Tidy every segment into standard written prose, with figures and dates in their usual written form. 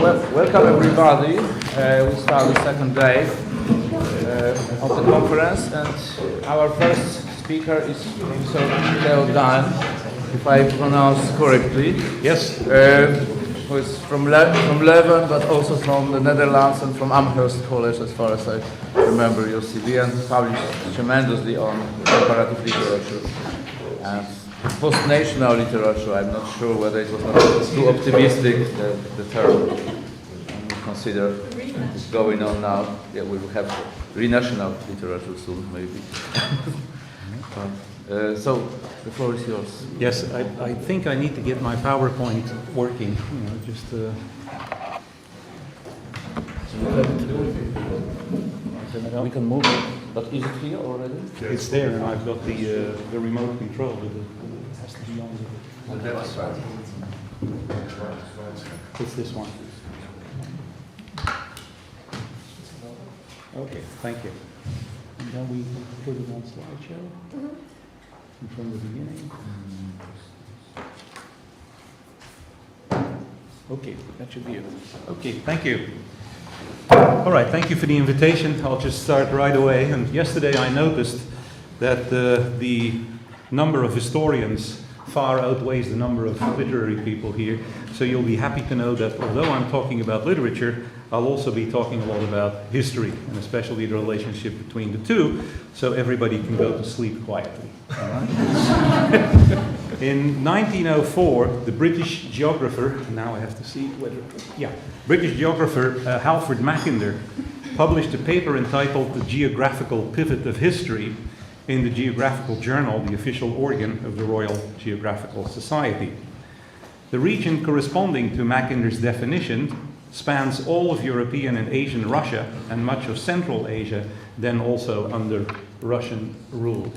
Welcome everybody. We start the second day of the conference, and our first speaker is Professor Theo Dan, if I pronounce correctly. Yes. Who is from Leuven, but also from the Netherlands and from Amherst College, as far as I remember your CV, and published tremendously on comparative literature and post-national literature. I'm not sure whether it was not too optimistic, the term. We consider it's going on now. Yeah, we will have renational literature soon, maybe. So, the floor is yours. Yes, I think I need to get my PowerPoint working. We can move it, but is it here already? It's there, and I've got the remote control, but it has to be on the left side. It's this one. Okay, thank you. And then we put it on slideshow from the beginning. Okay, that should be it. Okay, thank you. All right, thank you for the invitation. I'll just start right away. And yesterday I noticed that the number of historians far outweighs the number of literary people here. So you'll be happy to know that although I'm talking about literature, I'll also be talking a lot about history, and especially the relationship between the two, so everybody can go to sleep quietly. All right? In 1904, the British geographer, now I have to see whether, British geographer Halford Mackinder published a paper entitled The Geographical Pivot of History in the Geographical Journal, the official organ of the Royal Geographical Society. The region corresponding to Mackinder's definition spans all of European and Asian Russia and much of Central Asia, then also under Russian rule.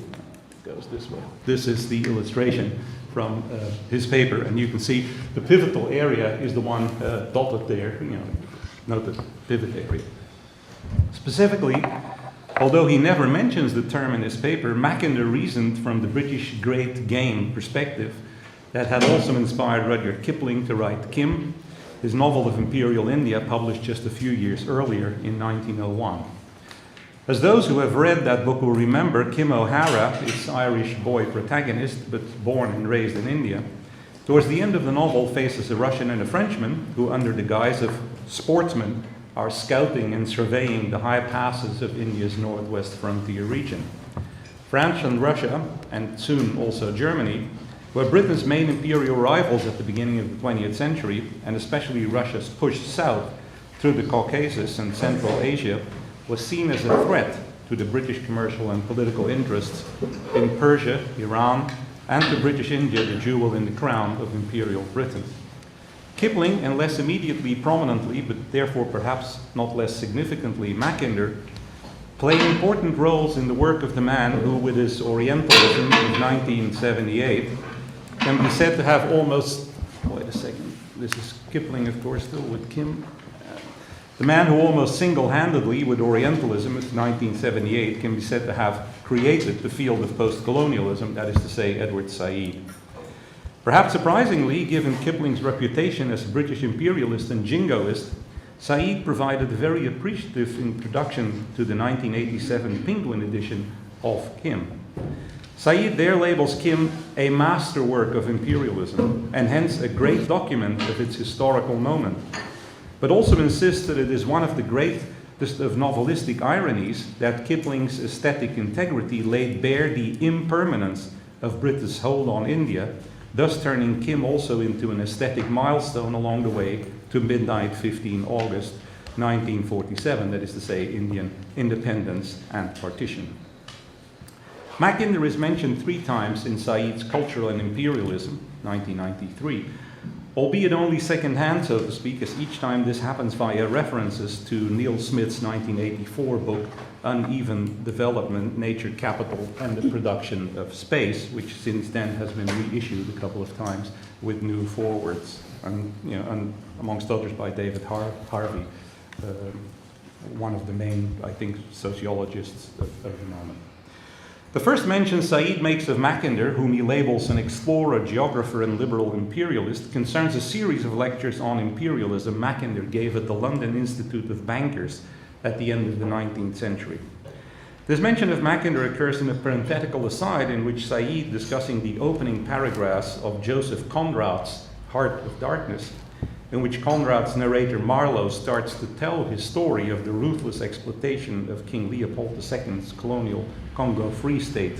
It goes this way. This is the illustration from his paper, and you can see the pivotal area is the one dotted there, note the pivot area. Specifically, although he never mentions the term in his paper, Mackinder reasoned from the British Great Game perspective that had also inspired Rudyard Kipling to write Kim, his novel of Imperial India, published just a few years earlier in 1901. As those who have read that book will remember, Kim O'Hara, its Irish boy protagonist, but born and raised in India, towards the end of the novel faces a Russian and a Frenchman who, under the guise of sportsmen, are scouting and surveying the high passes of India's northwest frontier region. France and Russia, and soon also Germany, were Britain's main imperial rivals at the beginning of the 20th century, and especially Russia's push south through the Caucasus and Central Asia was seen as a threat to the British commercial and political interests in Persia, Iran, and to British India, the jewel in the crown of imperial Britain. Kipling, and less immediately prominently, but therefore perhaps not less significantly, Mackinder, play important roles in the work of the man who, with his Orientalism of 1978, can be said to have almost, wait a second, this is Kipling, of course, still with Kim. The man who almost single-handedly, with Orientalism of 1978, can be said to have created the field of post-colonialism, that is to say, Edward Said. Perhaps surprisingly, given Kipling's reputation as a British imperialist and jingoist, Said provided a very appreciative introduction to the 1987 Penguin edition of Kim. Said there labels Kim a masterwork of imperialism, and hence a great document of its historical moment, but also insists that it is one of the greatest of novelistic ironies that Kipling's aesthetic integrity laid bare the impermanence of Britain's hold on India, thus turning Kim also into an aesthetic milestone along the way to midnight 15 August 1947, that is to say, Indian independence and partition. Mackinder is mentioned 3 times in Said's Cultural and Imperialism, 1993, albeit only second-hand, so to speak, as each time this happens via references to Neil Smith's 1984 book, Uneven Development, Nature, Capital, and the Production of Space, which since then has been reissued a couple of times with new forwards, and amongst others by David Harvey, one of the main, I think, sociologists of the moment. The first mention Said makes of Mackinder, whom he labels an explorer, geographer, and liberal imperialist, concerns a series of lectures on imperialism Mackinder gave at the London Institute of Bankers at the end of the 19th century. This mention of Mackinder occurs in a parenthetical aside in which Said, discussing the opening paragraphs of Joseph Conrad's Heart of Darkness, in which Conrad's narrator Marlowe starts to tell his story of the ruthless exploitation of King Leopold II's colonial Congo Free State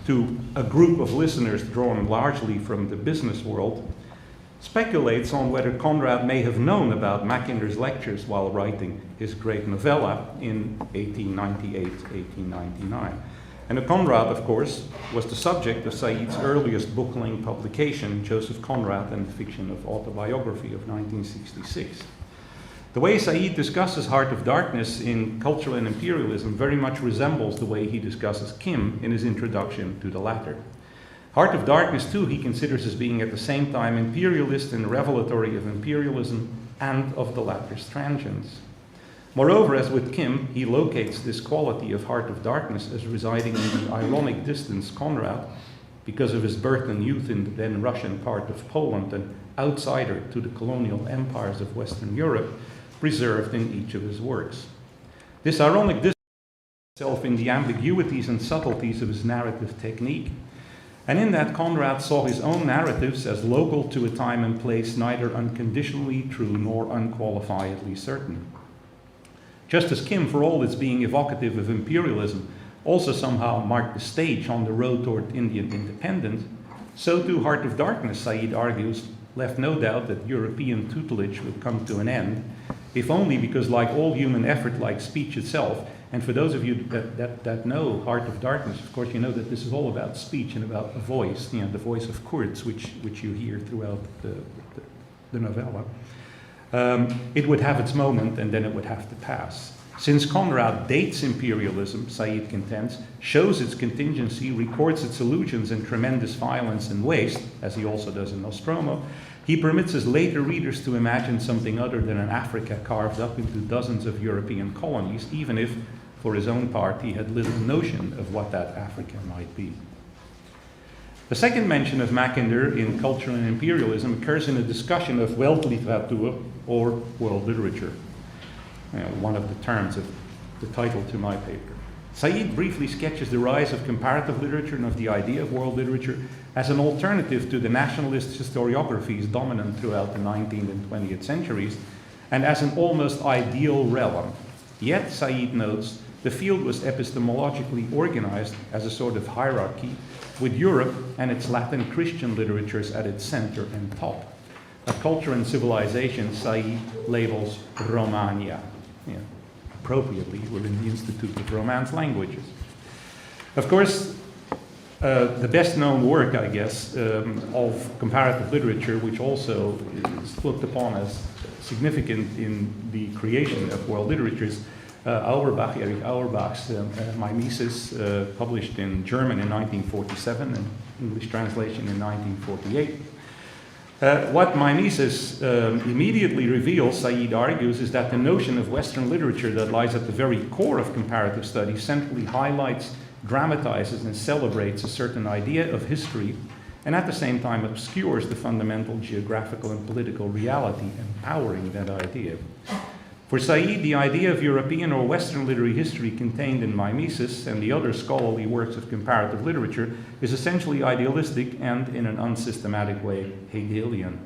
to a group of listeners drawn largely from the business world, speculates on whether Conrad may have known about Mackinder's lectures while writing his great novella in 1898-1899. And Conrad, of course, was the subject of Said's earliest book-length publication, Joseph Conrad and the Fiction of Autobiography of 1966. The way Said discusses Heart of Darkness in Cultural and Imperialism very much resembles the way he discusses Kim in his introduction to the latter. Heart of Darkness, too, he considers as being at the same time imperialist and revelatory of imperialism and of the latter's transience. Moreover, as with Kim, he locates this quality of Heart of Darkness as residing in the ironic distance Conrad, because of his birth and youth in the then Russian part of Poland, an outsider to the colonial empires of Western Europe, preserved in each of his works. This ironic distance itself in the ambiguities and subtleties of his narrative technique, and in that Conrad saw his own narratives as local to a time and place neither unconditionally true nor unqualifiedly certain. Just as Kim, for all its being evocative of imperialism, also somehow marked the stage on the road toward Indian independence, so too Heart of Darkness, Said argues, left no doubt that European tutelage would come to an end, if only because, like all human effort, like speech itself, and for those of you that know Heart of Darkness, of course, you know that this is all about speech and about a voice, the voice of Kurtz, which you hear throughout the novella. It would have its moment and then it would have to pass. Since Conrad dates imperialism, Said contends, shows its contingency, records its illusions and tremendous violence and waste, as he also does in Nostromo, he permits his later readers to imagine something other than an Africa carved up into dozens of European colonies, even if, for his own part, he had little notion of what that Africa might be. The second mention of Mackinder in Culture and Imperialism occurs in a discussion of Weltliteratur, or world literature, one of the terms of the title to my paper. Said briefly sketches the rise of comparative literature and of the idea of world literature as an alternative to the nationalist historiographies dominant throughout the 19th and 20th centuries, and as an almost ideal realm. Yet, Said notes, the field was epistemologically organized as a sort of hierarchy, with Europe and its Latin Christian literatures at its center and top. A culture and civilization Said labels Romania. Appropriately, we're in the Institute of Romance Languages. Of course, the best known work, I guess, of comparative literature, which also is looked upon as significant in the creation of world literatures, Auerbach, Erich Auerbach's Mimesis, published in German in 1947 and English translation in 1948. What Mimesis immediately reveals, Said argues, is that the notion of Western literature that lies at the very core of comparative study centrally highlights, dramatizes, and celebrates a certain idea of history, and at the same time obscures the fundamental geographical and political reality empowering that idea. For Said, the idea of European or Western literary history contained in Mimesis and the other scholarly works of comparative literature is essentially idealistic and, in an unsystematic way, Hegelian.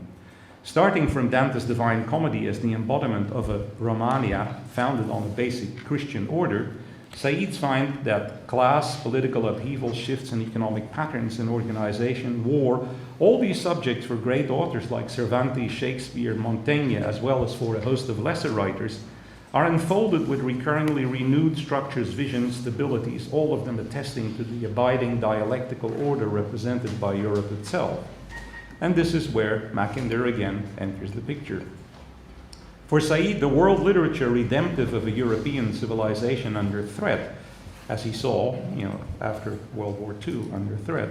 Starting from Dante's Divine Comedy as the embodiment of a Romania founded on a basic Christian order, Said finds that class, political upheaval, shifts in economic patterns and organization, war, all these subjects for great authors like Cervantes, Shakespeare, Montaigne, as well as for a host of lesser writers, are enfolded with recurringly renewed structures, visions, stabilities, all of them attesting to the abiding dialectical order represented by Europe itself. And this is where Mackinder again enters the picture. For Said, the world literature redemptive of a European civilization under threat, as he saw, after World War II under threat,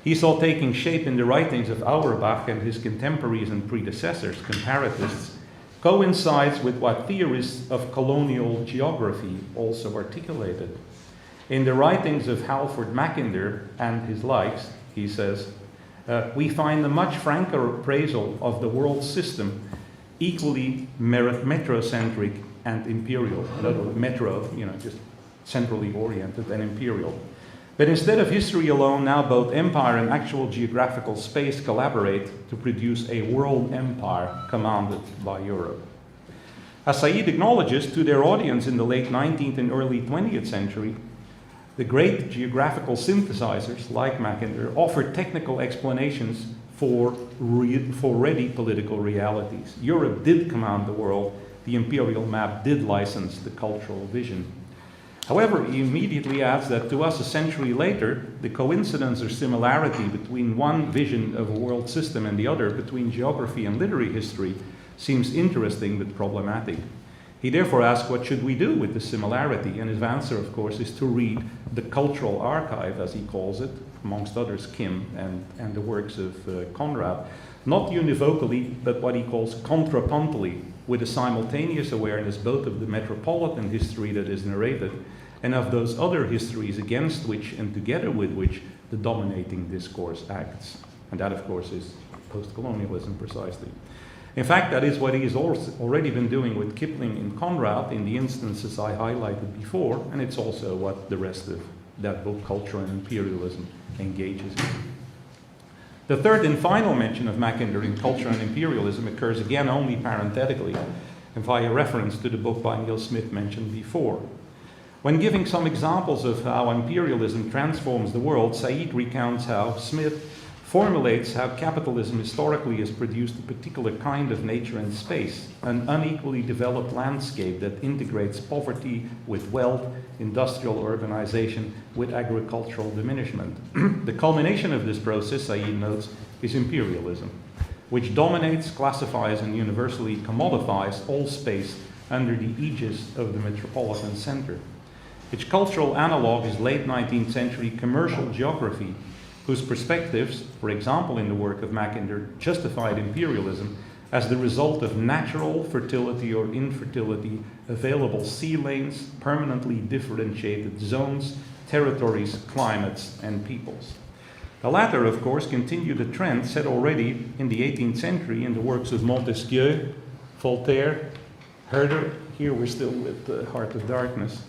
he saw taking shape in the writings of Auerbach and his contemporaries and predecessors, comparatists, coincides with what theorists of colonial geography also articulated. In the writings of Halford Mackinder and his likes, he says, we find a much franker appraisal of the world system, equally metrocentric and imperial. In other words, metro, just centrally oriented, and imperial. But instead of history alone, now both empire and actual geographical space collaborate to produce a world empire commanded by Europe. As Said acknowledges to their audience in the late 19th and early 20th century, the great geographical synthesizers, like Mackinder, offered technical explanations for ready political realities. Europe did command the world, the imperial map did license the cultural vision. However, he immediately adds that to us a century later, the coincidence or similarity between one vision of a world system and the other, between geography and literary history, seems interesting but problematic. He therefore asks, what should we do with the similarity? And his answer, of course, is to read the cultural archive, as he calls it, amongst others Kim and the works of Conrad, not univocally, but what he calls contrapuntally, with a simultaneous awareness both of the metropolitan history that is narrated and of those other histories against which and together with which the dominating discourse acts. And that, of course, is post-colonialism precisely. In fact, that is what he has already been doing with Kipling and Conrad in the instances I highlighted before, and it's also what the rest of that book, Culture and Imperialism, engages in. The third and final mention of Mackinder in Culture and Imperialism occurs again only parenthetically and via reference to the book by Neil Smith mentioned before. When giving some examples of how imperialism transforms the world, Said recounts how Smith formulates how capitalism historically has produced a particular kind of nature and space, an unequally developed landscape that integrates poverty with wealth, industrial urbanization with agricultural diminishment. The culmination of this process, Said notes, is imperialism, which dominates, classifies, and universally commodifies all space under the aegis of the metropolitan center. Its cultural analog is late 19th century commercial geography, whose perspectives, for example in the work of Mackinder, justified imperialism as the result of natural fertility or infertility, available sea lanes, permanently differentiated zones, territories, climates, and peoples. The latter, of course, continued a trend set already in the 18th century in the works of Montesquieu, Voltaire, Herder. Here we're still with the Heart of Darkness,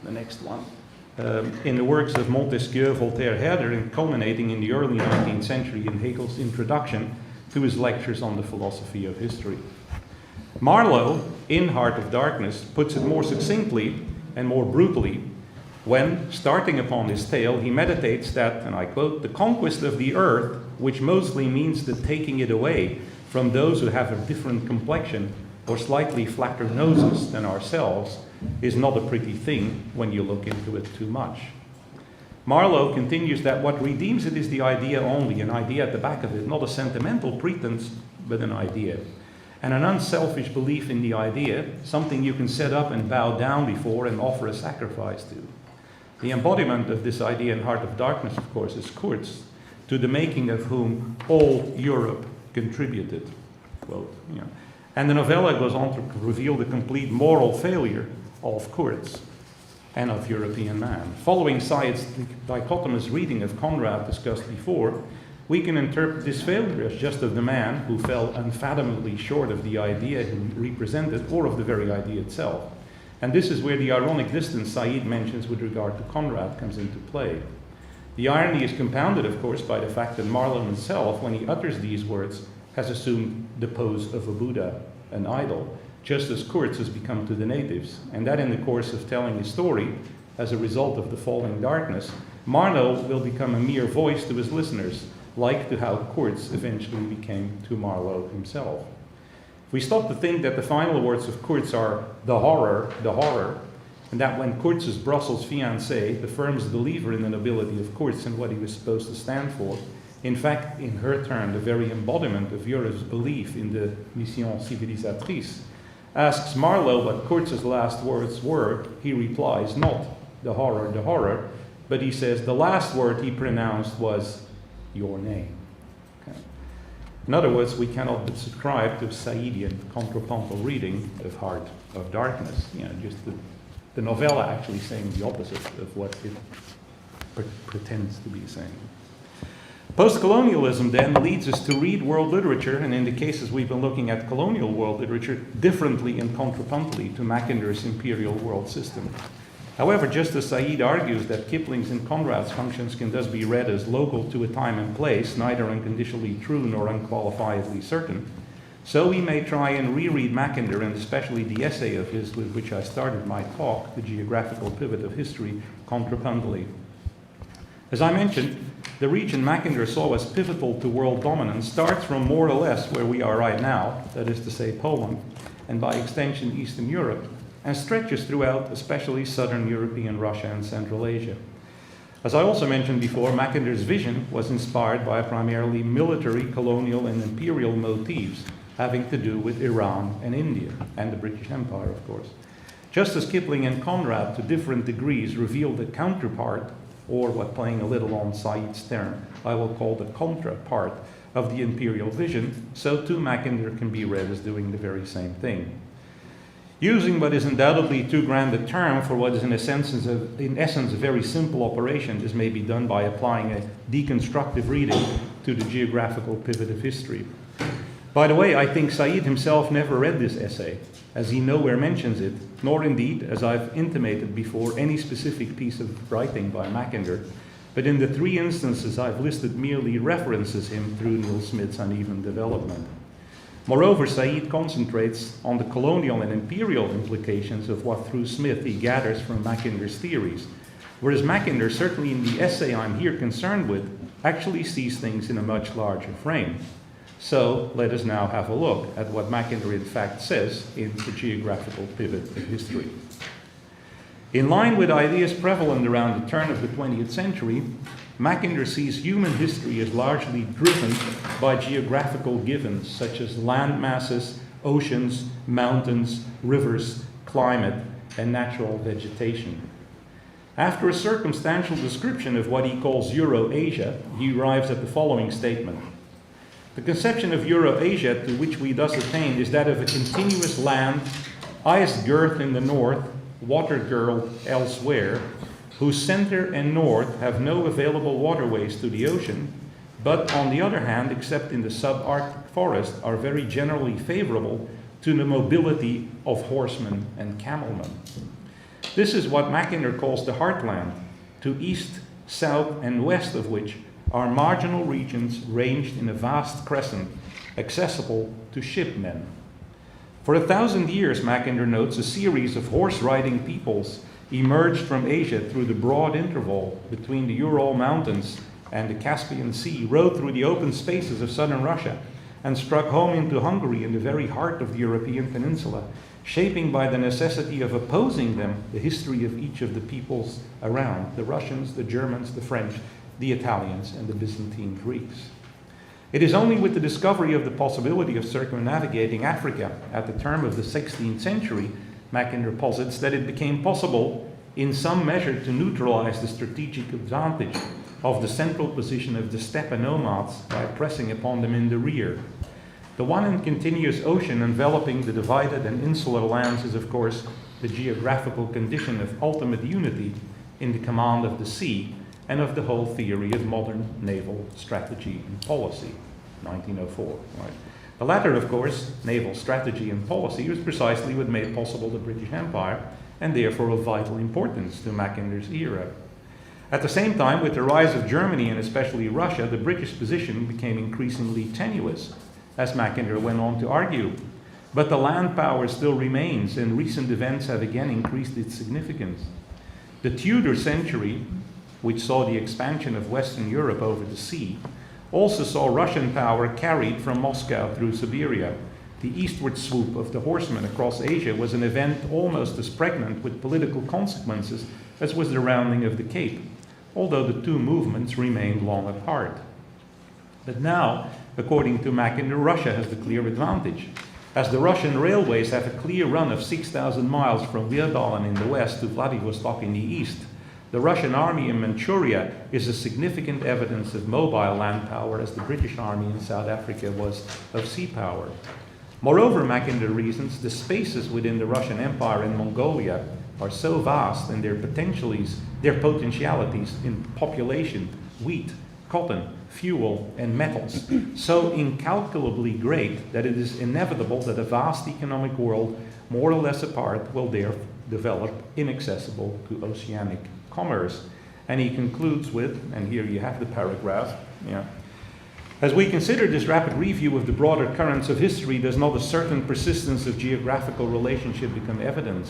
the next one. In the works of Montesquieu, Voltaire, Herder, and culminating in the early 19th century in Hegel's introduction to his lectures on the philosophy of history. Marlowe, in Heart of Darkness, puts it more succinctly and more brutally when, starting upon his tale, he meditates that, and I quote, the conquest of the earth, which mostly means the taking it away from those who have a different complexion or slightly flatter noses than ourselves, is not a pretty thing when you look into it too much. Marlowe continues that what redeems it is the idea only, an idea at the back of it, not a sentimental pretense, but an idea. And an unselfish belief in the idea, something you can set up and bow down before and offer a sacrifice to. The embodiment of this idea in Heart of Darkness, of course, is Kurz, to the making of whom all Europe contributed. Quote, And the novella goes on to reveal the complete moral failure of Kurz and of European man. Following Said's dichotomous reading of Conrad discussed before, we can interpret this failure as just of the man who fell unfathomably short of the idea he represented or of the very idea itself. And this is where the ironic distance Said mentions with regard to Conrad comes into play. The irony is compounded, of course, by the fact that Marlowe himself, when he utters these words, has assumed the pose of a Buddha, an idol, just as Kurz has become to the natives, and that in the course of telling his story, as a result of the falling darkness, Marlowe will become a mere voice to his listeners, like to how Kurz eventually became to Marlowe himself. If we stop to think that the final words of Kurz are the horror, and that when Kurz's Brussels fiancée, the firm's believer in the nobility of Kurz and what he was supposed to stand for, in fact, in her turn, the very embodiment of Europe's belief in the mission civilisatrice, asks Marlowe what Kurz's last words were, he replies, not the horror, but he says the last word he pronounced was your name. Okay. In other words, we cannot but subscribe to Saidian contrapuntal reading of Heart of Darkness, just The novella actually saying the opposite of what it pretends to be saying. Post-colonialism then leads us to read world literature, and in the cases we've been looking at colonial world literature, differently and contrapuntally to Macinder's imperial world system. However, just as Said argues that Kipling's and Conrad's functions can thus be read as local to a time and place, neither unconditionally true nor unqualifiedly certain, so we may try and reread Mackinder, and especially the essay of his with which I started my talk, The Geographical Pivot of History, contrapuntally. As I mentioned, the region Mackinder saw as pivotal to world dominance starts from more or less where we are right now, that is to say Poland, and by extension Eastern Europe, and stretches throughout especially southern European Russia and Central Asia. As I also mentioned before, Mackinder's vision was inspired by primarily military, colonial, and imperial motifs having to do with Iran and India, and the British Empire, of course. Just as Kipling and Conrad, to different degrees, revealed a counterpart, or what, playing a little on Said's term, I will call the contrapart of the imperial vision, so too Mackinder can be read as doing the very same thing. Using what is undoubtedly too grand a term for what is in essence a very simple operation, this may be done by applying a deconstructive reading to the geographical pivot of history. By the way, I think Said himself never read this essay, as he nowhere mentions it, nor indeed, as I've intimated before, any specific piece of writing by Mackinder, but in the three instances I've listed merely references him through Neil Smith's uneven development. Moreover, Said concentrates on the colonial and imperial implications of what through Smith he gathers from Mackinder's theories, whereas Mackinder, certainly in the essay I'm here concerned with, actually sees things in a much larger frame. So let us now have a look at what Mackinder in fact says in The Geographical Pivot of History. In line with ideas prevalent around the turn of the 20th century, Mackinder sees human history as largely driven by geographical givens such as land masses, oceans, mountains, rivers, climate, and natural vegetation. After a circumstantial description of what he calls Euro-Asia, he arrives at the following statement. The conception of Euro-Asia to which we thus attained is that of a continuous land, ice girth in the north, water girdled elsewhere, whose center and north have no available waterways to the ocean, but on the other hand, except in the subarctic forest, are very generally favorable to the mobility of horsemen and camelmen. This is what Mackinder calls the heartland, to east, south, and west of which are marginal regions ranged in a vast crescent, accessible to shipmen. For 1,000 years, Mackinder notes, a series of horse-riding peoples emerged from Asia through the broad interval between the Ural Mountains and the Caspian Sea, rode through the open spaces of southern Russia, and struck home into Hungary in the very heart of the European peninsula, shaping by the necessity of opposing them the history of each of the peoples around, the Russians, the Germans, the French, the Italians, and the Byzantine Greeks. It is only with the discovery of the possibility of circumnavigating Africa at the turn of the 16th century, Mackinder posits, that it became possible in some measure to neutralize the strategic advantage of the central position of the steppe nomads by pressing upon them in the rear. The one and continuous ocean enveloping the divided and insular lands is, of course, the geographical condition of ultimate unity in the command of the sea, and of the whole theory of modern naval strategy and policy, 1904. Right? The latter, of course, naval strategy and policy, was precisely what made possible the British Empire, and therefore of vital importance to Mackinder's era. At the same time, with the rise of Germany and especially Russia, the British position became increasingly tenuous, as Mackinder went on to argue. But the land power still remains, and recent events have again increased its significance. The Tudor century, which saw the expansion of Western Europe over the sea, also saw Russian power carried from Moscow through Siberia. The eastward swoop of the horsemen across Asia was an event almost as pregnant with political consequences as was the rounding of the Cape, although the two movements remained long apart. But now, according to Mackinder, Russia has the clear advantage, as the Russian railways have a clear run of 6,000 miles from Virdalen in the west to Vladivostok in the east. The Russian army in Manchuria is a significant evidence of mobile land power, as the British army in South Africa was of sea power. Moreover, Mackinder reasons, the spaces within the Russian Empire in Mongolia, are so vast in their potentialities in population, wheat, cotton, fuel, and metals, so incalculably great that it is inevitable that a vast economic world, more or less apart, will there develop inaccessible to oceanic commerce. And he concludes with, and here you have the paragraph, as we consider this rapid review of the broader currents of history, does not a certain persistence of geographical relationship become evident?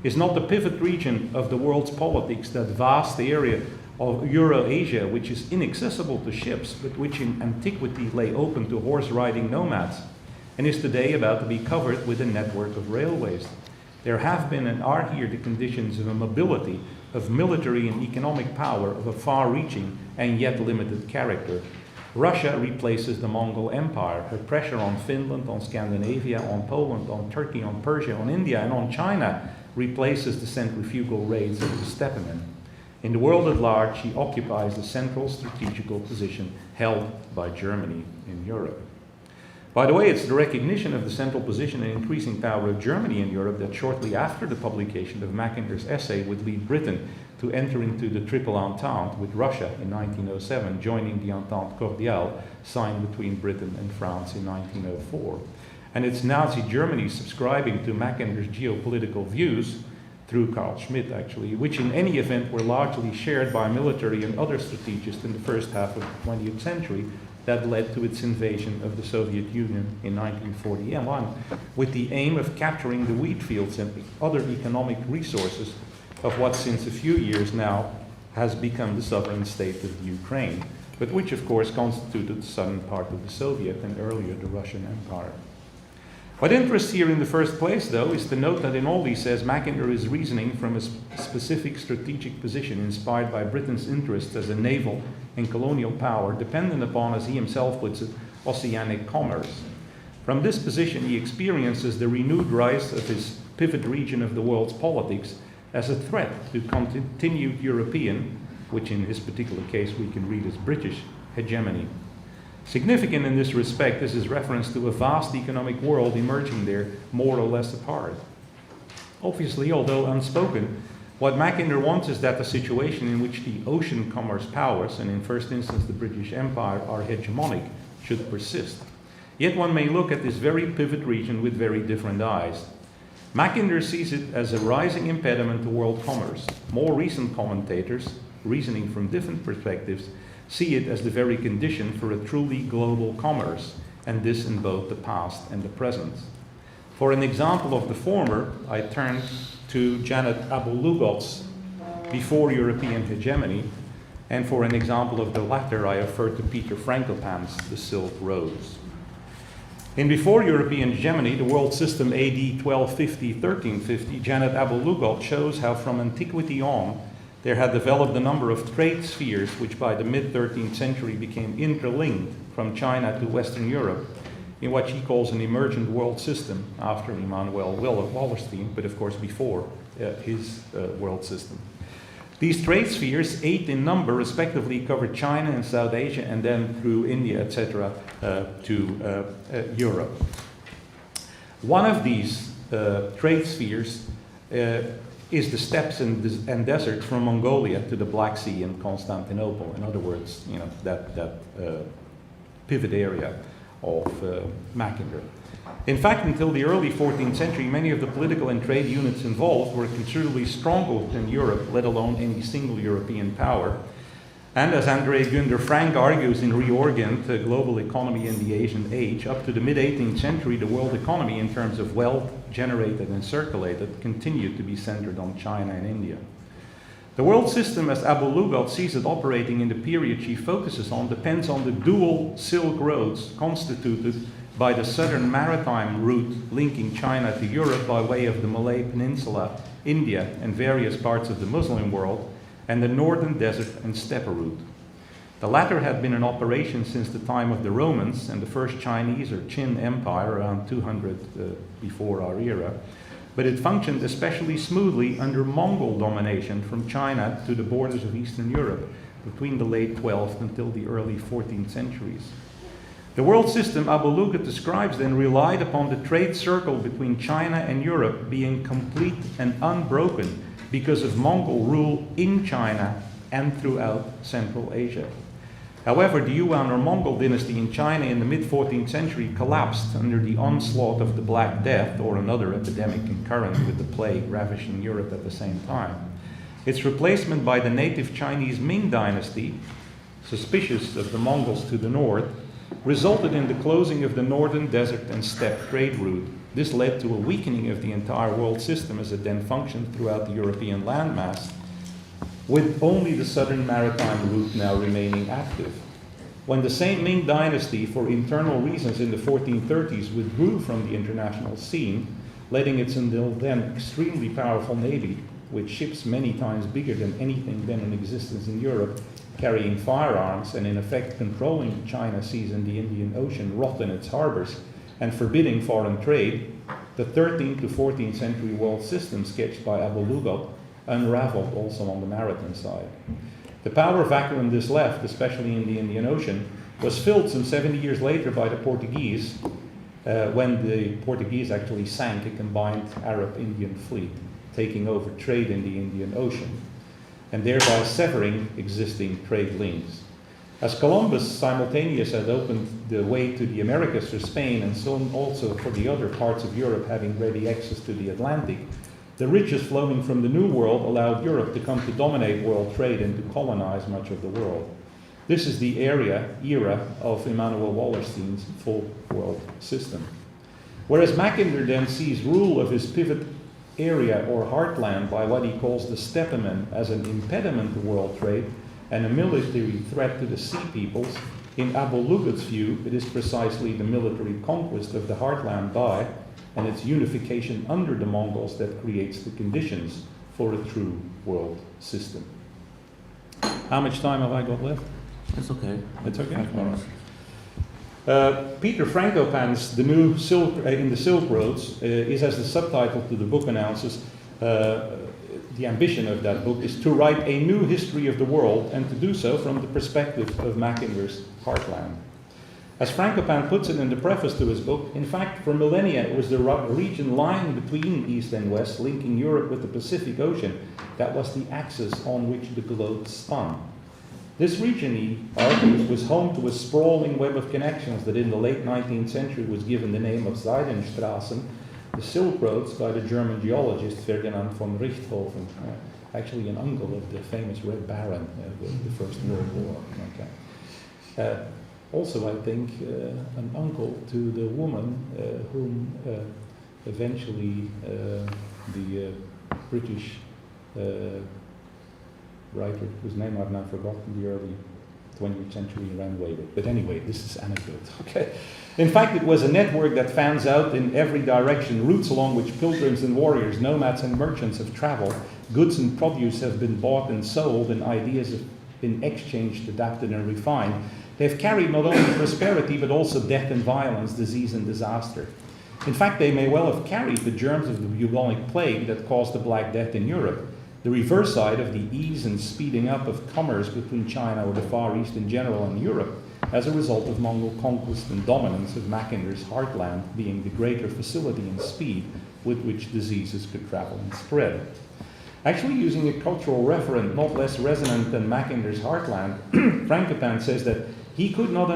Is not the pivot region of the world's politics that vast area of Eurasia, which is inaccessible to ships, but which in antiquity lay open to horse-riding nomads, and is today about to be covered with a network of railways? There have been and are here the conditions of a mobility of military and economic power of a far-reaching and yet limited character. Russia replaces the Mongol Empire. Her pressure on Finland, on Scandinavia, on Poland, on Turkey, on Persia, on India, and on China replaces the centrifugal raids of the Steppenmen. In the world at large, she occupies the central strategical position held by Germany in Europe. By the way, it's the recognition of the central position and increasing power of Germany in Europe that shortly after the publication of Mackinder's essay would lead Britain to enter into the Triple Entente with Russia in 1907, joining the Entente Cordiale signed between Britain and France in 1904. And it's Nazi Germany subscribing to Mackinder's geopolitical views, through Carl Schmitt actually, which in any event were largely shared by military and other strategists in the first half of the 20th century, that led to its invasion of the Soviet Union in 1941, with the aim of capturing the wheat fields and other economic resources of what since a few years now has become the sovereign state of the Ukraine, but which of course constituted the southern part of the Soviet and earlier the Russian Empire. What interests here in the first place, though, is to note that in all he says, Mackinder is reasoning from a specific strategic position inspired by Britain's interests as a naval and colonial power, dependent upon, as he himself puts it, oceanic commerce. From this position, he experiences the renewed rise of his pivot region of the world's politics as a threat to continued European, which in this particular case we can read as British, hegemony. Significant in this respect is his reference to a vast economic world emerging there more or less apart. Obviously, although unspoken, what Mackinder wants is that the situation in which the ocean commerce powers, and in first instance the British Empire, are hegemonic, should persist. Yet one may look at this very pivot region with very different eyes. Mackinder sees it as a rising impediment to world commerce. More recent commentators, reasoning from different perspectives, see it as the very condition for a truly global commerce, and this in both the past and the present. For an example of the former, I turn to Janet Abu-Lugot's Before European Hegemony, and for an example of the latter, I refer to Peter Frankopan's The Silk Roads. In Before European Hegemony, the world system AD 1250-1350, Janet Abu-Lugot shows how from antiquity on, there had developed a number of trade spheres which by the mid-13th century became interlinked from China to Western Europe in what she calls an emergent world system after Immanuel Wallerstein, but of course before his world system. These trade spheres, 8 in number, respectively covered China and South Asia and then through India, etc., to Europe. One of these trade spheres is the steppes and deserts from Mongolia to the Black Sea and Constantinople. In other words, that pivot area of Mackinder. In fact, until the early 14th century, many of the political and trade units involved were considerably stronger than Europe, let alone any single European power. And as André Gunder Frank argues in Reorient, the global economy in the Asian age, up to the mid-18th century, the world economy in terms of wealth generated and circulated continued to be centered on China and India. The world system, as Abu-Lugot sees it operating in the period she focuses on, depends on the dual Silk Roads constituted by the southern maritime route linking China to Europe by way of the Malay Peninsula, India, and various parts of the Muslim world, and the northern desert and steppe route. The latter had been in operation since the time of the Romans and the first Chinese or Qin Empire around 200 before our era, but it functioned especially smoothly under Mongol domination from China to the borders of Eastern Europe between the late 12th until the early 14th centuries. The world system Abu Lughod describes then relied upon the trade circle between China and Europe being complete and unbroken because of Mongol rule in China and throughout Central Asia. However, the Yuan or Mongol dynasty in China in the mid-14th century collapsed under the onslaught of the Black Death, or another epidemic concurrent with the plague ravaging Europe at the same time. Its replacement by the native Chinese Ming dynasty, suspicious of the Mongols to the north, resulted in the closing of the northern desert and steppe trade route. This led to a weakening of the entire world system as it then functioned throughout the European landmass, with only the southern maritime route now remaining active. When the same Ming dynasty, for internal reasons in the 1430s, withdrew from the international scene, letting its until then extremely powerful navy, with ships many times bigger than anything then in existence in Europe, carrying firearms and in effect controlling the China Seas and the Indian Ocean, rot in its harbors, and forbidding foreign trade, the 13th to 14th century world system sketched by Abu Lughod unraveled also on the maritime side. The power vacuum this left, especially in the Indian Ocean, was filled some 70 years later by the Portuguese, when the Portuguese actually sank a combined Arab-Indian fleet, taking over trade in the Indian Ocean, and thereby severing existing trade links. As Columbus simultaneously had opened the way to the Americas for Spain and soon also for the other parts of Europe having ready access to the Atlantic, the riches flowing from the New World allowed Europe to come to dominate world trade and to colonize much of the world. This is the era of Immanuel Wallerstein's full world system. Whereas Mackinder then sees rule of his pivot area or heartland by what he calls the steppemen as an impediment to world trade and a military threat to the sea peoples, in Abu Lughod's view, it is precisely the military conquest of the heartland by and its unification under the Mongols that creates the conditions for a true world system. How much time have I got left? It's okay. It's okay? 5 minutes. Peter Frankopan's The New Silk in the Silk Roads is, as the subtitle to the book announces, the ambition of that book is to write a new history of the world and to do so from the perspective of Mackinder's heartland. As Frankopan puts it in the preface to his book, in fact, for millennia it was the region lying between East and West, linking Europe with the Pacific Ocean, that was the axis on which the globe spun. This region, he argues, was home to a sprawling web of connections that in the late 19th century was given the name of Seidenstraßen, the Silk Roads, by the German geologist Ferdinand von Richthofen, actually an uncle of the famous Red Baron of the First World War. Okay. Also, I think, an uncle to the woman whom eventually the British writer, whose name I've now forgotten, the early 20th century ran away with. But anyway, this is anecdote. Okay. In fact, it was a network that fans out in every direction, routes along which pilgrims and warriors, nomads and merchants have traveled, goods and produce have been bought and sold, and ideas have been exchanged, adapted and refined. They've carried not only prosperity, but also death and violence, disease and disaster. In fact, they may well have carried the germs of the bubonic plague that caused the Black Death in Europe, the reverse side of the ease and speeding up of commerce between China or the Far East in general and Europe, as a result of Mongol conquest and dominance of Mackinder's heartland being the greater facility and speed with which diseases could travel and spread. Actually, using a cultural referent not less resonant than Mackinder's heartland, Frankopan says that he could not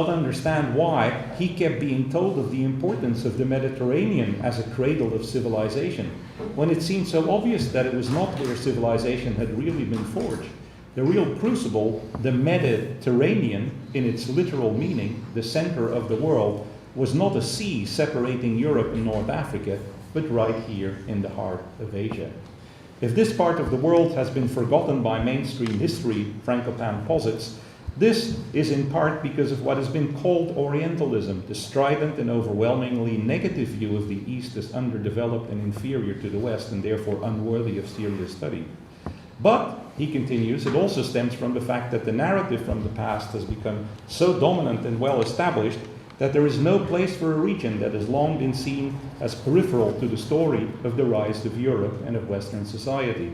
understand why he kept being told of the importance of the Mediterranean as a cradle of civilization, when it seemed so obvious that it was not where civilization had really been forged. The real crucible, the Mediterranean, in its literal meaning, the center of the world, was not a sea separating Europe and North Africa, but right here in the heart of Asia. If this part of the world has been forgotten by mainstream history, Frankopan posits, this is in part because of what has been called Orientalism, the strident and overwhelmingly negative view of the East as underdeveloped and inferior to the West and therefore unworthy of serious study. But, he continues, it also stems from the fact that the narrative from the past has become so dominant and well established that there is no place for a region that has long been seen as peripheral to the story of the rise of Europe and of Western society.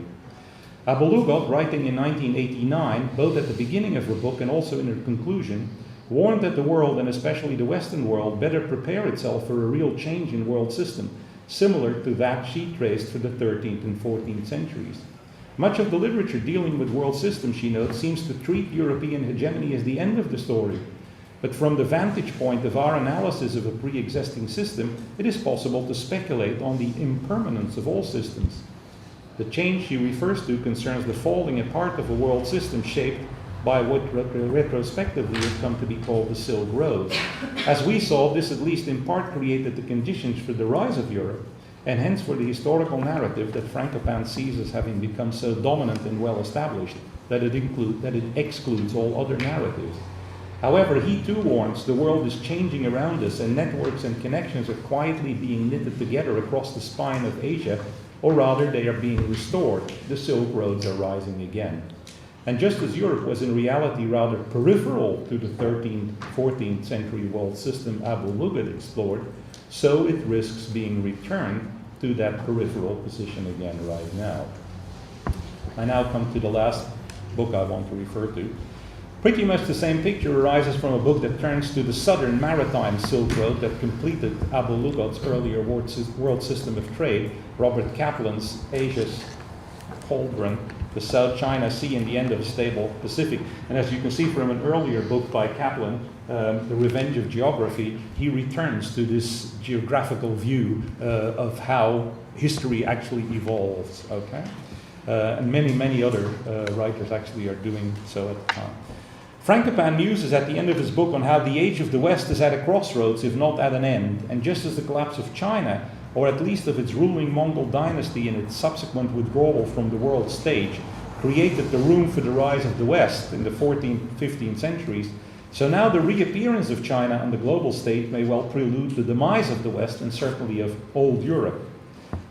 Abu Lughod, writing in 1989, both at the beginning of her book and also in her conclusion, warned that the world, and especially the Western world, better prepare itself for a real change in world system, similar to that she traced for the 13th and 14th centuries. Much of the literature dealing with world systems, she notes, seems to treat European hegemony as the end of the story. But from the vantage point of our analysis of a pre-existing system, it is possible to speculate on the impermanence of all systems. The change she refers to concerns the falling apart of a world system shaped by what retrospectively has come to be called the Silk Road. As we saw, this at least in part created the conditions for the rise of Europe, and hence for the historical narrative that Frankopan sees as having become so dominant and well established that it excludes all other narratives. However, he too warns the world is changing around us and networks and connections are quietly being knitted together across the spine of Asia, or rather they are being restored. The Silk Roads are rising again. And just as Europe was in reality rather peripheral to the 13th, 14th century world system Abu Lughod explored, so it risks being returned to that peripheral position again right now. I now come to the last book I want to refer to. Pretty much the same picture arises from a book that turns to the southern maritime Silk Road that completed Abu Lughod's earlier world system of trade, Robert Kaplan's Asia's Cauldron, the South China Sea and the End of a Stable Pacific. And as you can see from an earlier book by Kaplan, The Revenge of Geography, he returns to this geographical view of how history actually evolves, okay? And many other writers actually are doing so at the time. Frankopan muses at the end of his book on how the age of the West is at a crossroads, if not at an end. And just as the collapse of China, or at least of its ruling Mongol dynasty and its subsequent withdrawal from the world stage, created the room for the rise of the West in the 14th, 15th centuries, so now the reappearance of China on the global stage may well prelude the demise of the West and certainly of old Europe.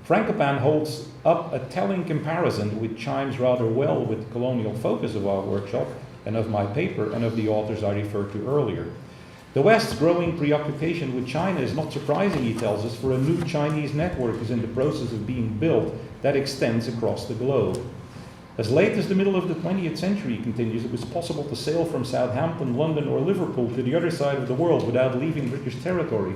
Frankopan holds up a telling comparison which chimes rather well with the colonial focus of our workshop and of my paper and of the authors I referred to earlier. The West's growing preoccupation with China is not surprising, he tells us, for a new Chinese network is in the process of being built that extends across the globe. As late as the middle of the 20th century, he continues, it was possible to sail from Southampton, London, or Liverpool to the other side of the world without leaving British territory,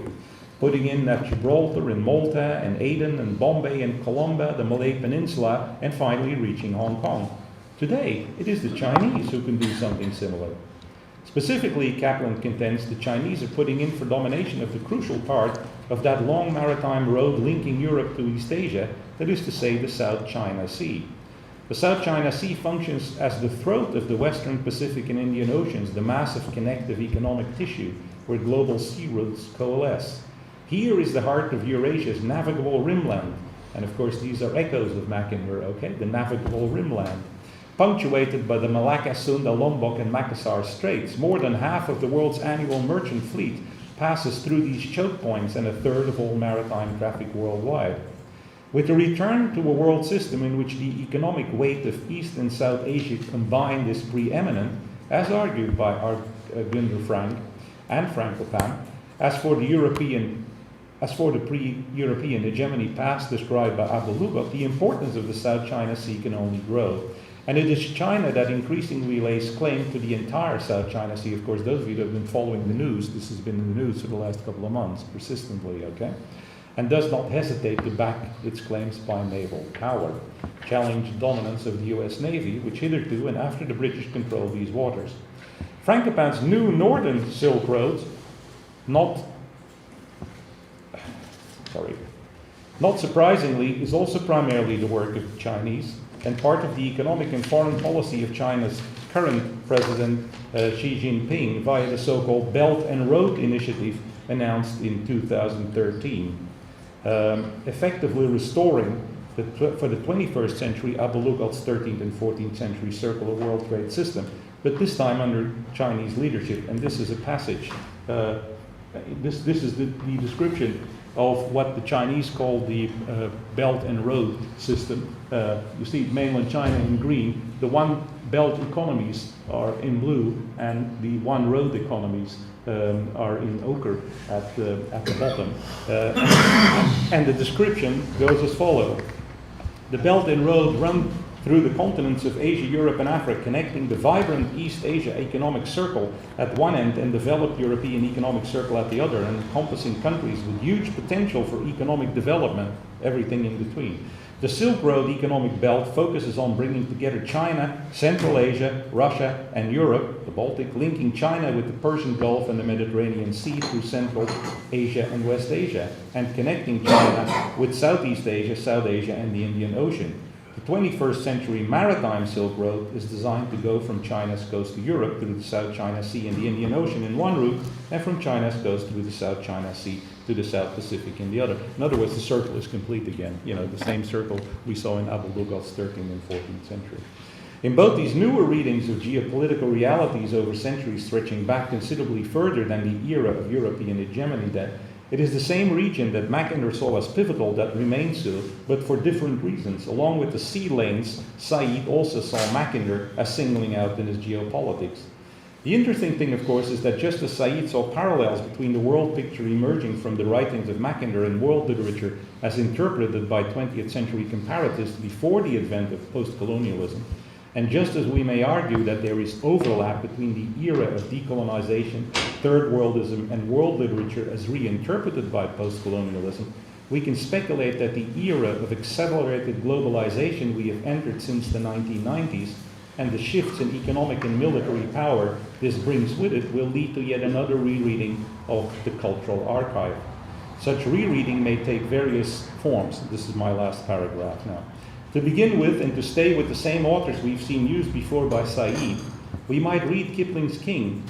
putting in at Gibraltar and Malta and Aden and Bombay and Colombo, the Malay Peninsula, and finally reaching Hong Kong. Today, it is the Chinese who can do something similar. Specifically, Kaplan contends the Chinese are putting in for domination of the crucial part of that long maritime road linking Europe to East Asia, that is to say, the South China Sea. The South China Sea functions as the throat of the Western Pacific and Indian Oceans, the massive connective economic tissue where global sea routes coalesce. Here is the heart of Eurasia's navigable rimland, and of course these are echoes of Mackinder, okay, the navigable rimland, punctuated by the Malacca, Sunda, Lombok, and Makassar Straits. More than half of the world's annual merchant fleet passes through these choke points and a third of all maritime traffic worldwide. With the return to a world system in which the economic weight of East and South Asia combined is preeminent, as argued by Gunder Frank and Frankopan, as for the pre-European hegemony past described by Abu Lughod, the importance of the South China Sea can only grow. And it is China that increasingly lays claim to the entire South China Sea. Of course, those of you that have been following the news, this has been in the news for the last couple of months, persistently, okay? And does not hesitate to back its claims by naval power, challenge the dominance of the US Navy, which hitherto and after the British control these waters. Frankopan's new northern Silk Road, not surprisingly, is also primarily the work of the Chinese and part of the economic and foreign policy of China's current president Xi Jinping via the so-called Belt and Road Initiative announced in 2013, effectively restoring for the 21st century Abu Lughod's 13th and 14th century circular world trade system, but this time under Chinese leadership. And this is a passage, this is the description of what the Chinese call the Belt and Road system. You see mainland China in green, the one belt economies are in blue, and the one road economies are in ochre at the bottom. And the description goes as follows. The Belt and Road run through the continents of Asia, Europe, and Africa, connecting the vibrant East Asia economic circle at one end and developed European economic circle at the other, and encompassing countries with huge potential for economic development, everything in between. The Silk Road economic belt focuses on bringing together China, Central Asia, Russia, and Europe, the Baltic, linking China with the Persian Gulf and the Mediterranean Sea through Central Asia and West Asia, and connecting China with Southeast Asia, South Asia, and the Indian Ocean. The 21st century maritime Silk Road is designed to go from China's coast to Europe through the South China Sea and the Indian Ocean in one route, and from China's coast through the South China Sea to the South Pacific in the other. In other words, the circle is complete again. You know, the same circle we saw in Abu Lughat's 13th and 14th century. In both these newer readings of geopolitical realities over centuries stretching back considerably further than the era of European hegemony, then, it is the same region that Mackinder saw as pivotal that remains so, but for different reasons. Along with the sea lanes, Said also saw Mackinder as singling out in his geopolitics. The interesting thing, of course, is that just as Said saw parallels between the world picture emerging from the writings of Mackinder and world literature as interpreted by 20th century comparatists before the advent of post-colonialism, and just as we may argue that there is overlap between the era of decolonization, third worldism, and world literature as reinterpreted by post-colonialism, we can speculate that the era of accelerated globalization we have entered since the 1990s and the shifts in economic and military power this brings with it will lead to yet another rereading of the cultural archive. Such rereading may take various forms. This is my last paragraph now. To begin with, and to stay with the same authors we've seen used before by Said, we might read Kipling's Kim,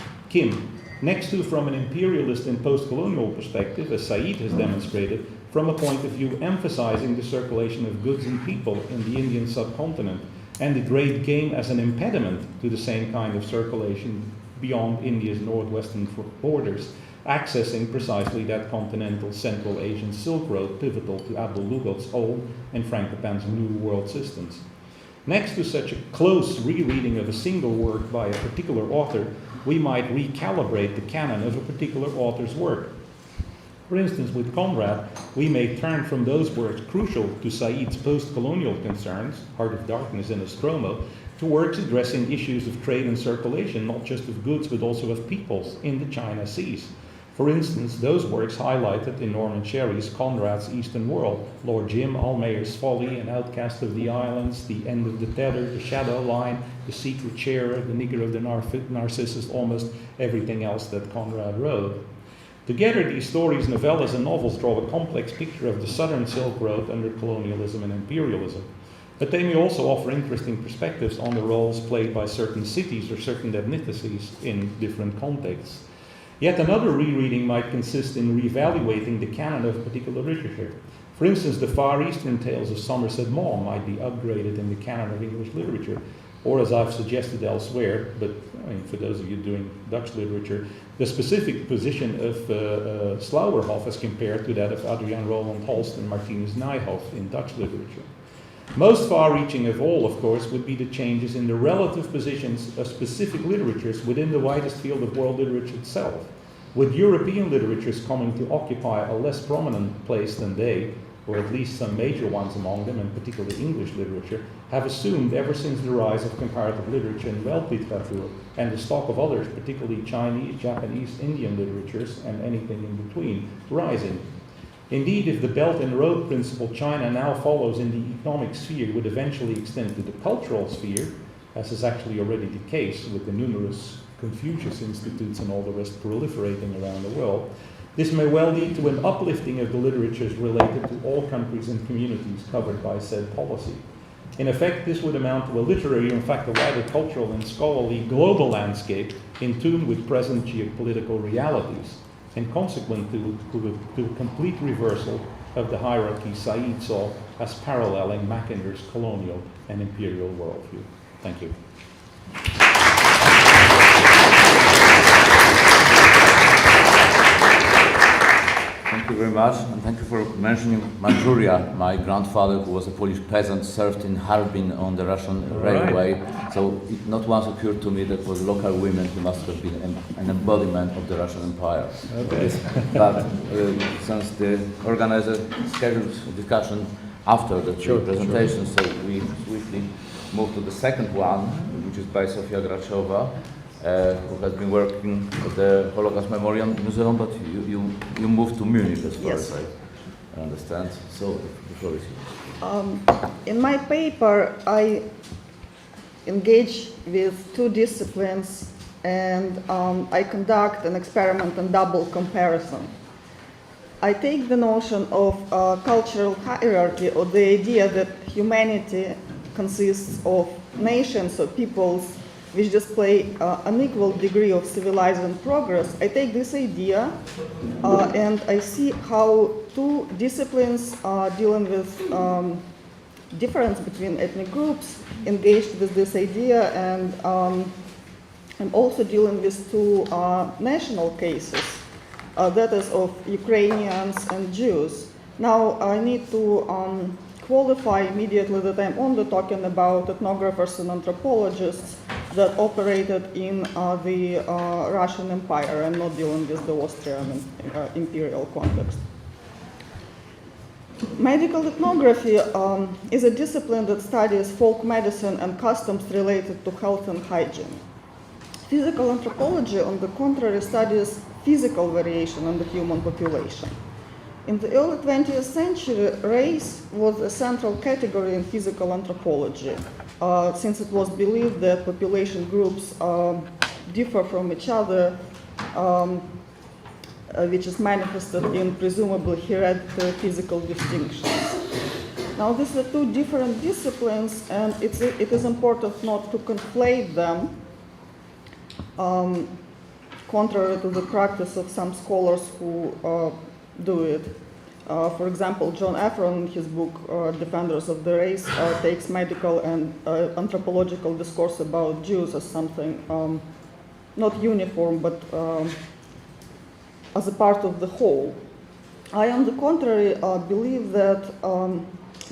next to from an imperialist and post-colonial perspective, as Said has demonstrated, from a point of view emphasizing the circulation of goods and people in the Indian subcontinent, and the great game as an impediment to the same kind of circulation beyond India's northwestern borders, accessing precisely that continental Central Asian Silk Road pivotal to Abdul Lughat's old and Frankopan's new world systems. Next to such a close rereading of a single work by a particular author, we might recalibrate the canon of a particular author's work. For instance, with Conrad, we may turn from those works crucial to Said's post-colonial concerns, Heart of Darkness and Nostromo, to works addressing issues of trade and circulation, not just of goods but also of peoples in the China Seas. For instance, those works highlighted in Norman Cherry's Conrad's Eastern World, Lord Jim, Almayer's Folly, An Outcast of the Islands, The End of the Tether, The Shadow Line, The Secret Sharer, The Nigger of the Narcissus, almost everything else that Conrad wrote. Together, these stories, novellas, and novels draw a complex picture of the Southern Silk Road under colonialism and imperialism. But they may also offer interesting perspectives on the roles played by certain cities or certain ethnicities in different contexts. Yet another rereading might consist in reevaluating the canon of particular literature. For instance, the Far Eastern tales of Somerset Maugham might be upgraded in the canon of English literature, or as I've suggested elsewhere, but I mean, for those of you doing Dutch literature, the specific position of Slauerhoff as compared to that of Adriaan Roland Holst and Martinus Nijhoff in Dutch literature. Most far-reaching of all, of course, would be the changes in the relative positions of specific literatures within the widest field of world literature itself, with European literatures coming to occupy a less prominent place than they, or at least some major ones among them, and particularly English literature, have assumed ever since the rise of comparative literature and Weltliteratur, and the stock of others, particularly Chinese, Japanese, Indian literatures, and anything in between, rising. Indeed, if the Belt and Road principle China now follows in the economic sphere would eventually extend to the cultural sphere, as is actually already the case with the numerous Confucius institutes and all the rest proliferating around the world, this may well lead to an uplifting of the literatures related to all countries and communities covered by said policy. In effect, this would amount to a literary, in fact a wider cultural and scholarly global landscape in tune with present geopolitical realities, and consequent to a complete reversal of the hierarchy Said saw as paralleling Mackinder's colonial and imperial worldview. Thank you. Thank you very much, and thank you for mentioning Manchuria. My grandfather, who was a Polish peasant, served in Harbin on the Russian railway. So it not once occurred to me that was local women who must have been an embodiment of the Russian Empire. Okay. But since the organizer scheduled a discussion after the presentation, so we swiftly move to the second one, which is by Sofia Grachova, who has been working at the Holocaust Memorial Museum, but you moved to Munich as far as I understand. So the floor is yours. In my paper, I engage with two disciplines, and I conduct an experiment on double comparison. I take the notion of cultural hierarchy, or the idea that humanity consists of nations or peoples which display an equal degree of civilizing progress. I take this idea and I see how two disciplines dealing with difference between ethnic groups engaged with this idea, and I'm also dealing with two national cases, that is of Ukrainians and Jews. Now I need to qualify immediately that I'm only talking about ethnographers and anthropologists that operated in the Russian Empire. I'm not dealing with the Austrian imperial context. Medical ethnography is a discipline that studies folk medicine and customs related to health and hygiene. Physical anthropology, on the contrary, studies physical variation in the human population. In the early 20th century, race was a central category in physical anthropology, since it was believed that population groups differ from each other, which is manifested in presumably hereditary physical distinctions. Now, these are two different disciplines, and it is important not to conflate them, contrary to the practice of some scholars who do it. For example, John Efron, in his book Defenders of the Race, takes medical and anthropological discourse about Jews as something not uniform, but as a part of the whole. I, on the contrary, believe that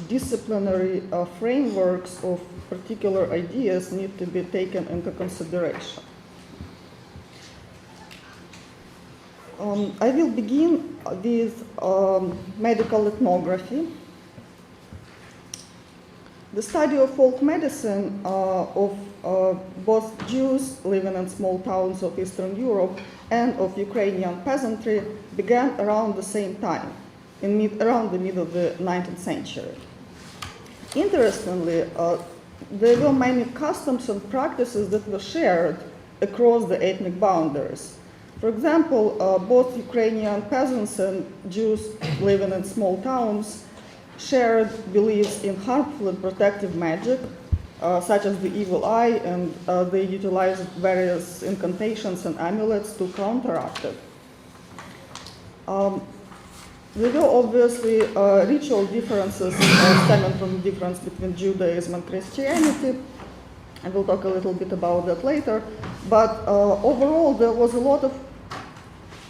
disciplinary frameworks of particular ideas need to be taken into consideration. I will begin with medical ethnography. The study of folk medicine of both Jews living in small towns of Eastern Europe and of Ukrainian peasantry began around the same time, around the middle of the 19th century. Interestingly, there were many customs and practices that were shared across the ethnic boundaries. For example, both Ukrainian peasants and Jews living in small towns shared beliefs in harmful and protective magic, such as the evil eye, and they utilized various incantations and amulets to counteract it. There were obviously ritual differences stemming from the difference between Judaism and Christianity. I will talk a little bit about that later, but overall there was a lot of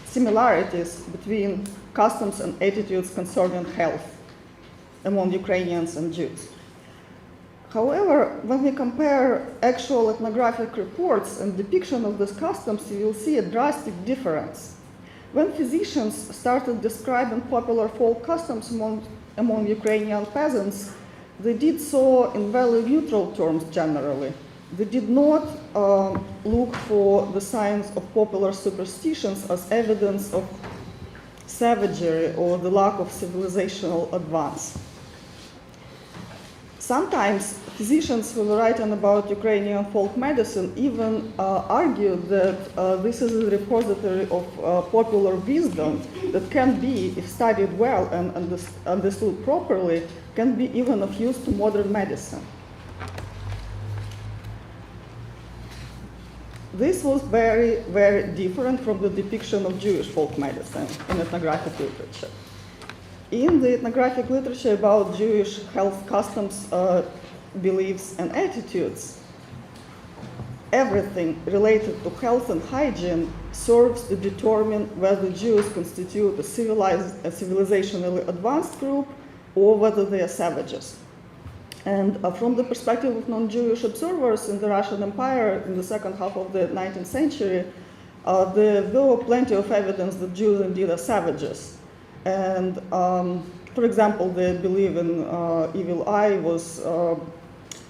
similarities between customs and attitudes concerning health among Ukrainians and Jews. However, when we compare actual ethnographic reports and depiction of these customs, you will see a drastic difference. When physicians started describing popular folk customs among Ukrainian peasants, they did so in value neutral terms generally. They did not look for the signs of popular superstitions as evidence of savagery or the lack of civilizational advance. Sometimes physicians who were writing about Ukrainian folk medicine even argued that this is a repository of popular wisdom that can be, if studied well and understood properly, can be even of use to modern medicine. This was very, very different from the depiction of Jewish folk medicine in ethnographic literature. In the ethnographic literature about Jewish health customs, beliefs, and attitudes, everything related to health and hygiene serves to determine whether Jews constitute a civilizationally advanced group or whether they are savages. And from the perspective of non-Jewish observers in the Russian Empire in the second half of the 19th century, there were plenty of evidence that Jews indeed are savages. And for example, the belief in evil eye was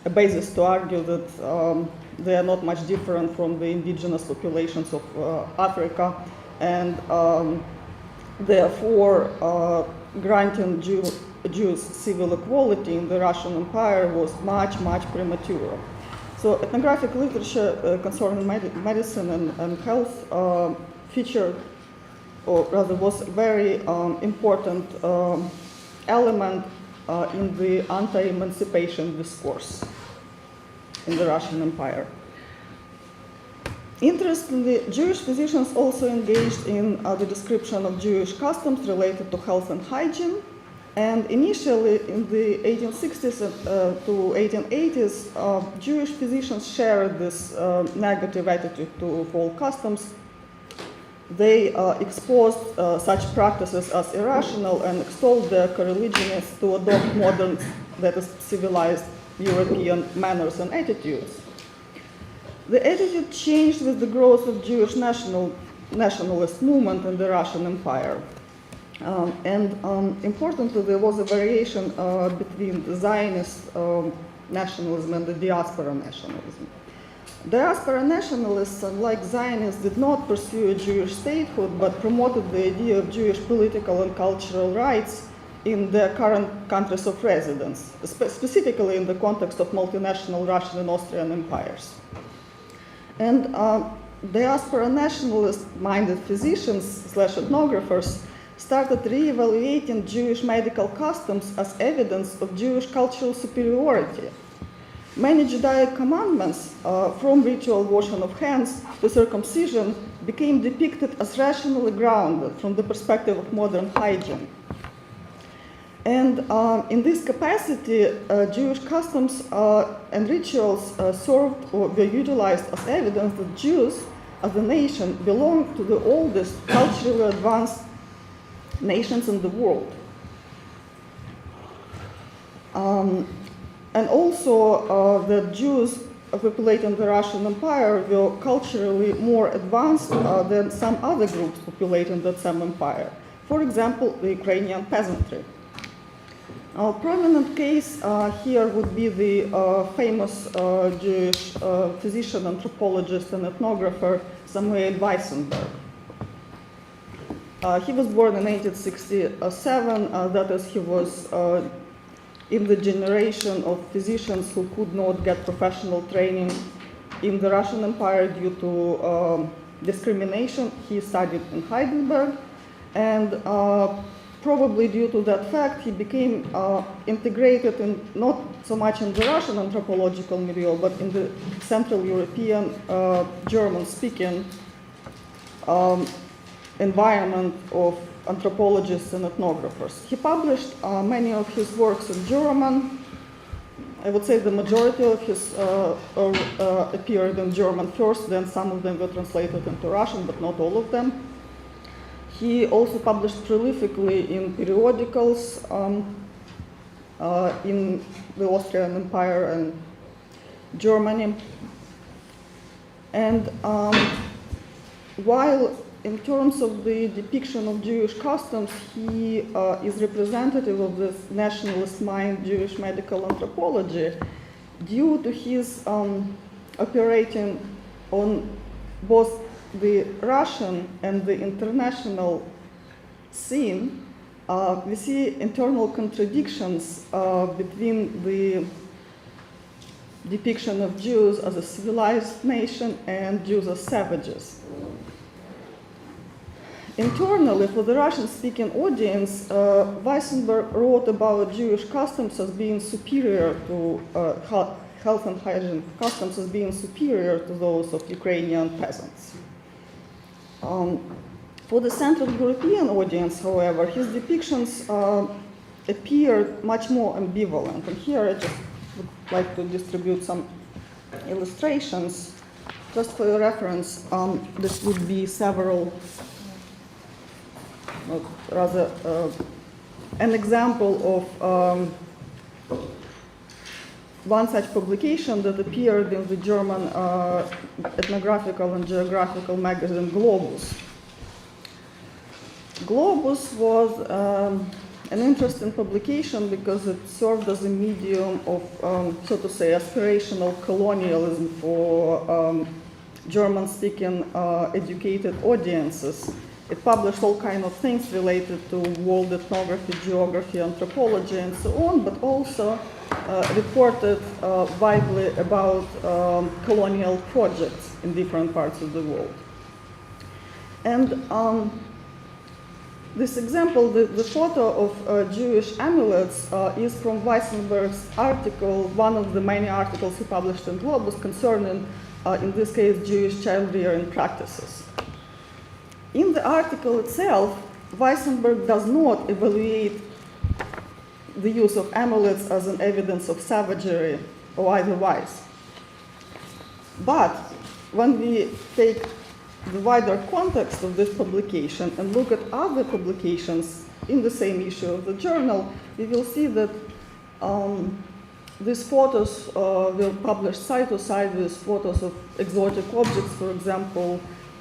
a basis to argue that they are not much different from the indigenous populations of Africa, and therefore granting Jews civil equality in the Russian Empire was much, much premature. So ethnographic literature concerning medicine and health featured, or rather was a very important element in the anti-emancipation discourse in the Russian Empire. Interestingly, Jewish physicians also engaged in the description of Jewish customs related to health and hygiene. And initially, in the 1860s to 1880s, Jewish physicians shared this negative attitude to all customs. They exposed such practices as irrational and extolled their co-religionists to adopt modern, that is, civilized European manners and attitudes. The attitude changed with the growth of Jewish nationalist movement in the Russian Empire. Importantly, there was a variation between the Zionist nationalism and the diaspora nationalism. Diaspora nationalists, unlike Zionists, did not pursue a Jewish statehood, but promoted the idea of Jewish political and cultural rights in their current countries of residence, specifically in the context of multinational Russian and Austrian empires. And diaspora nationalist-minded physicians/ethnographers started re-evaluating Jewish medical customs as evidence of Jewish cultural superiority. Many Judaic commandments, from ritual washing of hands to circumcision, became depicted as rationally grounded from the perspective of modern hygiene. And in this capacity, Jewish customs and rituals served or were utilized as evidence that Jews, as a nation, belong to the oldest culturally advanced nations in the world. And also the Jews populating the Russian Empire were culturally more advanced than some other groups populating that same empire. For example, the Ukrainian peasantry. A prominent case here would be the famous Jewish physician, anthropologist, and ethnographer Samuel Weissenberg. He was born in 1867, that is, he was in the generation of physicians who could not get professional training in the Russian Empire due to discrimination. He studied in Heidelberg, and probably due to that fact, he became integrated in not so much in the Russian anthropological milieu, but in the Central European German-speaking environment of anthropologists and ethnographers. He published many of his works in German. I would say the majority of his appeared in German first, then some of them were translated into Russian, but not all of them. He also published prolifically in periodicals in the Austrian Empire and Germany. And while in terms of the depiction of Jewish customs, he is representative of this nationalist mind, Jewish medical anthropology, due to his operating on both the Russian and the international scene. We see internal contradictions between the depiction of Jews as a civilized nation and Jews as savages. Internally, for the Russian-speaking audience, Weissenberg wrote about Jewish customs as being superior to health and hygiene customs as being superior to those of Ukrainian peasants. For the Central European audience, however, his depictions appeared much more ambivalent. And here I just would like to distribute some illustrations. Just for your reference, this would be several, rather an example of one such publication that appeared in the German ethnographical and geographical magazine Globus. Globus was an interesting publication because it served as a medium of, so to say, aspirational colonialism for German-speaking educated audiences. It published all kinds of things related to world ethnography, geography, anthropology, and so on, but also reported widely about colonial projects in different parts of the world. And this example, the photo of Jewish amulets is from Weissenberg's article, one of the many articles he published in Globus concerning, in this case, Jewish child rearing practices. In the article itself, Weissenberg does not evaluate the use of amulets as an evidence of savagery or otherwise. But when we take the wider context of this publication and look at other publications in the same issue of the journal, we will see that these photos were published side to side with photos of exotic objects, for example,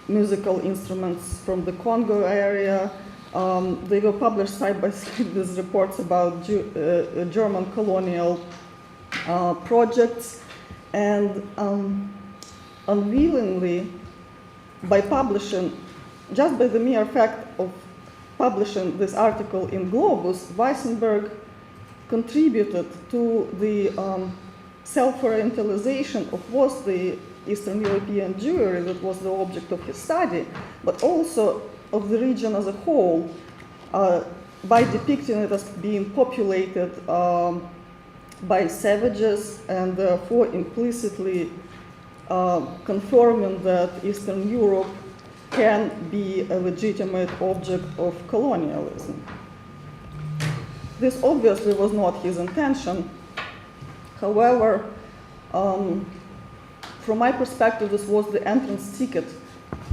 musical instruments from the Congo area. They were published side by side with reports about German colonial projects, and unwillingly, by publishing, just by the mere fact of publishing this article in Globus, Weissenberg contributed to the self-orientalization of both the Eastern European Jewry that was the object of his study, but also of the region as a whole, by depicting it as being populated by savages, and therefore implicitly confirming that Eastern Europe can be a legitimate object of colonialism. This obviously was not his intention. However, from my perspective, this was the entrance ticket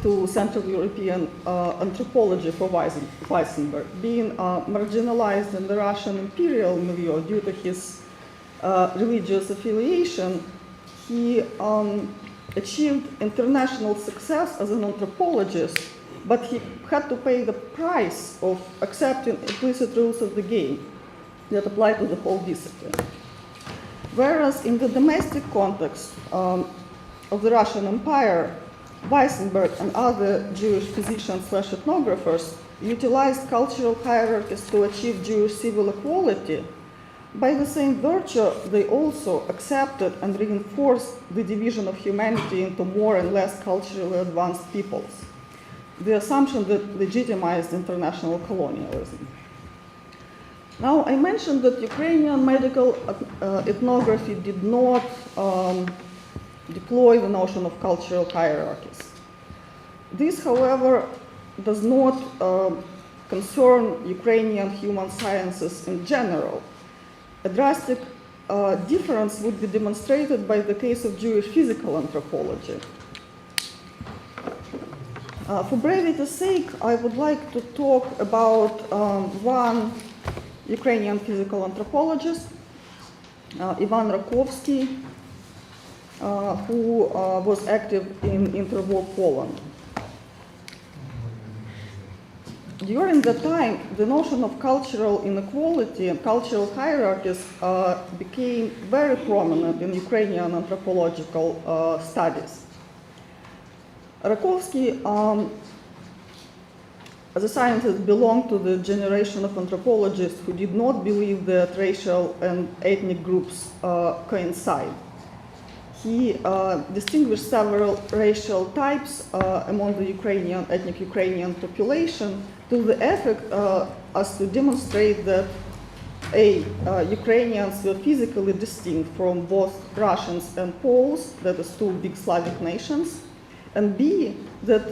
to Central European anthropology for Weissenberg. Being marginalized in the Russian imperial milieu due to his religious affiliation, he achieved international success as an anthropologist, but he had to pay the price of accepting implicit rules of the game that apply to the whole discipline. Whereas in the domestic context of the Russian Empire, Weissenberg and other Jewish physicians/ethnographers utilized cultural hierarchies to achieve Jewish civil equality. By the same virtue, they also accepted and reinforced the division of humanity into more and less culturally advanced peoples, the assumption that legitimized international colonialism. Now, I mentioned that Ukrainian medical ethnography did not deploy the notion of cultural hierarchies. This, however, does not concern Ukrainian human sciences in general. A drastic difference would be demonstrated by the case of Jewish physical anthropology. For brevity's sake, I would like to talk about one Ukrainian physical anthropologist, Ivan Rakovsky, who was active in interwar Poland. During the time, the notion of cultural inequality and cultural hierarchies became very prominent in Ukrainian anthropological studies. Rakovsky, as a scientist, belonged to the generation of anthropologists who did not believe that racial and ethnic groups coincide. He distinguished several racial types among the ethnic Ukrainian population, to the effect as to demonstrate that Ukrainians were physically distinct from both Russians and Poles, that is, two big Slavic nations, and B, that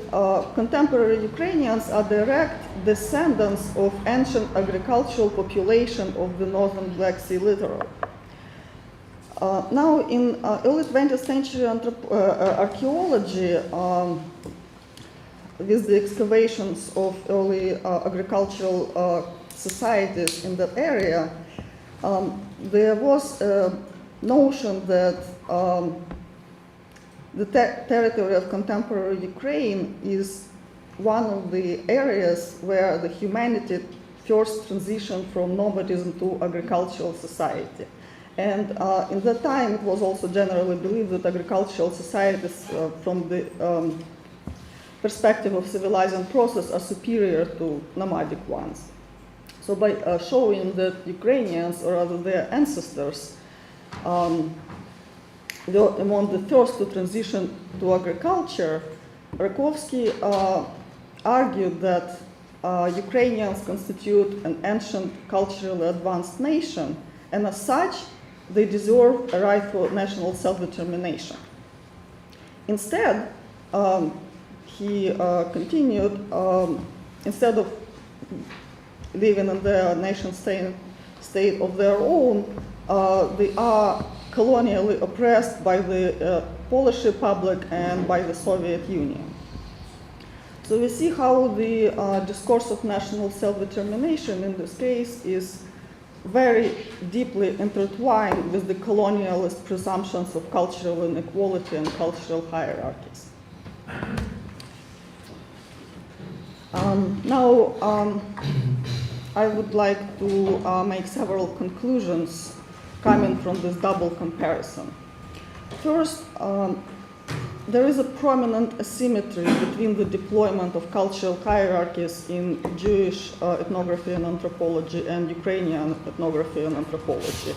contemporary Ukrainians are direct descendants of ancient agricultural population of the northern Black Sea littoral. Now, in early 20th century archaeology, with the excavations of early agricultural societies in that area, there was a notion that the territory of contemporary Ukraine is one of the areas where the humanity first transition from nomadism to agricultural society. And in that time, it was also generally believed that agricultural societies, from the perspective of civilizing process, are superior to nomadic ones. So by showing that Ukrainians, or rather their ancestors, were among the first to transition to agriculture, Rakovsky argued that Ukrainians constitute an ancient, culturally advanced nation, and as such, they deserve a right for national self-determination. Instead, he continued, instead of living in their nation state of their own, they are colonially oppressed by the Polish Republic and by the Soviet Union. So we see how the discourse of national self-determination in this case is very deeply intertwined with the colonialist presumptions of cultural inequality and cultural hierarchies. Now, I would like to make several conclusions coming from this double comparison. First, there is a prominent asymmetry between the deployment of cultural hierarchies in Jewish ethnography and anthropology and Ukrainian ethnography and anthropology.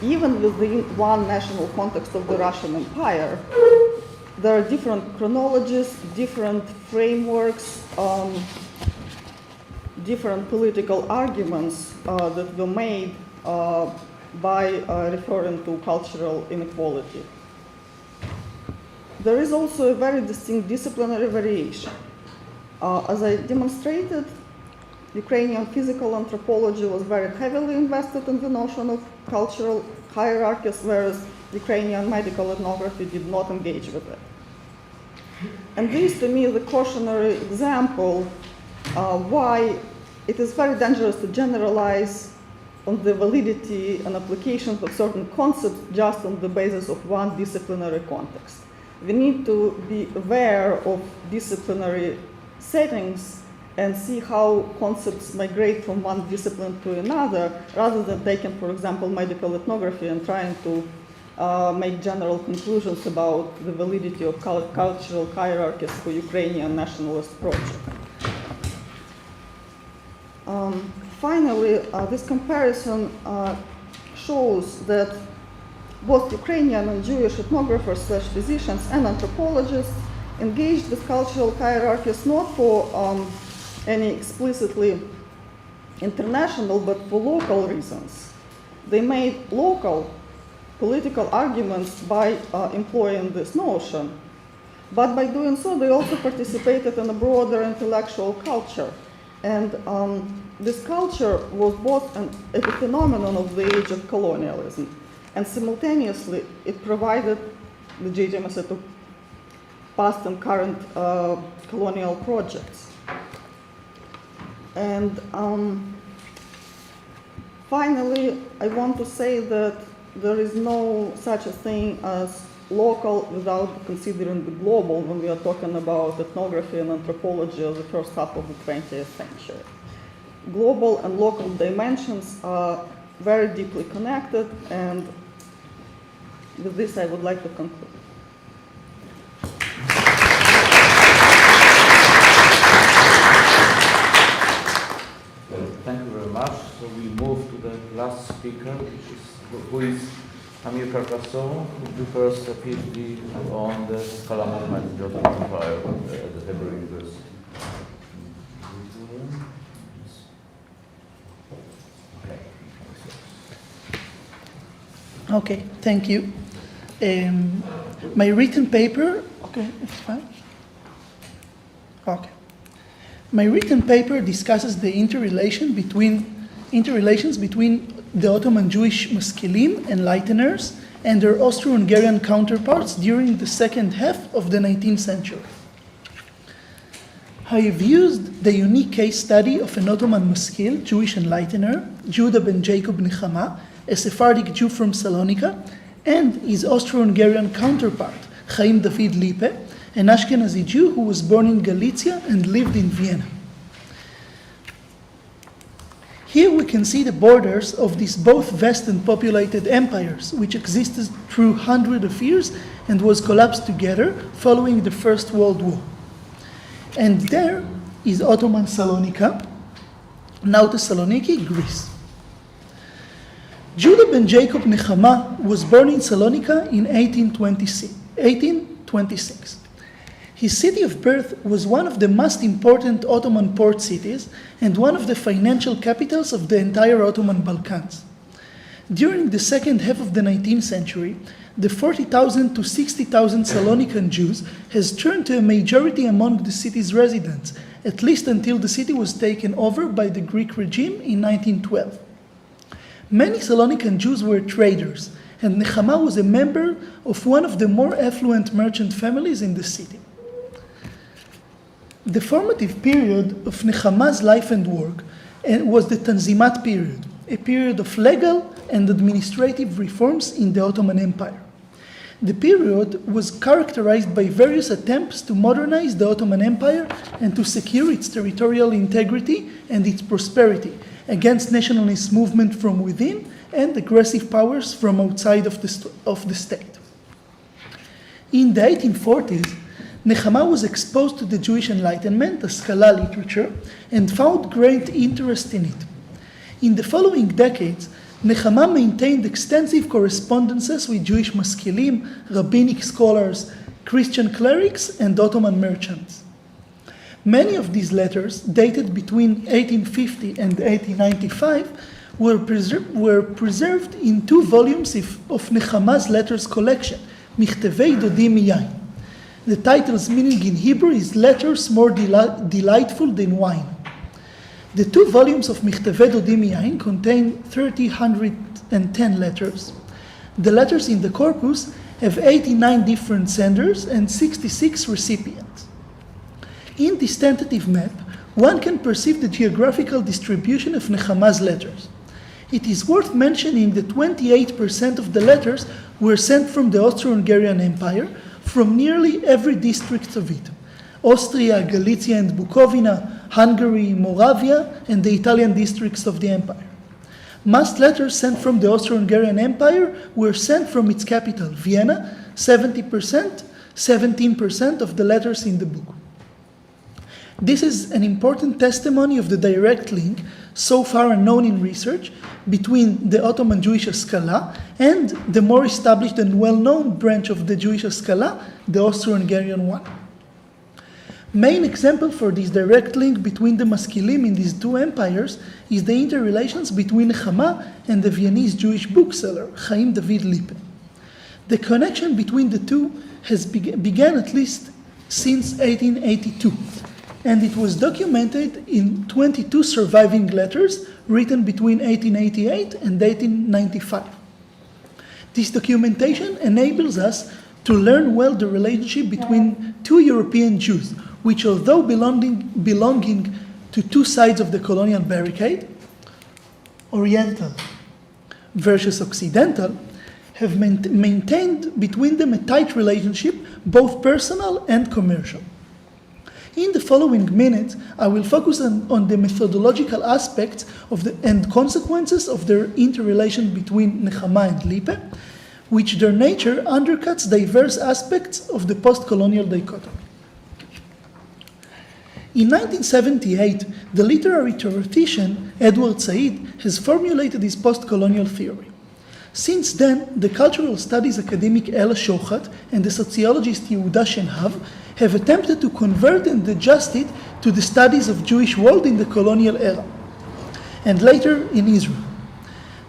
Even within one national context of the Russian Empire, there are different chronologies, different frameworks, different political arguments that were made by referring to cultural inequality. There is also a very distinct disciplinary variation. As I demonstrated, Ukrainian physical anthropology was very heavily invested in the notion of cultural hierarchies, whereas Ukrainian medical ethnography did not engage with it. And this, to me, is a cautionary example why it is very dangerous to generalize on the validity and applications of certain concepts just on the basis of one disciplinary context. We need to be aware of disciplinary settings and see how concepts migrate from one discipline to another, rather than taking, for example, medical ethnography and trying to make general conclusions about the validity of cultural hierarchies for Ukrainian nationalist project. Finally, this comparison shows that both Ukrainian and Jewish ethnographers / physicians and anthropologists engaged with cultural hierarchies not for any explicitly international but for local reasons. They made local political arguments by employing this notion, but by doing so they also participated in a broader intellectual culture. And this culture was both an epiphenomenon of the age of colonialism, and simultaneously it provided legitimacy to past and current colonial projects. And finally, I want to say that there is no such a thing as local without considering the global when we are talking about ethnography and anthropology of the first half of the 20th century. Global and local dimensions are very deeply connected, and with this I would like to conclude. Thank you very much. So we move to the last speaker, who is Amir Karkasov, who prefers a PhD on the Scala movement of the empire at the Hebrew University. Okay, thank you. My written paper, okay, it's fine. Okay. My written paper discusses the interrelations between the Ottoman Jewish Maskilim, enlighteners, and their Austro-Hungarian counterparts during the second half of the 19th century. I have used the unique case study of an Ottoman Maskil, Jewish enlightener, Judah ben Jacob Nechama, a Sephardic Jew from Salonika, and his Austro-Hungarian counterpart, Chaim David Lippe, an Ashkenazi Jew who was born in Galicia and lived in Vienna. Here we can see the borders of these both vast and populated empires, which existed through hundreds of years and was collapsed together following the First World War. And there is Ottoman Salonika, now Thessaloniki, Greece. Judah ben Jacob Nechama was born in Salonika in 1826. His city of birth was one of the most important Ottoman port cities and one of the financial capitals of the entire Ottoman Balkans. During the second half of the 19th century, the 40,000 to 60,000 Salonican Jews has turned to a majority among the city's residents, at least until the city was taken over by the Greek regime in 1912. Many Salonican Jews were traders, and Nechama was a member of one of the more affluent merchant families in the city. The formative period of Nechama's life and work was the Tanzimat period, a period of legal and administrative reforms in the Ottoman Empire. The period was characterized by various attempts to modernize the Ottoman Empire and to secure its territorial integrity and its prosperity against nationalist movement from within and aggressive powers from outside of the state. In the 1840s, Nechama was exposed to the Jewish Enlightenment, the Skala literature, and found great interest in it. In the following decades, Nechama maintained extensive correspondences with Jewish maskilim, rabbinic scholars, Christian clerics, and Ottoman merchants. Many of these letters, dated between 1850 and 1895, were preserved in 2 volumes of Nechama's letters collection, Michtevei Dodi Miyain. The title's meaning in Hebrew is letters more delightful than wine. The 2 volumes of Michtevei Dodi Miyain contain 1,310 letters. The letters in the corpus have 89 different senders and 66 recipients. In this tentative map, one can perceive the geographical distribution of Nechama's letters. It is worth mentioning that 28% of the letters were sent from the Austro-Hungarian Empire, from nearly every district of it: Austria, Galicia and Bukovina, Hungary, Moravia, and the Italian districts of the empire. Most letters sent from the Austro-Hungarian Empire were sent from its capital, Vienna, 17% of the letters in the book. This is an important testimony of the direct link, so far unknown in research, between the Ottoman Jewish Haskalah and the more established and well-known branch of the Jewish Haskalah, the Austro-Hungarian one. Main example for this direct link between the maskilim in these 2 empires is the interrelations between Nechama and the Viennese Jewish bookseller, Chaim David Lippe. The connection between the 2 has began at least since 1882, and it was documented in 22 surviving letters written between 1888 and 1895. This documentation enables us to learn well the relationship between 2 European Jews, which although belonging to 2 sides of the colonial barricade, Oriental versus Occidental, have maintained between them a tight relationship, both personal and commercial. In the following minutes, I will focus on the methodological aspects and consequences of their interrelation between Nechama and Lippe, which their nature undercuts diverse aspects of the post-colonial dichotomy. In 1978, the literary theoretician Edward Said has formulated his post-colonial theory. Since then, the cultural studies academic Ella Shochat and the sociologist Yehuda Shenhav have attempted to convert and adjust it to the studies of Jewish world in the colonial era, and later in Israel.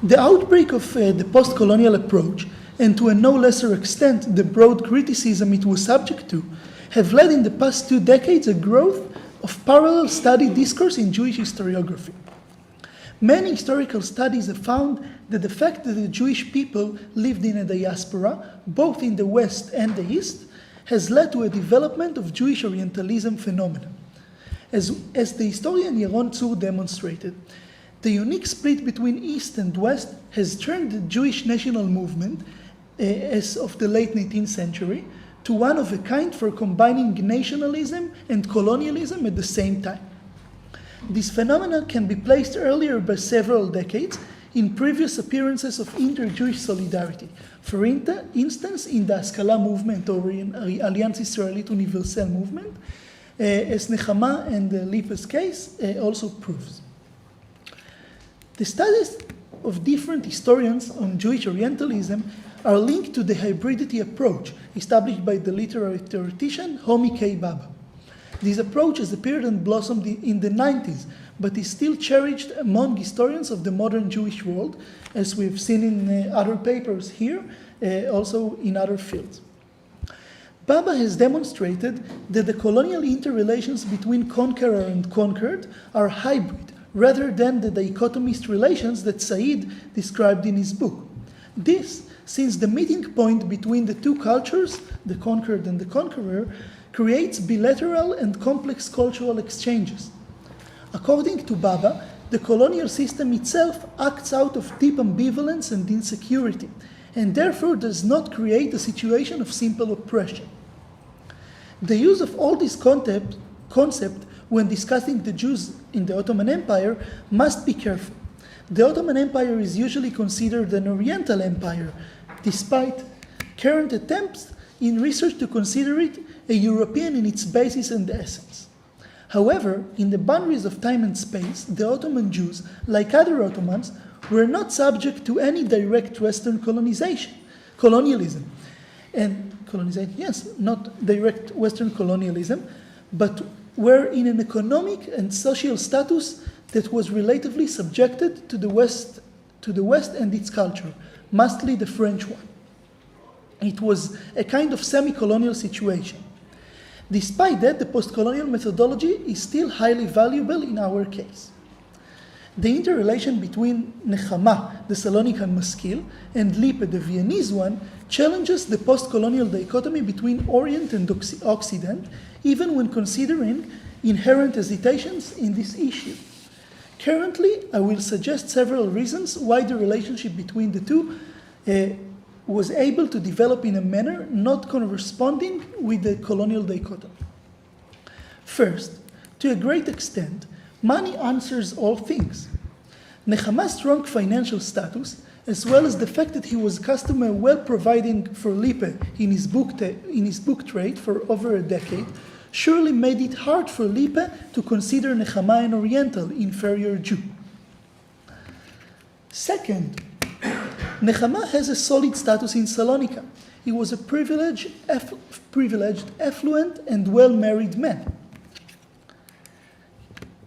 The outbreak of the post-colonial approach, and to a no lesser extent the broad criticism it was subject to, have led in the past 2 decades a growth of parallel study discourse in Jewish historiography. Many historical studies have found that the fact that the Jewish people lived in a diaspora, both in the West and the East, has led to a development of Jewish Orientalism phenomenon. As the historian Yaron Tzur demonstrated, the unique split between East and West has turned the Jewish national movement, as of the late 19th century, to one of a kind for combining nationalism and colonialism at the same time. This phenomenon can be placed earlier by several decades in previous appearances of inter-Jewish solidarity. For instance, in the Haskalah movement or in Alliance Israelite Universelle movement, as Nechama and Lipa's case also proves. The studies of different historians on Jewish Orientalism are linked to the hybridity approach established by the literary theoretician Homi K. Baba. This approach has appeared and blossomed in the 90s, but is still cherished among historians of the modern Jewish world, as we've seen in other papers here, also in other fields. Baba has demonstrated that the colonial interrelations between conqueror and conquered are hybrid, rather than the dichotomist relations that Said described in his book. This, since the meeting point between the two cultures, the conquered and the conqueror, creates bilateral and complex cultural exchanges. According to Baba, the colonial system itself acts out of deep ambivalence and insecurity, and therefore does not create a situation of simple oppression. The use of all these concept when discussing the Jews in the Ottoman Empire must be careful. The Ottoman Empire is usually considered an Oriental empire, despite current attempts in research to consider it a European in its basis and essence. However, in the boundaries of time and space, the Ottoman Jews, like other Ottomans, were not subject to any direct Western colonialism. Not direct Western colonialism, but were in an economic and social status that was relatively subjected to the West and its culture, mostly the French one. It was a kind of semi-colonial situation. Despite that, the post-colonial methodology is still highly valuable in our case. The interrelation between Nechama, the Salonican maskil, and Lippe, the Viennese one, challenges the post-colonial dichotomy between Orient and Occident, even when considering inherent hesitations in this issue. Currently, I will suggest several reasons why the relationship between the two was able to develop in a manner not corresponding with the colonial dichotomy. First, to a great extent, money answers all things. Nechama's strong financial status, as well as the fact that he was customer well providing for Lippe in his book trade for over a decade, surely made it hard for Lippe to consider Nechama an Oriental, inferior Jew. Second, Nechama has a solid status in Salonika. He was a privileged, affluent, and well-married man.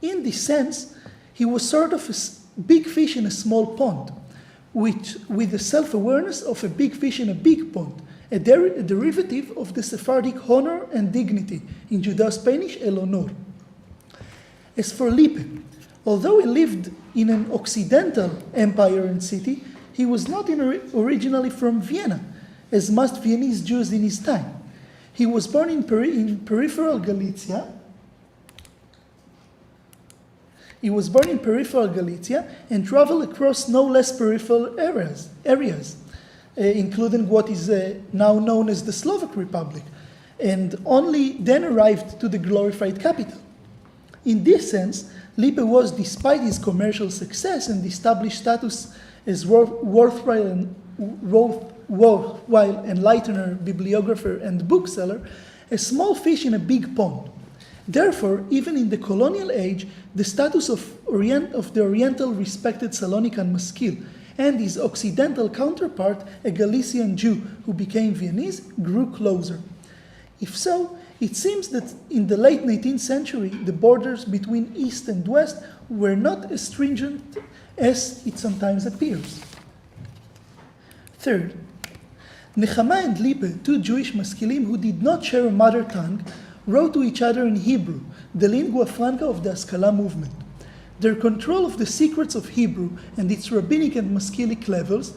In this sense, he was sort of a big fish in a small pond, with the self-awareness of a big fish in a big pond, a derivative of the Sephardic honor and dignity, in Judeo-Spanish, el honor. As for Lippe, although he lived in an Occidental empire and city, he was not originally from Vienna, as most Viennese Jews in his time. He was born in peripheral Galicia. And traveled across no less peripheral areas, including what is now known as the Slovak Republic, and only then arrived to the glorified capital. In this sense, Lippe was, despite his commercial success and established status as worthwhile enlightener, bibliographer, and bookseller, a small fish in a big pond. Therefore, even in the colonial age, the status of the Oriental respected Salonican maskil and his Occidental counterpart, a Galician Jew who became Viennese, grew closer. If so, it seems that in the late 19th century, the borders between East and West were not as stringent as it sometimes appears. Third, Nechama and Lippe, two Jewish maskilim who did not share a mother tongue, wrote to each other in Hebrew, the lingua franca of the Haskalah movement. Their control of the secrets of Hebrew and its rabbinic and maskilic levels,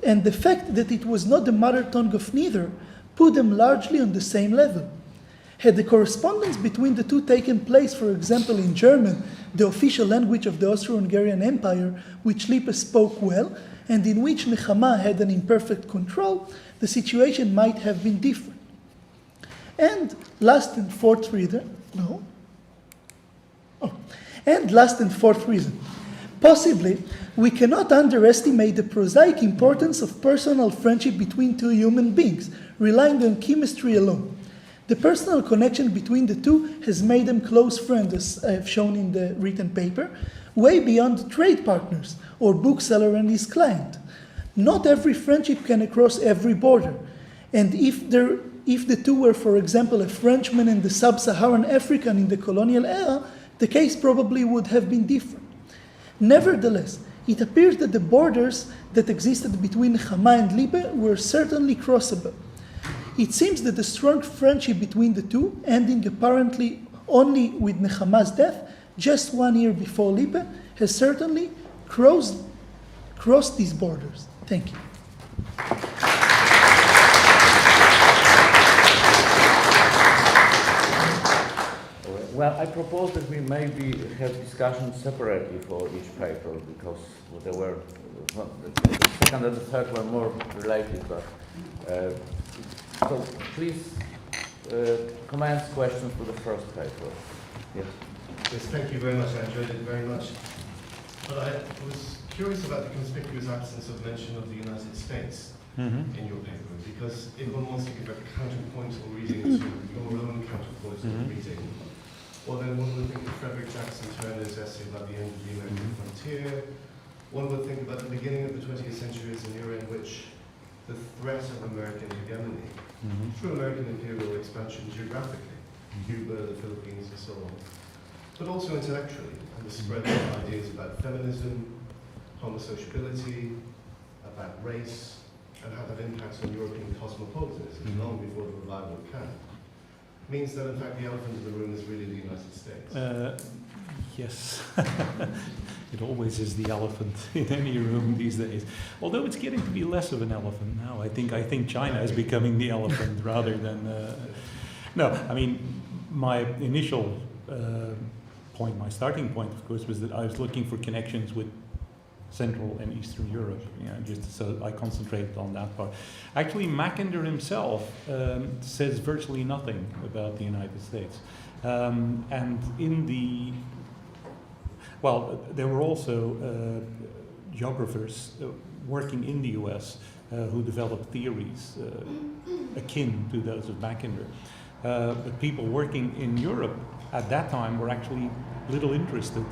and the fact that it was not the mother tongue of neither, put them largely on the same level. Had the correspondence between the two taken place, for example, in German, the official language of the Austro-Hungarian Empire, which Lippe spoke well, and in which Nechama had an imperfect control, the situation might have been different. And last and fourth reason, And last and fourth reason, possibly, we cannot underestimate the prosaic importance of personal friendship between two human beings, relying on chemistry alone. The personal connection between the two has made them close friends, as I have shown in the written paper, way beyond trade partners or bookseller and his client. Not every friendship can cross every border. And if the two were, for example, a Frenchman and the sub-Saharan African in the colonial era, the case probably would have been different. Nevertheless, it appears that the borders that existed between Nechama and Lippe were certainly crossable. It seems that the strong friendship between the two, ending apparently only with Nechama's death, just 1 year before Lippe, has certainly crossed these borders. Thank you. Well, I propose that we maybe have discussions separately for each paper because there were, well, the second and the third were more related. But so please, comments, questions for the first paper. Yes. Yes, thank you very much. I enjoyed it very much. But I was curious about the conspicuous absence of mention of the United States in your paper, because if one wants to give a counterpoint or reading to your own counterpoint or reading, well, then one would think of Frederick Jackson Turner's essay about the end of the American frontier. One would think about the beginning of the 20th century as an era in which the threat of American hegemony through American imperial expansion geographically, Cuba, the Philippines, and so on, but also intellectually, and the spread of ideas about feminism, homosociability, about race, and how that impacts on European cosmopolitanism long before the revival of Kant, means that in fact the elephant in the room is really the United States. Yes, it always is the elephant in any room these days. Although it's getting to be less of an elephant now. I think China is becoming the elephant rather than. No, I mean my initial point, my starting point, of course, was that I was looking for connections with Central and Eastern Europe, just so I concentrated on that part. Actually, Mackinder himself says virtually nothing about the United States. And in the, well, there were also geographers working in the US who developed theories akin to those of Mackinder. But people working in Europe at that time were actually little interested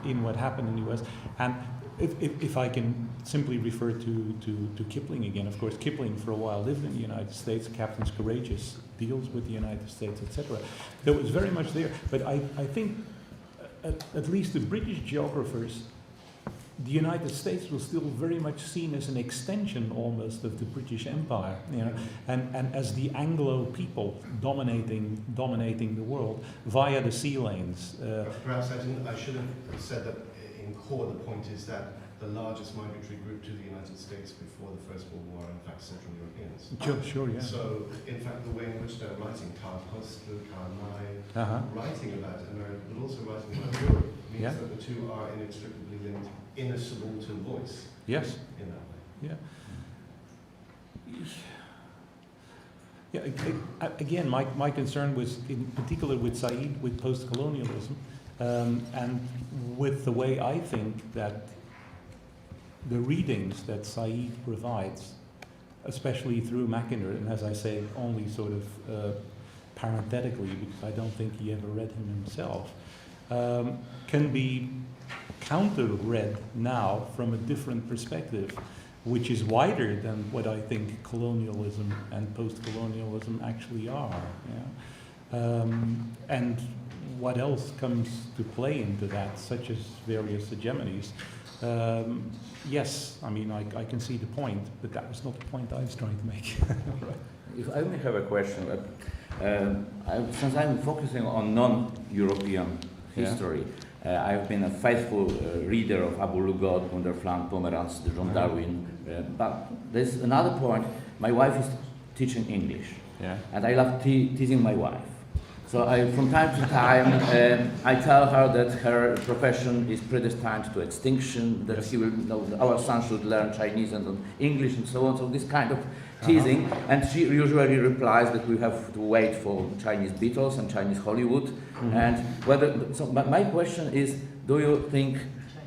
in what happened in the US. And if I can simply refer to Kipling again, of course, Kipling for a while lived in the United States, Captains Courageous deals with the United States, etc. That was very much there. But I think, at least the British geographers, the United States was still very much seen as an extension almost of the British Empire, and as the Anglo people dominating the world via the sea lanes. Perhaps I should have said that in core the point is that the largest migratory group to the United States before the First World War are in fact Central Europeans. Sure, yeah. So in fact the way in which they're writing, Karl Postler, Karl May, writing about America but also writing about Europe means that the two are inextricably linked in a subaltern voice. Yes. In that way. Yeah. Yeah, again, my concern was in particular with Said, with post-colonialism, and with the way I think that the readings that Said provides, especially through Mackinder, and as I say, only sort of parenthetically, because I don't think he ever read him himself, can be counter-read now from a different perspective, which is wider than what I think colonialism and post-colonialism actually are. And what else comes to play into that, such as various hegemonies? Yes, I mean, I can see the point, but that was not the point I was trying to make. Right. If I only have a question, since I'm focusing on non-European history, I've been a faithful reader of Abu Lughod, Wunderflank, Pomeranz, John Darwin, but there's another point. My wife is teaching English, and I love teasing my wife. So from time to time, I tell her that her profession is predestined to extinction, that she will, our son should learn Chinese and English and so on. So this kind of teasing, and she usually replies that we have to wait for Chinese Beatles and Chinese Hollywood. And whether, so my question is, do you think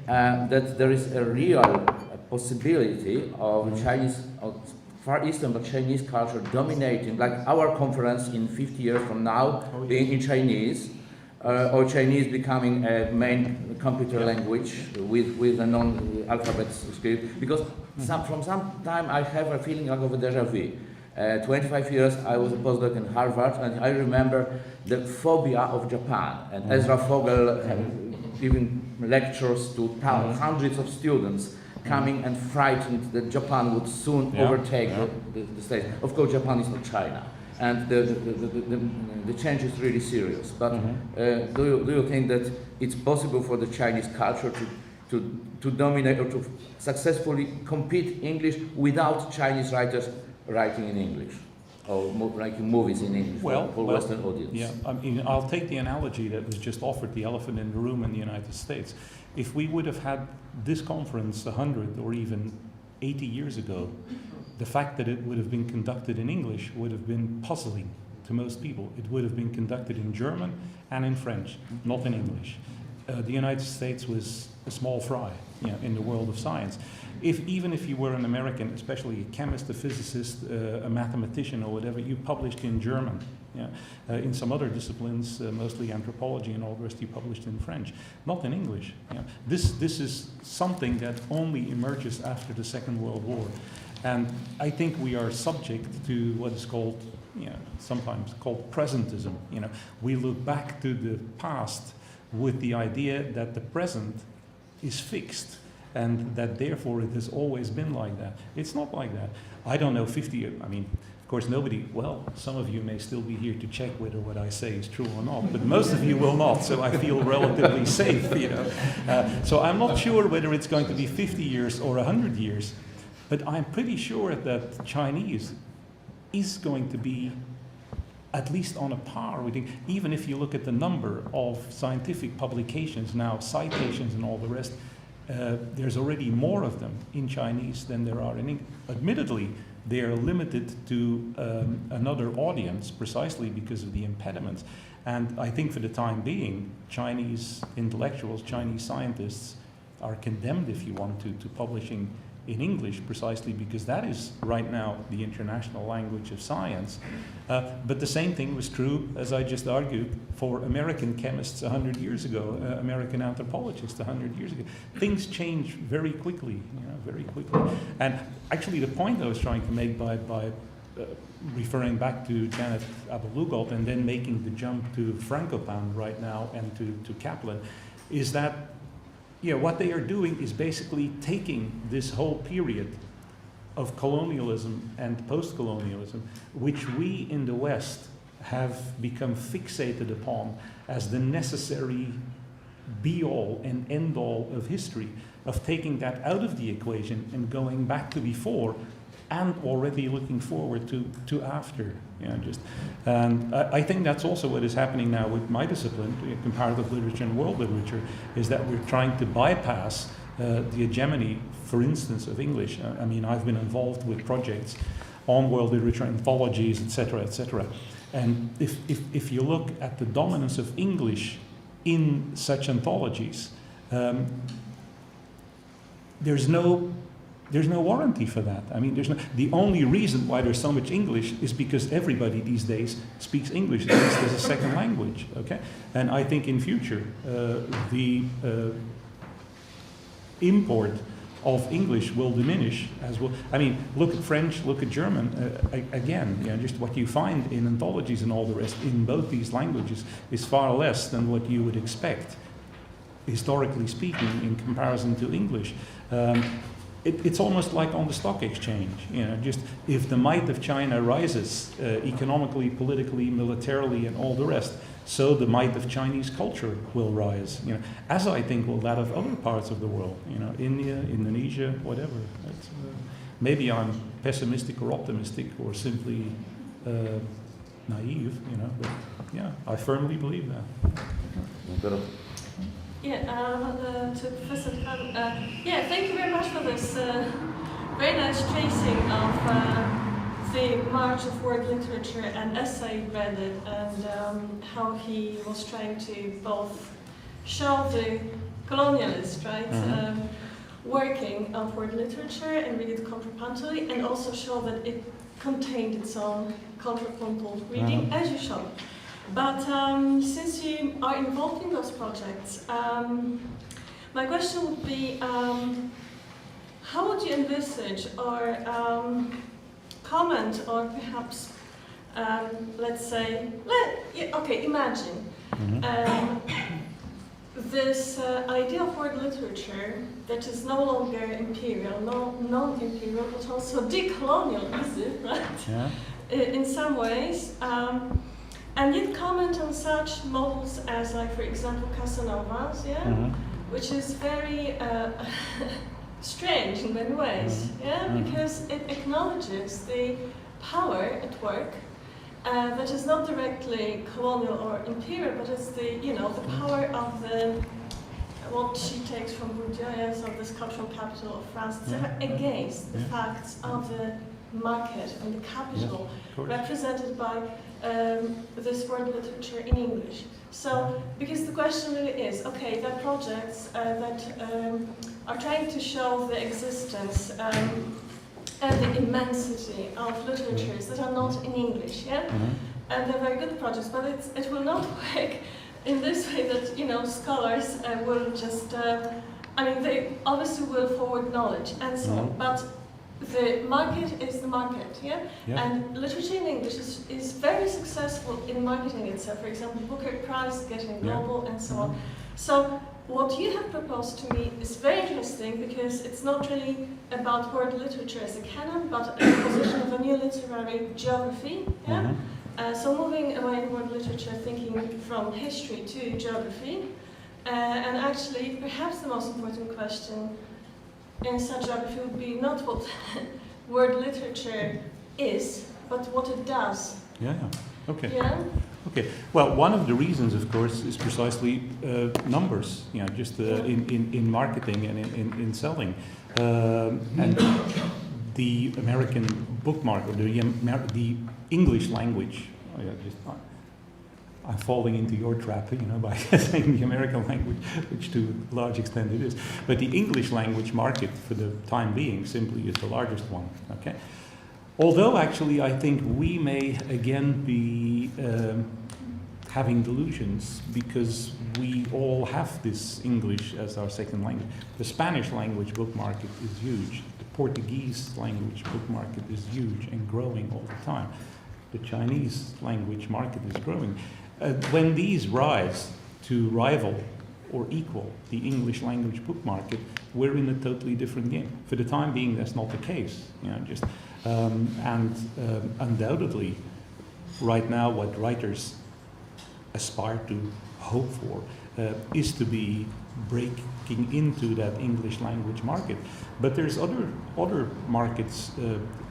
that there is a real possibility of Chinese, Far Eastern but Chinese culture dominating, like our conference in 50 years from now being in Chinese, or Chinese becoming a main computer language with a non-alphabet script? Because from some time I have a feeling like of a deja vu. 25 years I was a postdoc in Harvard, and I remember the phobia of Japan. And Ezra Fogel giving lectures to hundreds of students, coming and frightened that Japan would soon overtake the States. Of course, Japan is not China, and the change is really serious. But do you think that it's possible for the Chinese culture to dominate or to successfully compete English without Chinese writers writing in English, or writing movies in English for Western audience? Yeah, I mean, I'll take the analogy that was just offered, the elephant in the room in the United States. If we would have had this conference 100 or even 80 years ago, the fact that it would have been conducted in English would have been puzzling to most people. It would have been conducted in German and in French, not in English. The United States was a small fry, in the world of science. Even if you were an American, especially a chemist, a physicist, a mathematician or whatever, you published in German. In some other disciplines, mostly anthropology and all the rest, you published in French, not in English. This is something that only emerges after the Second World War. And I think we are subject to what is called, sometimes called presentism. We look back to the past with the idea that the present is fixed, and that therefore it has always been like that. It's not like that. I don't know, 50 years, I mean, of course nobody, some of you may still be here to check whether what I say is true or not, but most of you will not, so I feel relatively safe, So I'm not sure whether it's going to be 50 years or 100 years, but I'm pretty sure that Chinese is going to be at least on a par with it. Even if you look at the number of scientific publications now, citations and all the rest, there's already more of them in Chinese than there are in English. Admittedly, they are limited to another audience precisely because of the impediments. And I think for the time being, Chinese intellectuals, Chinese scientists are condemned, if you want to publishing in English precisely because that is right now the international language of science. But the same thing was true, as I just argued, for American chemists 100 years ago, American anthropologists 100 years ago. Things change very quickly, very quickly. And actually the point I was trying to make by referring back to Janet Abel-Lugold and then making the jump to Frankopan right now and to Kaplan is that what they are doing is basically taking this whole period of colonialism and post-colonialism, which we in the West have become fixated upon as the necessary be-all and end-all of history, of taking that out of the equation and going back to before and already looking forward to after. And I think that's also what is happening now with my discipline, comparative literature and world literature, is that we're trying to bypass the hegemony, for instance, of English. I mean, I've been involved with projects on world literature, anthologies, etc., etc. And if you look at the dominance of English in such anthologies, there's no warranty for that. I mean, the only reason why there's so much English is because everybody these days speaks English, at least as a second language, okay? And I think in future, the import of English will diminish as well. I mean, look at French, look at German, again, just what you find in anthologies and all the rest in both these languages is far less than what you would expect, historically speaking, in comparison to English. It's almost like on the stock exchange, just if the might of China rises economically, politically, militarily, and all the rest, so the might of Chinese culture will rise, as I think will that of other parts of the world, India, Indonesia, whatever. Maybe I'm pessimistic or optimistic or simply naive, you know, but yeah, I firmly believe that. Yeah, to Professor Khan, yeah, thank you very much for this very nice tracing of the march of world literature and as I read it, and how he was trying to both show the colonialist, right, working of world literature and read it contrapuntally, and also show that it contained its own contrapuntal reading, as you showed. But since you are involved in those projects, my question would be, how would you envisage or comment or perhaps, let's say, imagine this idea of world literature that is no longer imperial, non-imperial, but also decolonial, is it, right? Yeah. In some ways. And yet comment on such models as, like, for example, Casanova's, which is very strange in many ways, because it acknowledges the power at work that is not directly colonial or imperial, but it's the, the power of the, what she takes from Bourdieu, so this cultural capital of France, etc., against the facts of the market and the capital represented by this world literature in English. So, because the question really is, okay, there are projects that are trying to show the existence and the immensity of literatures that are not in English, and they're very good projects, but it will not work in this way that, scholars will just, they obviously will forward knowledge and so on, but the market is the market, and literature in English is very successful in marketing itself. For example, Booker Prize getting global and so on. So what you have proposed to me is very interesting because it's not really about world literature as a canon, but a position of a new literary geography. So moving away in world literature, thinking from history to geography, and actually perhaps the most important question in such geography would be not what world literature is, but what it does. Okay. Yeah? Okay. Well, one of the reasons, of course, is precisely numbers. Just in marketing and in selling, and the American book market, the English language. I'm falling into your trap, by saying the American language, which to a large extent it is. But the English language market, for the time being, simply is the largest one. Okay. Although, actually, I think we may again be having delusions because we all have this English as our second language. The Spanish language book market is huge. The Portuguese language book market is huge and growing all the time. The Chinese language market is growing. When these rise to rival or equal the English language book market, we're in a totally different game. For the time being, that's not the case. Undoubtedly, right now, what writers aspire to, hope for, is to be breaking into that English language market. But there's other markets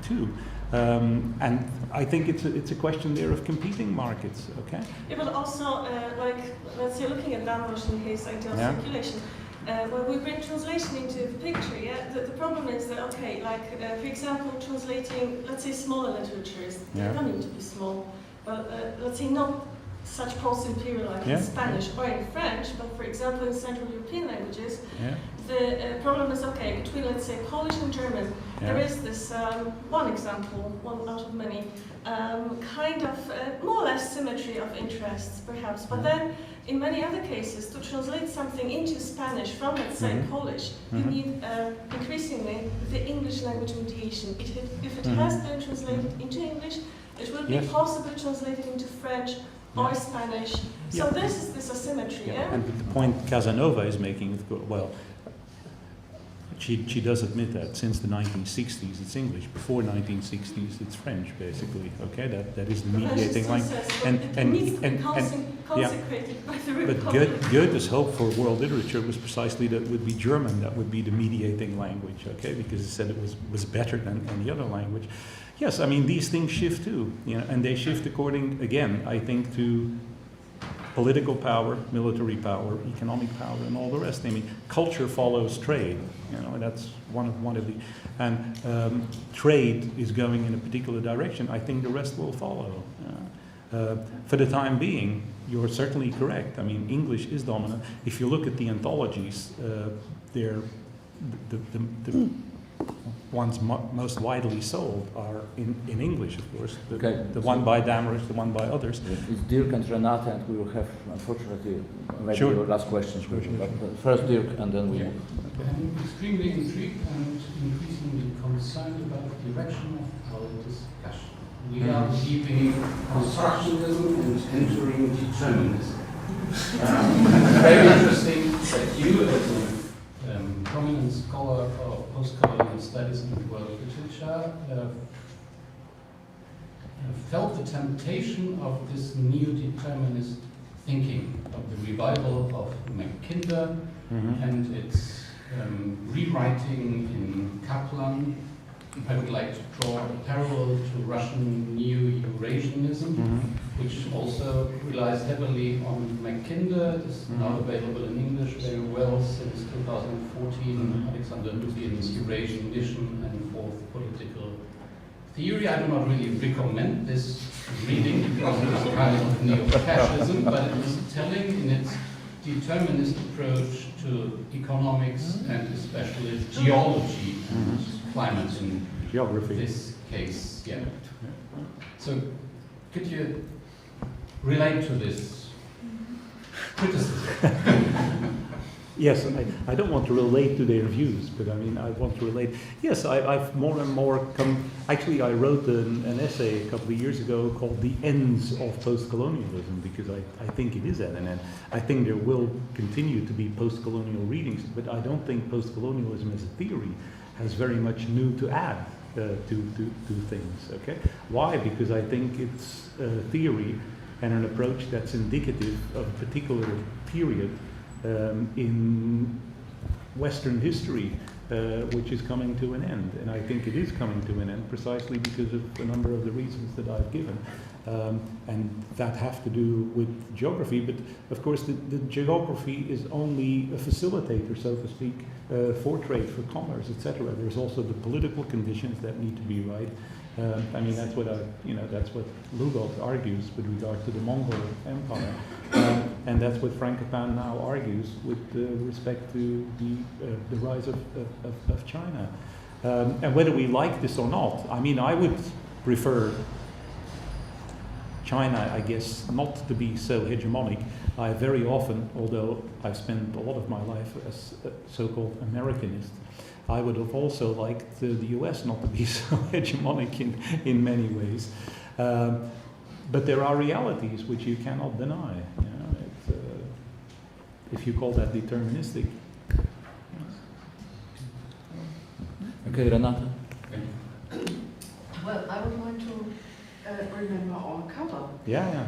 too. And I think it's a question there of competing markets, okay? Yeah, but also, let's say, looking at Damos and his idea of circulation, when we bring translation into the picture, the problem is that, for example, translating, let's say, smaller literatures, they don't need to be small, but let's say not such post-imperial like in Spanish or in French, but for example in Central European languages, the problem is, between, let's say, Polish and German, there is this one example, one out of many, kind of more or less symmetry of interests, perhaps. But then, in many other cases, to translate something into Spanish from, let's say, Polish, you need increasingly the English language mediation. If it has been translated into English, it will be possible to translate it into French or Spanish. So this is this asymmetry, And the point Casanova is making, well, she does admit that since the 1960s it's English. Before 1960s it's French, basically. Okay, that is the mediating language. Consecrated by the But Goethe's hope for world literature was precisely that it would be German that would be the mediating language. Okay, because he said it was better than any other language. Yes, I mean, these things shift too, you know, and they shift according, again, I think, to political power, military power, economic power, and all the rest. I mean, culture follows trade, you know, that's one of the, and trade is going in a particular direction. I think the rest will follow. For the time being, you're certainly correct. I mean, English is dominant. If you look at the anthologies, they're the ones most widely sold are in English, of course. The one by Damrus, the one by others. It's Dirk and Renata, and we will have, unfortunately, maybe Sure. your last questions. Sure. But first Dirk, and then we... I'm extremely intrigued and increasingly concerned about the direction of our discussion. We are leaving constructionism and entering determinism. Very interesting that you, as a prominent scholar of post-colonial studies and world literature, felt the temptation of this neo-determinist thinking, of the revival of Mackinder and its rewriting in Kaplan. I would like to draw a parallel to Russian neo-Eurasianism, which also relies heavily on Mackinder. It is now available in English very well since 2014, Alexander Lukin's Eurasian Mission and Fourth Political Theory. I do not really recommend this reading because it is kind of neo-fascism, but it is telling in its determinist approach to economics and especially geology and climate in Geography. this case. Yeah. So could you relate to this criticism? Yes, I don't want to relate to their views, but I mean, I want to relate. Yes, I've more and more come. Actually, I wrote an essay a couple of years ago called "The Ends of Post-Colonialism" because I think it is at an end. I think there will continue to be post-colonial readings, but I don't think post-colonialism as a theory has very much new to add to things. Okay, why? Because I think it's a theory and an approach that's indicative of a particular period in Western history, which is coming to an end. And I think it is coming to an end precisely because of a number of the reasons that I've given. And that have to do with geography, but of course the geography is only a facilitator, so to speak, for trade, for commerce, etc. There's also the political conditions that need to be right. I mean, that's what that's what Lugoff argues with regard to the Mongol Empire, and that's what Frankopan now argues with respect to the rise of China. And whether we like this or not, I mean, I would prefer China, I guess, not to be so hegemonic. I very often, although I've spent a lot of my life as a so-called Americanist, I would have also liked the US not to be so hegemonic in many ways. But there are realities which you cannot deny. You know, if you call that deterministic. Okay, Renata. Well, I would like to remember our cover. Yeah.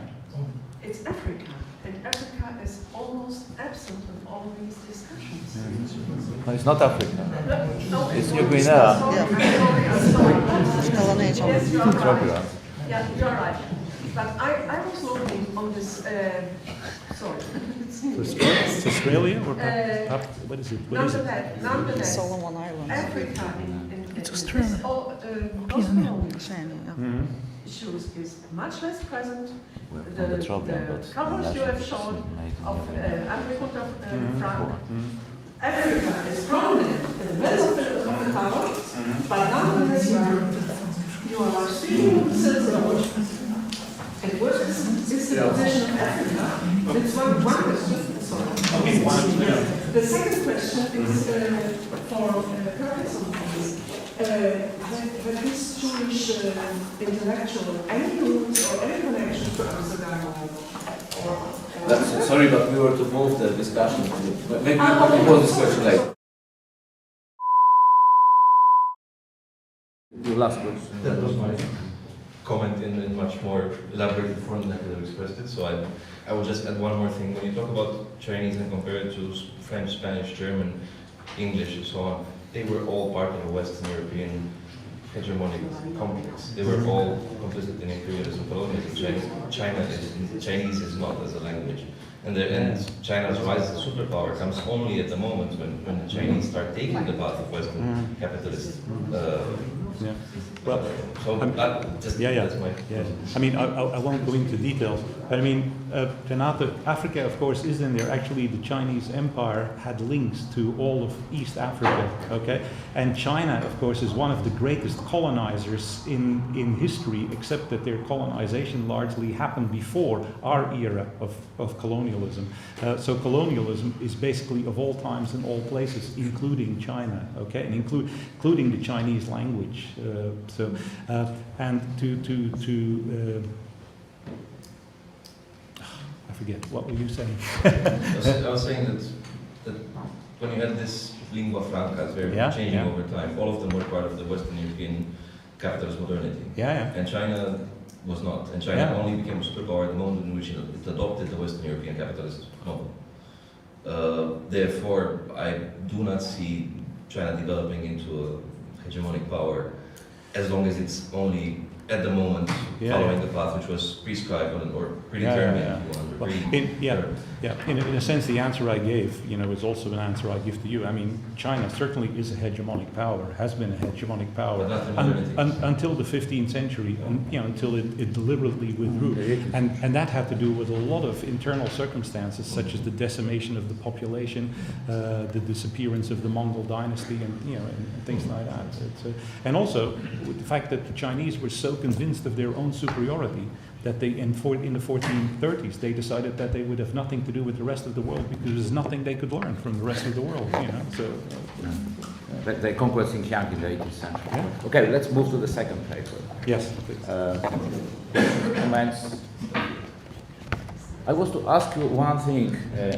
It's Africa, and Africa is almost absent in all these discussions. No, it's not Africa. No, It's New Guinea. I'm sorry. Colonialism. Yes, you are right. Geography. Yeah, you're right. But I was looking on this, sorry. It's Australia or what is it? What is it? Nonetheless, Solomon Islands. Africa It's Australia. this post-colonial Mm-hmm. issues is much less present. Well, The, the problem, but the covers you have shown of Africa, Frank, Africa is prominent in the middle of the cover, but nonetheless you are seeing citizens. And what is the position of Africa? It's one question. Sorry. Okay, The second question is for Professor Thomas. Had this Jewish intellectual any roots or any connection to Amsterdam or Sorry, but we were to move the discussion. Maybe we can pose this question later. Your last question. That was my comment in much more elaborate form than I could have expressed it. So I will just add one more thing. When you talk about Chinese and compare it to French, Spanish, German, English, and so on, they were all part of a Western European hegemonic complex. They were all complicit in imperialism, colonialism. Chinese is not as a language. And China's rise as a superpower comes only at the moment when the Chinese start taking the path of Western capitalist. Yeah. Well, that's my. Yes. I mean, I won't go into details, but I mean, Renato, Africa, of course, is in there. Actually, the Chinese Empire had links to all of East Africa, okay? And China, of course, is one of the greatest colonizers in history, except that their colonization largely happened before our era of colonialism. So colonialism is basically of all times and all places, including China, okay? And including the Chinese language. And I forget, what were you saying? I was saying that when you had this lingua franca changing over time, all of them were part of the Western European capitalist modernity. And China was not. And China only became a superpower at the moment in which it adopted the Western European capitalist model. Therefore, I do not see China developing into a hegemonic power as long as it's only at the moment following the path which was prescribed or predetermined. In a sense, the answer I gave, is also an answer I give to you. I mean, China certainly is a hegemonic power, has been a hegemonic power until the 15th century, and until it deliberately withdrew, and that had to do with a lot of internal circumstances, such as the decimation of the population, the disappearance of the Mongol dynasty, and things like that. And also with the fact that the Chinese were so convinced of their own superiority that they, in the 1430s, they decided that they would have nothing to do with the rest of the world because there's nothing they could learn from the rest of the world. They conquered Xinjiang in the 18th century. Okay, let's move to the second paper. Yes, please. Comments. I was to ask you one thing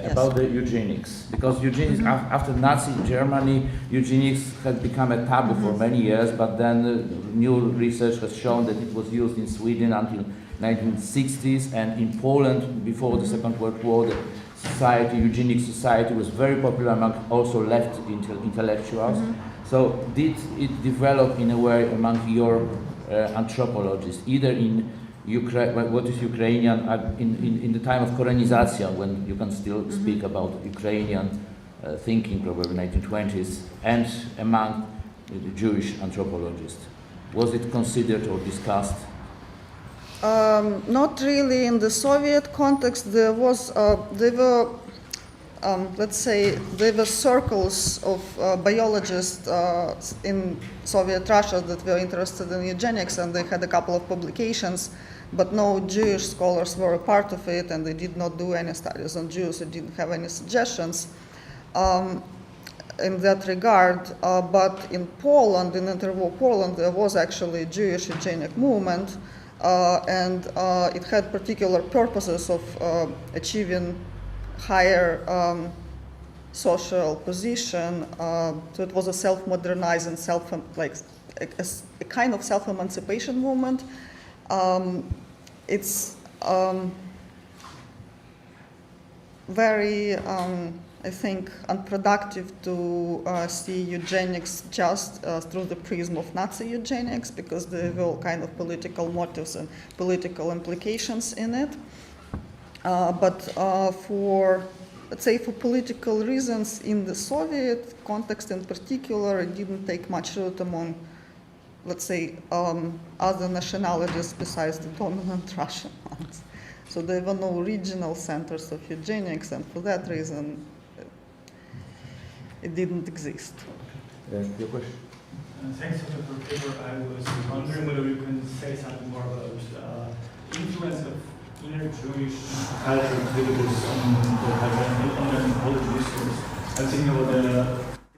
about the eugenics, because eugenics, after Nazi Germany, eugenics had become a taboo for many years, but then new research has shown that it was used in Sweden until 1960s, and in Poland before the Second World War, the eugenics society was very popular among also left intellectuals. So did it develop in a way among your anthropologists, either in what is Ukrainian, in the time of colonization, when you can still speak about Ukrainian thinking, probably 1920s, and among the Jewish anthropologists? Was it considered or discussed? Not really in the Soviet context. There were circles of biologists in Soviet Russia that were interested in eugenics, and they had a couple of publications, but no Jewish scholars were a part of it, and they did not do any studies on Jews. They didn't have any suggestions in that regard. But in Poland, in interwar Poland, there was actually a Jewish eugenic movement, and it had particular purposes of achieving higher social position. So it was a self-modernizing, a kind of self-emancipation movement. It's very, I think, unproductive to see eugenics just through the prism of Nazi eugenics, because there were all kind of political motives and political implications in it. But for political reasons in the Soviet context in particular, it didn't take much root among, other nationalities besides the dominant Russian ones. So there were no regional centers of eugenics, and for that reason, it didn't exist. Your question? Thanks for the paper. I was wondering whether you can say something more about influence of inner Jewish culture activities on the anthropology discourse. I was thinking about the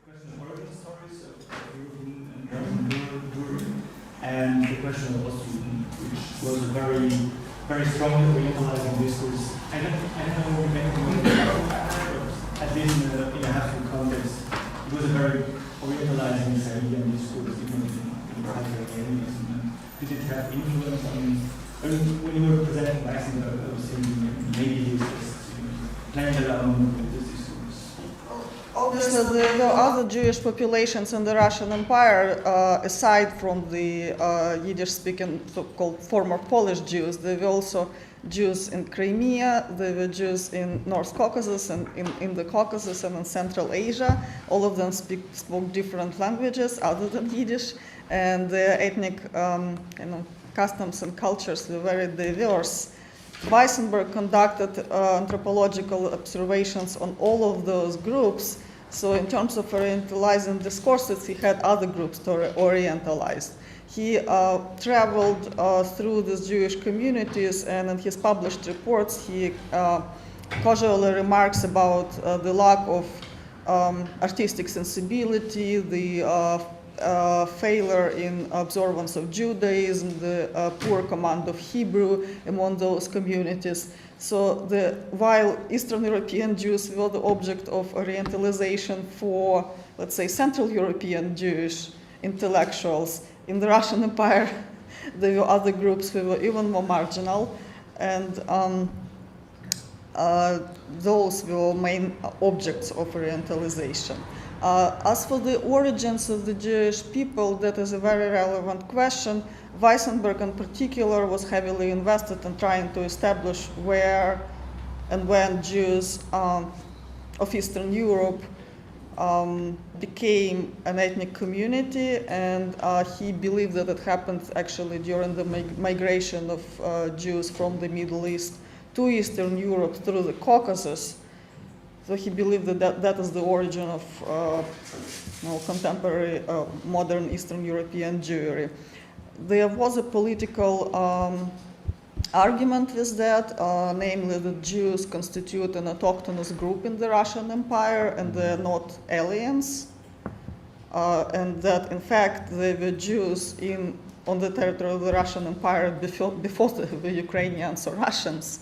question of origin stories of European and German Jewry, and the question of Austrian, which was a very, very strongly orientalizing discourse. I don't know anything about that, but at least in a African context, it was a very orientalizing Sahelian discourse, even in cultural alienation. Did it have influence on? When you were presenting Maxim, I was thinking maybe he was just playing along with this discourse. Obviously, there were other Jewish populations in the Russian Empire, aside from the Yiddish-speaking so-called former Polish Jews. There were also Jews in Crimea, there were Jews in North Caucasus and in the Caucasus and in Central Asia. All of them spoke different languages other than Yiddish, and their ethnic customs and cultures were very diverse. Weissenberg conducted anthropological observations on all of those groups. So in terms of orientalizing discourses, he had other groups to orientalize. He traveled through these Jewish communities, and in his published reports, he casually remarks about the lack of artistic sensibility, the failure in observance of Judaism, the poor command of Hebrew among those communities. So while Eastern European Jews were the object of orientalization for, let's say, Central European Jewish intellectuals, in the Russian Empire there were other groups who were even more marginal, and those were main objects of orientalization. As for the origins of the Jewish people, that is a very relevant question. Weissenberg in particular was heavily invested in trying to establish where and when Jews of Eastern Europe became an ethnic community, and he believed that it happened actually during the migration of Jews from the Middle East to Eastern Europe through the Caucasus. So he believed that is the origin of contemporary modern Eastern European Jewry. There was a political argument with that, namely that Jews constitute an autochthonous group in the Russian Empire and they're not aliens, and that in fact they were Jews on the territory of the Russian Empire before they were Ukrainians or Russians.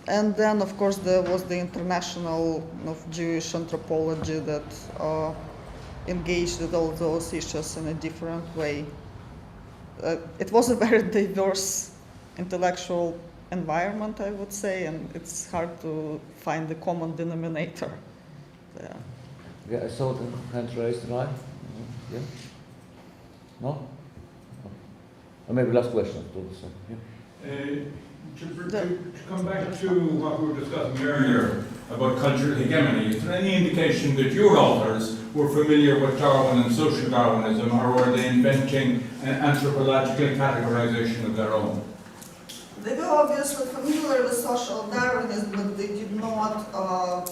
And then, of course, there was the international Jewish anthropology that engaged with all those issues in a different way. It was a very diverse intellectual environment, I would say, and it's hard to find the common denominator there. Yeah, I saw the hand raised, right? Yeah? No? Or maybe last question. Yeah. To come back to what we were discussing earlier about cultural hegemony, is there any indication that your authors were familiar with Darwin and social Darwinism, or were they inventing an anthropological categorization of their own? They were obviously familiar with social Darwinism, but they did not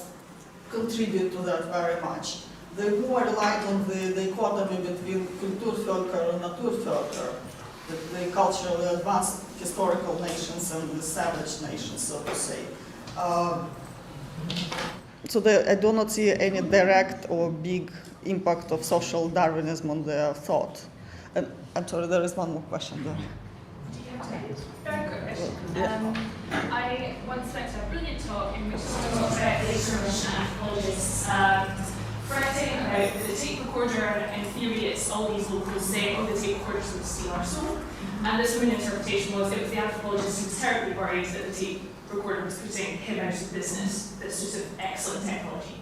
contribute to that very much. They more relied on the dichotomy between Kulturvölker and Naturvölker, the culturally advanced historical nations and the savage nations, so to say. So I do not see any direct or big impact of social Darwinism on their thought. And I'm sorry, there is one more question there. Do you have time? Very quick question. I once went to a brilliant talk in which someone talked about later Russian anthropologists writing about the tape recorder, and in theory it's all these locals saying, oh, the tape recorders would steal our soul. And this one interpretation was it was the anthropologist who was terribly worried that the tape recorder was putting him out of business. This sort of excellent technology.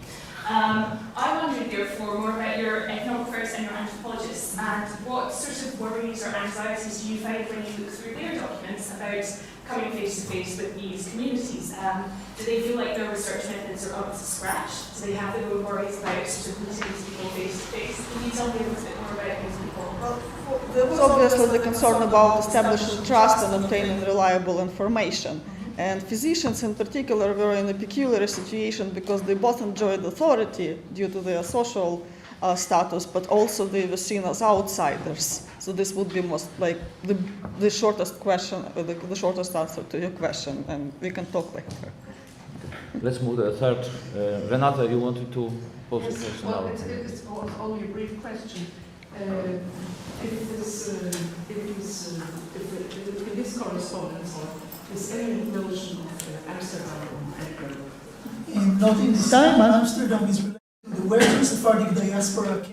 I wondered, therefore, more about your ethnographers and your anthropologists, and what sort of worries or anxieties do you find when you look through their documents about coming face to face with these communities? Do they feel like their research methods are up to scratch? Do they have their own worries about sort of meeting these people face to face? Can you tell me a little bit more about these people? Well, there was obviously the concern about establishing trust and obtaining reliable information. And physicians in particular were in a peculiar situation because they both enjoyed authority due to their social status, but also they were seen as outsiders. So this would be most like the shortest question, the shortest answer to your question, and we can talk later. Let's move to the third. Renata, you wanted to pose a question Well, now? it's only a brief question. If this correspondence is any notion of Amsterdam or Antwerp? Not in this time. Amsterdam is related to the Western Sephardic diaspora.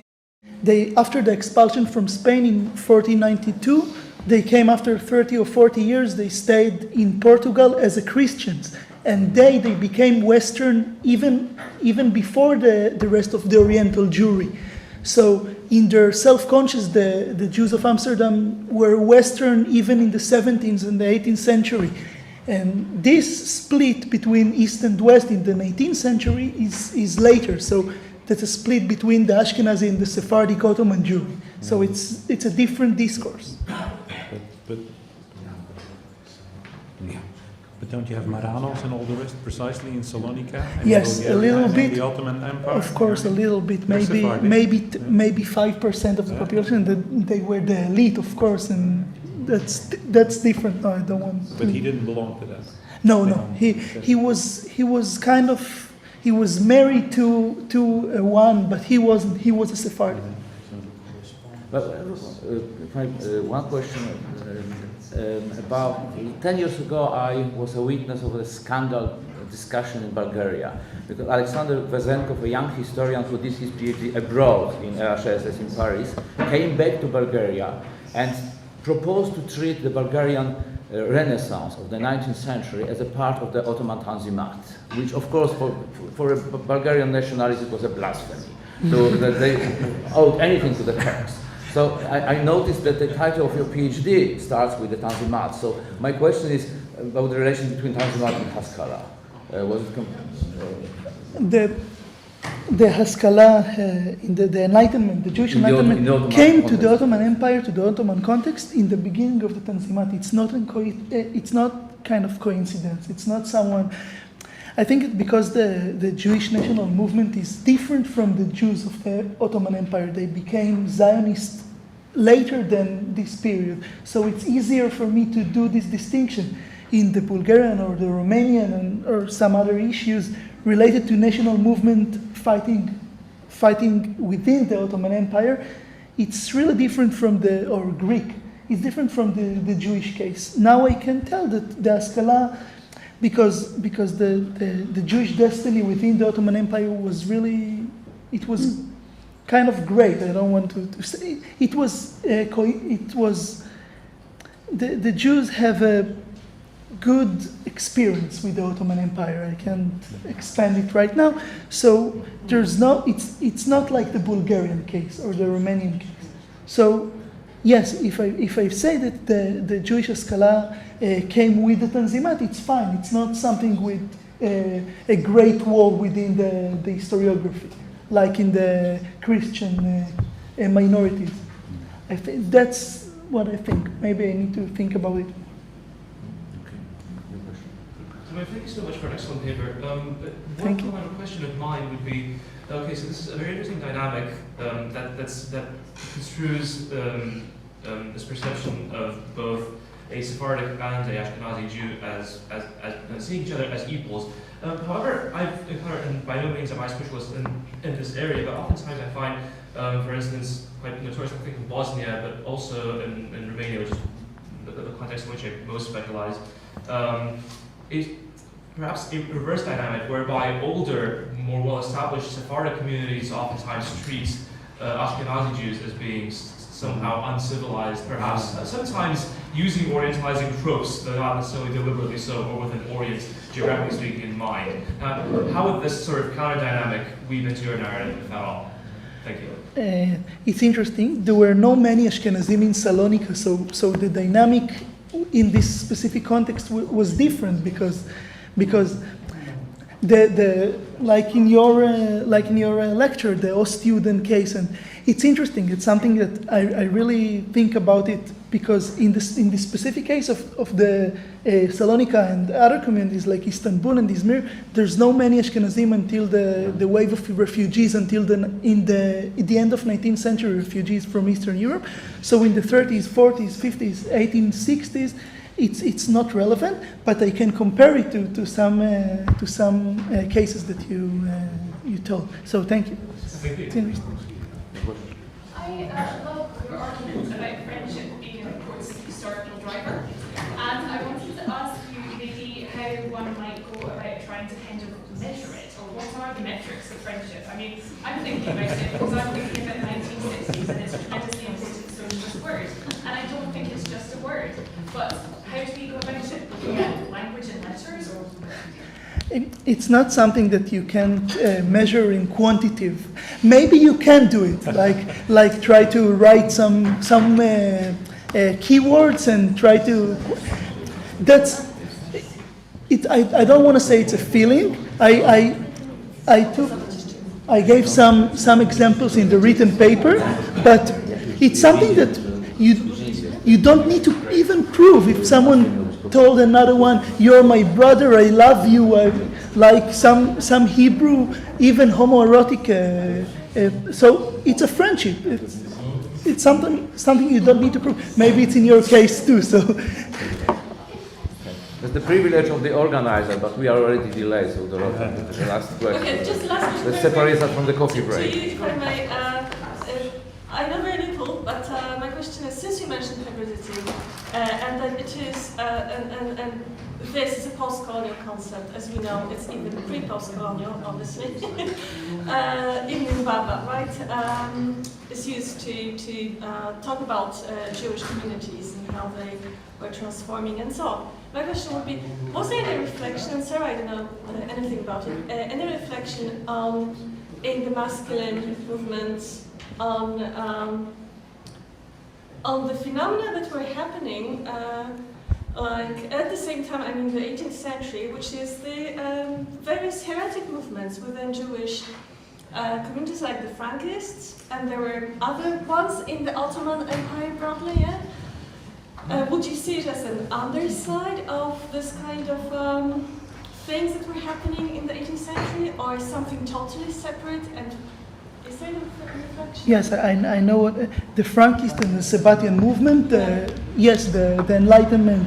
After the expulsion from Spain in 1492, they came after 30 or 40 years. They stayed in Portugal as Christians. and they became Western even before the rest of the Oriental Jewry. So in their self-conscious, the Jews of Amsterdam were Western even in the 17th and the 18th century. And this split between East and West in the 19th century is later. So that's a split between the Ashkenazi and the Sephardic Ottoman Jewry. So it's a different discourse. But don't you have Marranos and all the rest precisely in Salonika? And Yes, a little and bit. The Ottoman Empire? Of course, a little bit. They're Sephardic. Maybe 5% of the population. They were the elite, of course, and that's different. No, I don't want. But he didn't belong to that. No. He was married to one, but he wasn't. He was a Sephardi. But one question about 10 years ago, I was a witness of a scandal discussion in Bulgaria, because Alexander Vezenkov, a young historian who did his PhD abroad in RHSS in Paris, came back to Bulgaria and proposed to treat the Bulgarian Renaissance of the 19th century as a part of the Ottoman Tanzimat, which of course for a Bulgarian nationalist it was a blasphemy, so that they owed anything to the Turks. So I noticed that the title of your PhD starts with the Tanzimat. So my question is about the relation between Tanzimat and Haskalah. Was it The Haskalah in the Enlightenment, the Jewish Enlightenment, came to the Ottoman Empire, to the Ottoman context in the beginning of the Tanzimat. It's not kind of coincidence. It's not someone. I think it's because the Jewish national movement is different from the Jews of the Ottoman Empire. They became Zionists later than this period. So it's easier for me to do this distinction in the Bulgarian or the Romanian or some other issues related to national movement fighting within the Ottoman Empire. It's really different from or Greek. It's different from the Jewish case. Now I can tell that the Haskalah, because the Jewish destiny within the Ottoman Empire was really, it was kind of great. I don't want to say it was. The Jews have a good experience with the Ottoman Empire. I can't expand it right now. So there's no. It's not like the Bulgarian case or the Romanian case. So yes, if I say that the Jewish Haskalah came with the Tanzimat, it's fine. It's not something with a great wall within the historiography, like in the Christian minorities. I think that's what I think. Maybe I need to think about it. Thank you so much for an excellent paper. Thank you. One question of mine would be, okay, so this is a very interesting dynamic that construes this perception of both a Sephardic and a Ashkenazi Jew as seeing each other as equals. However, I've encountered, and by no means am I a specialist in this area, but oftentimes I find, for instance, quite notorious, I think, in Bosnia, but also in Romania, which is the context in which I most specialize, is perhaps a reverse dynamic whereby older, more well-established Sephardic communities oftentimes treat Ashkenazi Jews as being somehow uncivilized, perhaps sometimes using Orientalizing tropes, though not necessarily deliberately so, or with an Orient, geographically speaking, in mind. How would this sort of counter-dynamic weave into your narrative, if at all? Thank you. It's interesting. There were no many Ashkenazim in Salonika, so the dynamic in this specific context was different because the like in your lecture, the Ostjuden case, and it's interesting. It's something that I really think about it because in the specific case of the Salonika and other communities like Istanbul and Izmir, there's no many Ashkenazim until the wave of refugees until the end of 19th century refugees from Eastern Europe. So in the 30s, 40s, 50s, 1860s. It's not relevant, but I can compare it to some cases that you told. So thank you. Thank you. It's interesting. I love your argument about friendship being an important historical driver, and I wanted to ask you maybe how one might go about trying to kind of measure it, or what are the metrics of friendship? I mean, I'm thinking about it because I'm thinking about the 1960s, and it's a tremendously important socialist word, and I don't think it's just a word, but how do we go about it? Looking at language language and letters? Or? It's not something that you can measure in quantitative. Maybe you can do it, like try to write some keywords and try to. That's it. I don't want to say it's a feeling. I gave some examples in the written paper, but it's something that you don't need to even prove. If someone told another one, "You're my brother, I love you," like some Hebrew, even homoerotic. So it's a friendship. It's something you don't need to prove. Maybe it's in your case too. So It's the privilege of the organizer, but we are already delayed. So the last question. Okay, just last question. Let's separate us from the coffee break. To you, if I may, I know very little, but my question is: since you mentioned hybridity, and that it is, and this is a post-colonial concept, as we know, it's even pre-post-colonial, obviously. Even in Baba, right? Is used to talk about Jewish communities and how they were transforming and so on. My question would be: was there any reflection? And Sarah, I don't know anything about it. Any reflection in the masculine movements? On the phenomena that were happening, like at the same time, I mean the 18th century, which is the various heretic movements within Jewish communities, like the Frankists, and there were other ones in the Ottoman Empire broadly, yeah? Would you see it as an underside of this kind of things that were happening in the 18th century, or something totally separate? And is there a reflection? yes, I know what the Frankist and the Sabbatian movement. Yes, the Enlightenment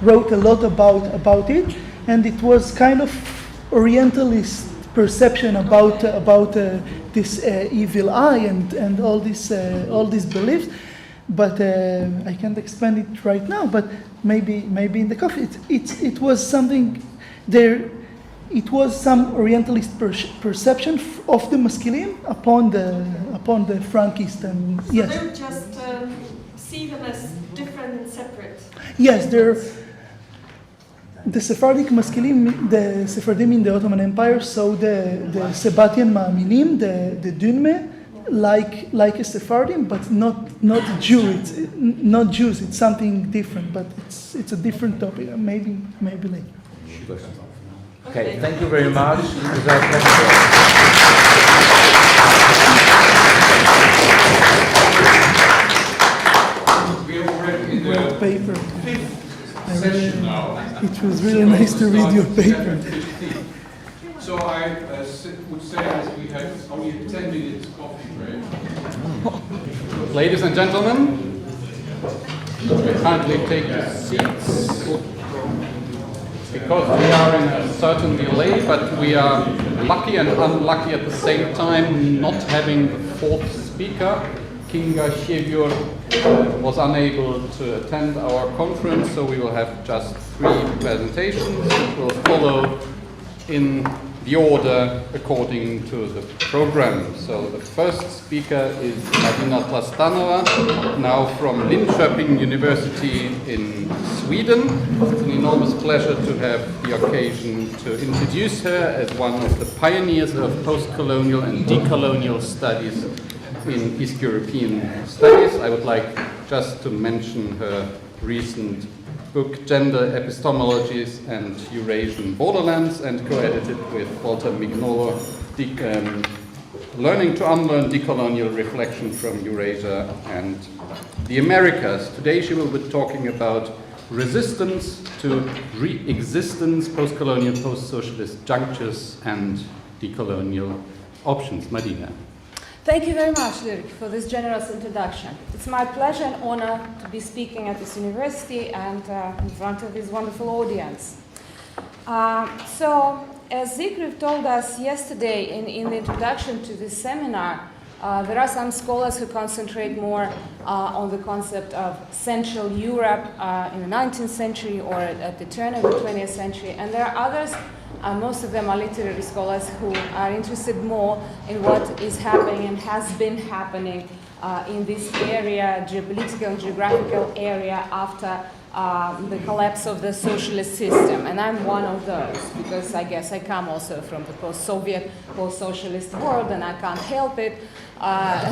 wrote a lot about it, and it was kind of Orientalist perception about this evil eye and all these beliefs. But I can't explain it right now. But maybe in the coffee, it was something there. It was some Orientalist perception of the masculine upon the Frankist, and So yes. they would just see them as different and separate. Yes, the Sephardic masculine, the Sephardim in the Ottoman Empire saw the Sabbatian Ma'aminim, the Dunme, like a Sephardim, but not Jew. It's not Jews. It's something different, but it's a different topic. Maybe later. Okay, thank you very much. It was our We are already in the Paper. fifth session now. It was really nice to read your paper. So I would say that we have only a 10 minutes coffee break. Ladies and gentlemen, kindly take your seats. Because we are in a certain delay, but we are lucky and unlucky at the same time not having the fourth speaker. Kinga Shevyur was unable to attend our conference, so we will have just 3 presentations that will follow in the order according to the program. So the first speaker is Marina Tlastanova, now from Linköping University in Sweden. It's an enormous pleasure to have the occasion to introduce her as one of the pioneers of post-colonial and decolonial studies in East European studies. I would like just to mention her recent book, Gender Epistemologies and Eurasian Borderlands, and co-edited with Walter Mignolo, Learning to Unlearn Decolonial Reflection from Eurasia and the Americas. Today she will be talking about resistance to re-existence, post-colonial, post-socialist junctures, and decolonial options. Marina. Thank you very much, Dirk, for this generous introduction. It's my pleasure and honor to be speaking at this university and in front of this wonderful audience. So, as Zikriv told us yesterday in the introduction to this seminar, there are some scholars who concentrate more on the concept of Central Europe in the 19th century or at the turn of the 20th century, and there are others. Most of them are literary scholars who are interested more in what is happening and has been happening in this area, geopolitical and geographical area, after the collapse of the socialist system, and I'm one of those because I guess I come also from the post-Soviet, post-socialist world, and I can't help it.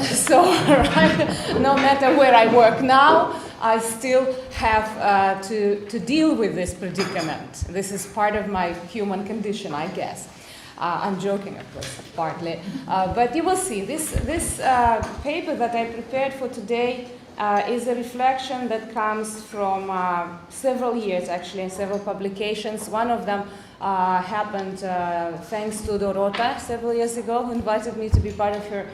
So right, no matter where I work now, I still have to deal with this predicament. This is part of my human condition, I guess. I'm joking, of course, partly. But you will see, this paper that I prepared for today is a reflection that comes from several years, actually, in several publications. One of them happened thanks to Dorota several years ago, who invited me to be part of her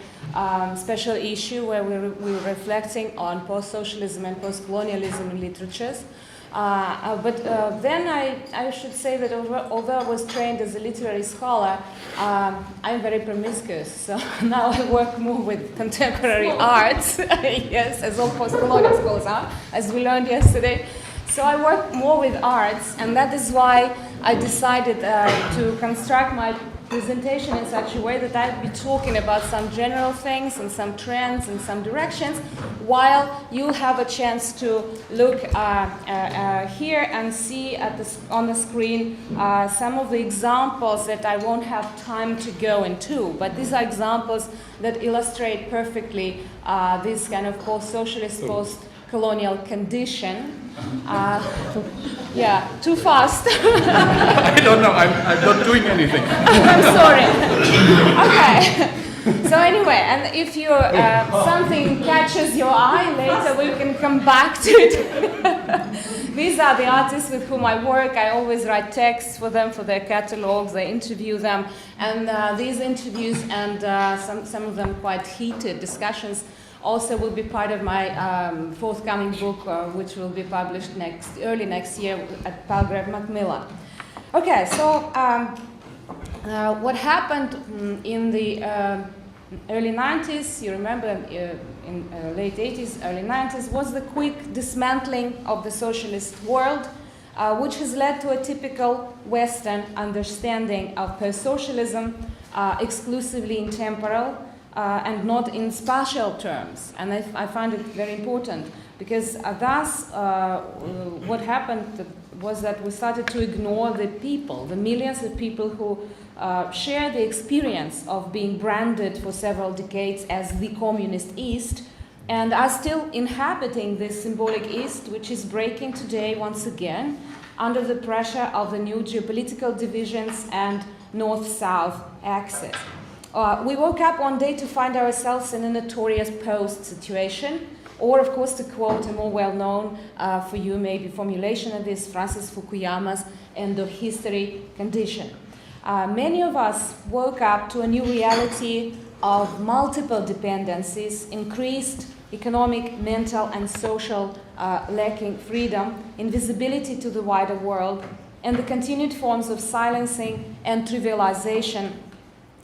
special issue where we were reflecting on post-socialism and post-colonialism in literatures. But then I should say that although I was trained as a literary scholar, I'm very promiscuous. So now I work more with contemporary arts, yes, as all post-colonial scholars are, as we learned yesterday. So I work more with arts, and that is why I decided to construct my presentation in such a way that I'd be talking about some general things and some trends and some directions, while you have a chance to look here and see on the screen some of the examples that I won't have time to go into, but these are examples that illustrate perfectly this kind of post-socialist, post-colonial condition. Yeah, too fast. I don't know, I'm not doing anything. I'm sorry. Okay. So anyway, and if you something catches your eye later, we can come back to it. These are the artists with whom I work. I always write texts for them, for their catalogs. I interview them, and these interviews and some of them quite heated discussions also will be part of my forthcoming book, which will be published early next year at Palgrave Macmillan. Okay, so what happened in the early 90s, you remember in late 80s, early 90s, was the quick dismantling of the socialist world, which has led to a typical Western understanding of post-socialism, exclusively in temporal, and not in spatial terms. And I find it very important because thus what happened was that we started to ignore the people, the millions of people who share the experience of being branded for several decades as the communist East and are still inhabiting this symbolic East, which is breaking today once again under the pressure of the new geopolitical divisions and North-South axis. We woke up one day to find ourselves in a notorious post situation, or of course to quote a more well-known for you maybe formulation of this, Francis Fukuyama's end of history condition. Many of us woke up to a new reality of multiple dependencies, increased economic, mental and social lacking freedom, invisibility to the wider world, and the continued forms of silencing and trivialization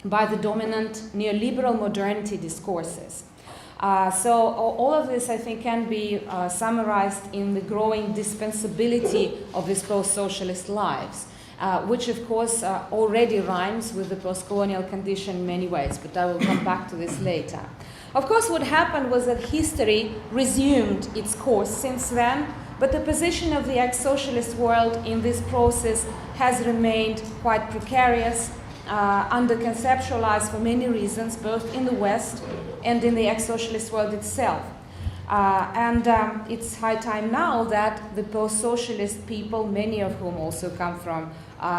by the dominant neoliberal modernity discourses. So all of this, I think, can be summarized in the growing dispensability of these post-socialist lives, which, of course, already rhymes with the post-colonial condition in many ways, but I will come back to this later. Of course, what happened was that history resumed its course since then, but the position of the ex-socialist world in this process has remained quite precarious, under-conceptualized for many reasons, both in the West and in the ex-socialist world itself. And it's high time now that the post-socialist people, many of whom also come from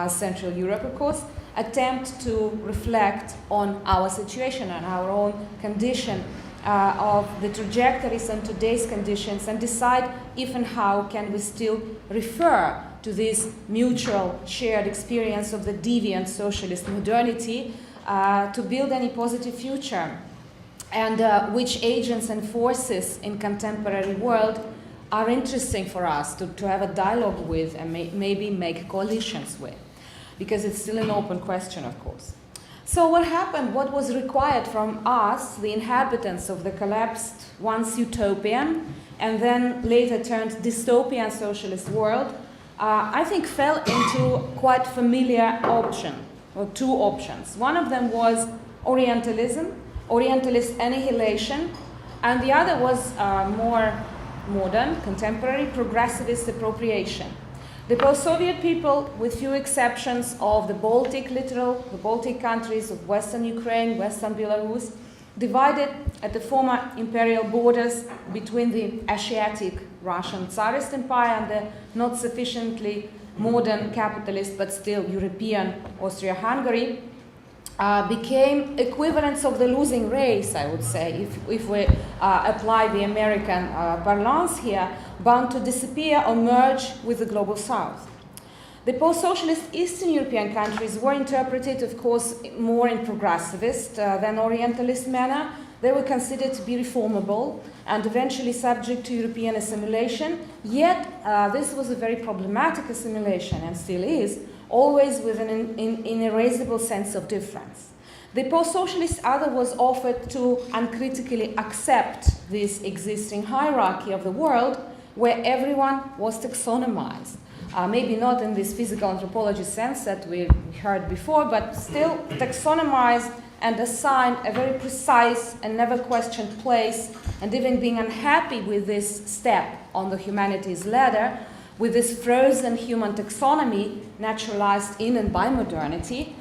Central Europe, of course, attempt to reflect on our situation and our own condition of the trajectories and today's conditions and decide if and how can we still refer to this mutual shared experience of the deviant socialist modernity to build any positive future, and which agents and forces in contemporary world are interesting for us to have a dialogue with and maybe make coalitions with, because it's still an open question, of course. So what happened, what was required from us, the inhabitants of the collapsed once utopian and then later turned dystopian socialist world, I think fell into quite familiar option, or two options. One of them was Orientalism, Orientalist annihilation, and the other was more modern, contemporary, progressivist appropriation. The post-Soviet people, with few exceptions of the Baltic countries of Western Ukraine, Western Belarus, divided at the former imperial borders between the Asiatic Russian Tsarist Empire and the not sufficiently modern capitalist but still European Austria-Hungary, became equivalents of the losing race, I would say, if we apply the American parlance here, bound to disappear or merge with the global south. The post-socialist Eastern European countries were interpreted, of course, more in progressivist than Orientalist manner. They were considered to be reformable and eventually subject to European assimilation, yet this was a very problematic assimilation and still is, always with an inerasable sense of difference. The post-socialist other was offered to uncritically accept this existing hierarchy of the world where everyone was taxonomized. Maybe not in this physical anthropology sense that we heard before, but still taxonomized and assigned a very precise and never questioned place, and even being unhappy with this step on the humanities ladder, with this frozen human taxonomy naturalized in and by modernity,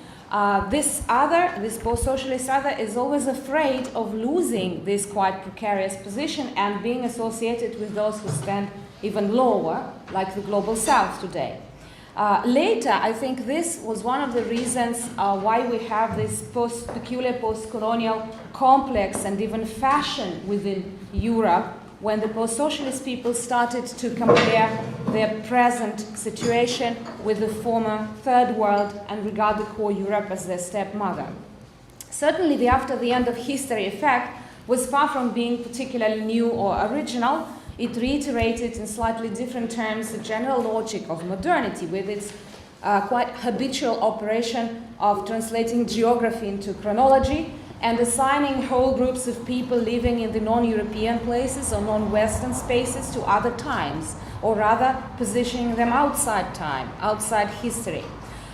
this post-socialist other is always afraid of losing this quite precarious position and being associated with those who stand even lower, like the global south today. Later, I think this was one of the reasons why we have this peculiar post-colonial complex and even fashion within Europe, when the post-socialist people started to compare their present situation with the former third world and regard the core Europe as their stepmother. Certainly, the after the end of history effect was far from being particularly new or original. It reiterated in slightly different terms the general logic of modernity with its quite habitual operation of translating geography into chronology and assigning whole groups of people living in the non-European places or non-Western spaces to other times, or rather positioning them outside time, outside history.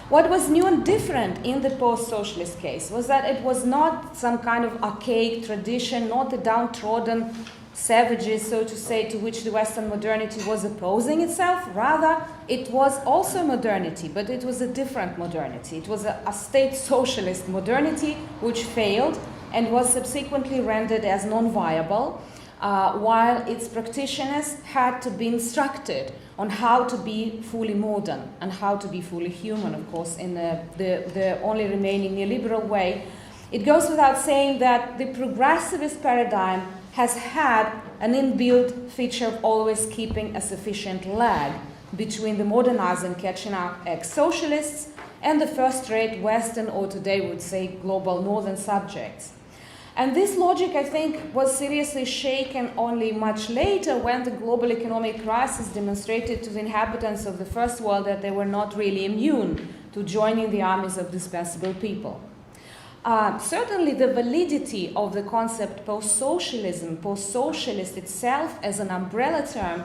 What was new and different in the post-socialist case was that it was not some kind of archaic tradition, not the downtrodden savages, so to say, to which the Western modernity was opposing itself. Rather, it was also modernity, but it was a different modernity. It was a state socialist modernity which failed and was subsequently rendered as non-viable, while its practitioners had to be instructed on how to be fully modern and how to be fully human, of course, in the only remaining neoliberal way. It goes without saying that the progressivist paradigm has had an inbuilt feature of always keeping a sufficient lag between the modernizing catching up ex-socialists and the first-rate Western, or today we would say global northern subjects. And this logic, I think, was seriously shaken only much later when the global economic crisis demonstrated to the inhabitants of the first world that they were not really immune to joining the armies of dispensable people. Certainly the validity of the concept post-socialism, post-socialist itself as an umbrella term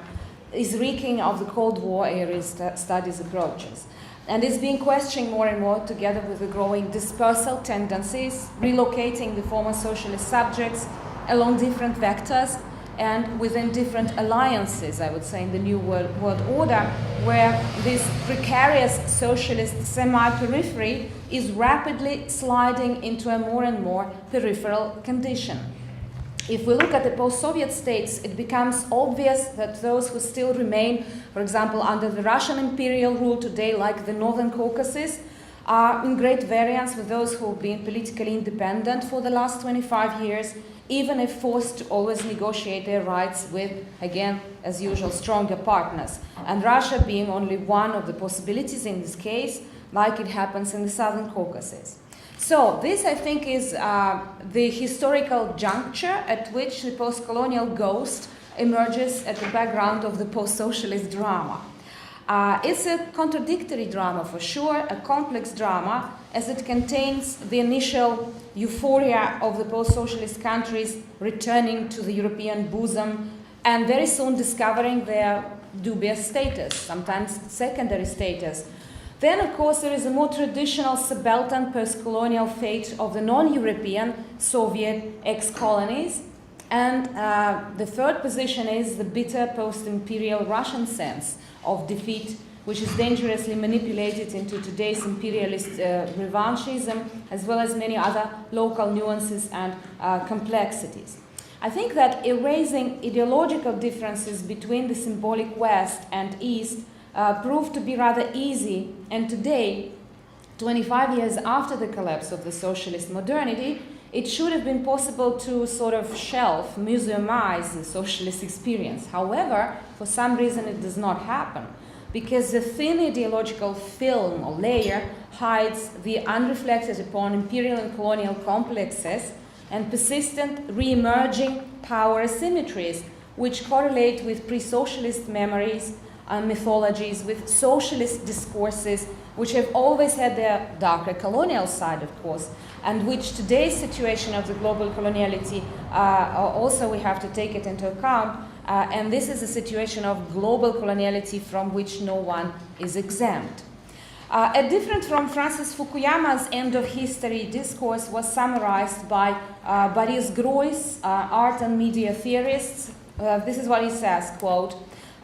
is reeking of the Cold War era studies approaches. And is being questioned more and more together with the growing dispersal tendencies, relocating the former socialist subjects along different vectors and within different alliances, I would say, in the New World Order, where this precarious socialist semi-periphery is rapidly sliding into a more and more peripheral condition. If we look at the post-Soviet states, it becomes obvious that those who still remain, for example, under the Russian imperial rule today, like the Northern Caucasus, are in great variance with those who have been politically independent for the last 25 years, even if forced to always negotiate their rights with, again, as usual, stronger partners. And Russia being only one of the possibilities in this case, like it happens in the Southern Caucasus. So this, I think, is the historical juncture at which the post-colonial ghost emerges at the background of the post-socialist drama. It's a contradictory drama for sure, a complex drama, as it contains the initial euphoria of the post-socialist countries returning to the European bosom and very soon discovering their dubious status, sometimes secondary status. Then, of course, there is a more traditional subaltern post-colonial fate of the non-European Soviet ex-colonies, And the third position is the bitter post-imperial Russian sense of defeat, which is dangerously manipulated into today's imperialist revanchism, as well as many other local nuances and complexities. I think that erasing ideological differences between the symbolic West and East proved to be rather easy, and today, 25 years after the collapse of the socialist modernity, it should have been possible to sort of shelf, museumize the socialist experience. However, for some reason it does not happen, because the thin ideological film or layer hides the unreflected upon imperial and colonial complexes and persistent re-emerging power asymmetries which correlate with pre-socialist memories and mythologies, with socialist discourses which have always had their darker colonial side, of course, and which today's situation of the global coloniality also we have to take it into account. And this is a situation of global coloniality from which no one is exempt. Different from Francis Fukuyama's end of history discourse was summarized by Boris Groys, art and media theorists. This is what he says, quote,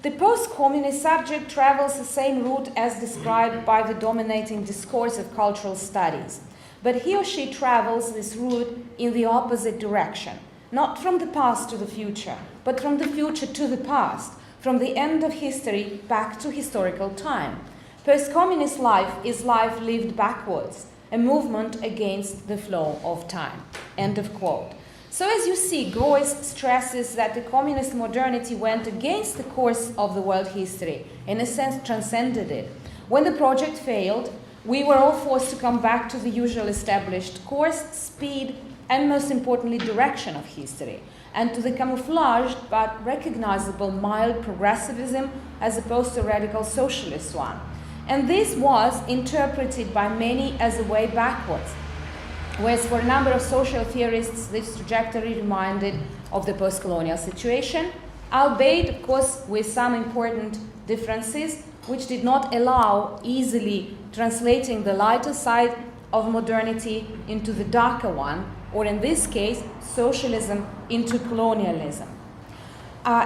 "The post-communist subject travels the same route as described by the dominating discourse of cultural studies. But he or she travels this route in the opposite direction, not from the past to the future, but from the future to the past, from the end of history back to historical time. Post-communist life is life lived backwards, a movement against the flow of time." End of quote. So as you see, Groys stresses that the communist modernity went against the course of the world history, in a sense transcended it. When the project failed, we were all forced to come back to the usual established course, speed, and most importantly, direction of history, and to the camouflaged but recognizable mild progressivism as opposed to radical socialist one. And this was interpreted by many as a way backwards, whereas for a number of social theorists, this trajectory reminded of the post-colonial situation, albeit, of course, with some important differences, which did not allow easily translating the lighter side of modernity into the darker one, or in this case, socialism into colonialism.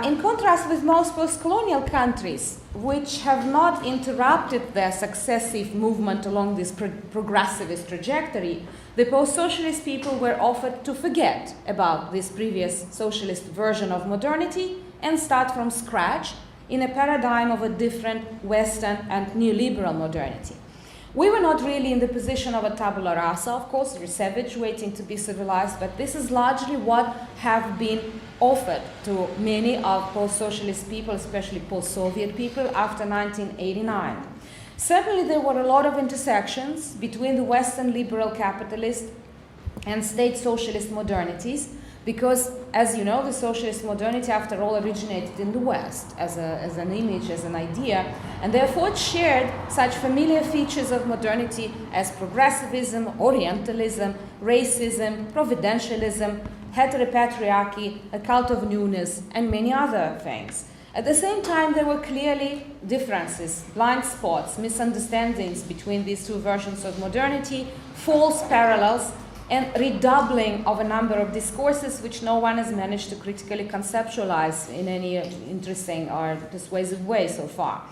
In contrast with most post-colonial countries, which have not interrupted their successive movement along this progressivist trajectory, the post-socialist people were offered to forget about this previous socialist version of modernity and start from scratch in a paradigm of a different Western and neoliberal modernity. We were not really in the position of a tabula rasa, of course, we're savage waiting to be civilized, but this is largely what have been offered to many of post-socialist people, especially post-Soviet people, after 1989. Certainly there were a lot of intersections between the Western liberal capitalist and state socialist modernities, because, as you know, the socialist modernity, after all, originated in the West as an image, as an idea, and therefore it shared such familiar features of modernity as progressivism, Orientalism, racism, providentialism, heteropatriarchy, a cult of newness, and many other things. At the same time, there were clearly differences, blind spots, misunderstandings between these two versions of modernity, false parallels, and redoubling of a number of discourses which no one has managed to critically conceptualize in any interesting or persuasive way so far.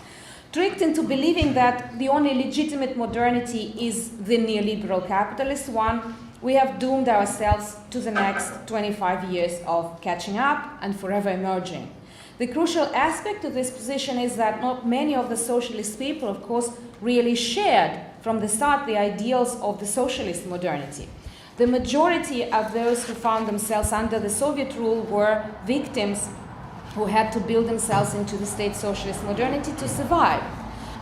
Tricked into believing that the only legitimate modernity is the neoliberal capitalist one, we have doomed ourselves to the next 25 years of catching up and forever emerging. The crucial aspect of this position is that not many of the socialist people, of course, really shared from the start the ideals of the socialist modernity. The majority of those who found themselves under the Soviet rule were victims who had to build themselves into the state socialist modernity to survive.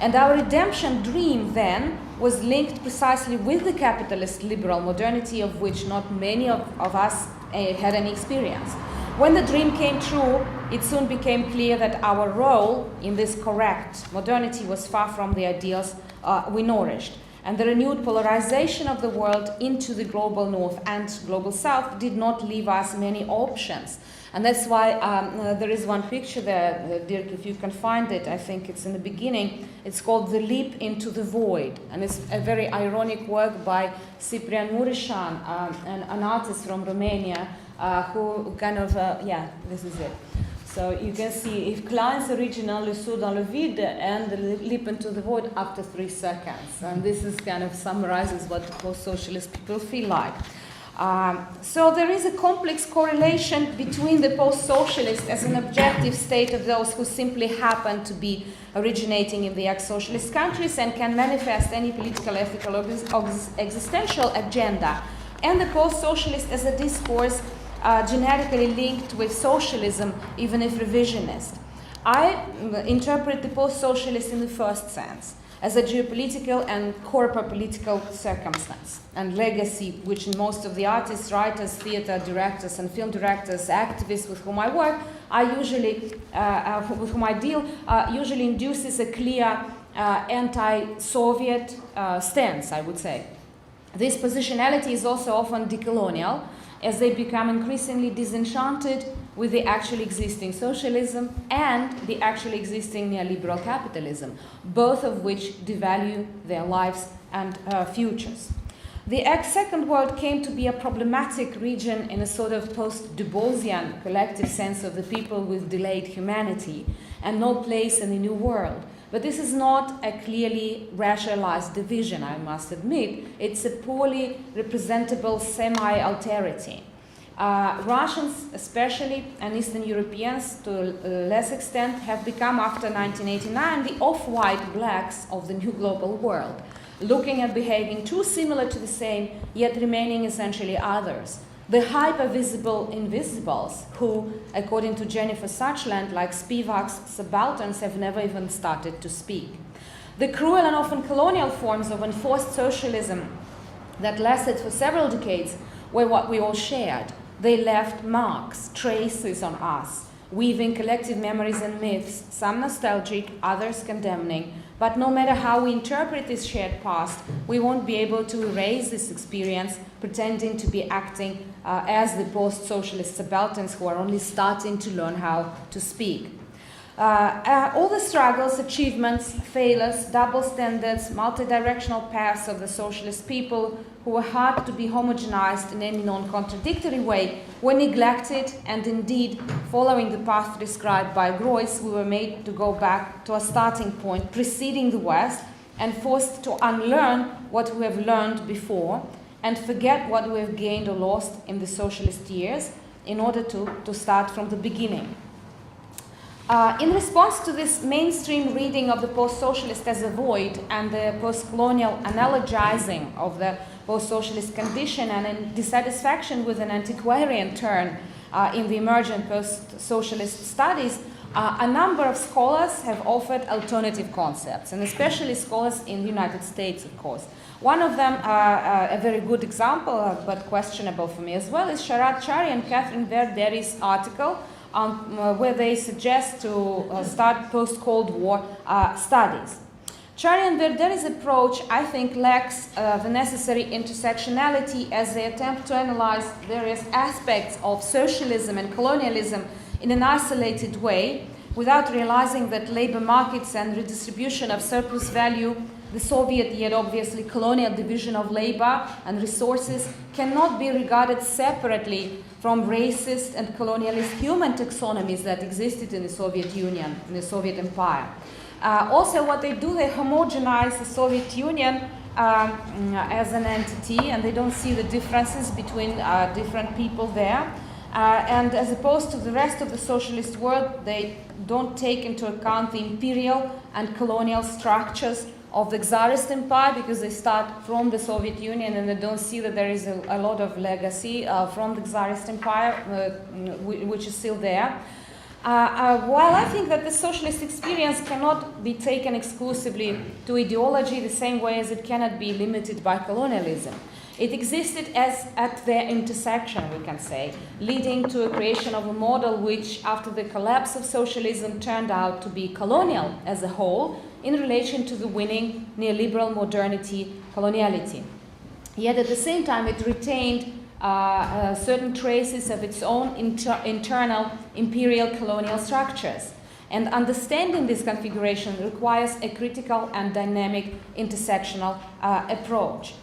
And our redemption dream then was linked precisely with the capitalist liberal modernity, of which not many of us had any experience. When the dream came true, it soon became clear that our role in this correct modernity was far from the ideals we nourished. And the renewed polarization of the world into the global north and global south did not leave us many options. And that's why there is one picture there, Dirk, if you can find it, I think it's in the beginning. It's called The Leap into the Void. And it's a very ironic work by Ciprian Mureșan, an artist from Romania, who kind of, yeah, this is it. So you can see if Klein's original le saut dans le vide and the leap into the void after 3 seconds. And this is kind of summarizes what the post-socialist people feel like. So there is a complex correlation between the post-socialist as an objective state of those who simply happen to be originating in the ex-socialist countries and can manifest any political, ethical, or existential agenda, and the post-socialist as a discourse genetically linked with socialism, even if revisionist. I interpret the post-socialist in the first sense, as a geopolitical and corporate political circumstance and legacy, which in most of the artists, writers, theater directors, and film directors, activists with whom I work, with whom I deal, usually induces a clear anti-Soviet stance, I would say. This positionality is also often decolonial, as they become increasingly disenchanted with the actually existing socialism and the actually existing neoliberal capitalism, both of which devalue their lives and futures. The ex-Second World came to be a problematic region in a sort of post-Du Boisian collective sense of the people with delayed humanity and no place in the New World. But this is not a clearly racialized division, I must admit. It's a poorly representable semi-alterity. Russians, especially, and Eastern Europeans, to a less extent, have become, after 1989, the off-white blacks of the new global world, looking and behaving too similar to the same, yet remaining essentially others. The hyper-visible invisibles, who, according to Jennifer Suchland, like Spivak's subalterns, have never even started to speak. The cruel and often colonial forms of enforced socialism that lasted for several decades were what we all shared. They left marks, traces on us, weaving collective memories and myths, some nostalgic, others condemning. But no matter how we interpret this shared past, we won't be able to erase this experience, pretending to be acting as the post-socialist subalterns who are only starting to learn how to speak. All the struggles, achievements, failures, double standards, multi-directional paths of the socialist people who were hard to be homogenized in any non-contradictory way were neglected, and indeed, following the path described by Groys, we were made to go back to a starting point preceding the West and forced to unlearn what we have learned before and forget what we have gained or lost in the socialist years in order to start from the beginning. In response to this mainstream reading of the post-socialist as a void and the post-colonial analogizing of the post-socialist condition and in dissatisfaction with an antiquarian turn in the emergent post-socialist studies, a number of scholars have offered alternative concepts, and especially scholars in the United States, of course. One of them, a very good example, but questionable for me as well, is Sharad Chari and Catherine Verderi's article where they suggest to start post-Cold War studies. Chari and Verderi's approach, I think, lacks the necessary intersectionality as they attempt to analyze various aspects of socialism and colonialism in an isolated way, without realizing that labor markets and redistribution of surplus value, the Soviet yet obviously colonial division of labor and resources, cannot be regarded separately from racist and colonialist human taxonomies that existed in the Soviet Union, in the Soviet Empire. Also, what they do, they homogenize the Soviet Union as an entity, and they don't see the differences between different people there. And as opposed to the rest of the socialist world, they don't take into account the imperial and colonial structures of the Tsarist Empire, because they start from the Soviet Union and they don't see that there is a lot of legacy from the Tsarist Empire, which is still there. While I think that the socialist experience cannot be taken exclusively to ideology the same way as it cannot be limited by colonialism. It existed as at their intersection, we can say, leading to a creation of a model which, after the collapse of socialism, turned out to be colonial as a whole in relation to the winning neoliberal modernity coloniality. Yet at the same time, it retained certain traces of its own internal imperial colonial structures. And understanding this configuration requires a critical and dynamic intersectional approach.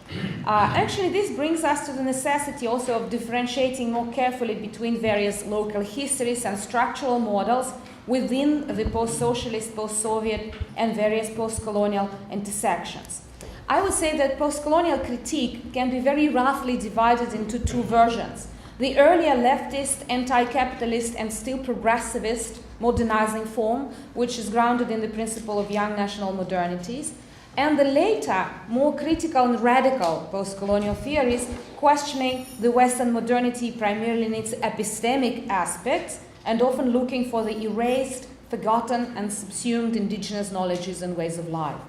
Actually, this brings us to the necessity also of differentiating more carefully between various local histories and structural models within the post-socialist, post-Soviet, and various post-colonial intersections. I would say that post-colonial critique can be very roughly divided into two versions. The earlier leftist, anti-capitalist, and still progressivist modernizing form, which is grounded in the principle of young national modernities, and the later, more critical and radical post-colonial theories questioning the Western modernity primarily in its epistemic aspects and often looking for the erased, forgotten, and subsumed indigenous knowledges and ways of life.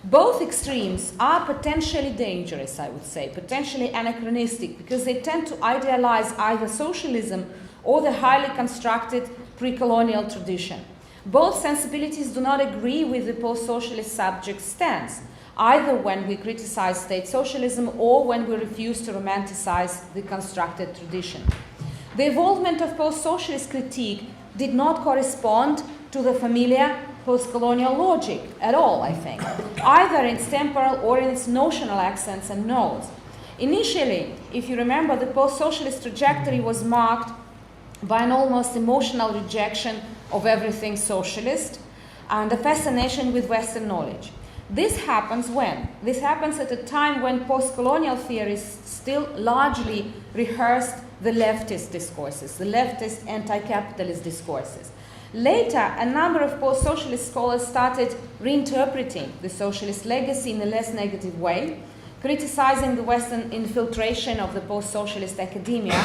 Both extremes are potentially dangerous, I would say, potentially anachronistic, because they tend to idealize either socialism or the highly constructed pre-colonial tradition. Both sensibilities do not agree with the post-socialist subject stance, either when we criticize state socialism or when we refuse to romanticize the constructed tradition. The evolvement of post-socialist critique did not correspond to the familiar post-colonial logic at all, I think, either in its temporal or in its notional accents and nodes. Initially, if you remember, the post-socialist trajectory was marked by an almost emotional rejection of everything socialist and a fascination with Western knowledge. This happens when? This happens at a time when post-colonial theorists still largely rehearsed the leftist discourses, the leftist anti-capitalist discourses. Later, a number of post-socialist scholars started reinterpreting the socialist legacy in a less negative way, criticizing the Western infiltration of the post-socialist academia.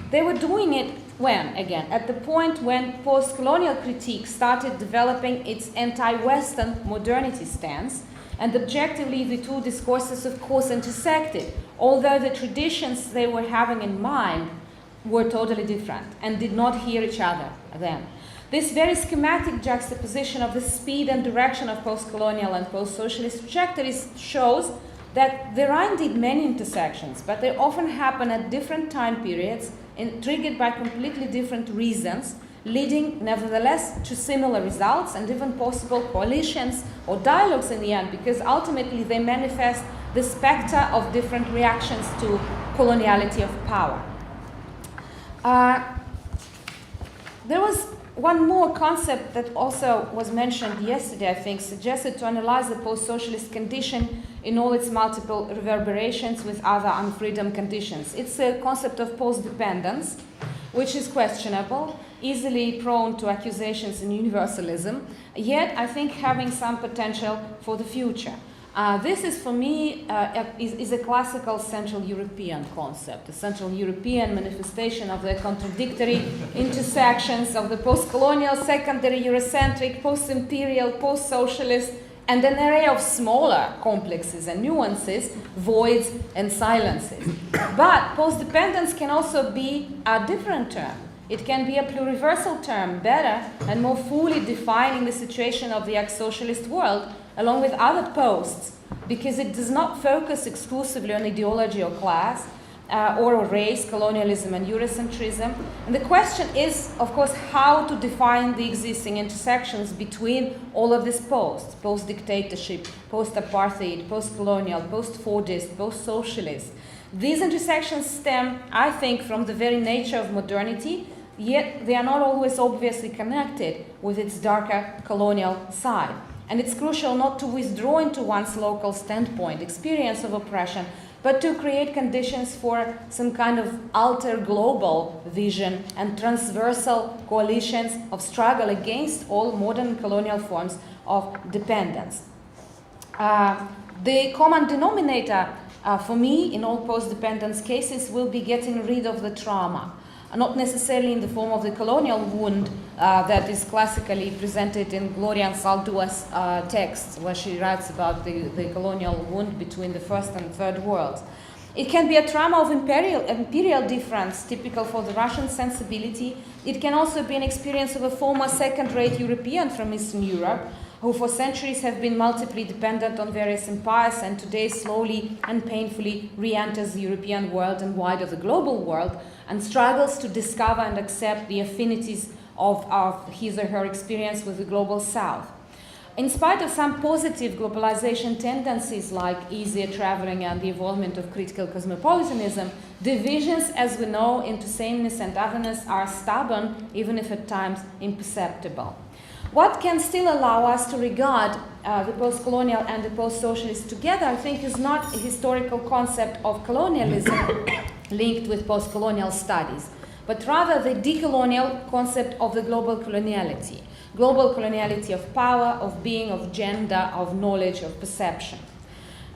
They were doing it when, again, at the point when post-colonial critique started developing its anti-Western modernity stance, and objectively the two discourses, of course, intersected, although the traditions they were having in mind were totally different and did not hear each other then. This very schematic juxtaposition of the speed and direction of post-colonial and post-socialist trajectories shows that there are indeed many intersections, but they often happen at different time periods and triggered by completely different reasons, leading nevertheless to similar results and even possible coalitions or dialogues in the end, because ultimately they manifest the specter of different reactions to coloniality of power. There was one more concept that also was mentioned yesterday, I think, suggested to analyze the post-socialist condition in all its multiple reverberations with other unfreedom conditions. It's a concept of post-dependence, which is questionable, easily prone to accusations in universalism, yet I think having some potential for the future. This is, for me, is a classical Central European concept, a Central European manifestation of the contradictory intersections of the post-colonial, secondary Eurocentric, post-imperial, post-socialist, and an array of smaller complexes and nuances, voids and silences. But post-dependence can also be a different term. It can be a pluriversal term, better and more fully defining the situation of the ex-socialist world, along with other posts, because it does not focus exclusively on ideology or class, or race, colonialism, and Eurocentrism. And the question is, of course, how to define the existing intersections between all of these posts: post-dictatorship, post-apartheid, post-colonial, post-Fordist, post-socialist. These intersections stem, I think, from the very nature of modernity, yet they are not always obviously connected with its darker colonial side. And it's crucial not to withdraw into one's local standpoint, experience of oppression, but to create conditions for some kind of alter global vision and transversal coalitions of struggle against all modern colonial forms of dependence. The common denominator for me in all post-dependence cases will be getting rid of the trauma, not necessarily in the form of the colonial wound that is classically presented in Gloria Anzaldua's texts, where she writes about the colonial wound between the first and third worlds. It can be a trauma of imperial difference, typical for the Russian sensibility. It can also be an experience of a former second-rate European from Eastern Europe, who for centuries have been multiply dependent on various empires and today slowly and painfully re-enters the European world and wider the global world and struggles to discover and accept the affinities of his or her experience with the global south. In spite of some positive globalization tendencies like easier traveling and the involvement of critical cosmopolitanism, divisions, as we know, into sameness and otherness are stubborn, even if at times imperceptible. What can still allow us to regard the post-colonial and the post-socialist together, I think, is not a historical concept of colonialism linked with post-colonial studies, but rather the decolonial concept of the global coloniality. Global coloniality of power, of being, of gender, of knowledge, of perception.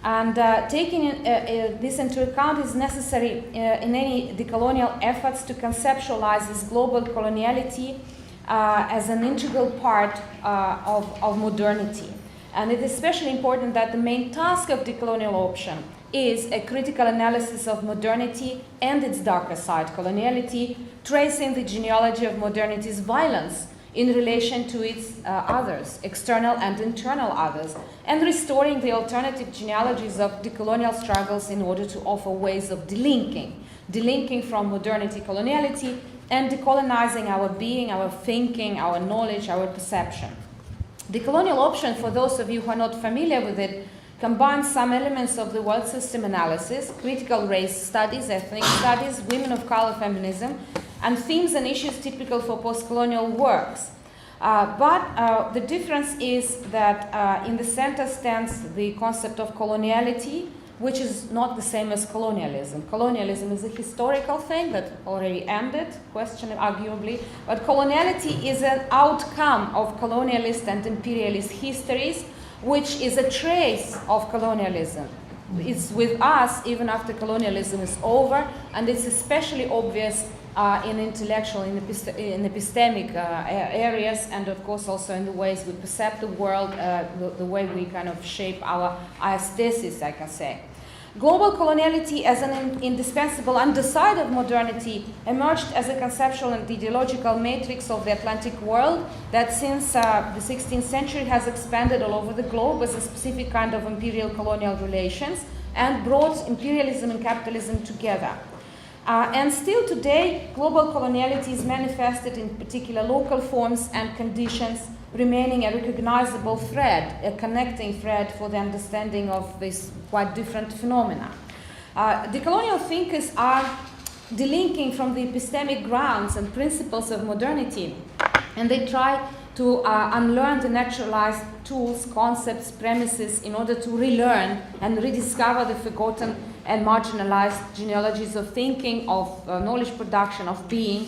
And taking this into account is necessary in any decolonial efforts to conceptualize this global coloniality as an integral part of modernity. And it is especially important that the main task of decolonial option is a critical analysis of modernity and its darker side, coloniality, tracing the genealogy of modernity's violence in relation to its others, external and internal others, and restoring the alternative genealogies of decolonial struggles in order to offer ways of delinking from modernity coloniality and decolonizing our being, our thinking, our knowledge, our perception. Decolonial option, for those of you who are not familiar with it, combines some elements of the world system analysis, critical race studies, ethnic studies, women of color feminism, and themes and issues typical for post-colonial works. But the difference is that in the center stands the concept of coloniality, which is not the same as colonialism. Colonialism is a historical thing that already ended, questionable arguably, but coloniality is an outcome of colonialist and imperialist histories, which is a trace of colonialism. It's with us even after colonialism is over, and it's especially obvious in intellectual, in epistemic areas, and of course also in the ways we perceive the world, the way we kind of shape our aesthesis, I can say. Global coloniality as an indispensable underside of modernity emerged as a conceptual and ideological matrix of the Atlantic world that since the 16th century has expanded all over the globe as a specific kind of imperial colonial relations and brought imperialism and capitalism together. And still today, global coloniality is manifested in particular local forms and conditions, remaining a recognizable thread, a connecting thread for the understanding of this quite different phenomena. Decolonial thinkers are delinking from the epistemic grounds and principles of modernity, and they try to unlearn the naturalized tools, concepts, premises in order to relearn and rediscover the forgotten and marginalized genealogies of thinking, of knowledge production, of being.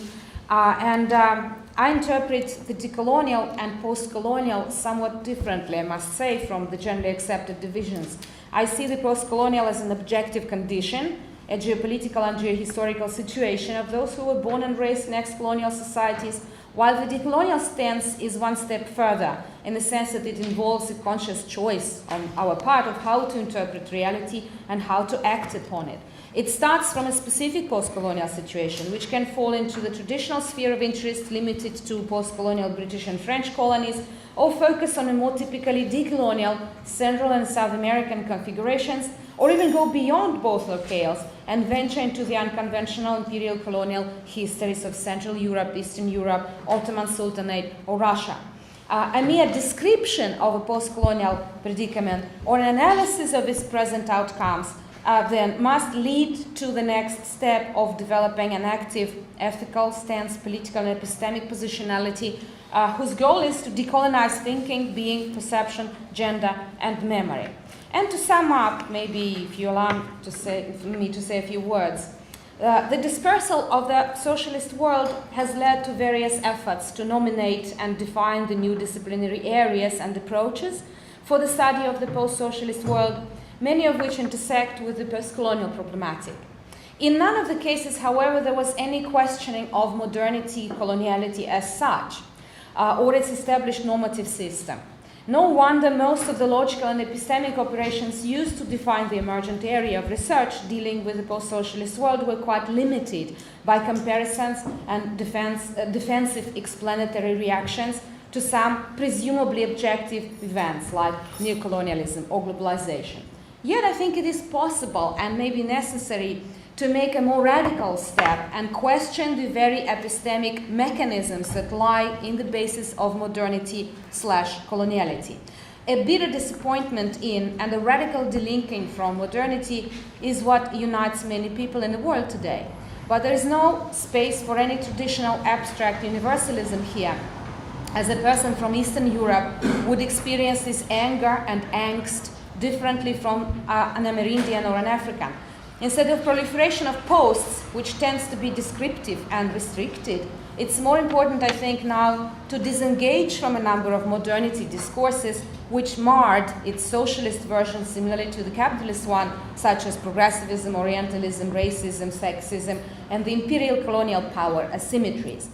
I interpret the decolonial and post-colonial somewhat differently, I must say, from the generally accepted divisions. I see the post-colonial as an objective condition, a geopolitical and geohistorical situation of those who were born and raised in ex-colonial societies, while the decolonial stance is one step further, in the sense that it involves a conscious choice on our part of how to interpret reality and how to act upon it. It starts from a specific post-colonial situation, which can fall into the traditional sphere of interest limited to post-colonial British and French colonies, or focus on a more typically decolonial Central and South American configurations, or even go beyond both locales and venture into the unconventional imperial colonial histories of Central Europe, Eastern Europe, Ottoman Sultanate, or Russia. A mere description of a post-colonial predicament or an analysis of its present outcomes then must lead to the next step of developing an active ethical stance, political and epistemic positionality, whose goal is to decolonize thinking, being, perception, gender, and memory. And to sum up, maybe if you allow me to say a few words, the dispersal of the socialist world has led to various efforts to nominate and define the new disciplinary areas and approaches for the study of the post-socialist world, many of which intersect with the post-colonial problematic. In none of the cases, however, there was any questioning of modernity, coloniality as such, or its established normative system. No wonder most of the logical and epistemic operations used to define the emergent area of research dealing with the post-socialist world were quite limited by comparisons and defensive explanatory reactions to some presumably objective events like neocolonialism or globalization. Yet I think it is possible and maybe necessary to make a more radical step and question the very epistemic mechanisms that lie in the basis of modernity/coloniality. A bitter disappointment in and a radical delinking from modernity is what unites many people in the world today. But there is no space for any traditional abstract universalism here, as a person from Eastern Europe would experience this anger and angst differently from an Amerindian or an African. Instead of proliferation of posts, which tends to be descriptive and restricted, it's more important, I think, now to disengage from a number of modernity discourses which marred its socialist version similarly to the capitalist one, such as progressivism, orientalism, racism, sexism, and the imperial colonial power asymmetries.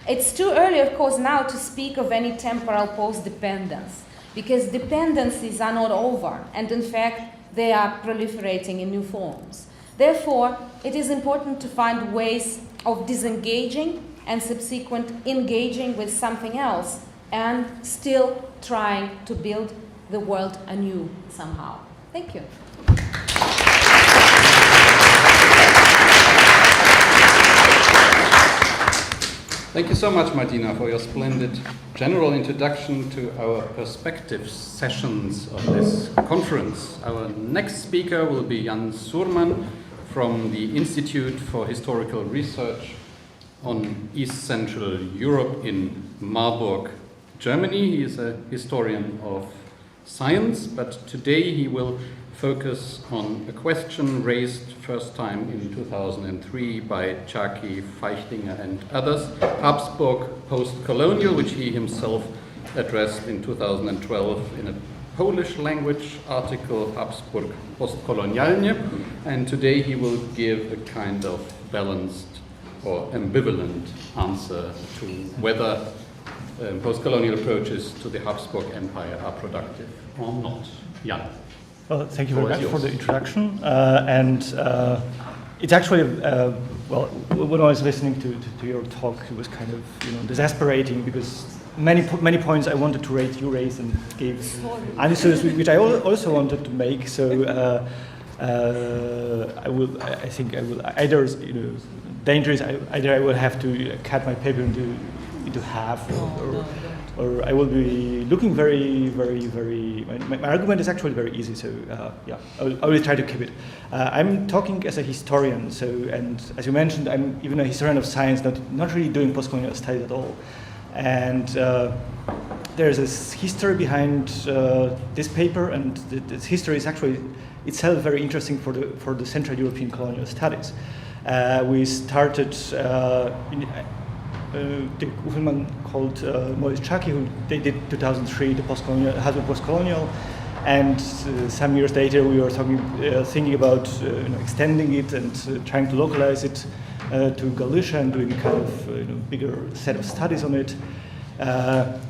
It's too early, of course, now to speak of any temporal post-dependence, because dependencies are not over, and in fact, they are proliferating in new forms. Therefore, it is important to find ways of disengaging and subsequent engaging with something else and still trying to build the world anew somehow. Thank you. Thank you so much, Martina, for your splendid general introduction to our perspective sessions of this conference. Our next speaker will be Jan Surman from the Institute for Historical Research on East Central Europe in Marburg, Germany. He is a historian of science, but today he will focus on a question raised first time in 2003 by Czaki, Feichtinger and others, Habsburg post-colonial, which he himself addressed in 2012 in a Polish language article, Habsburg postkolonialnie, and today he will give a kind of balanced or ambivalent answer to whether post-colonial approaches to the Habsburg Empire are productive or not. Jan. Well, thank you very much for the introduction. It's actually, well, when I was listening to your talk, it was kind of, exasperating because many points I wanted to raise, you raised and gave answers which I also wanted to make. So I think I will either, dangerous. Either I will have to cut my paper into half, or I will be looking very. My argument is actually very easy. So yeah, I will try to keep it. I'm talking as a historian. So, and as you mentioned, I'm even a historian of science, not really doing postcolonial studies at all. And there's this history behind this paper, and this history is actually itself very interesting for the Central European colonial studies. We started the woman called Maurice Czaki, who they did 2003 the Habsburg postcolonial, and some years later we were thinking about extending it and trying to localize it to Galicia and doing a kind of bigger set of studies on it.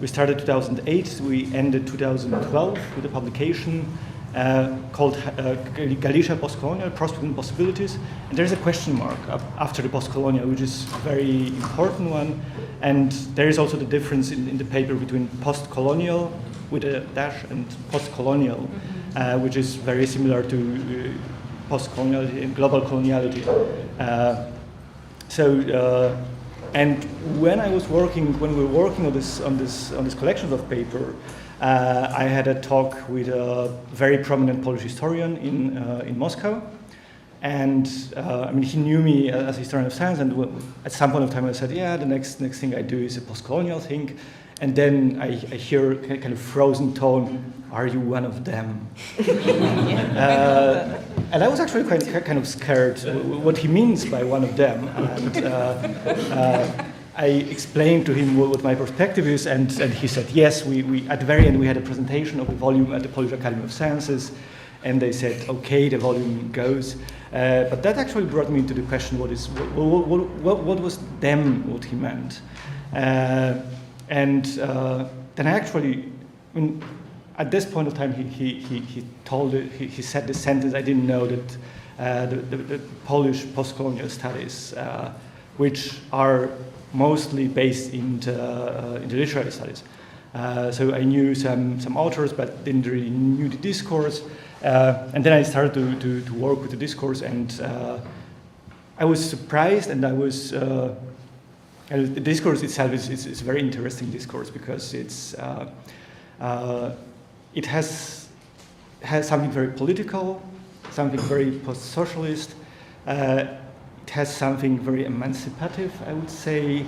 We started 2008. We ended 2012 with a publication called Galicia Postcolonial, Prospects and Possibilities. And there's a question mark after the postcolonial, which is a very important one. And there is also the difference in the paper between postcolonial with a dash and postcolonial, which is very similar to postcoloniality and global coloniality. And when we were working on this collection of paper, I had a talk with a very prominent Polish historian in Moscow, and he knew me as a historian of science. And at some point of time, I said, "Yeah, the next thing I do is a postcolonial thing." And then I hear a kind of frozen tone. Are you one of them? And I was actually kind of scared what he means by one of them. And I explained to him what my perspective is, and he said, yes, we at the very end we had a presentation of the volume at the Polish Academy of Sciences, and they said, okay, the volume goes. But that actually brought me to the question, what was them, what he meant? And then I actually, at this point of time, he said the sentence, I didn't know that the Polish postcolonial studies, which are mostly based in the literary studies. So I knew some authors, but didn't really knew the discourse. And then I started to work with the discourse, and I was surprised, and I was. And the discourse itself is a very interesting discourse because it has something very political, something very post-socialist. It has something very emancipative, I would say,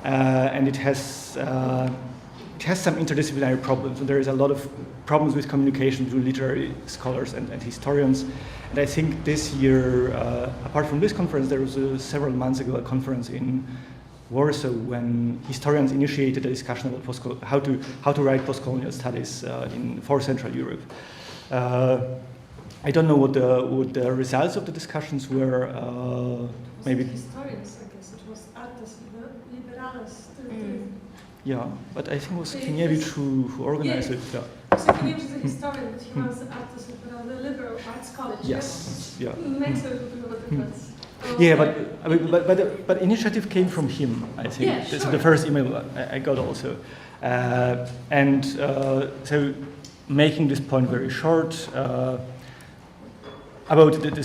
and it has some interdisciplinary problems. And there is a lot of problems with communication between literary scholars and historians. And I think this year, apart from this conference, there was several months ago a conference in Warsaw when historians initiated a discussion about how to write post-colonial studies for Central Europe. I don't know what the results of the discussions were. Maybe historians, I guess it was artes liberales. Yeah, but I think it was Kiniewicz who organized it. Yeah. So Kiniewicz is a historian, but he runs the artes liberales, the liberal arts college. Yes. Yeah. Makes a little bit of a difference. Yeah, but initiative came from him, I think. Yeah, sure. So the first email I got also, so making this point very short about the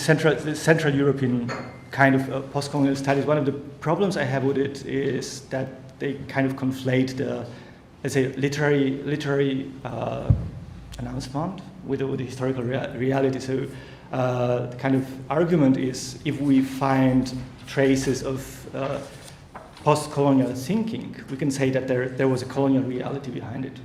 Central European kind of post-colonial studies. One of the problems I have with it is that they kind of conflate the, let's say, literary announcement with the historical reality. So. The kind of argument is if we find traces of post-colonial thinking, we can say that there was a colonial reality behind it.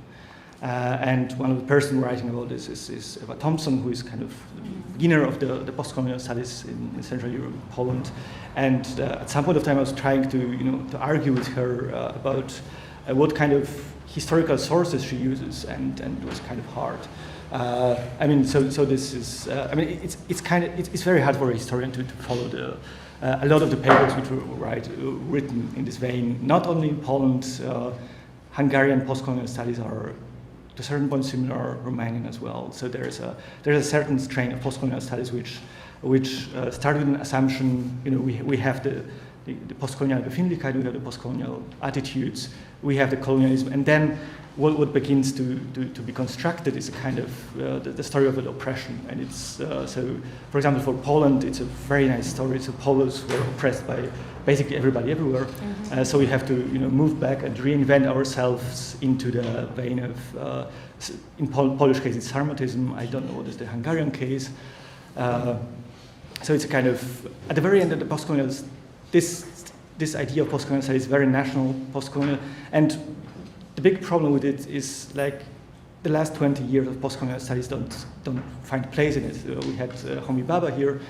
And one of the persons writing about this is Eva Thompson, who is kind of the beginner of the post-colonial studies in Central Europe, Poland. And at some point of time, I was trying to argue with her about what kind of historical sources she uses, and it was kind of hard. So this is. It's very hard for a historian to follow a lot of the papers which were written in this vein. Not only in Poland, Hungarian post-colonial studies are to a certain point similar, Romanian as well. So there's a certain strain of post-colonial studies which start with an assumption. We have the post-colonial Befindlichkeit, we have the post-colonial attitudes, we have the colonialism, and then what begins to be constructed is a kind of the story of an oppression. And it's so, for example, for Poland, it's a very nice story. So Poles were oppressed by basically everybody everywhere. Mm-hmm. So we have to move back and reinvent ourselves into the vein of, in Polish case, it's Sarmatism. I don't know what is the Hungarian case. So it's a kind of, at the very end of the post-colonial, this idea of post-colonial studies is very national post-colonial. And the big problem with it is like the last 20 years of post-colonial studies don't find place in it. We had Homi Bhabha here.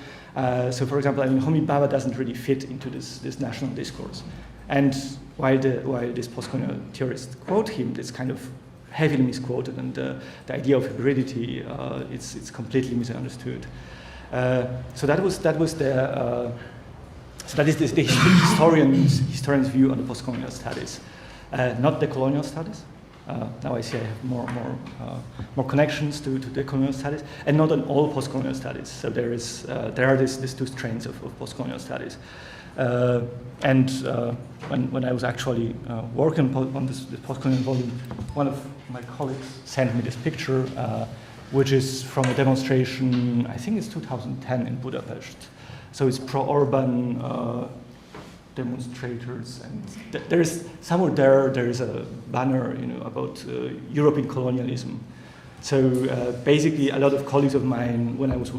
So for example, Homi Bhabha doesn't really fit into this national discourse. And while this post-colonial theorists quote him, it's kind of heavily misquoted, and the idea of hybridity, it's completely misunderstood. So that is the historian's view on the post-colonial studies. Not the colonial studies. Now I see I have more connections to the colonial studies, and not on all post-colonial studies. So there are these two strains of post-colonial studies. And when I was actually working on this post-colonial volume, one of my colleagues sent me this picture, which is from a demonstration, I think it's 2010 in Budapest. So it's pro-urban demonstrators, and there's somewhere there is a banner, about European colonialism. So basically, a lot of colleagues of mine, when I was,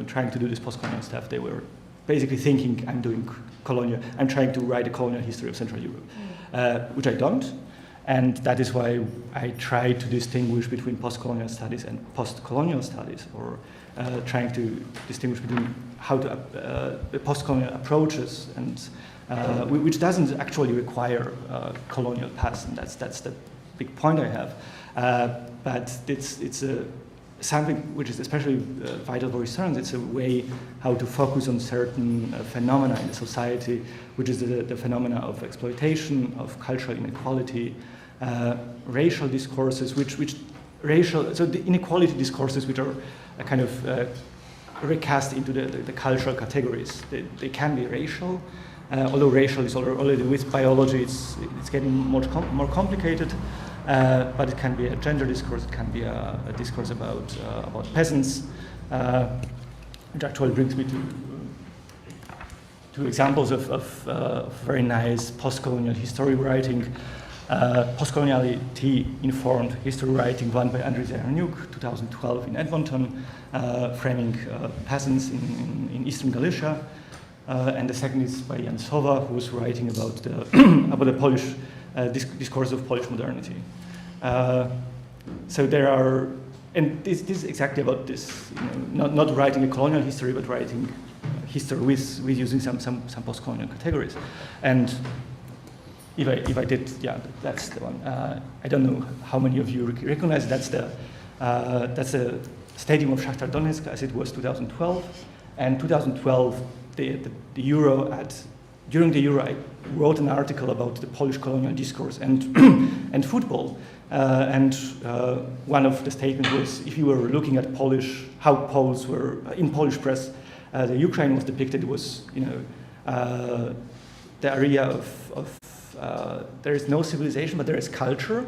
trying to do this post-colonial stuff, they were basically thinking I'm trying to write a colonial history of Central Europe, which I don't, and that is why I try to distinguish between post-colonial studies and post-colonial studies, or trying to distinguish between how the post-colonial approaches and. Which doesn't actually require colonial past, and that's the big point I have. But it's something which is especially vital for historians. It's a way how to focus on certain phenomena in the society, which is the phenomena of exploitation, of cultural inequality, racial discourses, so the inequality discourses which are a kind of recast into the cultural categories. They can be racial. Although racial is already with biology, it's getting more complicated. But it can be a gender discourse. It can be a discourse about peasants, which actually brings me two examples of very nice post-colonial history writing. Post-coloniality-informed history writing, one by Andrzej Zajaniuk, 2012 in Edmonton, framing peasants in eastern Galicia. And the second is by Jan Sowa, who was writing about the Polish discourse of Polish modernity. So there are, and this is exactly about this, not writing a colonial history, but writing history with using some post-colonial categories. And if I did, yeah, that's the one. I don't know how many of you recognize that's the stadium of Shakhtar Donetsk as it was 2012. And 2012, during the Euro, I wrote an article about the Polish colonial discourse and and football. One of the statements was, if you were looking at how Poles were in Polish press, the Ukraine was depicted was, the area of there is no civilization, but there is culture.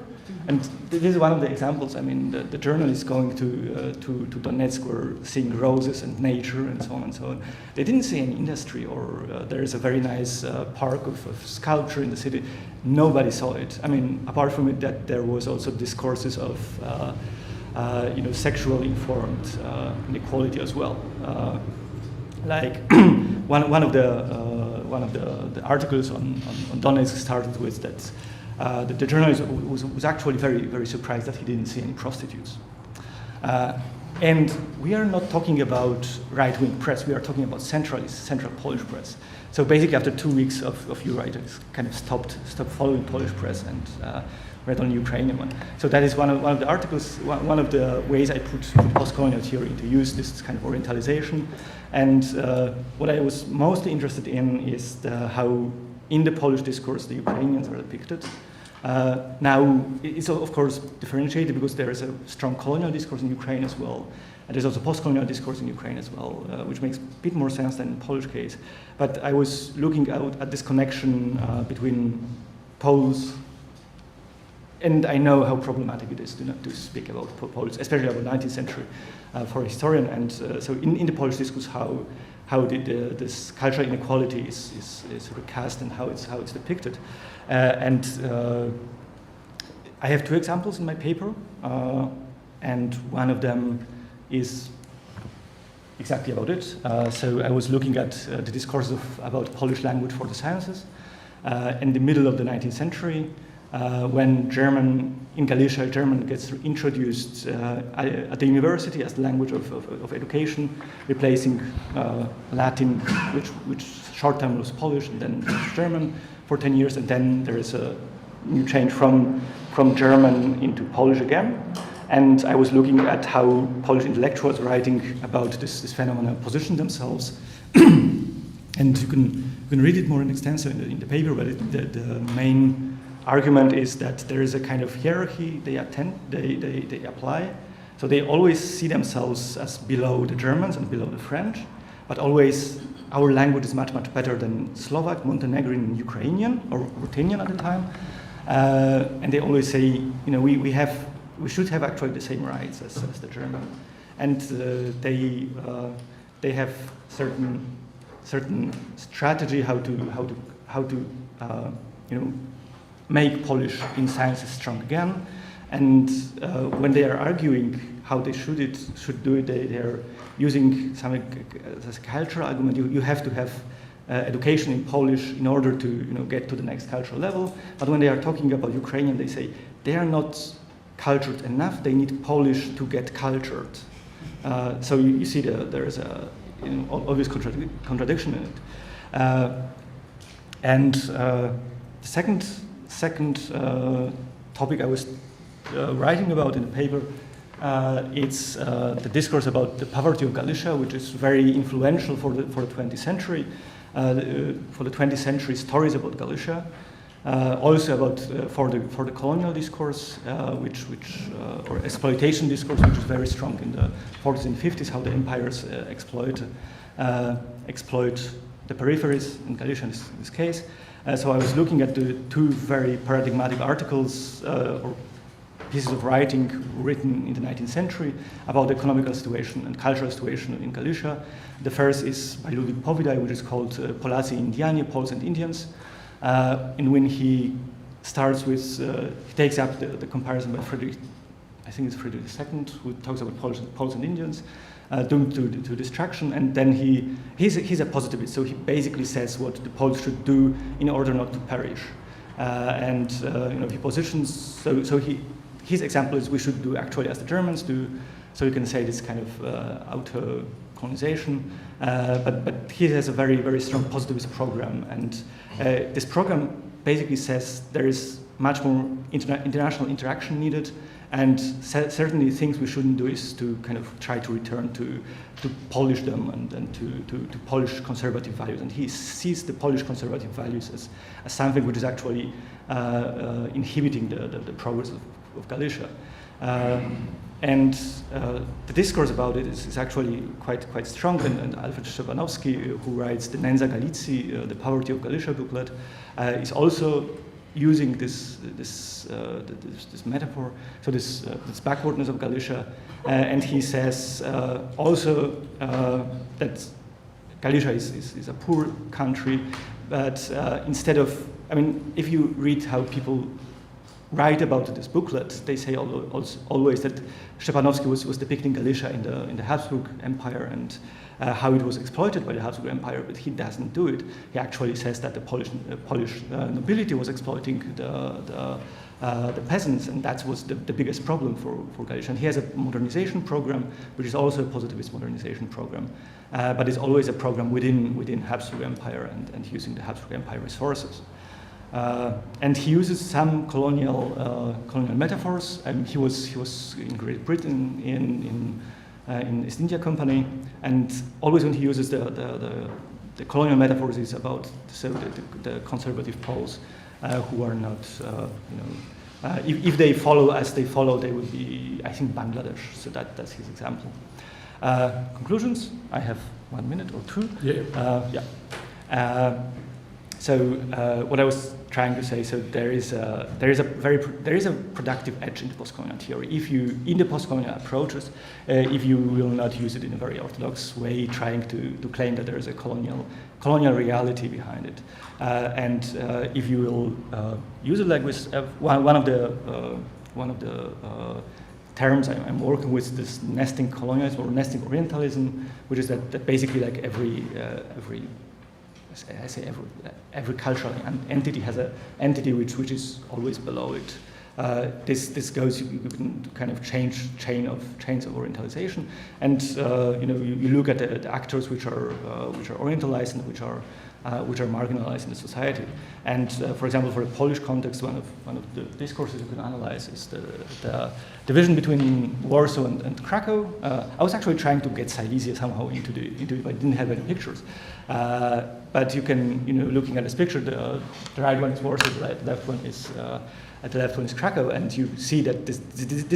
And this is one of the examples. I mean, the journalists going to Donetsk were seeing roses and nature and so on and so on. They didn't see any industry, or there is a very nice park of sculpture in the city. Nobody saw it. I mean, apart from it, that there was also discourses of sexual informed inequality as well. Like one of the articles on Donetsk started with that the journalist was actually very, very surprised that he didn't see any prostitutes. And we are not talking about right-wing press, we are talking about central Polish press. So basically after 2 weeks of Euro, I just kind of stopped following Polish press and read on Ukrainian one. So that is one of the articles, one of the ways I put post-colonial theory to use this kind of orientalization. And what I was mostly interested in is how in the Polish discourse the Ukrainians are depicted. Now, it's of course differentiated because there is a strong colonial discourse in Ukraine as well. And there's also post-colonial discourse in Ukraine as well, which makes a bit more sense than in the Polish case. But I was looking out at this connection between Poles, and I know how problematic it is to speak about Poles, especially about the 19th century for a historian. And so in the Polish discourse, how this cultural inequality is recast and how it's depicted. I have two examples in my paper, and one of them is exactly about it. So I was looking at the discourse about Polish language for the sciences in the middle of the 19th century, when in Galicia, German gets introduced at the university as the language of education, replacing Latin, which short time was Polish, and then German for 10 years, and then there is a new change from German into Polish again. And I was looking at how Polish intellectuals writing about this phenomenon position themselves. And you can read it more in extenso in the paper, but the main argument is that there is a kind of hierarchy they apply. So they always see themselves as below the Germans and below the French, but always our language is much, much better than Slovak, Montenegrin, Ukrainian, or Ruthenian at the time. And they always say, we should have actually the same rights as the German. And they have certain strategy how to make Polish in sciences strong again. And when they are arguing how they should do it, they are using some as a cultural argument. You have to have education in Polish in order to get to the next cultural level. But when they are talking about Ukrainian, they say they are not cultured enough. They need Polish to get cultured. So you see there is a obvious contradiction in it. And the second topic I was writing about in the paper, it's the discourse about the poverty of Galicia, which is very influential for the 20th century. For the 20th century stories about Galicia, also about for the colonial discourse, or exploitation discourse, which is very strong in the 40s and 50s, how the empires exploit the peripheries in Galicia in this case. So I was looking at the two very paradigmatic articles or pieces of writing written in the 19th century about the economical situation and cultural situation in Galicia. The first is by Ludwik Povidaj, which is called Polacy Indiani, Poles and Indians, in when he starts with, he takes up the comparison by Frederick, I think it's Frederick II, who talks about Poles and Indians, doomed to destruction, and then he's a positivist, so he basically says what the Poles should do in order not to perish. And he positions, so his example is we should do actually as the Germans do, so you can say this kind of auto-colonization, but he has a very, very strong positivist program, and this program basically says there is much more international interaction needed, and certainly things we shouldn't do is to kind of try to return to polish them and to polish conservative values. And he sees the Polish conservative values as something which is actually inhibiting the progress of Galicia. And the discourse about it is actually quite strong, and Alfred Szczepanowski, who writes the Nędza Galicji, the Poverty of Galicia booklet, is also using this metaphor, so this backwardness of Galicia, and he says also that Galicia is a poor country, but instead of, I mean, if you read how people write about this booklet, they say always that Szczepanowski was depicting Galicia in the Habsburg Empire and how it was exploited by the Habsburg Empire, but he doesn't do it. He actually says that the Polish nobility was exploiting the peasants, and that was the biggest problem for Galicia. And he has a modernization program, which is also a positivist modernization program, but it's always a program within Habsburg Empire and using the Habsburg Empire resources. And he uses some colonial metaphors. He was in Great Britain in East India Company, and always when he uses the colonial metaphors, is about the conservative Poles who are not, if they follow as they follow, they would be, I think, Bangladesh. So that's his example. Conclusions? I have 1 minute or two. So what I was trying to say, so there is a productive edge in the postcolonial theory. If you, in the postcolonial approaches, if you will not use it in a very orthodox way, trying to claim that there is a colonial reality behind it, and if you will use it like with one of the terms I'm working with, this nesting colonialism or nesting Orientalism, which is that basically like every cultural entity has an entity which is always below it. This goes, you can kind of change chains of Orientalization, and you look at the actors which are Orientalized and which are marginalized in the society. And for example, for the Polish context, one of the discourses you can analyze is the division between Warsaw and Krakow. I was actually trying to get Silesia somehow into it, but I didn't have any pictures. But you can, looking at this picture, the right one is Warsaw, the left one is Krakow, and you see that this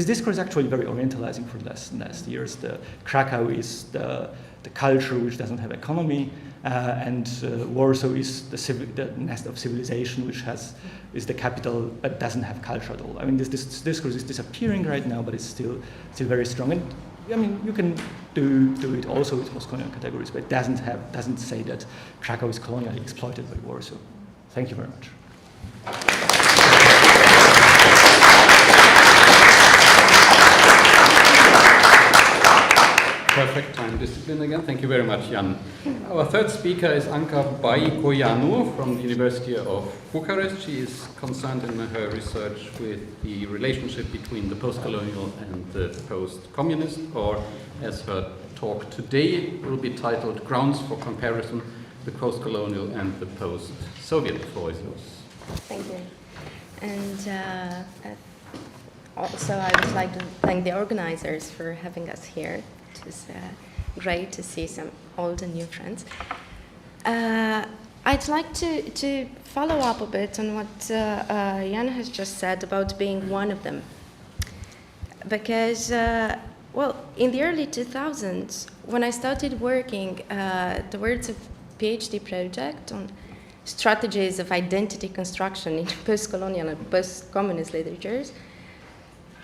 discourse is actually very orientalizing for the last years. The Krakow is the culture which doesn't have economy, and Warsaw is the nest of civilization, which is the capital but doesn't have culture at all. I mean, this discourse is disappearing right now, but it's still very strong. And I mean, you can do it also with post-colonial categories, but it doesn't say that Krakow is colonially exploited by Warsaw. Thank you very much. Perfect time discipline again. Thank you very much, Jan. Our third speaker is Anca Baikoianu from the University of Bucharest. She is concerned in her research with the relationship between the post-colonial and the post-communist, or as her talk today will be titled, Grounds for Comparison, the Post-Colonial and the Post-Soviet. The floor is yours. Thank you. And also I would like to thank the organizers for having us here. It's great to see some old and new friends. I'd like to follow up a bit on what Jan has just said about being one of them. Because, in the early 2000s, when I started working towards a PhD project on strategies of identity construction in post-colonial and post-communist literatures,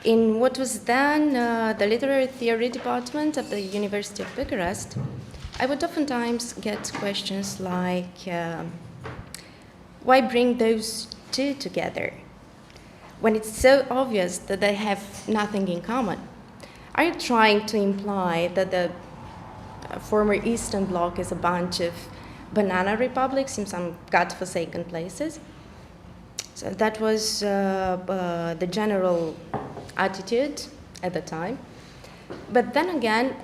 In what was then the literary theory department of the University of Bucharest, I would oftentimes get questions like, why bring those two together when it's so obvious that they have nothing in common? Are you trying to imply that the former Eastern Bloc is a bunch of banana republics in some godforsaken places? So that was the general attitude at the time. But then again,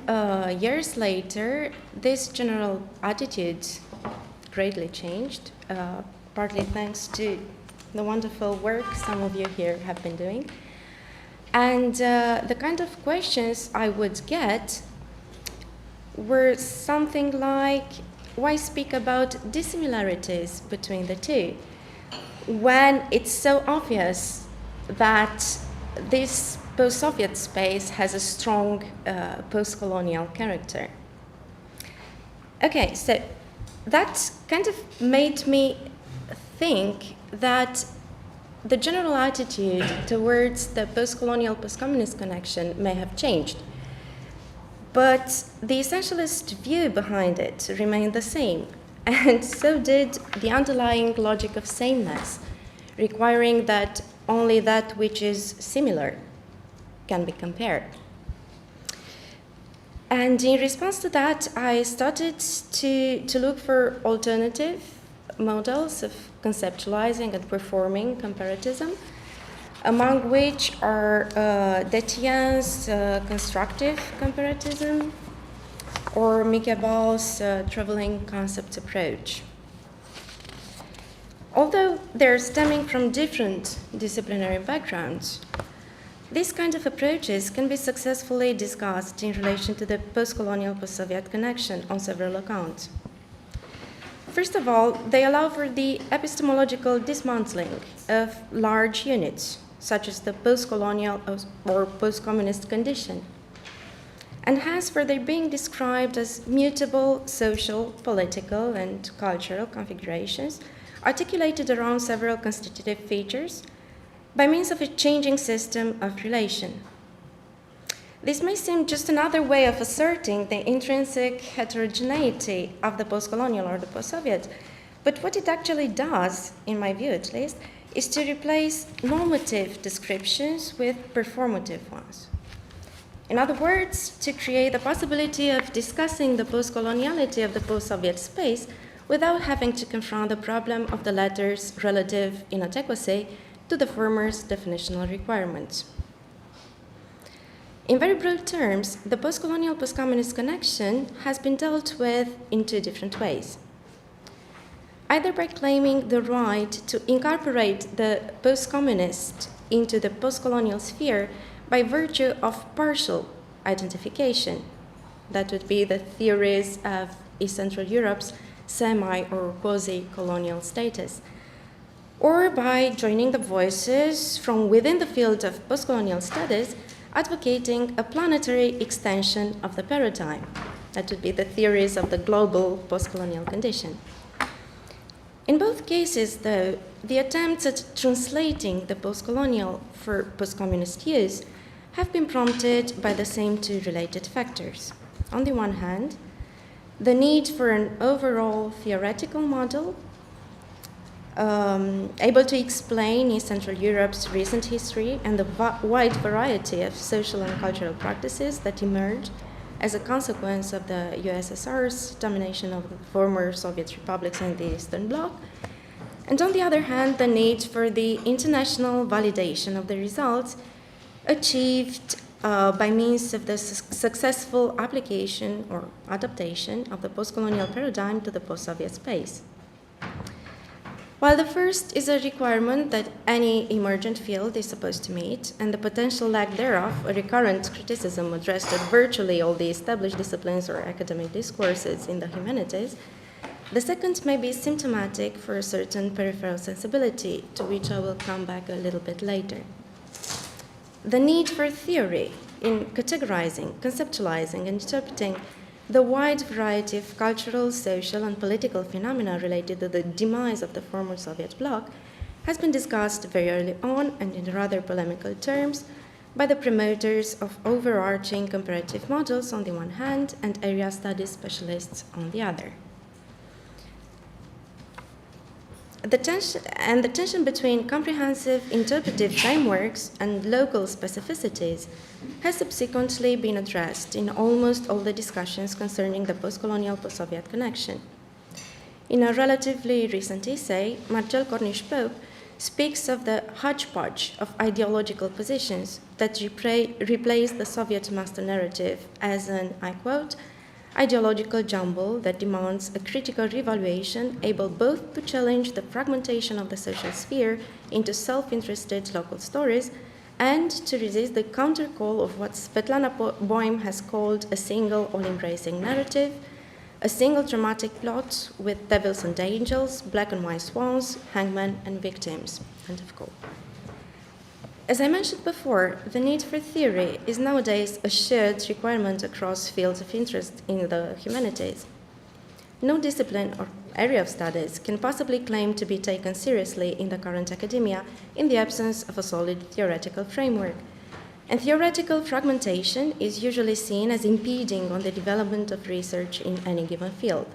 years later, this general attitude greatly changed, partly thanks to the wonderful work some of you here have been doing. And the kind of questions I would get were something like, why speak about dissimilarities between the two when it's so obvious that this post-Soviet space has a strong post-colonial character? Okay, so that kind of made me think that the general attitude towards the post-colonial, post-communist connection may have changed, but the essentialist view behind it remained the same, and so did the underlying logic of sameness, requiring that only that which is similar can be compared. And in response to that, I started to look for alternative models of conceptualizing and performing comparatism, among which are Detien's constructive comparatism or Michel's traveling concept approach. Although they're stemming from different disciplinary backgrounds, these kind of approaches can be successfully discussed in relation to the post-colonial, post-Soviet connection on several accounts. First of all, they allow for the epistemological dismantling of large units, such as the post-colonial or post-communist condition, and hence for their being described as mutable social, political, and cultural configurations articulated around several constitutive features by means of a changing system of relation. This may seem just another way of asserting the intrinsic heterogeneity of the post-colonial or the post-Soviet, but what it actually does, in my view at least, is to replace normative descriptions with performative ones. In other words, to create the possibility of discussing the post-coloniality of the post-Soviet space without having to confront the problem of the latter's relative inadequacy to the former's definitional requirements. In very broad terms, the post-colonial, post-communist connection has been dealt with in two different ways. Either by claiming the right to incorporate the post-communist into the post-colonial sphere by virtue of partial identification. That would be the theories of East Central Europe's semi- or quasi-colonial status. Or by joining the voices from within the field of post-colonial studies advocating a planetary extension of the paradigm. That would be the theories of the global post-colonial condition. In both cases, though, the attempts at translating the post-colonial for post-communist use have been prompted by the same two related factors. On the one hand, the need for an overall theoretical model able to explain East Central Europe's recent history and the wide variety of social and cultural practices that emerged as a consequence of the USSR's domination of the former Soviet republics and the Eastern Bloc. And on the other hand, the need for the international validation of the results achieved by means of the successful application or adaptation of the post-colonial paradigm to the post-Soviet space. While the first is a requirement that any emergent field is supposed to meet, and the potential lack thereof, a recurrent criticism addressed at virtually all the established disciplines or academic discourses in the humanities, the second may be symptomatic for a certain peripheral sensibility, to which I will come back a little bit later. The need for theory in categorizing, conceptualizing, and interpreting the wide variety of cultural, social, and political phenomena related to the demise of the former Soviet bloc has been discussed very early on and in rather polemical terms by the promoters of overarching comparative models on the one hand and area studies specialists on the other. The tension between comprehensive interpretive frameworks and local specificities has subsequently been addressed in almost all the discussions concerning the post-colonial post-Soviet connection. In a relatively recent essay, Marcel Cornish-Pope speaks of the hodgepodge of ideological positions that replace the Soviet master narrative as an, I quote, ideological jumble that demands a critical revaluation able both to challenge the fragmentation of the social sphere into self-interested local stories and to resist the countercall of what Svetlana Boym has called a single all-embracing narrative, a single dramatic plot with devils and angels, black and white swans, hangmen and victims, end of quote. As I mentioned before, the need for theory is nowadays a shared requirement across fields of interest in the humanities. No discipline or area of studies can possibly claim to be taken seriously in the current academia in the absence of a solid theoretical framework. And theoretical fragmentation is usually seen as impeding on the development of research in any given field.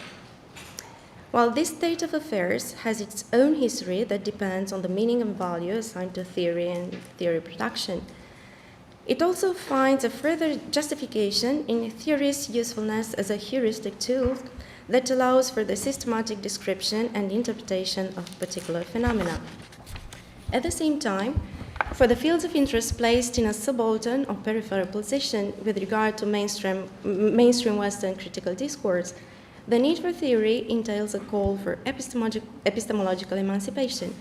While this state of affairs has its own history that depends on the meaning and value assigned to theory and theory production, it also finds a further justification in theory's usefulness as a heuristic tool that allows for the systematic description and interpretation of particular phenomena. At the same time, for the fields of interest placed in a subaltern or peripheral position with regard to mainstream Western critical discourse, the need for theory entails a call for epistemological emancipation.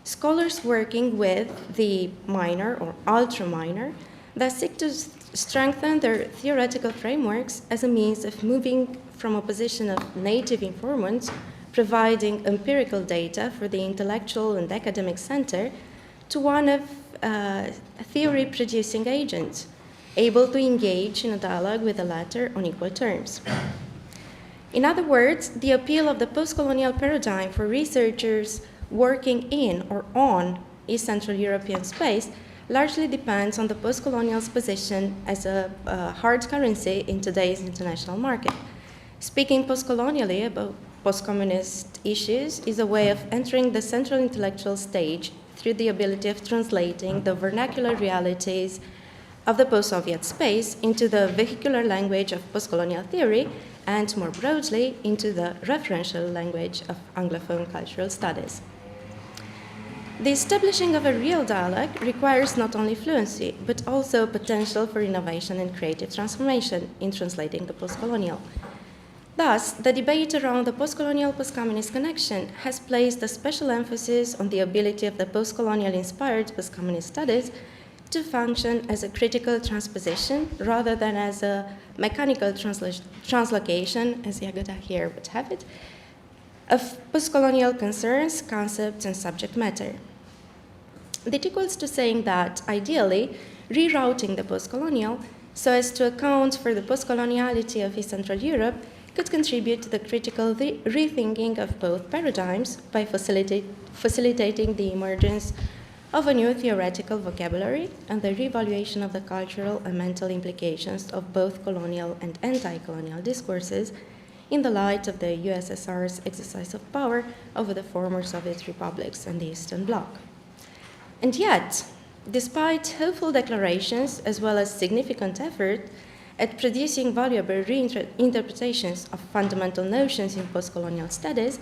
Scholars working with the minor or ultra-minor thus seek to strengthen their theoretical frameworks as a means of moving from a position of native informants, providing empirical data for the intellectual and academic center, to one of theory-producing agents, able to engage in a dialogue with the latter on equal terms. In other words, the appeal of the post-colonial paradigm for researchers working in or on East Central European space largely depends on the post-colonial's position as a hard currency in today's international market. Speaking post-colonially about post-communist issues is a way of entering the central intellectual stage through the ability of translating the vernacular realities of the post-Soviet space into the vehicular language of post-colonial theory and, more broadly, into the referential language of Anglophone cultural studies. The establishing of a real dialogue requires not only fluency, but also potential for innovation and creative transformation in translating the post-colonial. Thus, the debate around the post-colonial post-communist connection has placed a special emphasis on the ability of the post-colonial inspired post-communist studies to function as a critical transposition rather than as a mechanical translocation, as Jagoda here would have it, of post-colonial concerns, concepts, and subject matter. That equals to saying that, ideally, rerouting the post-colonial so as to account for the post-coloniality of East Central Europe could contribute to the critical rethinking of both paradigms by facilitating the emergence of a new theoretical vocabulary and the reevaluation of the cultural and mental implications of both colonial and anti-colonial discourses in the light of the USSR's exercise of power over the former Soviet republics and the Eastern Bloc. And yet, despite hopeful declarations as well as significant effort at producing valuable reinterpretations of fundamental notions in post-colonial studies,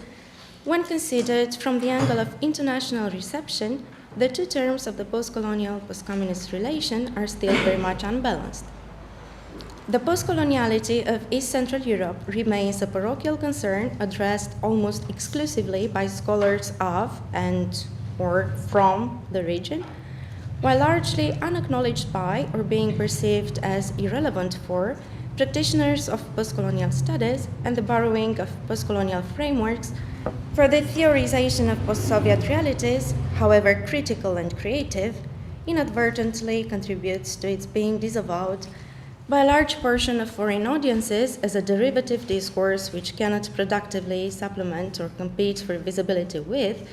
when considered from the angle of international reception, the two terms of the post-colonial post-communist relation are still very much unbalanced. The post-coloniality of East Central Europe remains a parochial concern addressed almost exclusively by scholars of and or from the region, while largely unacknowledged by or being perceived as irrelevant for practitioners of post-colonial studies and the borrowing of post-colonial frameworks for the theorization of post-Soviet realities, however critical and creative, inadvertently contributes to its being disavowed by a large portion of foreign audiences as a derivative discourse which cannot productively supplement or compete for visibility with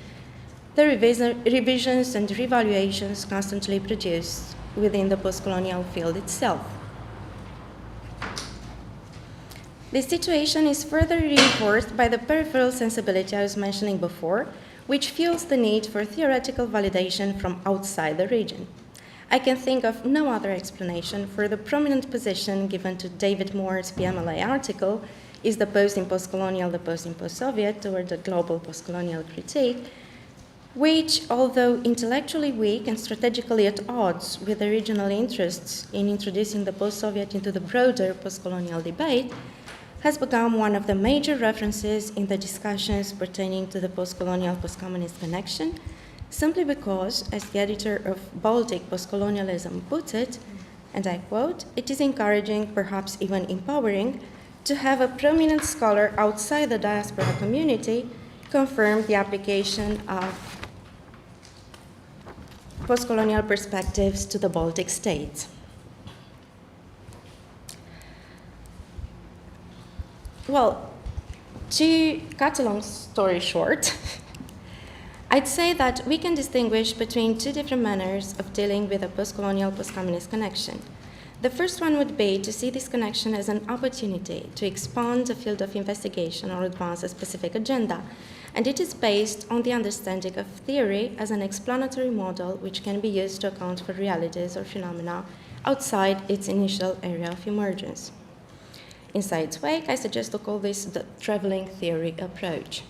the revisions and revaluations constantly produced within the post-colonial field itself. This situation is further reinforced by the peripheral sensibility I was mentioning before, which fuels the need for theoretical validation from outside the region. I can think of no other explanation for the prominent position given to David Moore's PMLA article, Is the Post in Post-Colonial the Post in Post-Soviet, toward the global post-colonial critique, which, although intellectually weak and strategically at odds with the regional interests in introducing the post-Soviet into the broader post-colonial debate, has become one of the major references in the discussions pertaining to the post-colonial post-communist connection, simply because, as the editor of Baltic Post-Colonialism puts it, and I quote, "It is encouraging, perhaps even empowering, to have a prominent scholar outside the diaspora community confirm the application of post-colonial perspectives to the Baltic states." Well, to cut a long story short, I'd say that we can distinguish between two different manners of dealing with a post-colonial, post-communist connection. The first one would be to see this connection as an opportunity to expand a field of investigation or advance a specific agenda, and it is based on the understanding of theory as an explanatory model which can be used to account for realities or phenomena outside its initial area of emergence. In its wake, I suggest to call this the traveling theory approach.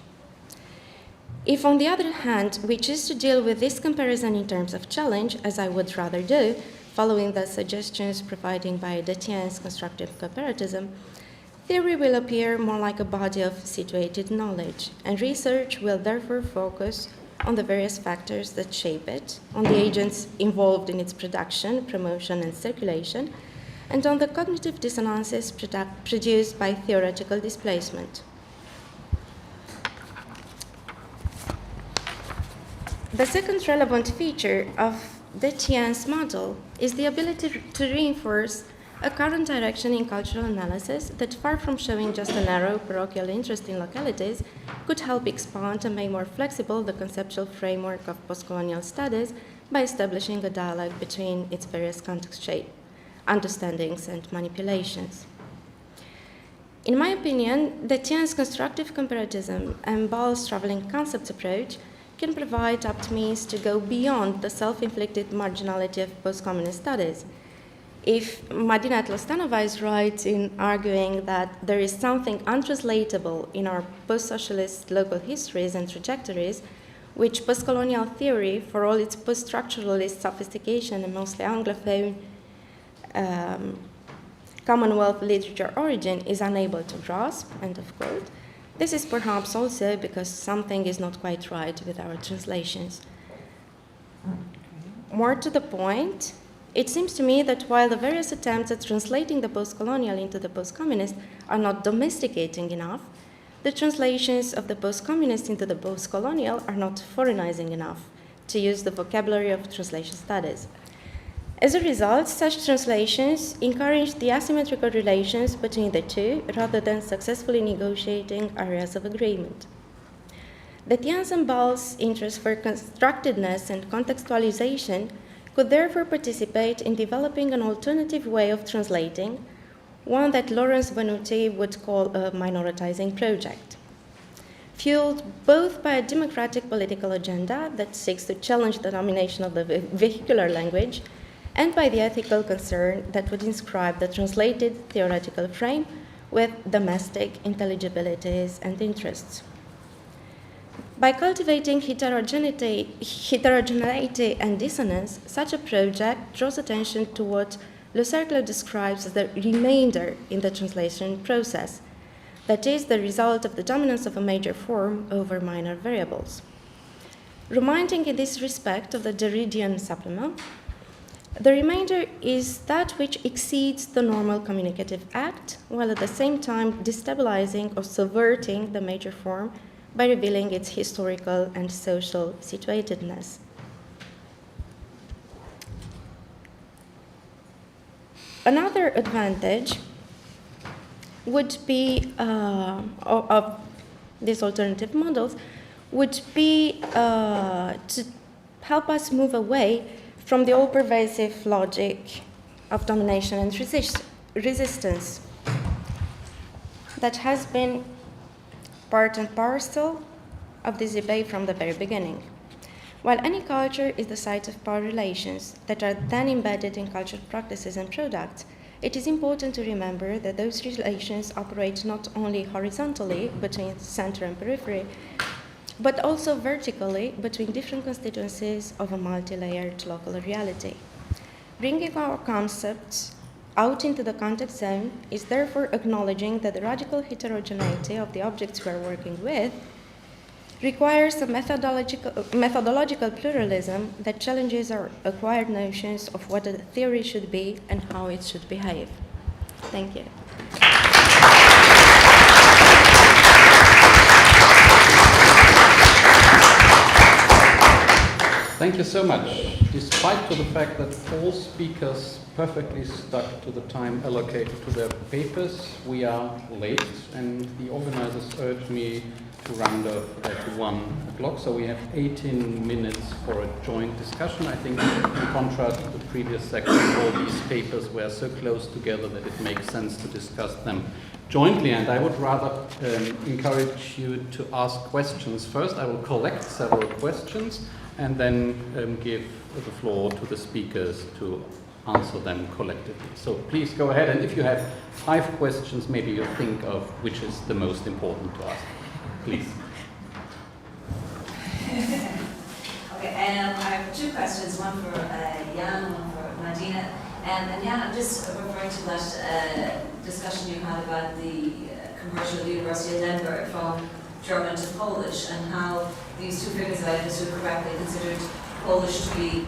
If, on the other hand, we choose to deal with this comparison in terms of challenge, as I would rather do, following the suggestions provided by Detienne's constructive comparatism, theory will appear more like a body of situated knowledge, and research will therefore focus on the various factors that shape it, on the agents involved in its production, promotion, and circulation, and on the cognitive dissonances produced by theoretical displacement. The second relevant feature of Detienne's model is the ability to reinforce a current direction in cultural analysis that, far from showing just a narrow parochial interest in localities, could help expand and make more flexible the conceptual framework of postcolonial studies by establishing a dialogue between its various context-shaped understandings and manipulations. In my opinion, Detienne's constructive comparatism and Ball's traveling concepts approach can provide apt means to go beyond the self-inflicted marginality of post-communist studies. If Madina Tlostanova is right in arguing that there is something untranslatable in our post-socialist local histories and trajectories, which post-colonial theory, for all its post-structuralist sophistication and mostly Anglophone Commonwealth literature origin, is unable to grasp, end of quote, this is perhaps also because something is not quite right with our translations. More to the point, it seems to me that while the various attempts at translating the post-colonial into the post-communist are not domesticating enough, the translations of the post-communist into the post-colonial are not foreignizing enough, to use the vocabulary of translation studies. As a result, such translations encourage the asymmetrical relations between the two rather than successfully negotiating areas of agreement. Detienne's and Ball's interest for constructedness and contextualization could therefore participate in developing an alternative way of translating, one that Lawrence Venuti would call a minoritizing project. Fueled both by a democratic political agenda that seeks to challenge the domination of the vehicular language and by the ethical concern that would inscribe the translated theoretical frame with domestic intelligibilities and interests. By cultivating heterogeneity and dissonance, such a project draws attention to what Le Cercle describes as the remainder in the translation process, that is, the result of the dominance of a major form over minor variables. Reminding in this respect of the Derridian supplement, the remainder is that which exceeds the normal communicative act, while at the same time destabilizing or subverting the major form by revealing its historical and social situatedness. Another advantage would be of these alternative models would be to help us move away from the all-pervasive logic of domination and resistance that has been part and parcel of this debate from the very beginning. While any culture is the site of power relations that are then embedded in cultural practices and products, it is important to remember that those relations operate not only horizontally between center and periphery, but also vertically between different constituencies of a multi-layered local reality. Bringing our concepts out into the context zone is therefore acknowledging that the radical heterogeneity of the objects we are working with requires a methodological pluralism that challenges our acquired notions of what a theory should be and how it should behave. Thank you. Thank you so much. Despite the fact that all speakers perfectly stuck to the time allocated to their papers, we are late, and the organizers urged me to round off at 1 o'clock, so we have 18 minutes for a joint discussion. I think in contrast to the previous section, all these papers were so close together that it makes sense to discuss them jointly, and I would rather encourage you to ask questions first. I will collect several questions and then give the floor to the speakers to answer them collectively. So please go ahead, and if you have 5 questions, maybe you think of which is the most important to ask. Please. Okay, I have 2 questions, one for Jan, one for Nadina. And Jan, I'm just referring to that discussion you had about the conversion of the University of Edinburgh from German to Polish, and how these 2 figures, if I understood correctly, considered Polish to be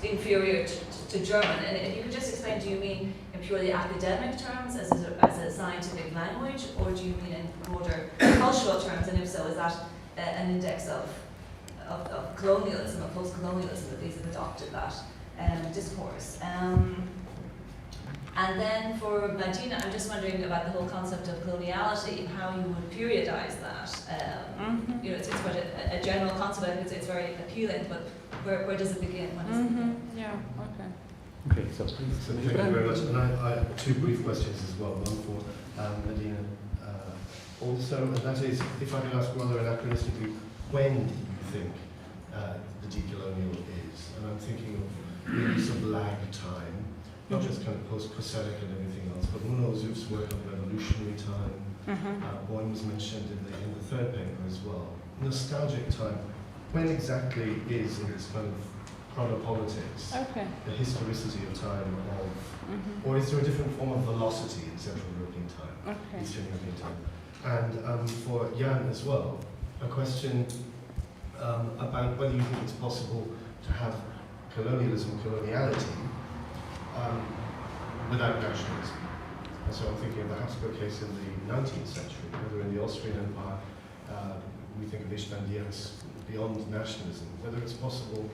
inferior to German. And if you could just explain, do you mean in purely academic terms, as a scientific language, or do you mean in broader cultural terms? And if so, is that an index of colonialism, or post-colonialism, that these have adopted that discourse? And then for Nadina, I'm just wondering about the whole concept of coloniality, how you would periodize that. You know, it's quite a general concept. It's very appealing, but where does it begin? When does it begin? Yeah. Okay. Okay, so please. Thank you very much. And I have 2 brief questions as well. One for Nadina also, and that is, if I could ask rather anachronistically, when do you think the decolonial is? And I'm thinking of the use of lag time, not just kind of post-prosthetic and everything else, but Muno Zuf's work on revolutionary time. One was mentioned in the 3rd paper as well. Nostalgic time. When exactly is, in this kind of chronopolitics, the historicity of time of, or is there a different form of velocity in Central European time, Eastern European time? And for Jan as well, a question about whether you think it's possible to have colonialism, coloniality, without nationalism. And so I'm thinking of the Habsburg case in the 19th century, whether in the Austrian Empire, we think of Ishbandians beyond nationalism, whether it's possible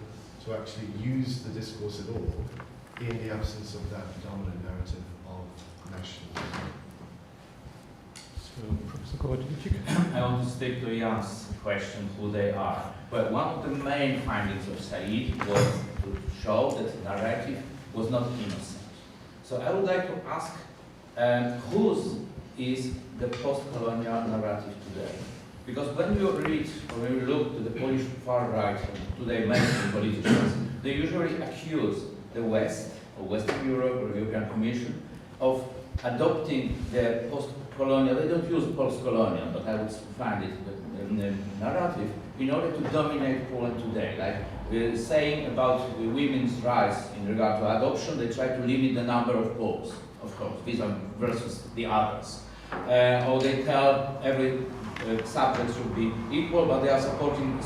to actually use the discourse at all in the absence of that dominant narrative of nationalism. So, Professor Commodities. I want to stick to Jan's question, who they are. But one of the main findings of Said was to show that the narrative was not innocent. So I would like to ask, whose is the post-colonial narrative today? Because when we read, or when we look to the Polish far right, and today mainstream politicians, they usually accuse the West, or Western Europe, or the European Commission, of adopting the post-colonial, they don't use post-colonial, but I would find it in the narrative, in order to dominate Poland today. Like saying about women's rights in regard to adoption, they try to limit the number of Poles, of course, versus the others. Or they tell every subject should be equal, but they are supporting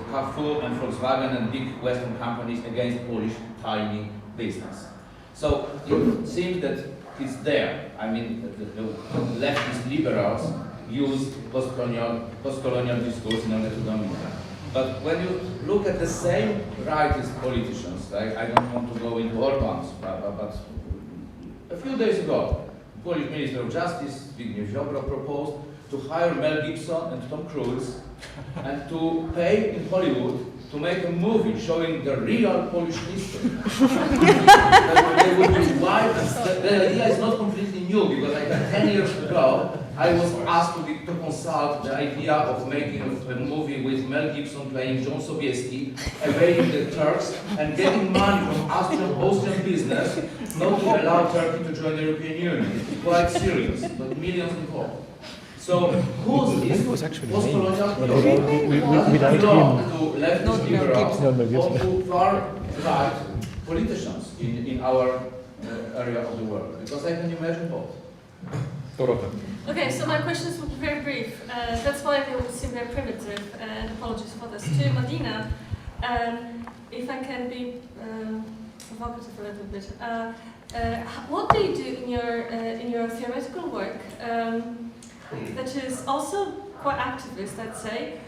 Carrefour and Volkswagen and big Western companies against Polish tiny business. So it seems that it's there. I mean, the leftist liberals use post-colonial discourse in order to dominate. But when you look at the same rightist politicians, like, I don't want to go into Orban's, but a few days ago, the Polish Minister of Justice, Zbigniew Ziobro, proposed to hire Mel Gibson and Tom Cruise and to pay in Hollywood to make a movie showing the real Polish history. They would be wide. The idea is not completely new because like 10 years ago, I was asked to consult the idea of making a movie with Mel Gibson playing John Sobieski, evading the Turks and getting money from Austrian business not to allow Turkey to join the European Union. It's quite serious, but millions involved. So, who's this post-colonial belong to leftist liberals or to far-right politicians in our area of the world? Because I can imagine both. Okay, so my questions will be very brief. That's why they will seem very primitive, and apologies for this. To Madina, if I can be provocative a little bit, what do you do in your theoretical work that is also quite activist, let's say,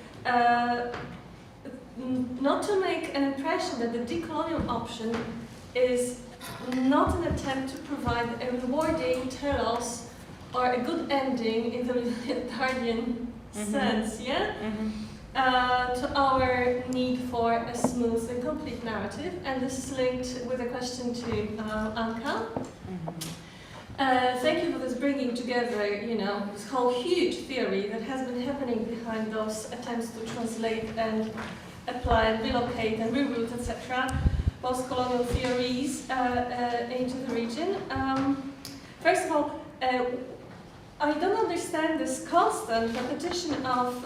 not to make an impression that the decolonial option is not an attempt to provide a rewarding telos or a good ending in the utilitarian sense, yeah? To our need for a smooth and complete narrative, and this is linked with a question to Anka. Thank you for this bringing together, this whole huge theory that has been happening behind those attempts to translate and apply and relocate and reroute, etc., post-colonial theories into the region. First of all, I don't understand this constant repetition of,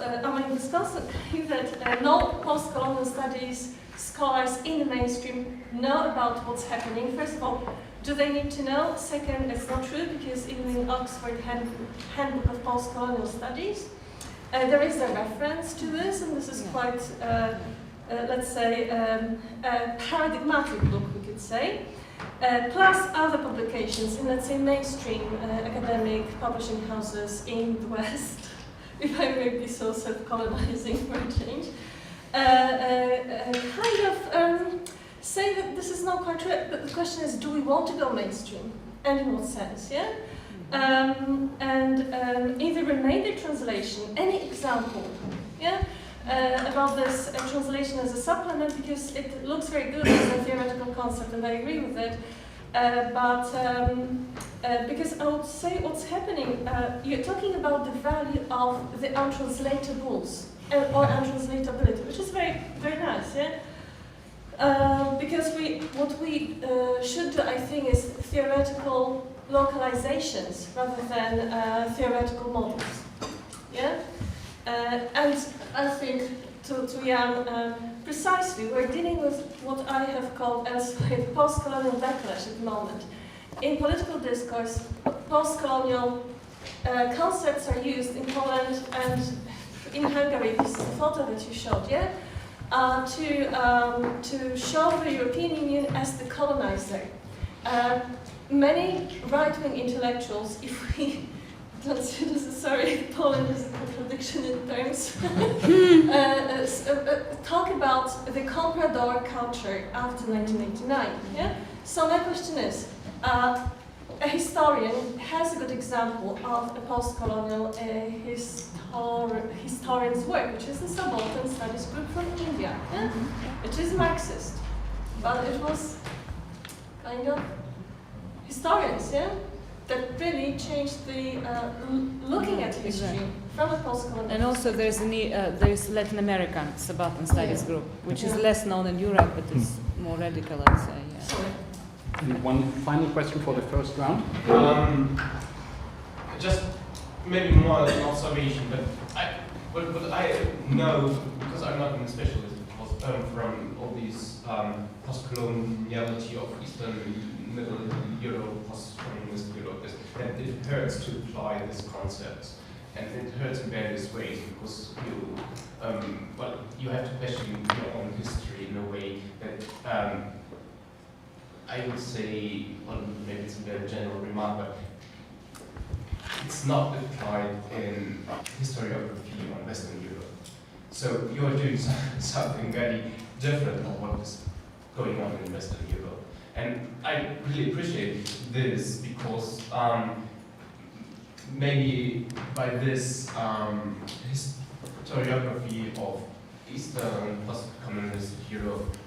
this constant claim that no post-colonial studies scholars in the mainstream know about what's happening. First of all, do they need to know? Second, it's not true because even in Oxford Handbook of Post-Colonial Studies, there is a reference to this, and this is quite, let's say, a paradigmatic book, we could say. Plus other publications in, let's say, mainstream academic publishing houses in the West, if I may be so self-colonizing for a change, say that this is not quite true, but the question is, do we want to go mainstream? And in what sense, yeah? In the remainder translation, any example, yeah? About this translation as a supplement, because it looks very good as a theoretical concept, and I agree with it. Because I would say what's happening, you're talking about the value of the untranslatables or untranslatability, which is very, very nice, yeah? Because what we should do, I think, is theoretical localizations rather than theoretical models, yeah? And I think, to Jan, precisely, we're dealing with what I have called as a post-colonial backlash at the moment. In political discourse, post-colonial concepts are used in Poland and in Hungary. This is the photo that you showed, yeah? To show the European Union as the colonizer. Many right-wing intellectuals, if we don't see this, sorry, Poland is a contradiction in terms, talk about the comprador culture after 1989. Yeah? So my question is, a historian has a good example of a post-colonial historian's work, which is the Subaltern Studies Group from India. Yeah? It is Marxist, but it was kind of historians, yeah? That really changed the looking at history from a post-colonial. And also there's Latin American Subaltern Studies Group, which is less known in Europe, but is more radical, I'd say. Yeah. And one final question for the first round. Just maybe more an observation, but what I know, because I'm not a specialist, of course, from all these post-coloniality of Eastern Middle Europe, post-communist Europe, that it hurts to apply this concept, and it hurts in various ways because you have to question your own history in a way that I would say, well, maybe it's a very general remark, but it's not applied in historiography on Western Europe. So you are doing something very different from what is going on in Western Europe. And I really appreciate this because maybe by this historiography of Eastern post-communist Europe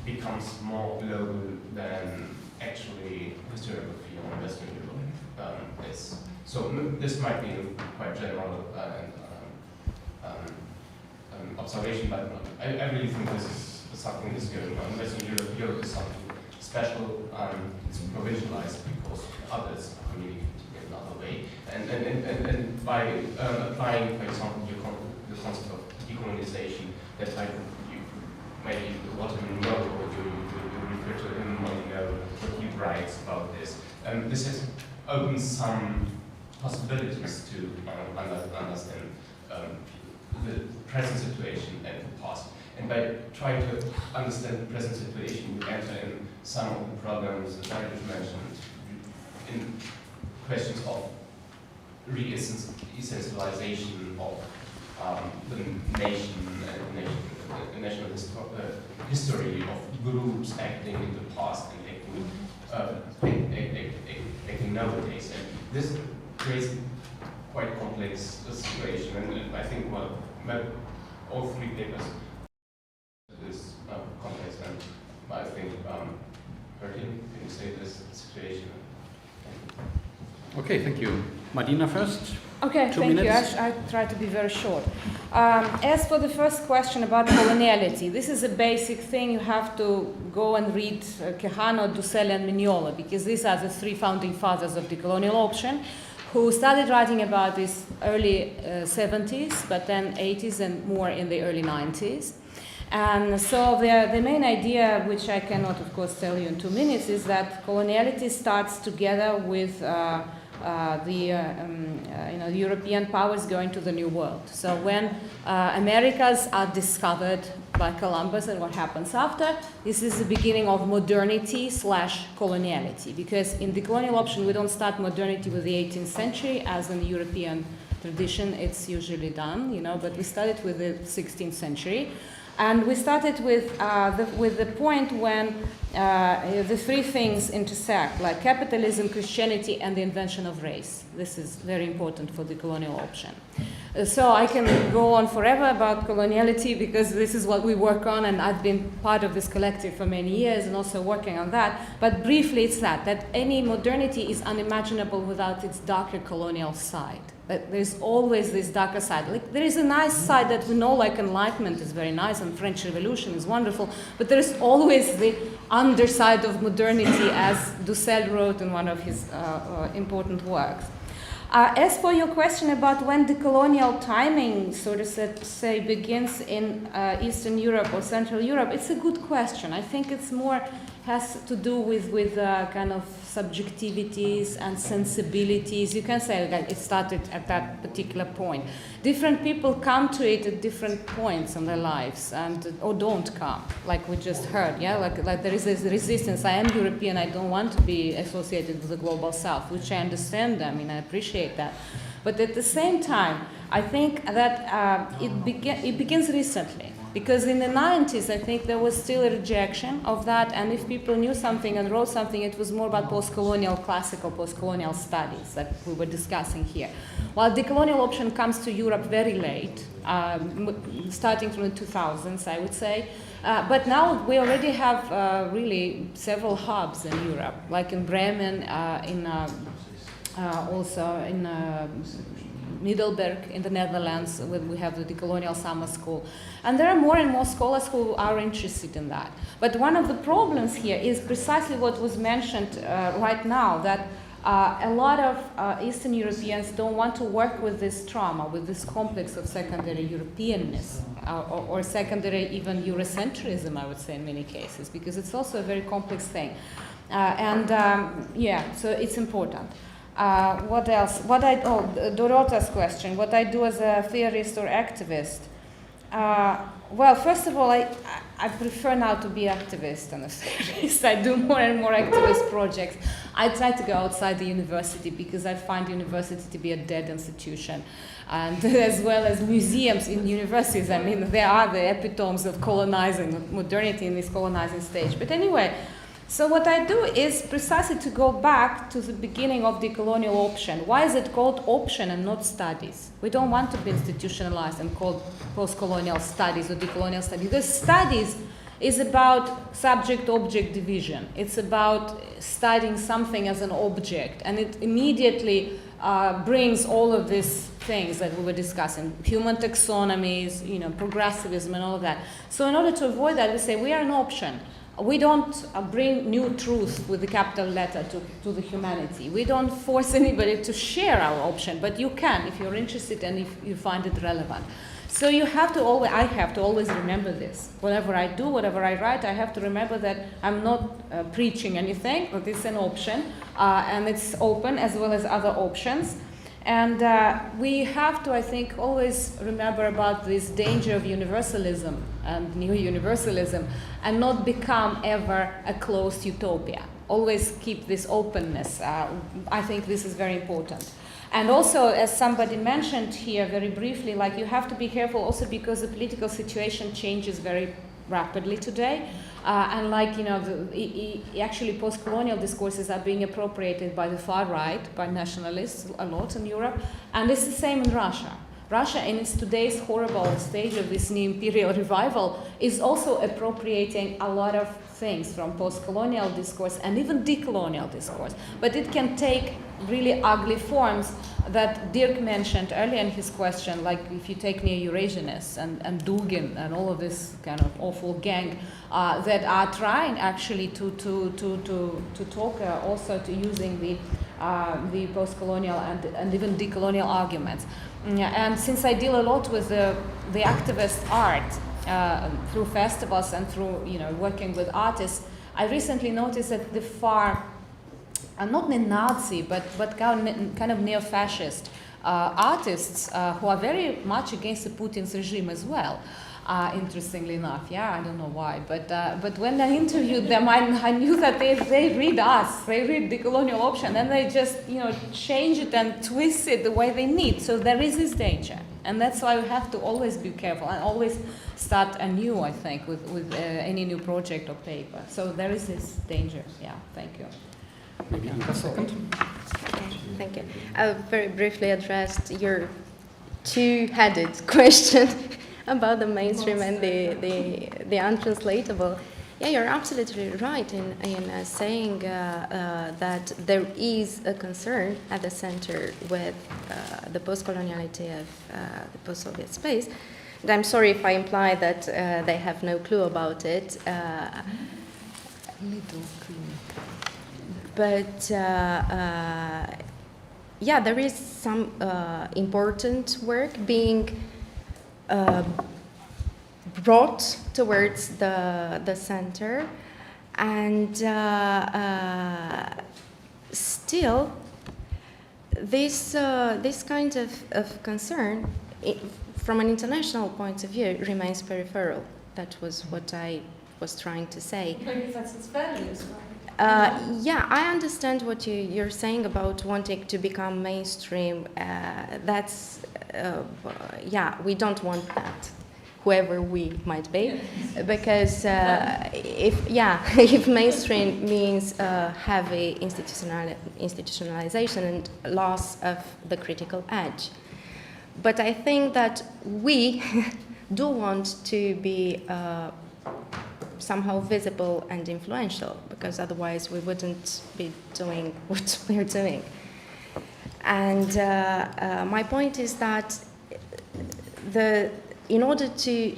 becomes more global than actually historiography on Western Europe is. So this might be quite general observation, but I really think this is something that's going on. Western Europe is something special. It's provincialized because others are communicating in another way. And by applying, for example, the concept of decolonization, that I you maybe what you know, or you refer to him, or you know what he writes about this. This has opened some possibilities to understand the present situation and the past. And by trying to understand the present situation, you enter in some of the problems that I just mentioned in questions of re-essentialization of the nation and the national history of groups acting in the past and acting nowadays. And this creates quite complex situation, and I think all three papers is complex, and I think Bertie, can you say this situation? Okay, thank you. Martina first. Okay, Two thank minutes. you. I try to be very short. As for the first question about coloniality, this is a basic thing. You have to go and read Quijano, Dussel, and Mignola, because these are the three founding fathers of the colonial option, who started writing about this early 70s, but then 80s and more in the early 90s. And so the main idea, which I cannot, of course, tell you in 2 minutes, is that coloniality starts together with the European powers going to the New World. So when Americas are discovered by Columbus and what happens after, this is the beginning of modernity / coloniality. Because in the colonial option, we don't start modernity with the 18th century, as in the European tradition it's usually done, but we started with the 16th century. And we started with the point when the three things intersect, like capitalism, Christianity, and the invention of race. This is very important for the colonial option. So I can go on forever about coloniality because this is what we work on, and I've been part of this collective for many years and also working on that. But briefly, it's that any modernity is unimaginable without its darker colonial side. But there's always this darker side. Like, there is a nice side that we know, like Enlightenment is very nice and French Revolution is wonderful, but there is always the underside of modernity, as Dussel wrote in one of his important works. As for your question about when the colonial timing, so to say, begins in Eastern Europe or Central Europe, it's a good question. I think it's more has to do with kind of subjectivities and sensibilities. You can say that it started at that particular point. Different people come to it at different points in their lives, or don't come, like we just heard. Yeah, like there is this resistance. I am European. I don't want to be associated with the global South, which I understand. I mean, I appreciate that. But at the same time, I think that it begins recently. Because in the 90s, I think there was still a rejection of that, and if people knew something and wrote something, it was more about classical post-colonial studies that we were discussing here. While the colonial option comes to Europe very late, starting from the 2000s, I would say. But now we already have really several hubs in Europe, like in Bremen, also in Middelburg in the Netherlands, where we have the decolonial summer school. And there are more and more scholars who are interested in that. But one of the problems here is precisely what was mentioned right now, that a lot of Eastern Europeans don't want to work with this trauma, with this complex of secondary Europeanness, or secondary even Eurocentrism, I would say in many cases, because it's also a very complex thing. So it's important. What else? Dorota's question, what I do as a theorist or activist. Well, first of all, I prefer now to be activist than a theorist. I do more and more activist projects. I try to go outside the university because I find university to be a dead institution. And as well as museums in universities, I mean, they are the epitomes of colonizing, modernity in this colonizing stage. But anyway, So what I do is precisely to go back to the beginning of the colonial option. Why is it called option and not studies? We don't want to be institutionalized and called post-colonial studies or decolonial studies. Because studies is about subject-object division. It's about studying something as an object, and it immediately brings all of these things that we were discussing, human taxonomies, progressivism and all of that. So in order to avoid that, we say we are an option. We don't bring new truth with the capital letter to the humanity. We don't force anybody to share our option, but you can if you're interested and if you find it relevant. So you have to always, I have to always remember this. Whatever I do, whatever I write, I have to remember that I'm not preaching anything, but it's an option, and it's open as well as other options. And we have to, I think, always remember about this danger of universalism and neo-universalism and not become ever a closed utopia. Always keep this openness. I think this is very important. And also, as somebody mentioned here very briefly, like you have to be careful also because the political situation changes very rapidly today. And like, actually post-colonial discourses are being appropriated by the far right, by nationalists a lot in Europe. And it's the same in Russia. Russia, in its today's horrible stage of this new imperial revival, is also appropriating a lot of things from post-colonial discourse and even decolonial discourse. But it can take really ugly forms that Dirk mentioned earlier in his question, like if you take neo-Eurasianists and Dugin and all of this kind of awful gang that are trying actually to talk also to using the post-colonial and even decolonial arguments. And since I deal a lot with the activist art through festivals and through working with artists, I recently noticed that the far, not Nazi, but kind of neo-fascist artists who are very much against the Putin's regime as well. Interestingly enough, I don't know why, but when I interviewed them, I knew that they read us, they read the colonial option, and they just change it and twist it the way they need. So there is this danger, and that's why we have to always be careful and always start anew, I think, with any new project or paper. So there is this danger. Yeah, thank you. Maybe a second. Okay, thank you. I very briefly addressed your two-headed question about the mainstream and the untranslatable. Yeah, you're absolutely right in saying that there is a concern at the center with the post-coloniality of the post-Soviet space. And I'm sorry if I imply that they have no clue about it. But yeah, there is some important work being brought towards the center, and still this kind of concern from an international point of view remains peripheral. That was what I was trying to say. Maybe that's its values, right? Yeah, I understand what you're saying about wanting to become mainstream. That's, we don't want that, whoever we might be, because if mainstream means heavy institutionalization and loss of the critical edge. But I think that we do want to be somehow visible and influential, because otherwise we wouldn't be doing what we're doing. And my point is that in order to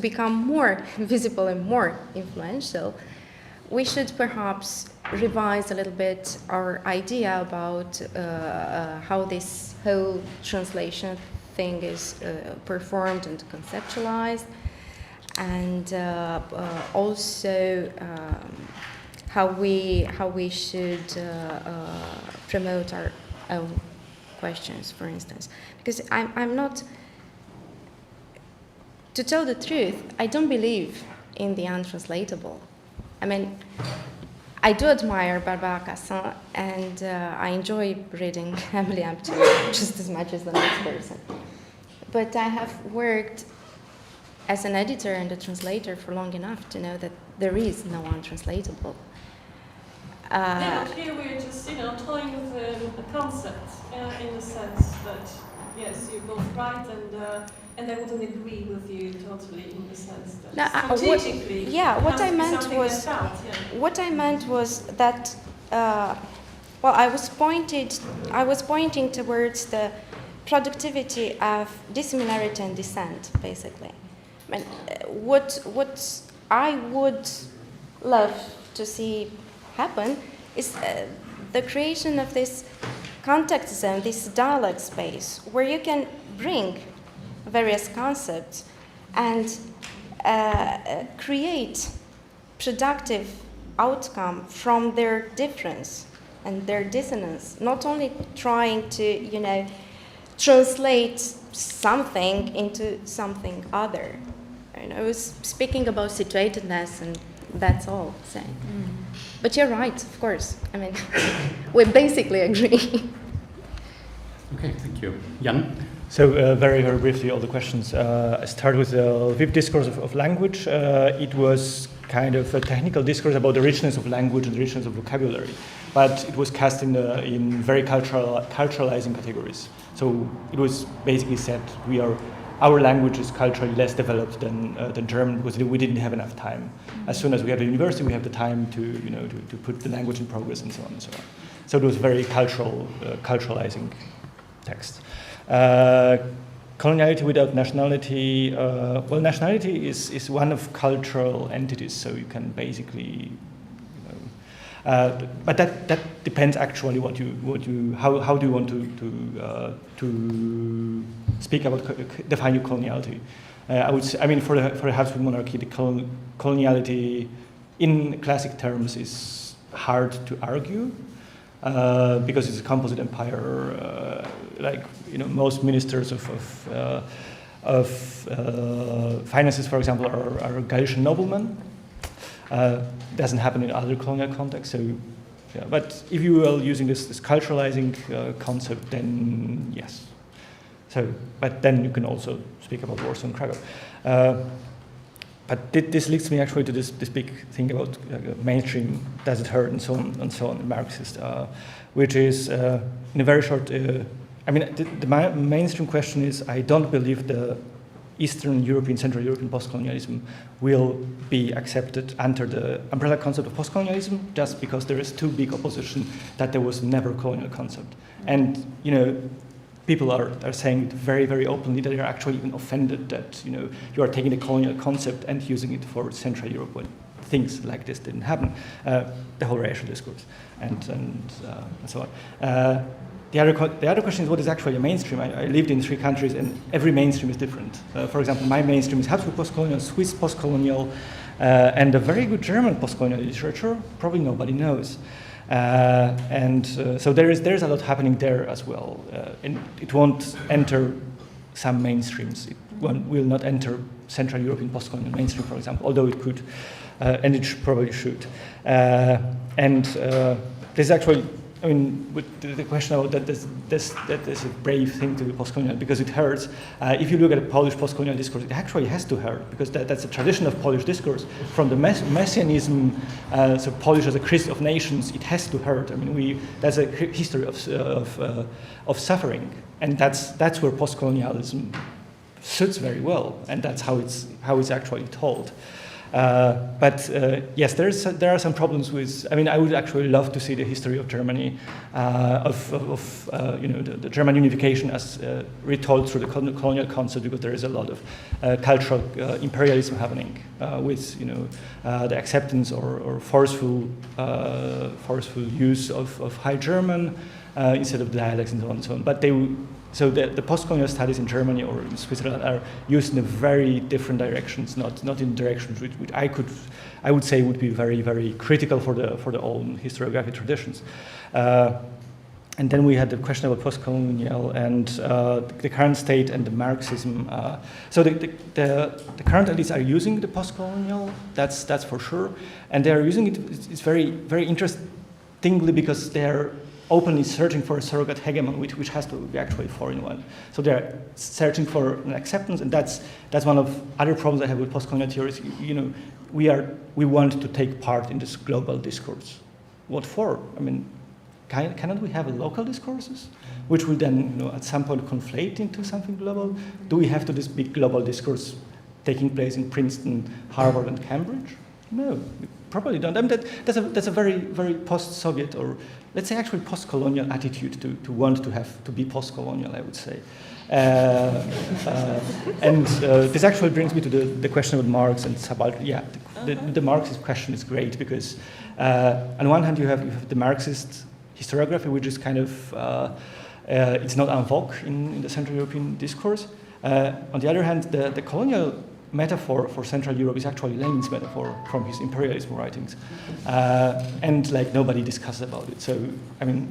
become more visible and more influential, we should perhaps revise a little bit our idea about how this whole translation thing is performed and conceptualized, and also how we should promote our own questions, for instance. Because I'm not, to tell the truth, I don't believe in the untranslatable. I mean, I do admire Barbara Cassin, and I enjoy reading Emily Ampty just as much as the next person. But I have worked as an editor and a translator for long enough to know that there is no untranslatable. Yeah, but here we're just, toying with the concept in the sense that, yes, you're both right, and I wouldn't agree with you totally in the sense that strategically. What I meant was, what I meant was that, I was pointing towards the productivity of dissimilarity and dissent, basically. And what I would love to see happen is the creation of this contact zone, this dialogue space, where you can bring various concepts and create productive outcome from their difference and their dissonance, not only trying to, translate something into something other. And I was speaking about situatedness, and that's all I'm saying. But you're right, of course. I mean, we basically agree. Okay, thank you. Jan? So very, very briefly, all the questions. I start with the Lviv discourse of language. It was kind of a technical discourse about the richness of language and the richness of vocabulary, but it was cast in very culturalizing categories. So it was basically said our language is culturally less developed than German because we didn't have enough time. As soon as we have the university, we have the time to put the language in progress and so on and so on. So it was very culturalizing text. Coloniality without nationality. Nationality is one of cultural entities, so you can basically. But that depends actually how do you want to speak about define your coloniality. I would say, for the Habsburg monarchy, the coloniality in classic terms is hard to argue because it's a composite empire. Most ministers of finances, for example, are Galician noblemen. Doesn't happen in other colonial contexts. So, but if you are using this culturalizing concept, then yes. So, but then you can also speak about Warsaw and Krakow. But this leads me actually to this big thing about mainstream, does it hurt, and so on, Marxist, which is in a very short. The mainstream question is: I don't believe the Eastern European, Central European postcolonialism will be accepted under the umbrella concept of postcolonialism, just because there is too big opposition that there was never a colonial concept. And people are saying very, very openly that they are actually even offended that you are taking the colonial concept and using it for Central Europe when things like this didn't happen. The whole racial discourse and so on. The other question is what is actually a mainstream. I lived in 3 countries and every mainstream is different. For example, my mainstream is Habsburg postcolonial, Swiss postcolonial, and a very good German postcolonial literature. Probably nobody knows. So there is a lot happening there as well. And it won't enter some mainstreams. It will not enter Central European postcolonial mainstream, for example, although it could, and it probably should. There's actually. With the question about that is a brave thing to be postcolonial because it hurts. If you look at a Polish postcolonial discourse, it actually has to hurt because that's a tradition of Polish discourse from the Messianism, so Polish as a Christ of nations. It has to hurt. That's a history of suffering, and that's where postcolonialism suits very well, and that's how it's actually told. Yes, there are some problems with. I would actually love to see the history of Germany, the German unification as retold through the colonial concept, because there is a lot of cultural imperialism happening with the acceptance or forceful use of High German instead of dialects and so on and so on. But So the post-colonial studies in Germany or in Switzerland are used in very different directions, not in directions which I would say would be very, very critical for the own historiographic traditions. And then we had the question about post-colonial and the current state and the Marxism. So the current elites are using the post-colonial, that's for sure, and they are using it. It's very, very interestingly because they are openly searching for a surrogate hegemon, which has to be actually a foreign one. So they're searching for an acceptance, and that's one of other problems I have with post-colonial theories. We want to take part in this global discourse, what for? I mean, cannot we have local discourses, which will then, at some point conflate into something global? Do we have this big global discourse taking place in Princeton, Harvard, and Cambridge? No, we probably don't. I mean, that's a very, very post-Soviet, or let's say actually post-colonial attitude to want to be post-colonial, I would say. And this actually brings me to the question about Marx and subaltern. Yeah, the Marxist question is great because on one hand you have the Marxist historiography, which is kind of it's not en vogue in the Central European discourse. On the other hand, the colonial metaphor for Central Europe is actually Lenin's metaphor from his imperialism writings, and like nobody discusses about it. So I mean,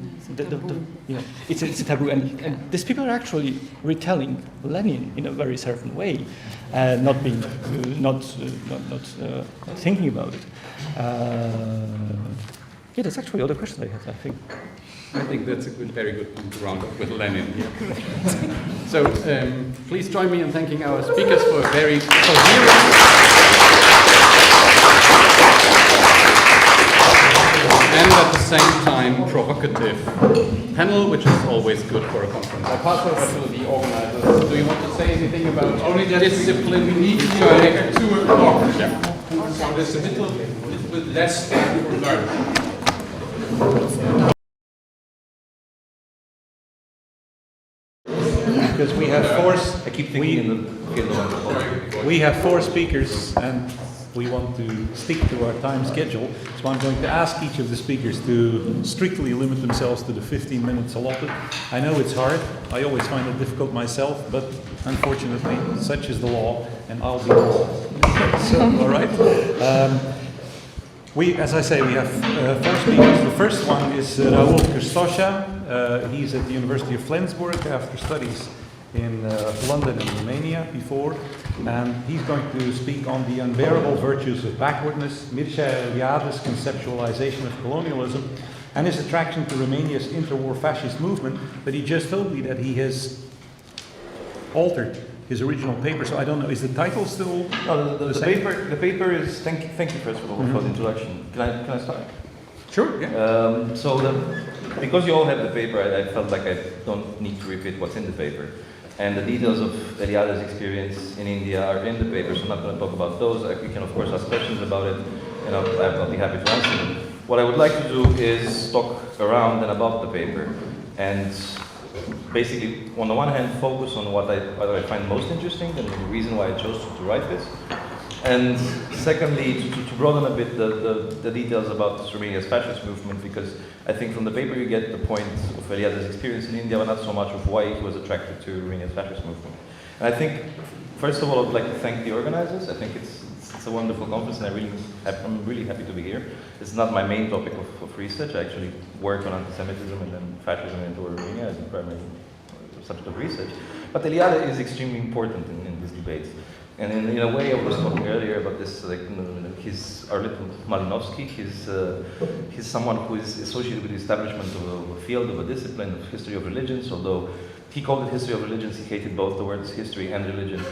it's a taboo, and these people are actually retelling Lenin in a very certain way, not thinking about it. Yeah, that's actually all the questions I have, I think. I think that's a very good point to round up with Lenin. So please join me in thanking our speakers for a very coherent and at the same time provocative panel, which is always good for a conference. I pass over to the organizers. Do you want to say anything about only discipline? We need to make 2 o'clock. Yeah. So there's a little bit less time for lunch. Because we have we have 4 speakers and we want to stick to our time schedule. So I'm going to ask each of the speakers to strictly limit themselves to the 15 minutes allotted. I know it's hard. I always find it difficult myself, but unfortunately, such is the law, and I'll be the law. So, all right. As I say, we have 4 speakers. The first one is Raoul Krstosha. He's at the University of Flensburg after studies in London and Romania before. And he's going to speak on the unbearable virtues of backwardness, Mircea Eliade's conceptualization of colonialism, and his attraction to Romania's interwar fascist movement. But he just told me that he has altered his original paper, so I don't know, is the title still The paper is, thank you first of all for the introduction. Can I start? Sure, yeah. Because you all have the paper, I felt like I don't need to repeat what's in the paper. And the details of Eliade's experience in India are in the paper, so I'm not going to talk about those. We can of course ask questions about it, and I'll be happy to answer them. What I would like to do is talk around and about the paper, and basically, on the one hand, focus on what I find most interesting and the reason why I chose to write this. And secondly, to broaden a bit the details about Romania's fascist movement, because I think from the paper you get the point of Eliade's experience in India, but not so much of why he was attracted to Romania's fascist movement. And I think, first of all, I'd like to thank the organizers. I think it's a wonderful conference, and I'm really happy to be here. It's not my main topic of research. I actually work on anti-Semitism and then fascism in Romania as a primary subject of research. But Eliade is extremely important in this debate. And in a way, I was talking earlier about this, he's our little Malinowski. He's someone who is associated with the establishment of a field, of a discipline, of history of religions, although he called it history of religions. He hated both the words history and religion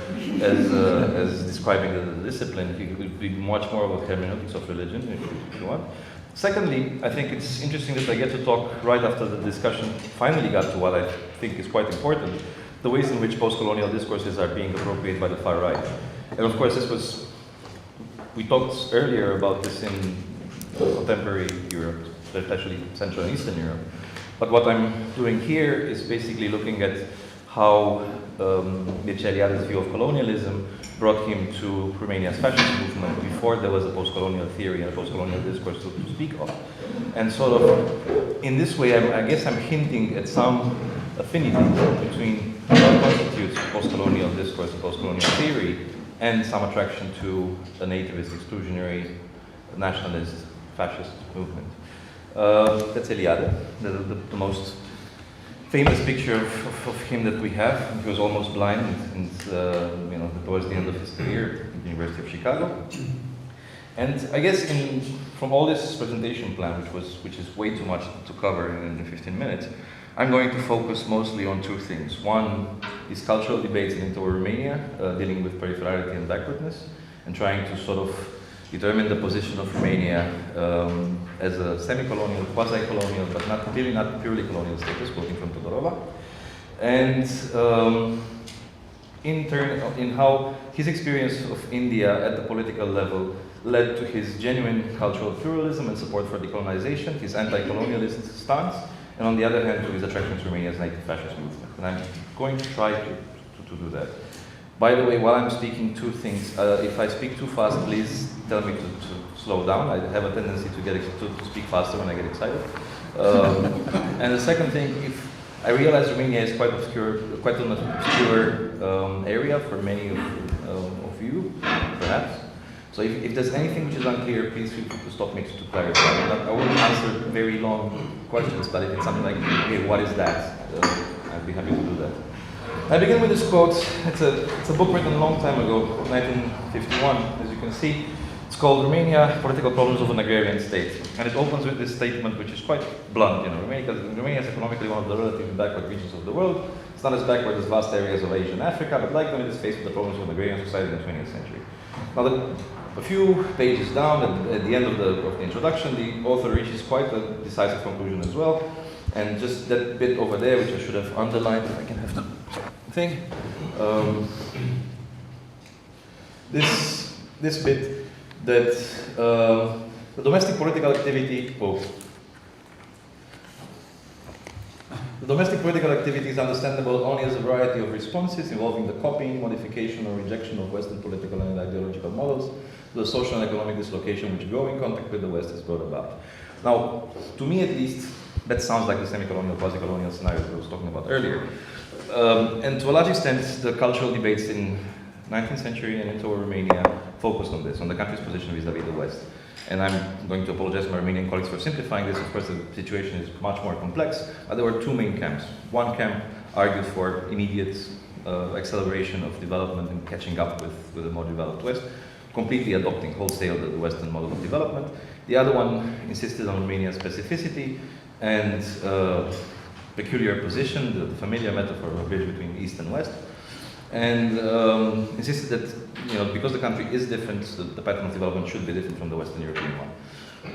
as describing the discipline. He would be much more about hermeneutics of religion, if you want. Secondly, I think it's interesting that I get to talk right after the discussion finally got to what I think is quite important, the ways in which post-colonial discourses are being appropriated by the far right. And of course, we talked earlier about this in contemporary Europe, especially Central and Eastern Europe. But what I'm doing here is basically looking at how Mircea Eliade's view of colonialism brought him to Romania's fascist movement before there was a post-colonial theory and a post-colonial discourse to speak of. And sort of, in this way, I guess I'm hinting at some affinity between what constitutes post-colonial discourse and post-colonial theory and some attraction to a nativist, exclusionary, nationalist, fascist movement. That's Eliade, the most famous picture of him that we have. He was almost blind, and towards the end of his career at the University of Chicago. And I guess from all this presentation plan, which is way too much to cover in 15 minutes, I'm going to focus mostly on 2 things. One is cultural debates in interwar Romania, dealing with peripherality and backwardness, and trying to sort of determined the position of Romania as a semi-colonial, quasi-colonial, but not purely colonial status, quoting from Todorova. And in turn, in how his experience of India at the political level led to his genuine cultural pluralism and support for decolonization, his anti-colonialist stance, and on the other hand, to his attraction to Romania's anti-fascist movement. And I'm going to try to do that. By the way, while I'm speaking, two things. If I speak too fast, please tell me to slow down. I have a tendency to speak faster when I get excited. And the second thing, if I realize Romania is quite an obscure area for many of you, perhaps. So if there's anything which is unclear, please feel free to stop me to clarify. I won't answer very long questions, but if it's something like, okay, what is that? I'd be happy to do that. I begin with this quote. It's a book written a long time ago, 1951, as you can see. It's called Romania, Political Problems of an Agrarian State. And it opens with this statement which is quite blunt. You know, Romania is economically one of the relatively backward regions of the world. It's not as backward as vast areas of Asia and Africa, but like them, it is faced with the problems of an agrarian society in the 20th century. Now, a few pages down, at the end of the introduction, the author reaches quite a decisive conclusion as well. And just that bit over there, which I should have underlined, if I can have the thing. This bit, that the domestic political activity, the domestic political activity is understandable only as a variety of responses involving the copying, modification, or rejection of Western political and ideological models to the social and economic dislocation which growing contact with the West has brought about. Now, to me at least, that sounds like the semi-colonial, quasi-colonial scenario that I was talking about earlier. And to a large extent, the cultural debates in 19th century and into Romania focused on this, on the country's position vis-à-vis the West. And I'm going to apologize to my Romanian colleagues for simplifying this. Of course, the situation is much more complex. There were two main camps. One camp argued for immediate acceleration of development and catching up with a more developed West, completely adopting wholesale the Western model of development. The other one insisted on Romania's specificity and peculiar position, the familiar metaphor of a bridge between East and West, and insisted that because the country is different, the pattern of development should be different from the Western European one.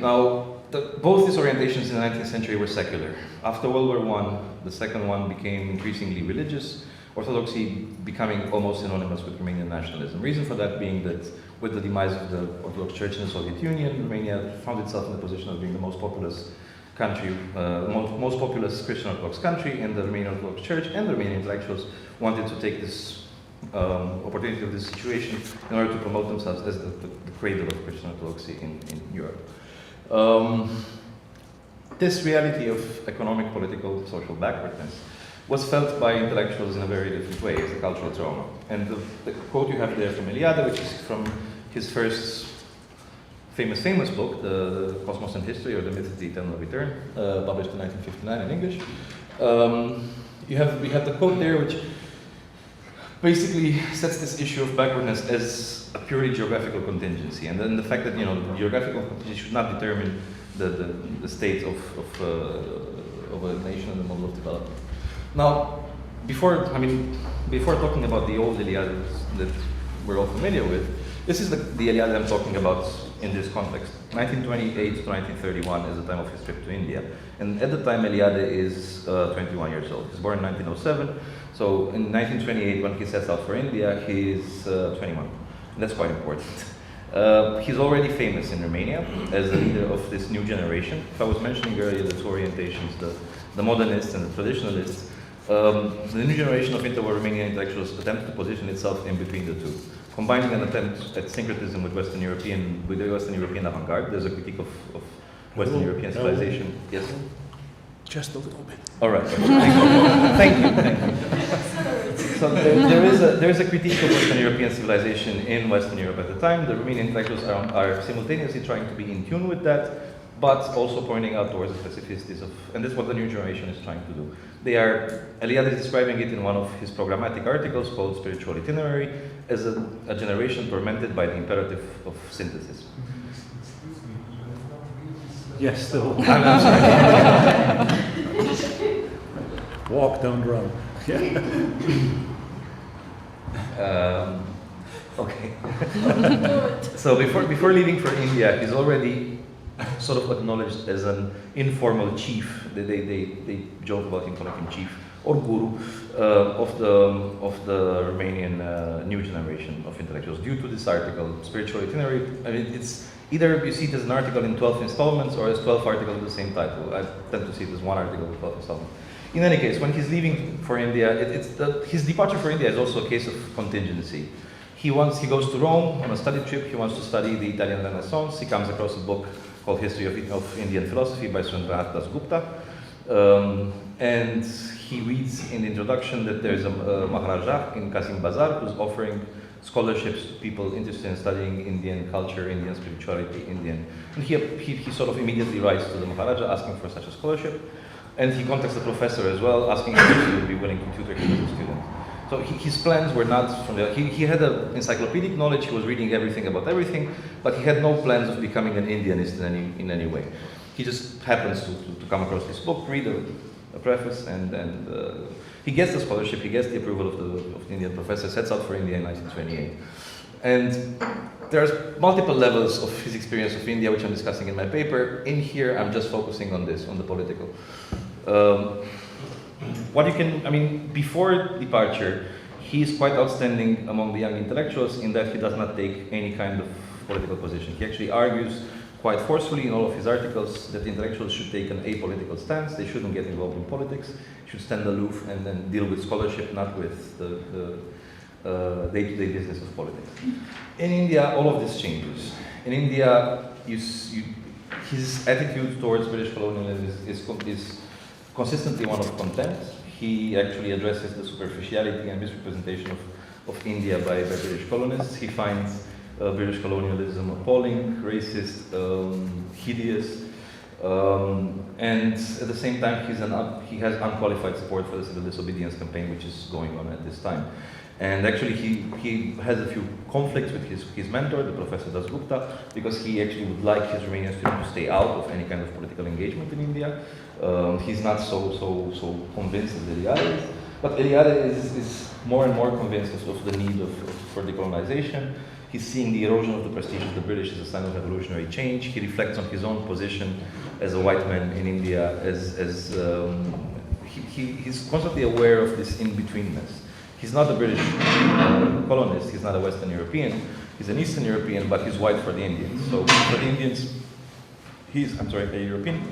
Now, both these orientations in the 19th century were secular. After World War I, the second one became increasingly religious, Orthodoxy becoming almost synonymous with Romanian nationalism. Reason for that being that with the demise of the Orthodox Church in the Soviet Union, Romania found itself in the position of being the most populous country, most populous Christian Orthodox country, and the Romanian Orthodox Church and the Romanian intellectuals wanted to take this opportunity of this situation in order to promote themselves as the cradle of Christian Orthodoxy in Europe. This reality of economic, political, social backwardness was felt by intellectuals in a very different way as a cultural trauma. And the quote you have there from Eliade, which is from his first famous book, The Cosmos and History, or The Myth of the Eternal Return, published in 1959 in English. We have the quote there, which basically sets this issue of backwardness as a purely geographical contingency, and then the fact that the geographical contingency should not determine the state of a nation and the model of development. Now, before talking about the old Eliade that we're all familiar with, this is the Eliade I'm talking about in this context. 1928 to 1931 is the time of his trip to India. And at the time, Eliade is 21 years old. He's born in 1907. So in 1928, when he sets out for India, he's 21. And that's quite important. He's already famous in Romania as a leader of this new generation. If I was mentioning earlier the two orientations, the modernists and the traditionalists, the new generation of interwar Romanian intellectuals attempt to position itself in between the two, combining an attempt at syncretism with the Western European avant-garde. There's a critique of Western European civilization. Yes? Just a little bit. All right. Thank you. So there is a critique of Western European civilization in Western Europe at the time. The Romanian intellectuals are simultaneously trying to be in tune with that, but also pointing out towards the specificities of, and that's what the new generation is trying to do. Eliade is describing it in one of his programmatic articles called Spiritual Itinerary as a generation tormented by the imperative of synthesis. Yes, still. I'm sorry. Walk, don't run. Okay. So before leaving for India, he's already sort of acknowledged as an informal chief. They joke about him, calling him chief or guru of the Romanian new generation of intellectuals. Due to this article, Spiritual Itinerary, I mean, it's either you see it as an article in 12 installments or as 12 articles with the same title. I tend to see it as one article with 12 installments. In any case, when he's leaving for India, his departure for India is also a case of contingency. He goes to Rome on a study trip. He wants to study the Italian Renaissance. He comes across a book called History of Indian Philosophy by Surendra Das Gupta. And he reads in the introduction that there's a Maharaja in Kasim Bazar who's offering scholarships to people interested in studying Indian culture, Indian spirituality, Indian. And he sort of immediately writes to the Maharaja asking for such a scholarship. And he contacts the professor as well, asking if he would be willing to tutor him as a student. So his plans were not from there. He had an encyclopedic knowledge, he was reading everything about everything, but he had no plans of becoming an Indianist in any way. He just happens to come across this book, read a preface, and he gets the scholarship, he gets the approval of the Indian professor, sets out for India in 1928. And there's multiple levels of his experience of India, which I'm discussing in my paper. In here, I'm just focusing on this, on the political. Before departure, he is quite outstanding among the young intellectuals in that he does not take any kind of political position. He actually argues quite forcefully in all of his articles that intellectuals should take an apolitical stance, they shouldn't get involved in politics, should stand aloof and then deal with scholarship, not with the day-to-day business of politics. In India, all of this changes. In India, his attitude towards British colonialism is consistently one of contempt. He actually addresses the superficiality and misrepresentation of India by British colonists. He finds British colonialism appalling, racist, hideous, and at the same time he has unqualified support for the civil disobedience campaign which is going on at this time. And actually he has a few conflicts with his mentor, the Professor Das Gupta, because he actually would like his Romanian student to stay out of any kind of political engagement in India. He's not so convinced as Eliade is, but Eliade is more and more convinced of the need for decolonization. He's seeing the erosion of the prestige of the British as a sign of revolutionary change. He reflects on his own position as a white man in India, he's constantly aware of this in-betweenness. He's not a British colonist, he's not a Western European, he's an Eastern European, but he's white for the Indians. So for the Indians, he's a European,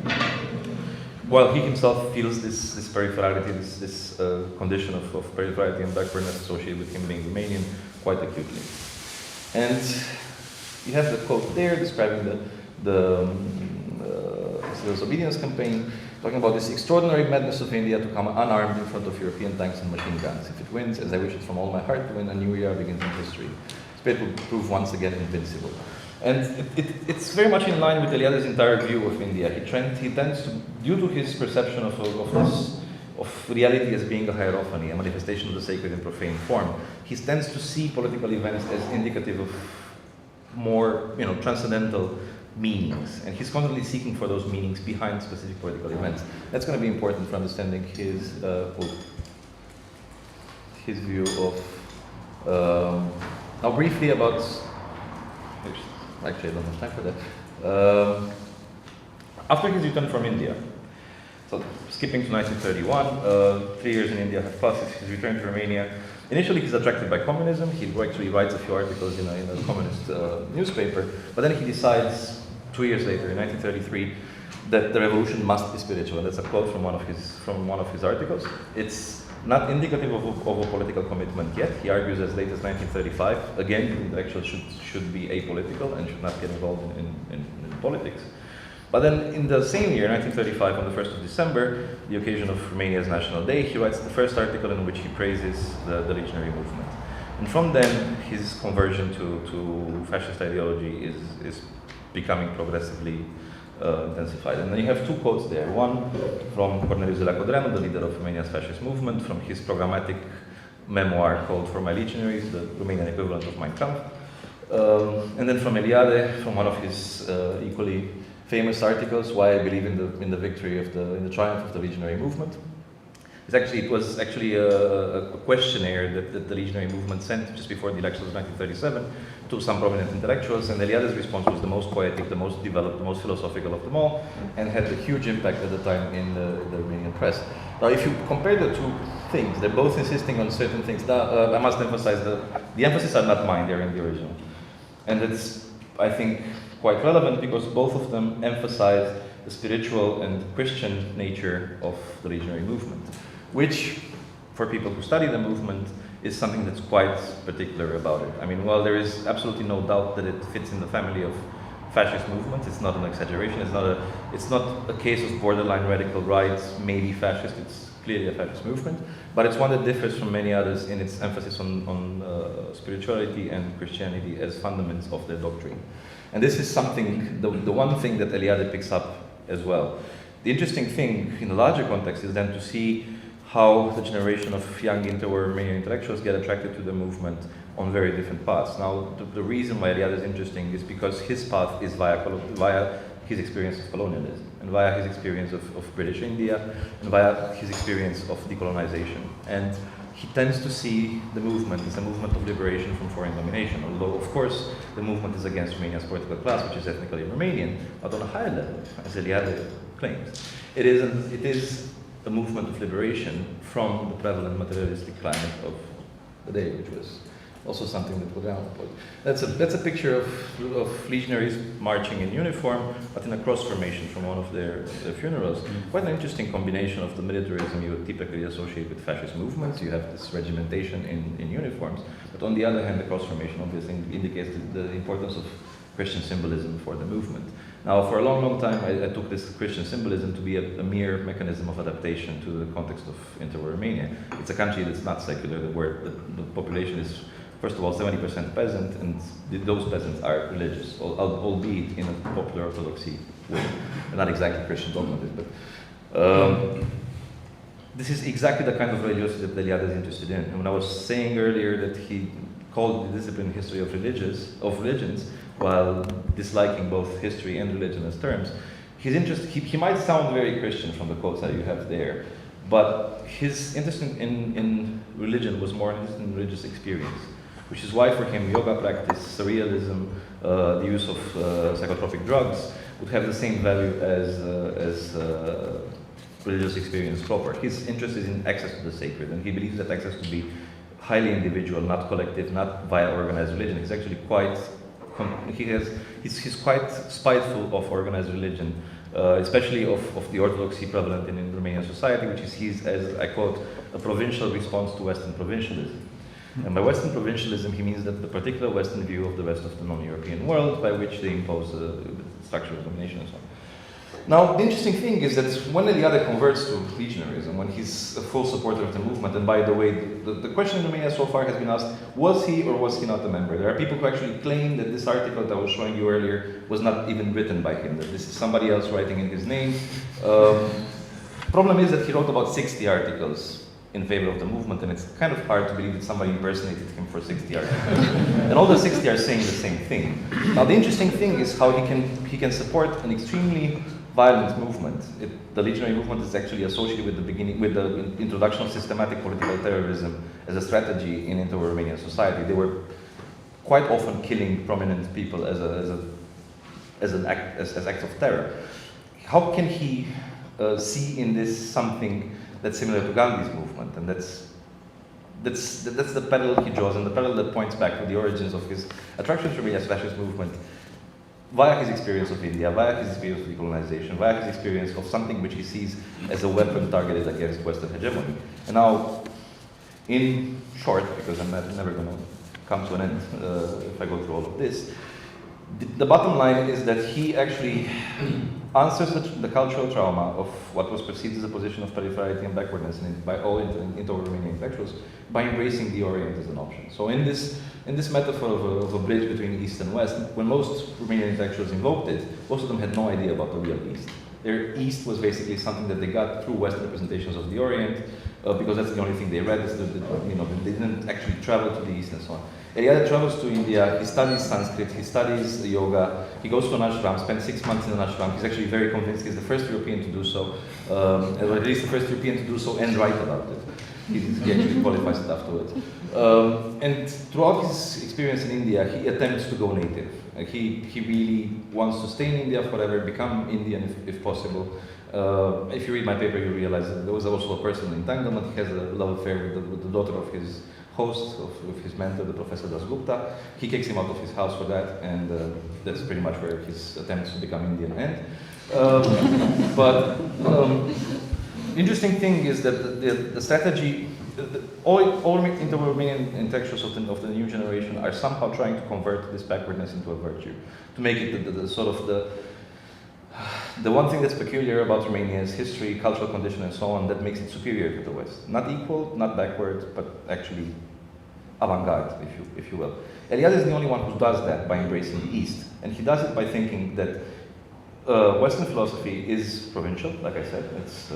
while he himself feels this peripherality, this condition of peripherality and backwardness associated with him being Romanian quite acutely. And you have the quote there describing the civil disobedience campaign, talking about this extraordinary madness of India to come unarmed in front of European tanks and machine guns. If it wins, as I wish it from all my heart to win, a new era begins in history. Spain will prove once again invincible. And it's very much in line with Eliade's entire view of India. He tends to, due to his perception of reality as being a hierophany, a manifestation of the sacred in profane form, he tends to see political events as indicative of more, transcendental meanings, and he's constantly seeking for those meanings behind specific political events. That's going to be important for understanding his view of. Now, briefly about. Actually, I don't have time for that. After his return from India, so skipping to 1931, 3 years in India have passed. His return to Romania. Initially, he's attracted by communism. He actually writes a few articles in a communist newspaper, but then he decides 2 years later, in 1933, that the revolution must be spiritual. And that's a quote from one of his articles. It's not indicative of a political commitment yet. He argues as late as 1935, again, intellectuals should be apolitical and should not get involved in politics. But then in the same year, 1935, on the 1st of December, the occasion of Romania's National Day, he writes the first article in which he praises the legionary movement. And from then, his conversion to fascist ideology is becoming progressively intensified. And then you have two quotes there. One from Cornelius de la Codreanu, the leader of Romania's fascist movement, from his programmatic memoir called For My Legionaries, the Romanian equivalent of Mein Kampf. And then from Eliade, from one of his equally famous articles, Why I Believe in the Victory in the Triumph of the Legionary Movement. It was actually a questionnaire that the legionary movement sent just before the elections of 1937 to some prominent intellectuals, and Eliade's response was the most poetic, the most developed, the most philosophical of them all, and had a huge impact at the time in the Romanian press. Now, if you compare the two things, they're both insisting on certain things. I must emphasize the emphasis are not mine, they're in the original. And it's, I think, quite relevant because both of them emphasize the spiritual and Christian nature of the legionary movement, which, for people who study the movement, is something that's quite particular about it. I mean, while there is absolutely no doubt that it fits in the family of fascist movements, it's not an exaggeration, it's not a case of borderline radical right, maybe fascist, it's clearly a fascist movement, but it's one that differs from many others in its emphasis on spirituality and Christianity as fundaments of their doctrine. And this is something, the one thing that Eliade picks up as well. The interesting thing in the larger context is then to see how the generation of young interwar Romanian intellectuals get attracted to the movement on very different paths. Now, the reason why Eliade is interesting is because his path is via his experience of colonialism, and via his experience of British India, and via his experience of decolonization. And he tends to see the movement as a movement of liberation from foreign domination, although, of course, the movement is against Romania's political class, which is ethnically Romanian, but on a higher level, as Eliade claims. It is a movement of liberation from the prevalent materialistic climate of the day, which was also something that Bogdan put. That's a picture of legionaries marching in uniform, but in a cross formation from one of their funerals. Quite an interesting combination of the militarism you would typically associate with fascist movements. You have this regimentation in uniforms, but on the other hand, the cross formation obviously indicates the importance of Christian symbolism for the movement. Now, for a long, long time, I took this Christian symbolism to be a mere mechanism of adaptation to the context of interwar Romania. It's a country that's not secular, where the population is, first of all, 70% peasant, and those peasants are religious, albeit in a popular orthodoxy way. They're not exactly Christian dogmatists, but this is exactly the kind of religiosity that Eliade is interested in. And when I was saying earlier that he called the discipline history of religions, while disliking both history and religion as terms, his interest, he might sound very Christian from the quotes that you have there, but his interest in religion was more in religious experience, which is why for him yoga practice, surrealism, the use of psychotropic drugs would have the same value as religious experience proper. His interest is in access to the sacred, and he believes that access to be highly individual, not collective, not via organized religion. He's actually he's quite spiteful of organized religion, especially of the orthodoxy prevalent in Romanian society, which he sees as, I quote, a provincial response to Western provincialism. And by Western provincialism, he means that the particular Western view of the rest of the non-European world by which they impose the structure of domination and so on. Now, the interesting thing is that when Eliade converts to legionarism, when he's a full supporter of the movement, and by the way, the question in Romania so far has been asked, was he or was he not a member? There are people who actually claim that this article that I was showing you earlier was not even written by him, that this is somebody else writing in his name. Problem is that he wrote about 60 articles in favor of the movement, and it's kind of hard to believe that somebody impersonated him for 60 articles. And all the 60 are saying the same thing. Now, the interesting thing is how he can support an extremely violent movement. The legionary movement is actually associated with the introduction of systematic political terrorism as a strategy in interwar Romanian society. They were quite often killing prominent people as acts of terror. How can he see in this something that's similar to Gandhi's movement? And that's the parallel he draws, and the parallel that points back to the origins of his attraction to Romania's fascist movement, via his experience of India, via his experience of decolonization, via his experience of something which he sees as a weapon targeted against Western hegemony. And now, in short, because I'm never going to come to an end if I go through all of this, the bottom line is that he actually answers the cultural trauma of what was perceived as a position of peripherality and backwardness by all interwar Romanian intellectuals by embracing the Orient as an option. So in this metaphor of a bridge between East and West, when most Romanian intellectuals invoked it, most of them had no idea about the real East. Their East was basically something that they got through Western representations of the Orient, because that's the only thing they read. They didn't actually travel to the East and so on. Eliade travels to India, he studies Sanskrit, he studies yoga, he goes to an ashram, spends 6 months in an ashram. He's actually very convinced he's the first European to do so, or at least the first European to do so and write about it. He actually qualifies it afterwards. And throughout his experience in India, he attempts to go native. He really wants to stay in India forever, become Indian if possible. If you read my paper, you realize that there was also a personal entanglement. He has a love affair with the daughter of his host, of his mentor, the Professor Das Gupta. He kicks him out of his house for that, and that's pretty much where his attempts to become Indian end. But interesting thing is that the strategy, all Indo-Romanian intellectuals of the new generation are somehow trying to convert this backwardness into a virtue, to make it the one thing that's peculiar about Romania's history, cultural condition, and so on, that makes it superior to the West. Not equal, not backward, but actually avant-garde, if you will. Eliade is the only one who does that by embracing the East, and he does it by thinking that Western philosophy is provincial, like I said. It's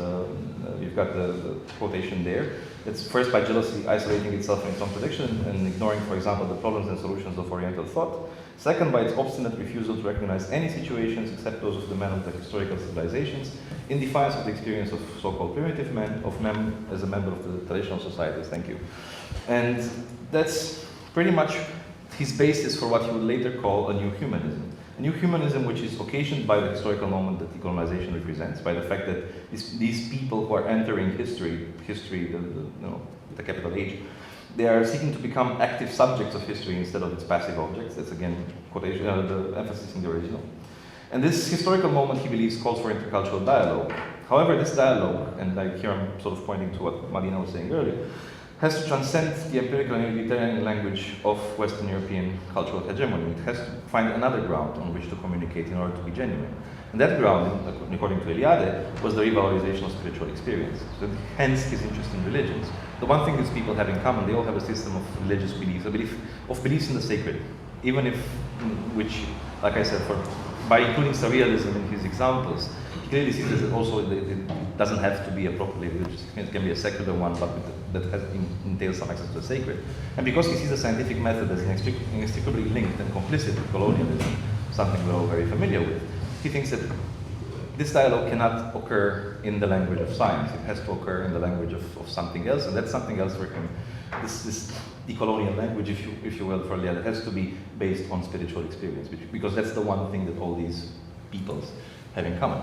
you've got the quotation there. It's first by jealously isolating itself in its own tradition and ignoring, for example, the problems and solutions of Oriental thought. Second, by its obstinate refusal to recognize any situations except those of the men of the historical civilizations, in defiance of the experience of so-called primitive men, of men as a member of the traditional societies. Thank you. And that's pretty much his basis for what he would later call a new humanism. A new humanism which is occasioned by the historical moment that decolonization represents, by the fact that these people who are entering history, the capital H, they are seeking to become active subjects of history instead of its passive objects. That's again quotation, the emphasis in the original. And this historical moment, he believes, calls for intercultural dialogue. However, this dialogue, and here I'm sort of pointing to what Marina was saying earlier, has to transcend the empirical and utilitarian language of Western European cultural hegemony. It has to find another ground on which to communicate in order to be genuine. And that ground, according to Eliade, was the revalorization of spiritual experience. So hence his interest in religions. The one thing these people have in common, they all have a system of religious beliefs, beliefs in the sacred, even if, which, like I said, by including surrealism in his examples, he clearly sees that also it doesn't have to be a properly religious, it can be a secular one, but that entails some access to the sacred. And because he sees the scientific method as inextricably linked and complicit with colonialism, something we're all very familiar with, he thinks that this dialogue cannot occur in the language of science. It has to occur in the language of something else, and that something else for him, this decolonial language, if you will, for Eliade, has to be based on spiritual experience, because that's the one thing that all these peoples have in common.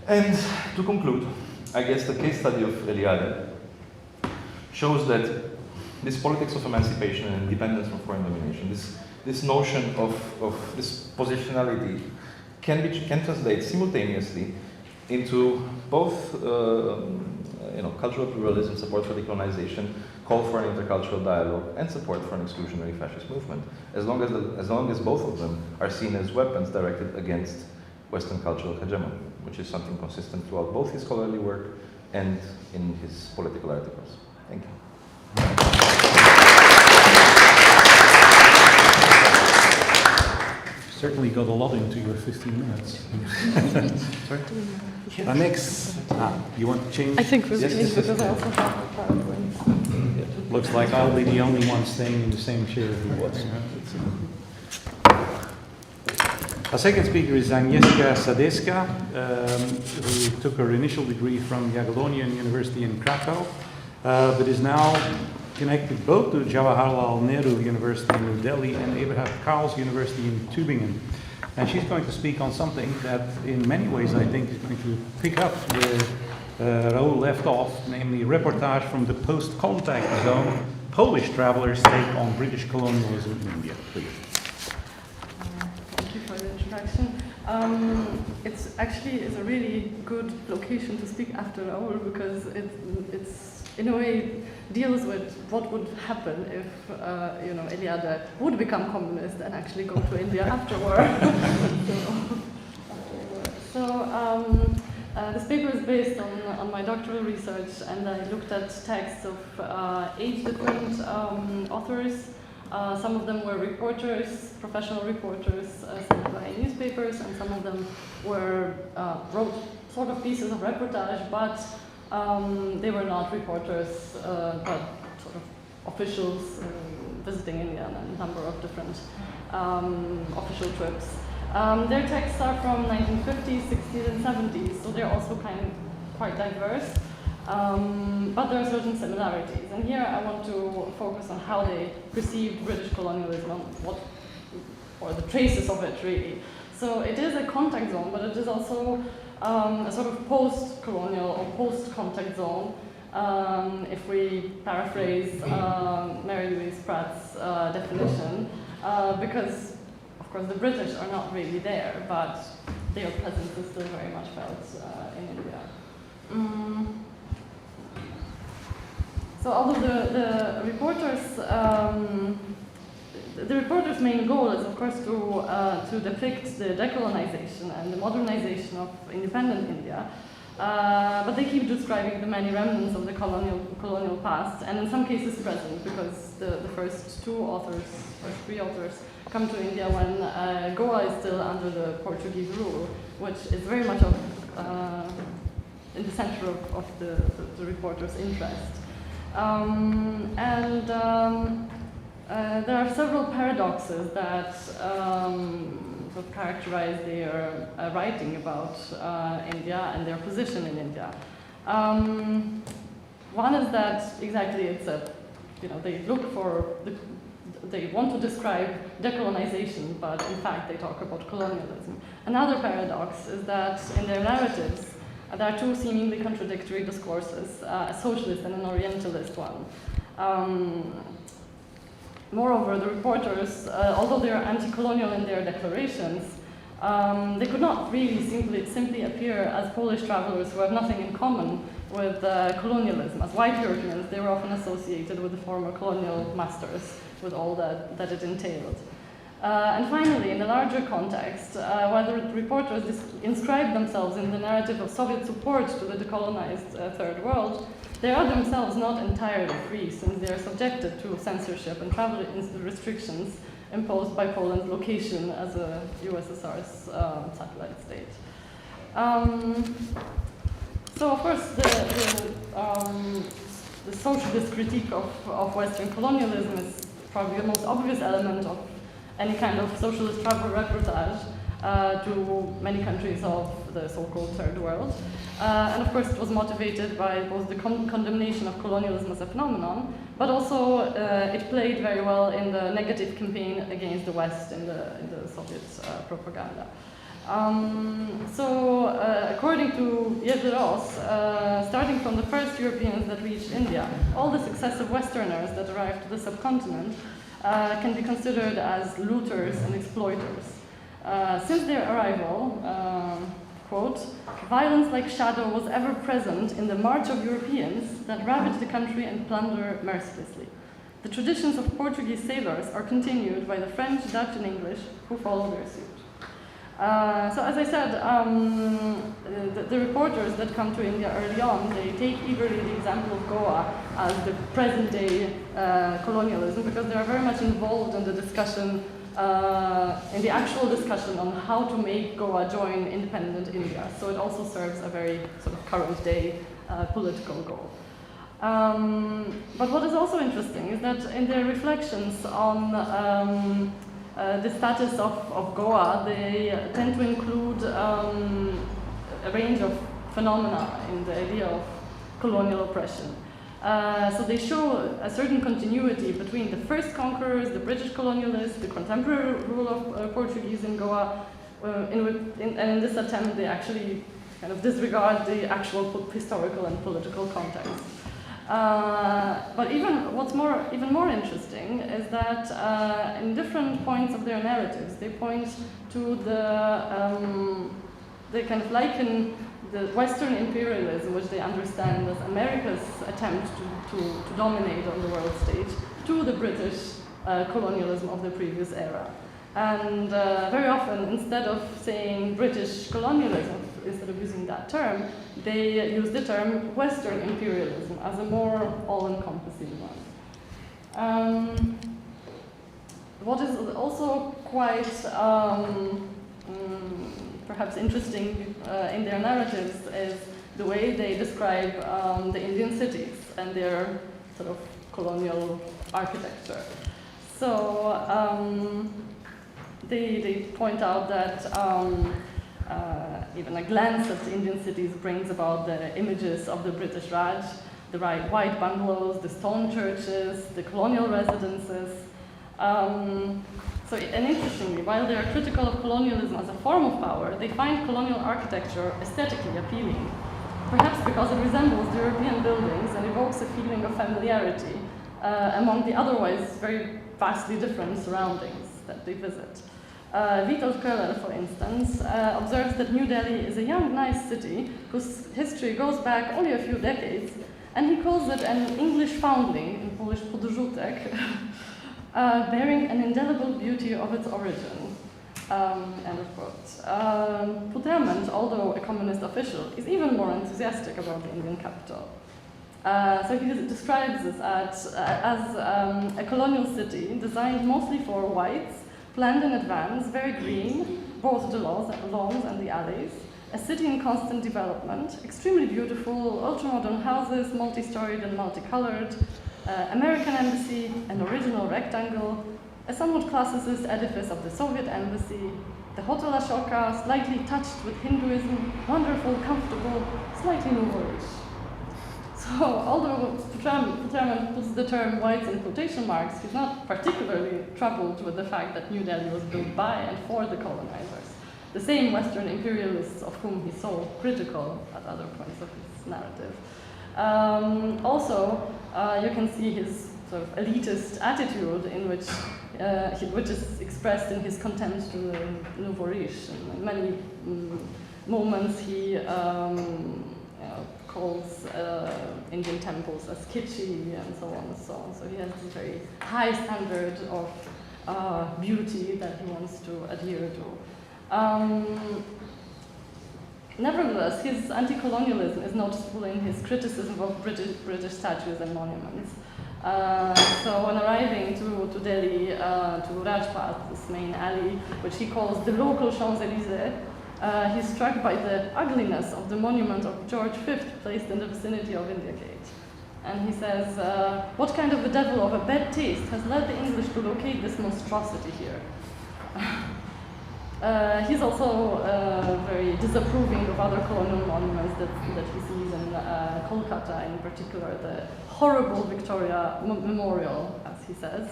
And to conclude, I guess the case study of Eliade shows that this politics of emancipation and independence from foreign domination, this notion of this positionality, can translate simultaneously into both cultural pluralism, support for decolonization, call for an intercultural dialogue, and support for an exclusionary fascist movement, as long as both of them are seen as weapons directed against Western cultural hegemony, which is something consistent throughout both his scholarly work and in his political articles. Thank you. Certainly got a lot into your 15 minutes. Sorry? Next, you want to change? I think we'll Yes, change yes, because I yes. also have a PowerPoint. Looks like I'll be the only one staying in the same chair as he was. Our second speaker is Agnieszka Sadeska, who took her initial degree from Jagiellonian University in Krakow, but is now connected both to Jawaharlal Nehru University in New Delhi and Abraham Karls University in Tübingen. And she's going to speak on something that in many ways I think is going to pick up where Raoul left off, namely a reportage from the post-contact zone, Polish travelers' take on British colonialism in India. Please. Thank you for the introduction. It's actually a really good location to speak after Raoul because it's in a way deals with what would happen if Eliade would become communist and actually go to India afterward. This paper is based on my doctoral research, and I looked at texts of 8 different authors. Some of them were reporters, professional reporters sent by newspapers, and some of them wrote sort of pieces of reportage, but they were not reporters, but sort of officials visiting India on a number of different official trips. Their texts are from 1950s, 60s, and 70s, so they're also quite diverse. But there are certain similarities, and here I want to focus on how they perceived British colonialism, or the traces of it, really. So it is a contact zone, but it is also a sort of post-colonial or post-contact zone, if we paraphrase Mary Louise Pratt's definition, because, of course, the British are not really there, but their presence is still very much felt in India. So although the reporter's main goal is, of course, to depict the decolonization and the modernization of independent India, but they keep describing the many remnants of the colonial past, and in some cases present, because the first three authors come to India when Goa is still under the Portuguese rule, which is very much in the center of the reporter's interest. There are several paradoxes that sort of characterize their writing about India and their position in India. One is that exactly they want to describe decolonization, but in fact they talk about colonialism. Another paradox is that in their narratives there are two seemingly contradictory discourses, a socialist and an orientalist one. Moreover, the reporters, although they are anti-colonial in their declarations, they could not really simply appear as Polish travelers who have nothing in common with colonialism. As white Europeans, they were often associated with the former colonial masters, with all that it entailed. And finally, in the larger context, while the reporters inscribe themselves in the narrative of Soviet support to the decolonized Third World, they are themselves not entirely free, since they are subjected to censorship and travel restrictions imposed by Poland's location as a USSR's satellite state. So, of course, the socialist critique of Western colonialism is probably the most obvious element of any kind of socialist travel reportage to many countries of the so-called Third World. And of course it was motivated by both the condemnation of colonialism as a phenomenon, but also it played very well in the negative campaign against the West in the Soviet propaganda. According to Jerzy Ross, starting from the first Europeans that reached India, all the successive Westerners that arrived to the subcontinent can be considered as looters and exploiters. Since their arrival, quote, violence like shadow was ever present in the march of Europeans that ravage the country and plunder mercilessly. The traditions of Portuguese sailors are continued by the French, Dutch, and English who follow their suit. So as I said, the reporters that come to India early on, they take eagerly the example of Goa as the present-day colonialism, because they are very much involved in the discussion, in the actual discussion on how to make Goa join independent India. So it also serves a very sort of current-day political goal. But what is also interesting is that in their reflections on the status of Goa, they tend to include a range of phenomena in the idea of colonial oppression. So they show a certain continuity between the first conquerors, the British colonialists, the contemporary rule of Portuguese in Goa, and in this attempt they actually kind of disregard the actual historical and political context. But even more interesting is that in different points of their narratives, they point to they kind of liken the Western imperialism, which they understand as America's attempt to dominate on the world stage, to the British colonialism of the previous era. And very often, instead of saying British colonialism, instead of using that term, they use the term Western imperialism as a more all-encompassing one. What is also quite perhaps interesting in their narratives is the way they describe the Indian cities and their sort of colonial architecture. So they point out that even a glance at Indian cities brings about the images of the British Raj, the white bungalows, the stone churches, the colonial residences. And interestingly, while they are critical of colonialism as a form of power, they find colonial architecture aesthetically appealing. Perhaps because it resembles the European buildings and evokes a feeling of familiarity among the otherwise very vastly different surroundings that they visit. Witold Köhler, for instance, observes that New Delhi is a young, nice city whose history goes back only a few decades, and he calls it an English foundling, in Polish podrzutek, bearing an indelible beauty of its origin. End of quote. Putrament, although a communist official, is even more enthusiastic about the Indian capital. So he describes this as a colonial city designed mostly for whites, planned in advance, very green, both the lawns and the alleys, a city in constant development, extremely beautiful, ultra-modern houses, multi-storied and multicolored, American embassy, an original rectangle, a somewhat classicist edifice of the Soviet embassy, the Hotel Ashoka, slightly touched with Hinduism, wonderful, comfortable, slightly nouvelle-ish. So, although Putrament puts the term whites in quotation marks, he's not particularly troubled with the fact that New Delhi was built by and for the colonizers, the same Western imperialists of whom he's so critical at other points of his narrative. Also, you can see his sort of elitist attitude in which is expressed in his contempt to the nouveau riche. In many moments he calls Indian temples as kitschy and so on and so on. So he has this very high standard of beauty that he wants to adhere to. Nevertheless, his anti-colonialism is noticeable in his criticism of British statues and monuments. So when arriving to Delhi, to Rajpath, this main alley, which he calls the local Champs-Élysées, he's struck by the ugliness of the monument of George V placed in the vicinity of India Gate. And he says, what kind of a devil of a bad taste has led the English to locate this monstrosity here? He's also very disapproving of other colonial monuments that he sees in Kolkata, in particular the horrible Victoria Memorial, as he says.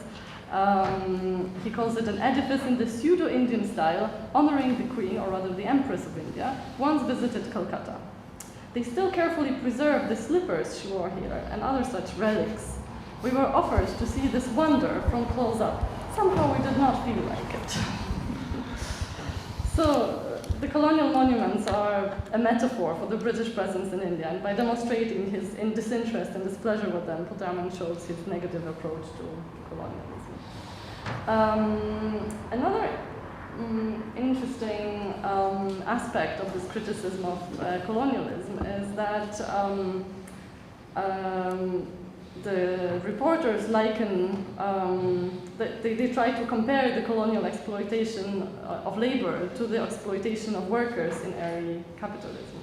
He calls it an edifice in the pseudo-Indian style, honoring the Queen, or rather the Empress of India, once visited Calcutta. They still carefully preserve the slippers she wore here and other such relics. We were offered to see this wonder from close up. Somehow we did not feel like it. So, the colonial monuments are a metaphor for the British presence in India, and by demonstrating his disinterest and displeasure with them, Putrament shows his negative approach to colonialism. Another interesting aspect of this criticism of colonialism is that the reporters liken, they try to compare the colonial exploitation of labor to the exploitation of workers in early capitalism.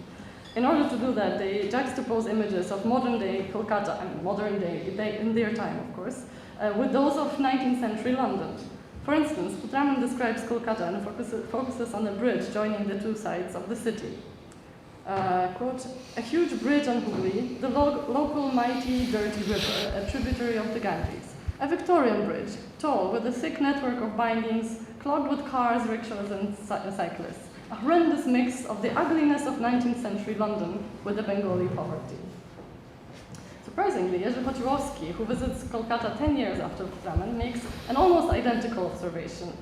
In order to do that, they juxtapose images of modern-day Kolkata, I mean modern-day, in their time, of course, with those of 19th century London. For instance, Putrament describes Kolkata and focuses on a bridge joining the two sides of the city. Quote, a huge bridge on Hooghly, the local mighty dirty river, a tributary of the Ganges. A Victorian bridge, tall, with a thick network of bindings, clogged with cars, rickshaws and cyclists. A horrendous mix of the ugliness of 19th century London with the Bengali poverty. Surprisingly, Jerzy Chodziłowski, who visits Kolkata 10 years after Putrament, makes an almost identical observation.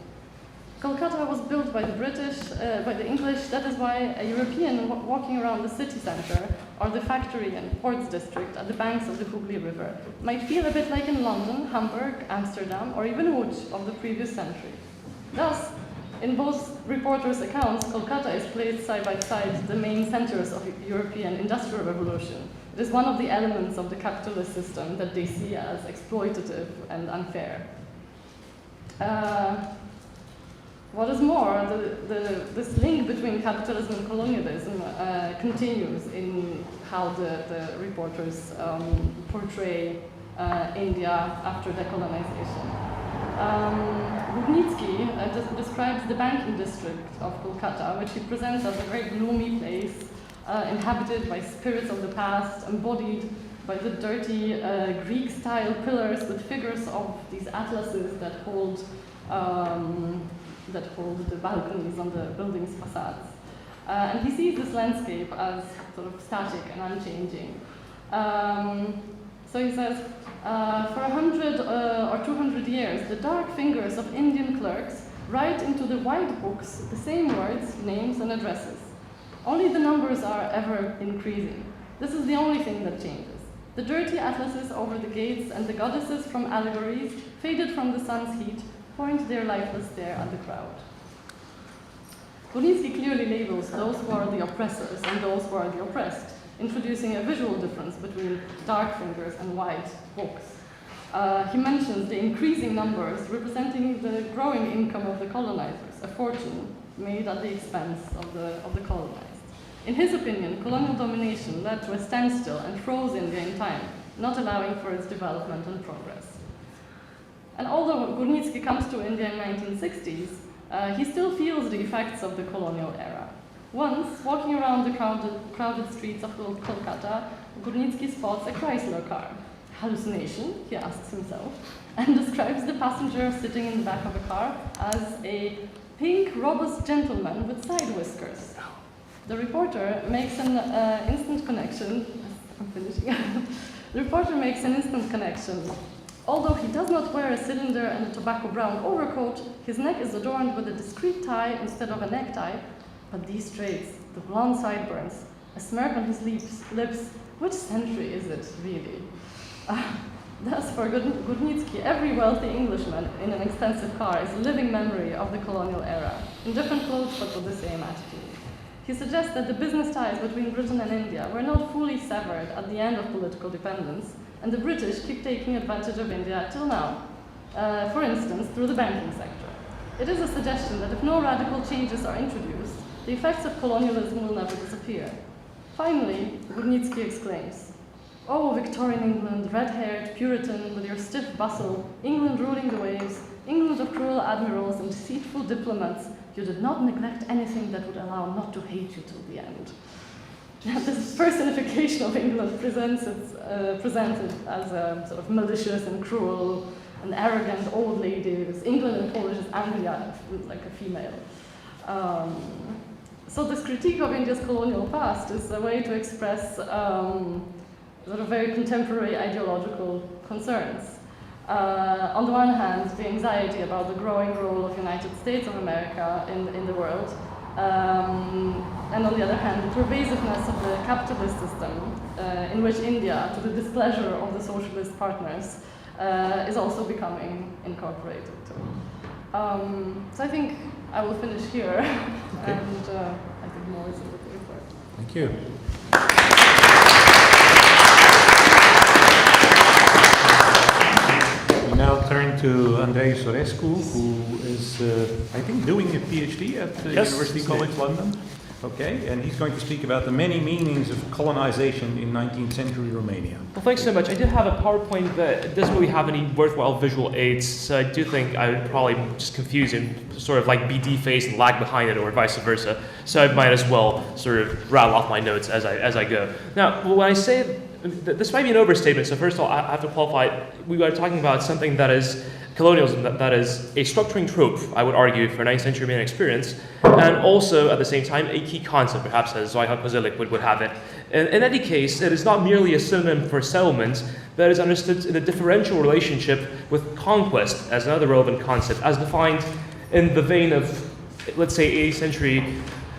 Kolkata was built by the British, by the English. That is why a European walking around the city center or the factory and ports district at the banks of the Hooghly River might feel a bit like in London, Hamburg, Amsterdam, or even Łódź of the previous century. Thus, in both reporters' accounts, Kolkata is placed side by side the main centers of European industrial revolution. It is one of the elements of the capitalist system that they see as exploitative and unfair. What is more, this link between capitalism and colonialism continues in how the reporters portray India after decolonization. Górnicki describes the banking district of Kolkata, which he presents as a very gloomy place, inhabited by spirits of the past, embodied by the dirty Greek-style pillars with figures of these atlases that hold the balconies on the building's facades. And he sees this landscape as sort of static and unchanging. So he says, for 100 or 200 years, the dark fingers of Indian clerks write into the white books the same words, names, and addresses. Only the numbers are ever increasing. This is the only thing that changes. The dirty atlases over the gates and the goddesses from allegories, faded from the sun's heat, point their lifeless stare at the crowd. Górnicki clearly labels those who are the oppressors and those who are the oppressed, introducing a visual difference between dark fingers and white books. He mentions the increasing numbers representing the growing income of the colonizers, a fortune made at the expense of the colonized. In his opinion, colonial domination led to a standstill and froze India in time, not allowing for its development and progress. And although Górnicki comes to India in the 1960s, he still feels the effects of the colonial era. Once, walking around the crowded streets of Kolkata, Górnicki spots a Chrysler car. Hallucination, he asks himself, and describes the passenger sitting in the back of a car as a pink, robust gentleman with side whiskers. The reporter makes an instant connection. I'm finishing. The reporter makes an instant connection. Although he does not wear a cylinder and a tobacco brown overcoat, his neck is adorned with a discreet tie instead of a necktie. But these traits, the blonde sideburns, a smirk on his lips, which century is it, really? Thus, for Górnicki, every wealthy Englishman in an expensive car is a living memory of the colonial era, in different clothes but with the same attitude. He suggests that the business ties between Britain and India were not fully severed at the end of political dependence, and the British keep taking advantage of India till now, for instance, through the banking sector. It is a suggestion that if no radical changes are introduced, the effects of colonialism will never disappear. Finally, Górnicki exclaims, "Oh, Victorian England, red-haired, Puritan, with your stiff bustle, England ruling the waves, England of cruel admirals and deceitful diplomats, you did not neglect anything that would allow not to hate you till the end." This personification of England presented as a sort of malicious and cruel and arrogant old lady. England in Polish is Anglia, like a female. So this critique of India's colonial past is a way to express sort of very contemporary ideological concerns. On the one hand, the anxiety about the growing role of United States of America in the world, and on the other hand, the pervasiveness of the capitalist system in which India, to the displeasure of the socialist partners, is also becoming incorporated too. So I think I will finish here, Okay. and I think more is in the paper. Thank you. We now turn to Andrei Sorescu, who is, I think, doing a PhD at University College London. Okay, and he's going to speak about the many meanings of colonization in 19th century Romania. Well, thanks so much. I did have a PowerPoint, but it doesn't really have any worthwhile visual aids, so I do think I would probably just confuse and sort of like be defaced and lag behind it, or vice versa. So I might as well sort of rattle off my notes as I go. Now, when I say this might be an overstatement, so first of all, I have to qualify. We are talking about something that is colonialism, that is a structuring trope, I would argue, for 19th century Romanian experience, and also, at the same time, a key concept, perhaps as Zajha Kozelik would have it. In any case, it is not merely a synonym for settlement, but is understood in a differential relationship with conquest as another relevant concept, as defined in the vein of, let's say, 18th century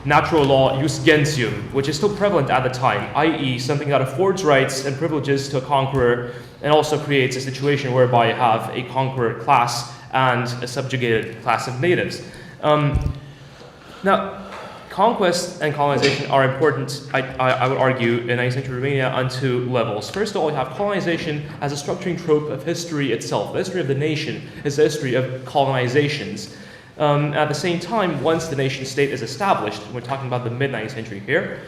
natural law jus gentium, which is still prevalent at the time, i.e. something that affords rights and privileges to a conqueror and also creates a situation whereby you have a conqueror class and a subjugated class of natives. Now, conquest and colonization are important, I would argue, in 19th century Romania on two levels. First of all, you have colonization as a structuring trope of history itself. The history of the nation is the history of colonizations. At the same time, once the nation state is established, we're talking about the mid-19th century here,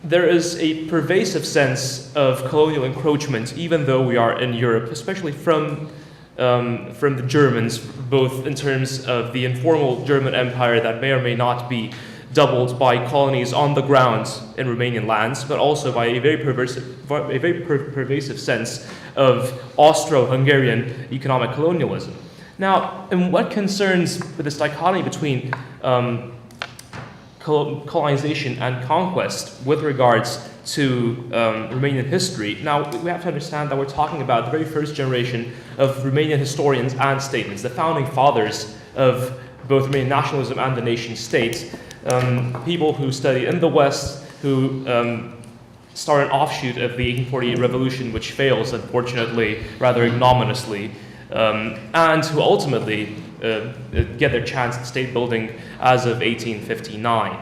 there is a pervasive sense of colonial encroachment, even though we are in Europe, especially from from the Germans, both in terms of the informal German Empire that may or may not be doubled by colonies on the ground in Romanian lands, but also by a very pervasive sense of Austro-Hungarian economic colonialism. Now, in what concerns this dichotomy between colonization and conquest with regards to Romanian history, now we have to understand that we're talking about the very first generation of Romanian historians and statesmen, the founding fathers of both Romanian nationalism and the nation state, people who studied in the West, who start an offshoot of the 1848 revolution, which fails, unfortunately, rather ignominiously, and who ultimately get their chance at state building as of 1859.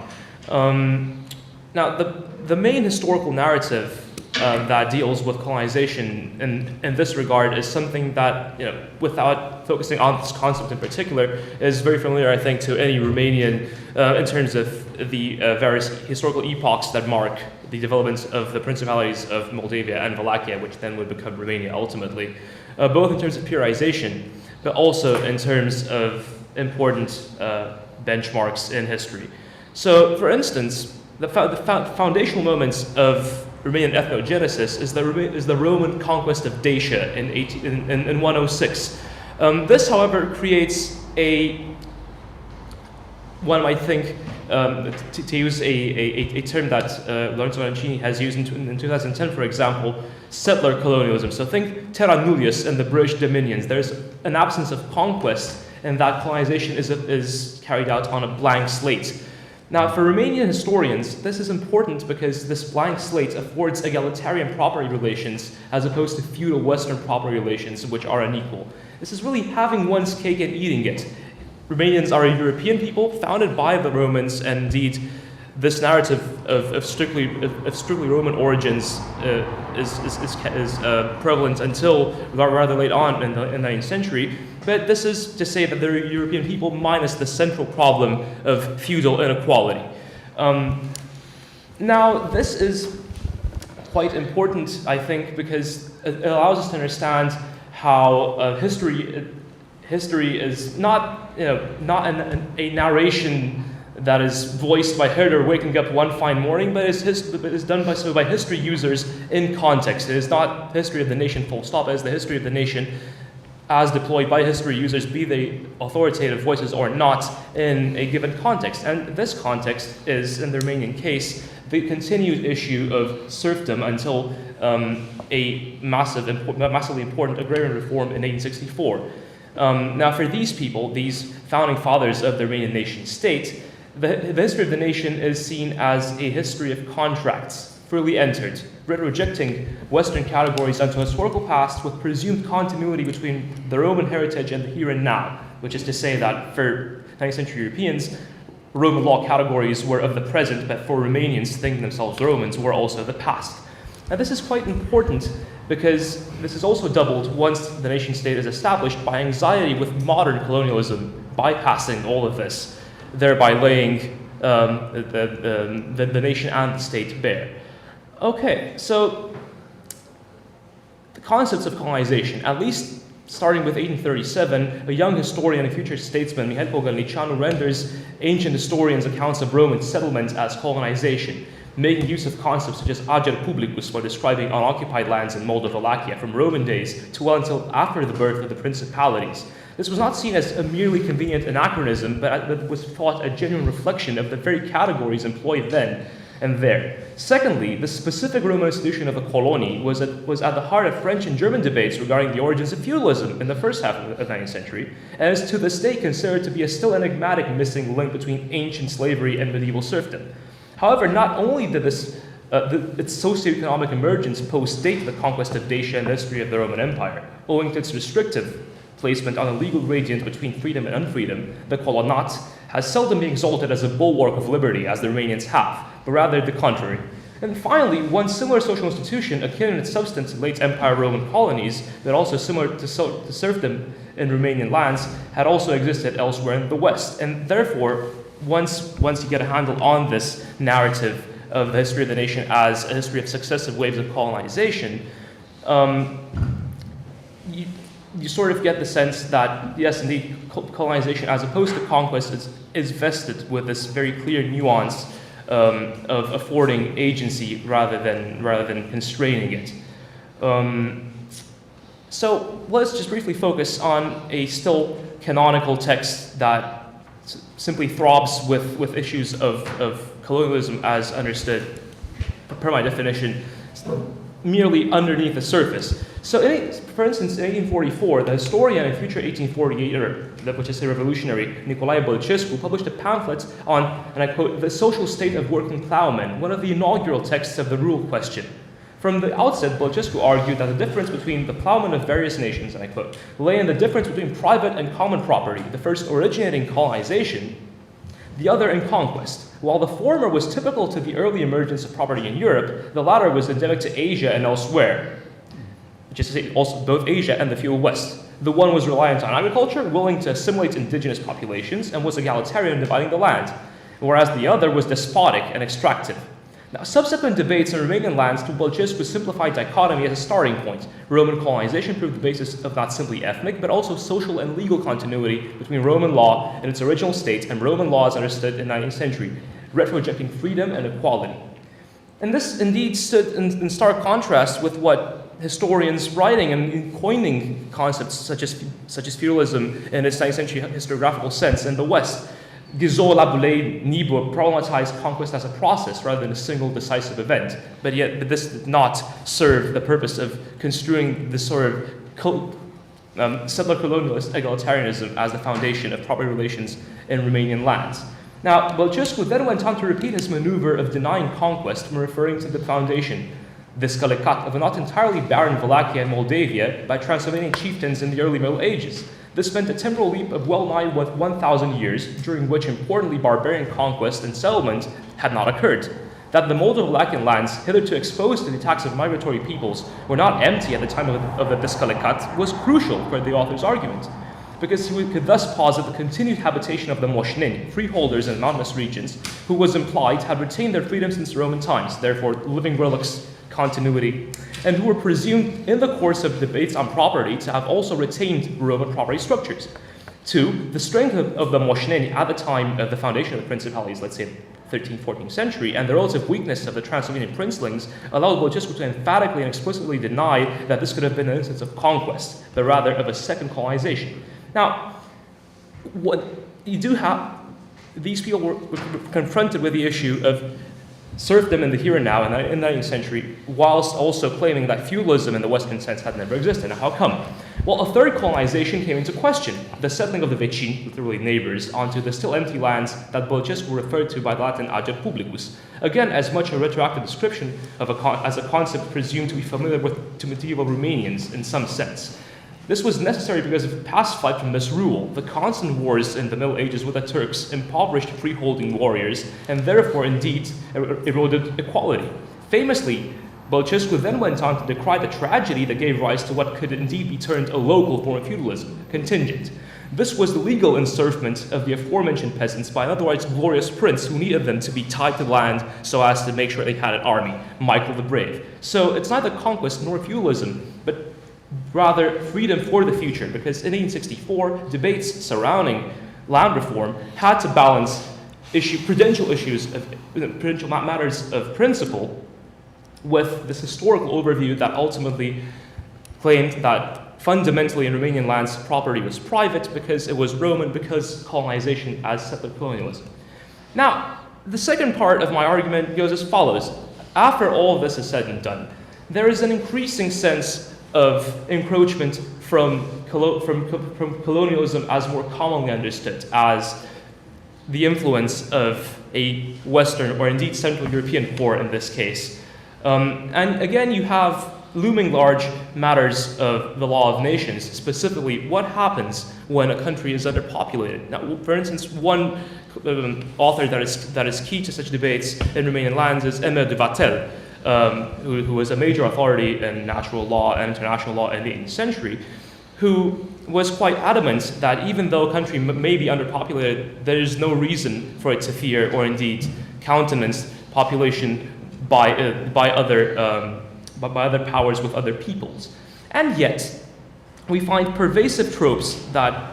Now, the main historical narrative that deals with colonization in this regard is something that, without focusing on this concept in particular, is very familiar, I think, to any Romanian in terms of the various historical epochs that mark the development of the principalities of Moldavia and Wallachia, which then would become Romania ultimately, both in terms of periodization, but also in terms of important benchmarks in history. So, for instance, the foundational moments of Romanian ethnogenesis is the Roman conquest of Dacia in 106. This, however, creates one might think, to use a term that Lorenzo Mancini has used in 2010, for example, settler colonialism. So think terra nullius in the British dominions. There's an absence of conquest, and that colonization is carried out on a blank slate. Now, for Romanian historians, this is important because this blank slate affords egalitarian property relations as opposed to feudal Western property relations, which are unequal. This is really having one's cake and eating it. Romanians are a European people founded by the Romans, and indeed, this narrative of strictly Roman origins is prevalent until rather late on in the 19th century. But this is to say that they're European people minus the central problem of feudal inequality. Now, this is quite important, I think, because it allows us to understand how history is not a narration that is voiced by Herder waking up one fine morning, but is done by history users in context. It is not history of the nation full stop, it is the history of the nation as deployed by history users, be they authoritative voices or not, in a given context. And this context is, in the Romanian case, the continued issue of serfdom until a massively important agrarian reform in 1864. Now, for these people, these founding fathers of the Romanian nation state, the history of the nation is seen as a history of contracts, freely entered, rejecting Western categories unto historical past with presumed continuity between the Roman heritage and the here and now, which is to say that for 19th century Europeans, Roman law categories were of the present, but for Romanians thinking themselves Romans were also the past. Now, this is quite important because this is also doubled once the nation state is established by anxiety with modern colonialism, bypassing all of this, thereby laying the nation and the state bare. Okay, so the concepts of colonization, at least starting with 1837, a young historian and future statesman, Mihail Pogălnicianu, renders ancient historians' accounts of Roman settlement as colonization, making use of concepts such as ager publicus for describing unoccupied lands in Moldova from Roman days to well until after the birth of the principalities. This was not seen as a merely convenient anachronism, but it was thought a genuine reflection of the very categories employed then and there. Secondly, the specific Roman institution of a colony was at the heart of French and German debates regarding the origins of feudalism in the first half of the 19th century, and is to this day considered to be a still enigmatic missing link between ancient slavery and medieval serfdom. However, not only did its socioeconomic emergence post-date the conquest of Dacia and the history of the Roman Empire, owing to its restrictive placement on a legal gradient between freedom and unfreedom, the Colonat has seldom been exalted as a bulwark of liberty, as the Romanians have, but rather the contrary. And finally, one similar social institution, akin in its substance to late Empire Roman colonies, but also similar to serfdom in Romanian lands, had also existed elsewhere in the West. And therefore, once you get a handle on this narrative of the history of the nation as a history of successive waves of colonization, you sort of get the sense that, yes, indeed, colonization as opposed to conquest is vested with this very clear nuance of affording agency rather than constraining it. So let's just briefly focus on a still canonical text that simply throbs with issues of colonialism as understood, per my definition, merely underneath the surface. So, for instance, in 1844, the historian and future 1848er, which is a revolutionary, Nicolae Bălcescu, published a pamphlet on, and I quote, "the social state of working plowmen," one of the inaugural texts of the rule question. From the outset, Bălcescu argued that the difference between the plowmen of various nations, and I quote, lay in the difference between private and common property, the first originating colonization, the other in conquest. While the former was typical to the early emergence of property in Europe, the latter was endemic to Asia and elsewhere, which is to say also both Asia and the feudal West. The one was reliant on agriculture, willing to assimilate indigenous populations, and was egalitarian in dividing the land, whereas the other was despotic and extractive. Now, subsequent debates in Romanian lands to Bălcescu's simplified dichotomy as a starting point. Roman colonization proved the basis of not simply ethnic, but also social and legal continuity between Roman law in its original state and Roman law as understood in the 19th century, retrojecting freedom and equality. And this indeed stood in stark contrast with what historians writing and coining concepts such as feudalism in its 19th century historiographical sense in the West. Guizot, Laboulaye, Niebuhr problematized conquest as a process rather than a single decisive event, but this did not serve the purpose of construing this sort of settler colonialist egalitarianism as the foundation of property relations in Romanian lands. Now, Bălcescu then went on to repeat his maneuver of denying conquest when referring to the foundation, the scalecat, of a not entirely barren Wallachia and Moldavia by Transylvanian chieftains in the early Middle Ages. This meant a temporal leap of well nigh 1,000 years, during which importantly barbarian conquest and settlement had not occurred. That the Moldo-Wallachian lands, hitherto exposed to the attacks of migratory peoples, were not empty at the time of the Descalecat was crucial for the author's argument, because he could thus posit the continued habitation of the Moșneni, freeholders in mountainous regions, who was implied had retained their freedom since Roman times, therefore living relics, continuity, and who were presumed in the course of debates on property to have also retained Roman property structures. 2, the strength of the Moșneni at the time of the foundation of the principalities, let's say 13th, 14th century, and the relative weakness of the Transylvanian princelings allowed Bălcescu to emphatically and explicitly deny that this could have been an instance of conquest, but rather of a second colonization. Now, what you do have, these people were confronted with the issue of serfdom in the here and now in the 19th century, whilst also claiming that feudalism in the Western sense had never existed. Now, how come? Well, a third colonization came into question, the settling of the vecini, literally neighbors, onto the still empty lands that Bălcescu referred to by the Latin ager publicus. Again, as much a retroactive description of as a concept presumed to be familiar to medieval Romanians in some sense. This was necessary because of past flight from misrule. The constant wars in the Middle Ages with the Turks impoverished freeholding warriors and therefore indeed eroded equality. Famously, Bălcescu then went on to decry the tragedy that gave rise to what could indeed be termed a local form of feudalism, contingent. This was the legal enserfment of the aforementioned peasants by an otherwise glorious prince who needed them to be tied to land so as to make sure they had an army, Michael the Brave. So it's neither conquest nor feudalism, but rather freedom for the future, because in 1864, debates surrounding land reform had to balance prudential matters of principle with this historical overview that ultimately claimed that fundamentally in Romanian lands property was private because it was Roman, because colonization as settler colonialism. Now, the second part of my argument goes as follows. After all of this is said and done, there is an increasing sense of encroachment from colonialism as more commonly understood, as the influence of a Western or indeed Central European core in this case. And again, you have looming large matters of the law of nations, specifically what happens when a country is underpopulated. Now, for instance, one author that is key to such debates in Romanian lands is Emil de Vatel, who was a major authority in natural law and international law in the 18th century, who was quite adamant that even though a country may be underpopulated, there is no reason for it to fear or indeed countenance population by other powers with other peoples. And yet, we find pervasive tropes that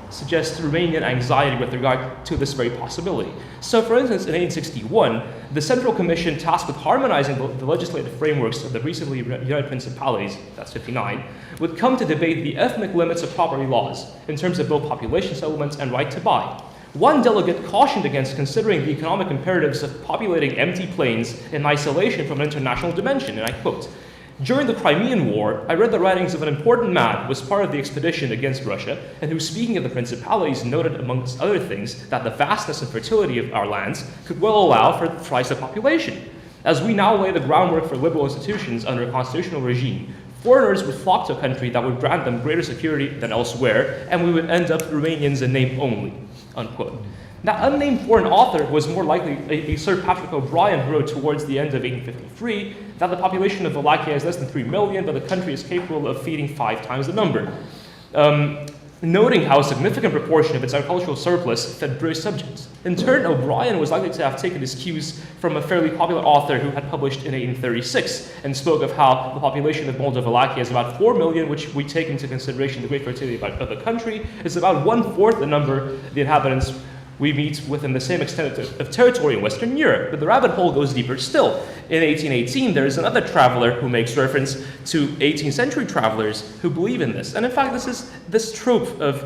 suggest Romanian anxiety with regard to this very possibility. So, for instance, in 1861, the Central Commission tasked with harmonizing the legislative frameworks of the recently united principalities, that's 59, would come to debate the ethnic limits of property laws in terms of both population settlements and right to buy. One delegate cautioned against considering the economic imperatives of populating empty plains in isolation from an international dimension, and I quote, "During the Crimean War, I read the writings of an important man who was part of the expedition against Russia, and who, speaking of the principalities, noted, amongst other things, that the vastness and fertility of our lands could well allow for thrice the population. As we now lay the groundwork for liberal institutions under a constitutional regime, foreigners would flock to a country that would grant them greater security than elsewhere, and we would end up Romanians in name only," unquote. That unnamed foreign author was more likely a Sir Patrick O'Brien who wrote towards the end of 1853 that the population of Wallachia is less than 3 million, but the country is capable of feeding 5 times the number, noting how a significant proportion of its agricultural surplus fed British subjects. In turn, O'Brien was likely to have taken his cues from a fairly popular author who had published in 1836 and spoke of how the population of Moldova Wallachia is about 4 million, which we take into consideration the great fertility of the country, is about 1/4 the number of the inhabitants we meet within the same extent of territory in Western Europe. But the rabbit hole goes deeper still. In 1818, there is another traveler who makes reference to 18th century travelers who believe in this. And in fact, this trope of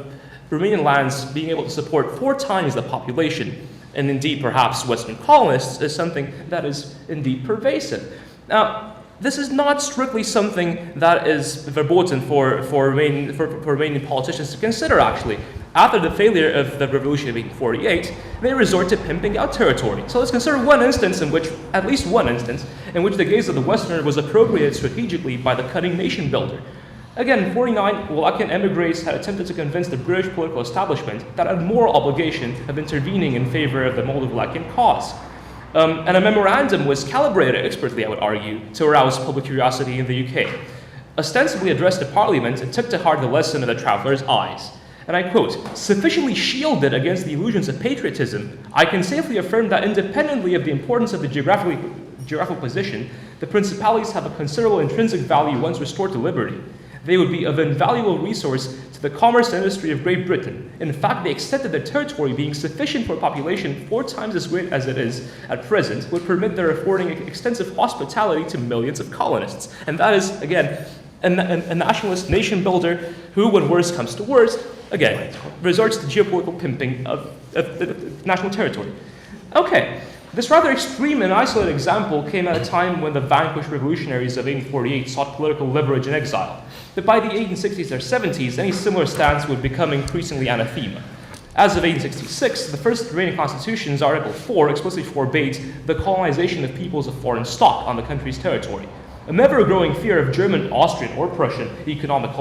Romanian lands being able to support 4 times the population, and indeed perhaps Western colonists, is something that is indeed pervasive. Now, this is not strictly something that is verboten for Romanian politicians to consider, actually. After the failure of the revolution of 1848, they resort to pimping out territory. So let's consider at least one instance, in which the gaze of the Westerner was appropriated strategically by the cunning nation builder. Again, in 1949, Wallachian emigres had attempted to convince the British political establishment that had moral obligation of intervening in favor of the Moldovan cause. And a memorandum was calibrated expertly, I would argue, to arouse public curiosity in the UK. Ostensibly addressed to Parliament, it took to heart the lesson of the traveller's eyes. And I quote, "Sufficiently shielded against the illusions of patriotism, I can safely affirm that independently of the importance of the geographical position, the principalities have a considerable intrinsic value once restored to liberty. They would be of invaluable resource to the commerce and industry of Great Britain. In fact, the extent of their territory being sufficient for a population 4 times as great as it is at present would permit their affording extensive hospitality to millions of colonists." And that is, again, a nationalist nation builder who, when worse comes to worse, again, resorts to geopolitical pimping of national territory. Okay, this rather extreme and isolated example came at a time when the vanquished revolutionaries of 1848 sought political leverage in exile. But by the 1860s or 70s, any similar stance would become increasingly anathema. As of 1866, the first Romanian constitution's Article 4 explicitly forbade the colonization of peoples of foreign stock on the country's territory. An ever-growing fear of German, Austrian, or Prussian economic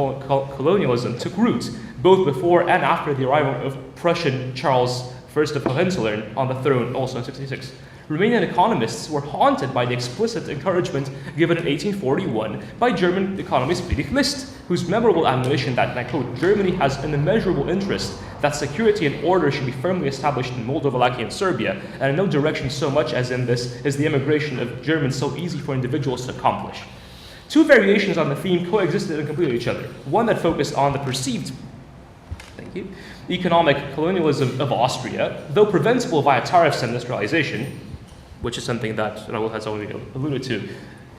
colonialism took root, both before and after the arrival of Prussian Charles I of Hohenzollern on the throne, also in 1866. Romanian economists were haunted by the explicit encouragement given in 1841 by German economist Friedrich List, whose memorable admonition that, and I quote, "Germany has an immeasurable interest that security and order should be firmly established in Moldova, Wallachia, and Serbia, and in no direction so much as in this is the immigration of Germans so easy for individuals to accomplish." 2 variations on the theme coexisted and completed each other. One that focused on the perceived economic colonialism of Austria, though preventable via tariffs and industrialization, which is something that Raul has already alluded to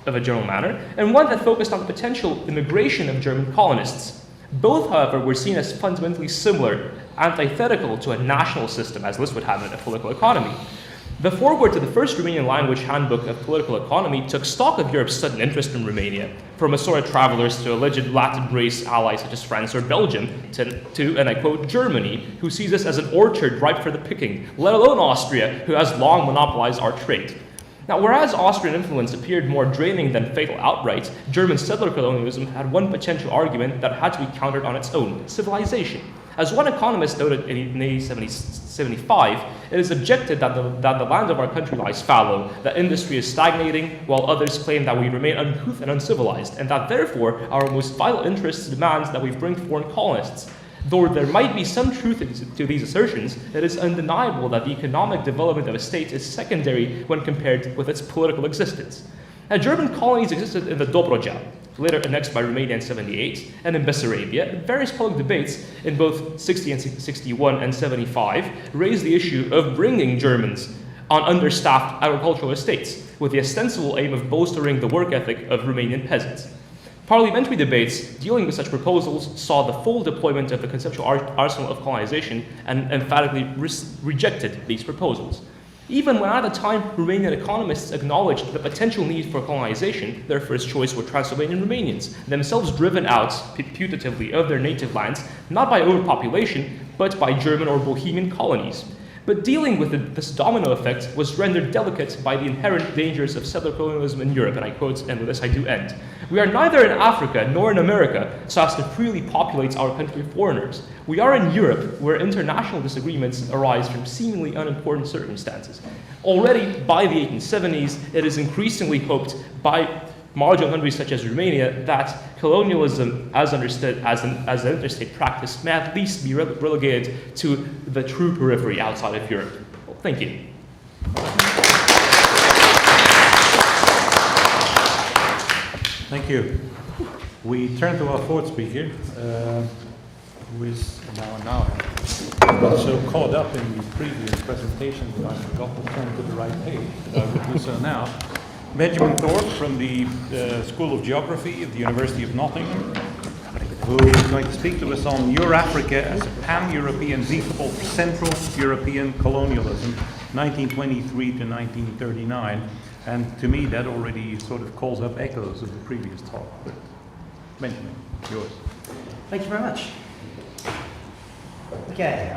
of a general manner, and one that focused on the potential immigration of German colonists. Both, however, were seen as fundamentally similar, antithetical to a national system, as List would have in a political economy. The foreword to the first Romanian language handbook of political economy took stock of Europe's sudden interest in Romania, from assorted travelers to alleged Latin race allies such as France or Belgium, to, and I quote, "Germany, who sees us as an orchard ripe for the picking, let alone Austria, who has long monopolized our trade." Now, whereas Austrian influence appeared more draining than fatal outright, German settler colonialism had one potential argument that had to be countered on its own: civilization. As one economist noted in 1875, it is objected that the land of our country lies fallow, that industry is stagnating, while others claim that we remain uncouth and uncivilized, and that therefore our most vital interest demands that we bring foreign colonists. Though there might be some truth to these assertions, it is undeniable that the economic development of a state is secondary when compared with its political existence. Now, German colonies existed in the Dobroja, later annexed by Romania in 78, and in Bessarabia, various public debates in both 60 and 61 and 75 raised the issue of bringing Germans on understaffed agricultural estates, with the ostensible aim of bolstering the work ethic of Romanian peasants. Parliamentary debates dealing with such proposals saw the full deployment of the conceptual arsenal of colonization and emphatically rejected these proposals. Even when at the time Romanian economists acknowledged the potential need for colonization, their first choice were Transylvanian Romanians, themselves driven out putatively of their native lands, not by overpopulation, but by German or Bohemian colonies. But dealing with this domino effect was rendered delicate by the inherent dangers of settler colonialism in Europe, and I quote, and with this I do end. We are neither in Africa nor in America so as to freely populate our country with foreigners. We are in Europe, where international disagreements arise from seemingly unimportant circumstances. Already by the 1870s, it is increasingly hoped by marginal countries such as Romania that colonialism, as understood as an interstate practice, may at least be relegated to the true periphery outside of Europe. Well, thank you. Thank you. We turn to our fourth speaker, who is now got so caught up in the previous presentation that I forgot to turn to the right page. I will do so now. Benjamin Thorpe from the School of Geography of the University of Nottingham, who is going to speak to us on Eurafrica as a pan-European vehicle for Central European colonialism, 1923 to 1939. And to me, that already sort of calls up echoes of the previous talk. But Benjamin, yours. Thank you very much. Okay,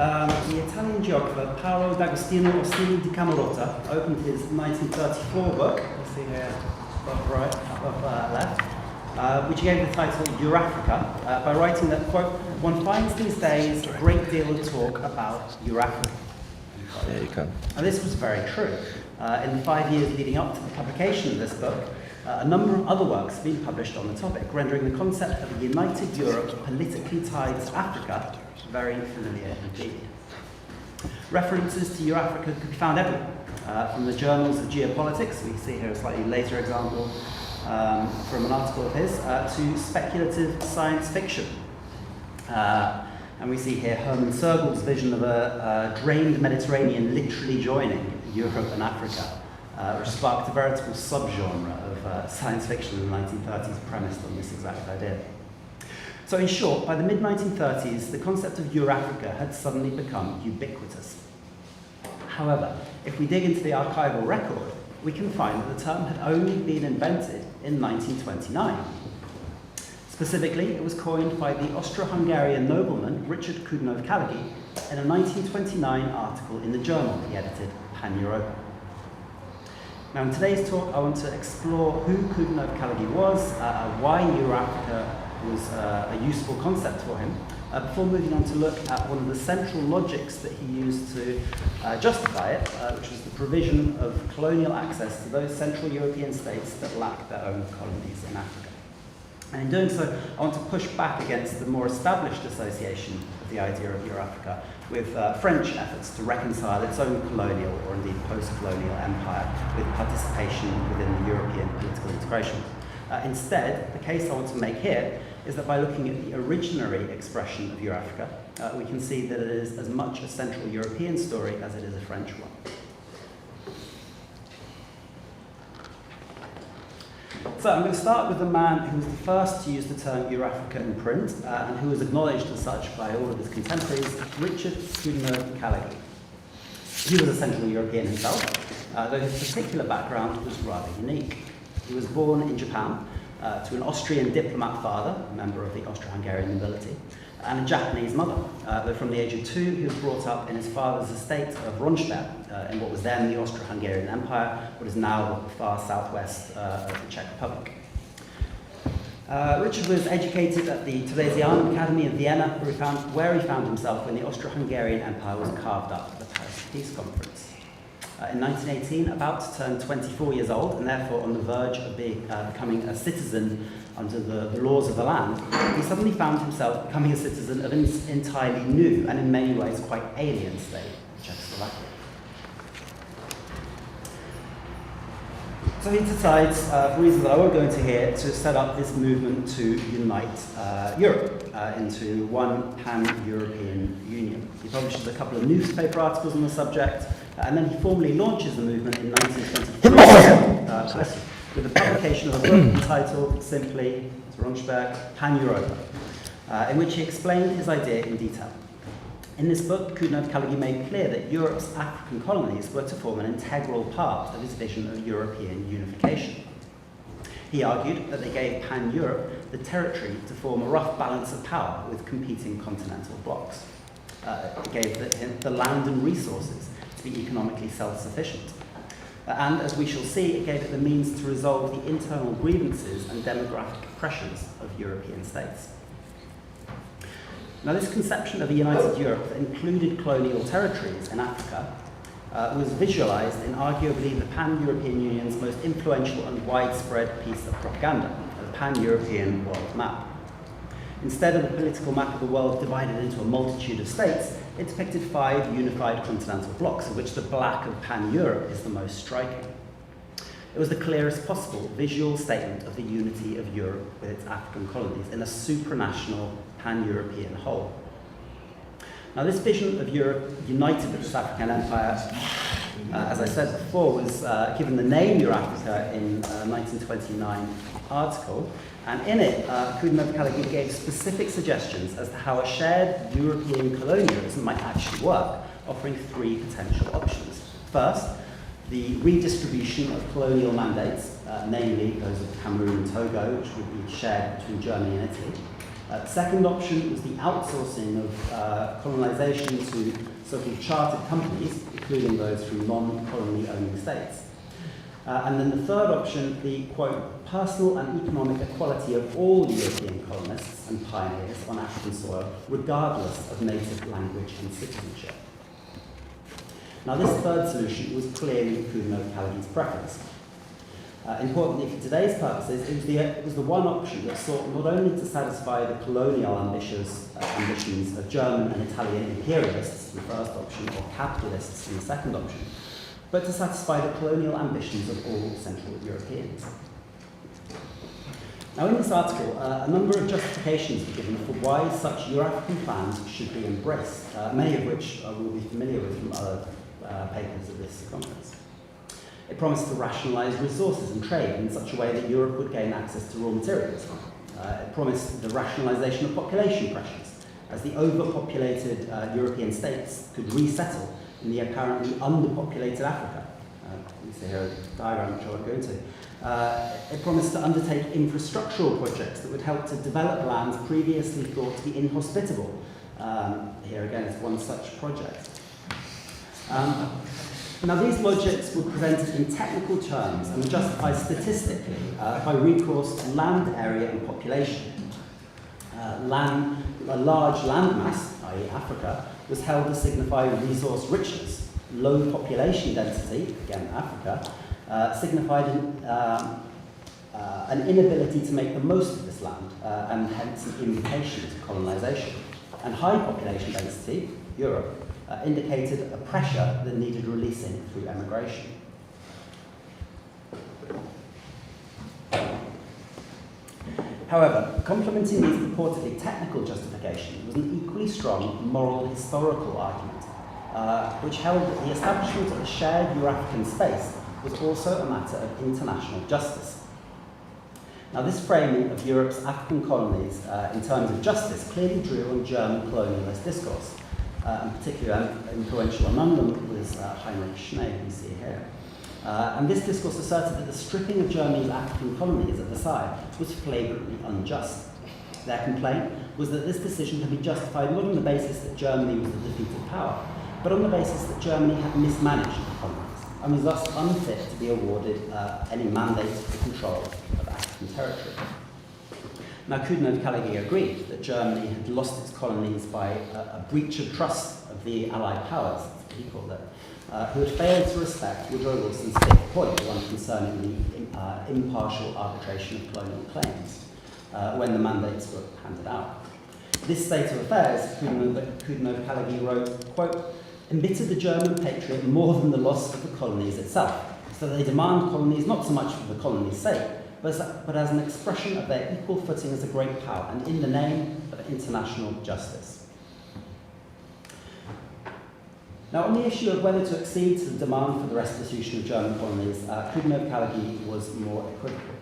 the Italian geographer Paolo D'Agostino Orsini di Camerota opened his 1934 book, you see here, above right, above left, which he gave the title Eurafrica, by writing that, quote, "One finds these days a great deal of talk about Eurafrica." Yeah, you can. And this was very true. In the 5 years leading up to the publication of this book, a number of other works have been published on the topic, rendering the concept of a united Europe politically tied to Africa very familiar indeed. References to Eurafrica could be found everywhere, from the journals of geopolitics, we see here a slightly later example from an article of his, to speculative science fiction. And we see here Hermann Sergel's vision of a drained Mediterranean literally joining Europe and Africa, which sparked a veritable subgenre of science fiction in the 1930s premised on this exact idea. So in short, by the mid-1930s, the concept of Eurafrica had suddenly become ubiquitous. However, if we dig into the archival record, we can find that the term had only been invented in 1929. Specifically, it was coined by the Austro-Hungarian nobleman Richard Coudenhove-Kalergi in a 1929 article in the journal he edited, Pan-Europa. Now in today's talk, I want to explore who Coudenhove-Kalergi was, why Eurafrica was a useful concept for him, before moving on to look at one of the central logics that he used to justify it, which was the provision of colonial access to those Central European states that lacked their own colonies in Africa. And in doing so, I want to push back against the more established association of the idea of Eurafrica with French efforts to reconcile its own colonial or indeed post-colonial empire with participation within the European political integration. Instead, the case I want to make here is that by looking at the originary expression of Eurafrica, we can see that it is as much a Central European story as it is a French one. So I'm going to start with the man who was the first to use the term Eurafrica in print, and who was acknowledged as such by all of his contemporaries, Richard Coudenhove-Kalergi. He was a Central European himself, though his particular background was rather unique. He was born in Japan to an Austrian diplomat father, a member of the Austro-Hungarian nobility, and a Japanese mother. Though from the age of 2, he was brought up in his father's estate of Ronsberg, in what was then the Austro-Hungarian Empire, what is now the far southwest of the Czech Republic. Richard was educated at the Theresianum Academy in Vienna, where he found himself when the Austro-Hungarian Empire was carved up at the Paris Peace Conference. In 1918, about to turn 24 years old, and therefore on the verge of becoming a citizen under the laws of the land, he suddenly found himself becoming a citizen of an entirely new and in many ways quite alien state, Czechoslovakia. So he decides, for reasons that I won't go into here, to set up this movement to unite Europe into one pan-European union. He publishes a couple of newspaper articles on the subject, and then he formally launches the movement in 1923 with the publication of a book entitled simply, Rundschberg, Pan-Europa, in which he explained his idea in detail. In this book, Coudenhove-Callagy made clear that Europe's African colonies were to form an integral part of his vision of European unification. He argued that they gave Pan-Europe the territory to form a rough balance of power with competing continental blocs. It gave the land and resources to be economically self-sufficient. And, as we shall see, it gave it the means to resolve the internal grievances and demographic pressures of European states. Now, this conception of a united Europe that included colonial territories in Africa was visualized in arguably the Pan-European Union's most influential and widespread piece of propaganda, the Pan-European World Map. Instead of the political map of the world divided into a multitude of states, it depicted 5 unified continental blocks, of which the black of Pan-Europe is the most striking. It was the clearest possible visual statement of the unity of Europe with its African colonies in a supranational pan-European whole. Now, this vision of Europe united with this African empire, as I said before, was given the name Eurafrica in a 1929 article, and in it, Coudenhove-Callagy gave specific suggestions as to how a shared European colonialism might actually work, offering 3 potential options. First, the redistribution of colonial mandates, namely those of Cameroon and Togo, which would be shared between Germany and Italy. The second option was the outsourcing of colonization to so-called chartered companies, including those from non-colony owning states. And then the third option, the, quote, personal and economic equality of all European colonists and pioneers on African soil, regardless of native language and citizenship. Now, this third solution was clearly Coudenhove-Callagy's preference. Importantly for today's purposes, it was the one option that sought not only to satisfy the colonial ambitions of German and Italian imperialists, the first option, or capitalists in the second option, but to satisfy the colonial ambitions of all Central Europeans. Now, in this article, a number of justifications were given for why such Euro-African plans should be embraced, many of which we'll be familiar with from other papers at this conference. It promised to rationalise resources and trade in such a way that Europe would gain access to raw materials. It promised the rationalisation of population pressures, as the overpopulated European states could resettle in the apparently underpopulated Africa. You see here a diagram which I won't go into. It promised to undertake infrastructural projects that would help to develop lands previously thought to be inhospitable. Here again is one such project. Now, these logics were presented in technical terms and were justified statistically by recourse to land area and population. A large landmass, i.e. Africa, was held to signify resource richness. Low population density, again Africa, signified an inability to make the most of this land, and hence an invitation to colonisation. And high population density, Europe, indicated a pressure that needed releasing through emigration. However, complementing these purportedly technical justifications was an equally strong moral historical argument, which held that the establishment of a shared Euro-African space was also a matter of international justice. Now, this framing of Europe's African colonies in terms of justice clearly drew on German colonialist discourse. In particular, influential among them was Heinrich Schnee, you see here. And this discourse asserted that the stripping of Germany's African colonies at Versailles was flagrantly unjust. Their complaint was that this decision had been justified not on the basis that Germany was the defeated power, but on the basis that Germany had mismanaged the colonies and was thus unfit to be awarded any mandate for control of African territory. Now, Coudenhove-Callagy agreed that Germany had lost its colonies by a breach of trust of the Allied powers, as he called it, who had failed to respect Woodrow Wilson's fifth point, the one concerning the impartial arbitration of colonial claims, when the mandates were handed out. This state of affairs, Coudenhove-Callagy wrote, quote, embittered the German patriot more than the loss of the colonies itself. So they demand colonies not so much for the colony's sake, but as an expression of their equal footing as a great power and in the name of international justice. Now, on the issue of whether to accede to the demand for the restitution of German colonies, Coudenhove-Callaghan was more equivocal.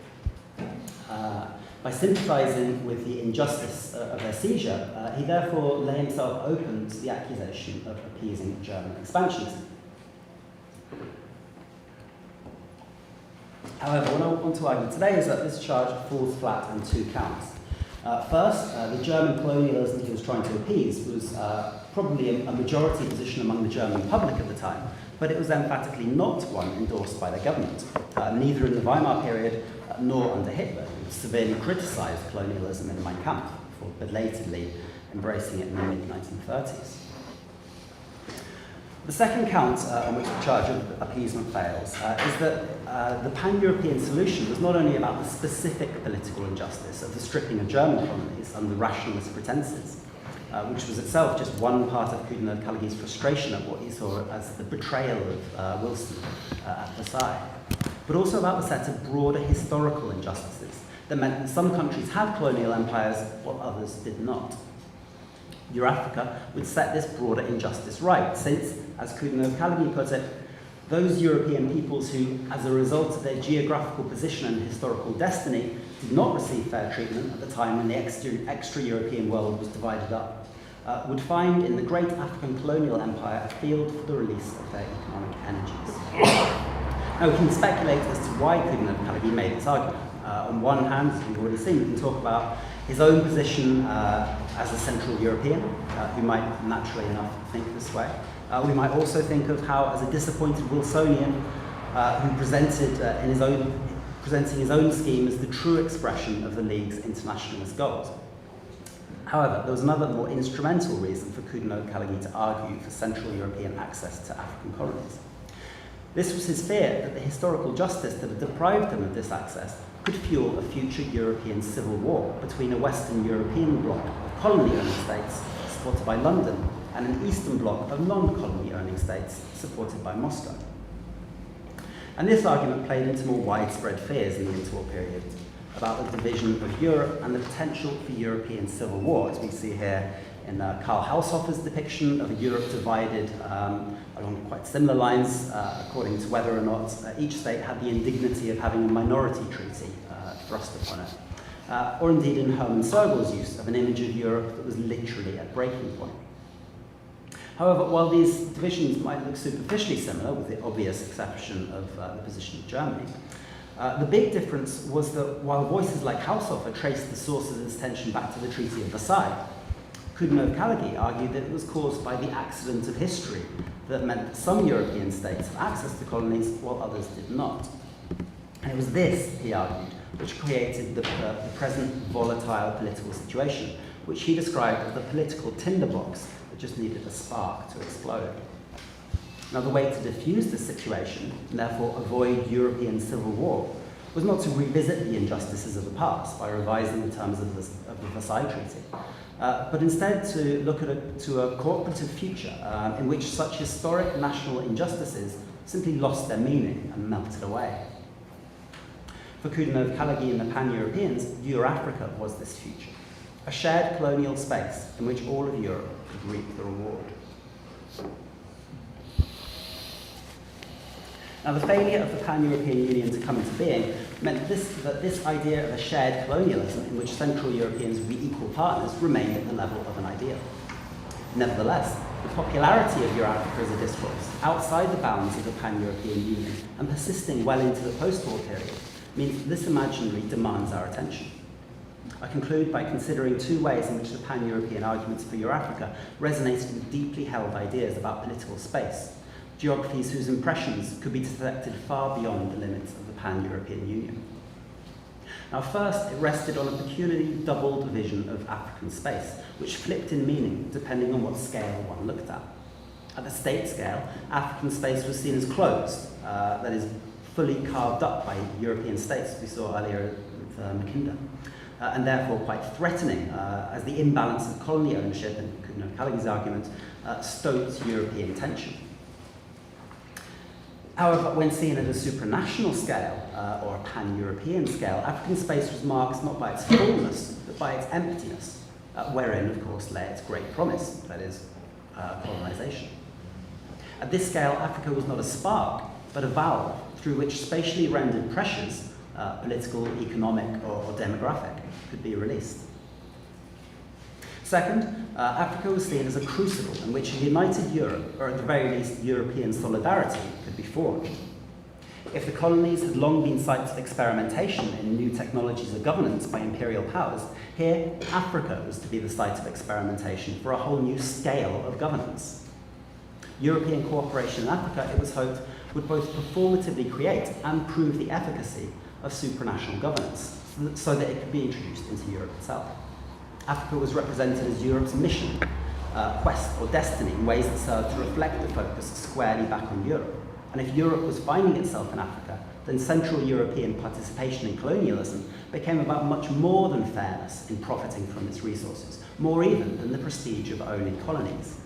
By sympathising with the injustice of their seizure, he therefore lay himself open to the accusation of appeasing German expansionism. However, what I want to argue today is that this charge falls flat on two counts. First, the German colonialism he was trying to appease was probably a majority position among the German public at the time, but it was emphatically not one endorsed by the government. Neither in the Weimar period nor under Hitler, who severely criticised colonialism in Mein Kampf before belatedly embracing it in the mid-1930s. The second count on which the charge of appeasement fails is that the pan-European solution was not only about the specific political injustice of the stripping of German colonies under rationalist pretenses, which was itself just one part of Coudenhove-Callaghan's frustration at what he saw as the betrayal of Wilson at Versailles, but also about the set of broader historical injustices that meant that some countries had colonial empires while others did not. Eurafrica would set this broader injustice right, since, as Coudenhove-Callaghan put it, those European peoples who, as a result of their geographical position and historical destiny, did not receive fair treatment at the time when the extra-European world was divided up, would find in the great African colonial empire a field for the release of their economic energies. Now, we can speculate as to why Coudenhove-Callaghan made this argument. On one hand, as we've already seen, we can talk about his own position as a Central European, who might naturally enough think this way. We might also think of how, as a disappointed Wilsonian, who presenting his own scheme as the true expression of the League's internationalist goals. However, there was another more instrumental reason for Coudenhove-Callaghan to argue for Central European access to African colonies. This was his fear that the historical justice that had deprived them of this access could fuel a future European civil war between a Western European bloc of colony-owning states supported by London and an Eastern bloc of non-colony-owning states supported by Moscow. And this argument played into more widespread fears in the interwar period about the division of Europe and the potential for European civil war, as we see here in Karl Haushofer's depiction of a Europe divided along quite similar lines, according to whether or not each state had the indignity of having a minority treaty thrust upon it. Or indeed in Hermann Sogel's use of an image of Europe that was literally at breaking point. However, while these divisions might look superficially similar, with the obvious exception of the position of Germany, the big difference was that while voices like Haushofer traced the sources of this tension back to the Treaty of Versailles, Coudenhove-Callaghan argued that it was caused by the accident of history that meant that some European states had access to colonies while others did not. And it was this, he argued, which created the present volatile political situation, which he described as the political tinderbox that just needed a spark to explode. Now, the way to diffuse this situation, and therefore avoid European civil war, was not to revisit the injustices of the past by revising the terms of the Versailles Treaty, but instead to look to a cooperative future in which such historic national injustices simply lost their meaning and melted away. For Coudenhove-Callaghan and the Pan-Europeans, Eurafrica was this future, a shared colonial space in which all of Europe could reap the reward. Now, the failure of the Pan-European Union to come into being meant that this idea of a shared colonialism in which Central Europeans would be equal partners remained at the level of an ideal. Nevertheless, the popularity of Eurafrica as a discourse, outside the bounds of the Pan-European Union and persisting well into the post-war period, means that this imaginary demands our attention. I conclude by considering two ways in which the Pan-European arguments for Eurafrica resonated with deeply held ideas about political space, geographies whose impressions could be detected far beyond the limits of the Pan-European Union. Now, first, it rested on a peculiarly double division of African space, which flipped in meaning depending on what scale one looked at. At the state scale, African space was seen as closed, that is, fully carved up by European states, as we saw earlier with Mackinder, and therefore quite threatening, as the imbalance of colony ownership, and Coudenhove-Callaghan's argument, stoked European tension. However, when seen at a supranational scale or a pan-European scale, African space was marked not by its fullness, but by its emptiness, wherein, of course, lay its great promise, that is, colonization. At this scale, Africa was not a spark, but a valve through which spatially rendered pressures, political, economic, or demographic, could be released. Second, Africa was seen as a crucible in which a united Europe, or at the very least European solidarity, could be forged. If the colonies had long been sites of experimentation in new technologies of governance by imperial powers, here Africa was to be the site of experimentation for a whole new scale of governance. European cooperation in Africa, it was hoped, would both performatively create and prove the efficacy of supranational governance, so that it could be introduced into Europe itself. Africa was represented as Europe's mission, quest, or destiny in ways that served to reflect the focus squarely back on Europe. And if Europe was finding itself in Africa, then Central European participation in colonialism became about much more than fairness in profiting from its resources, more even than the prestige of owning colonies.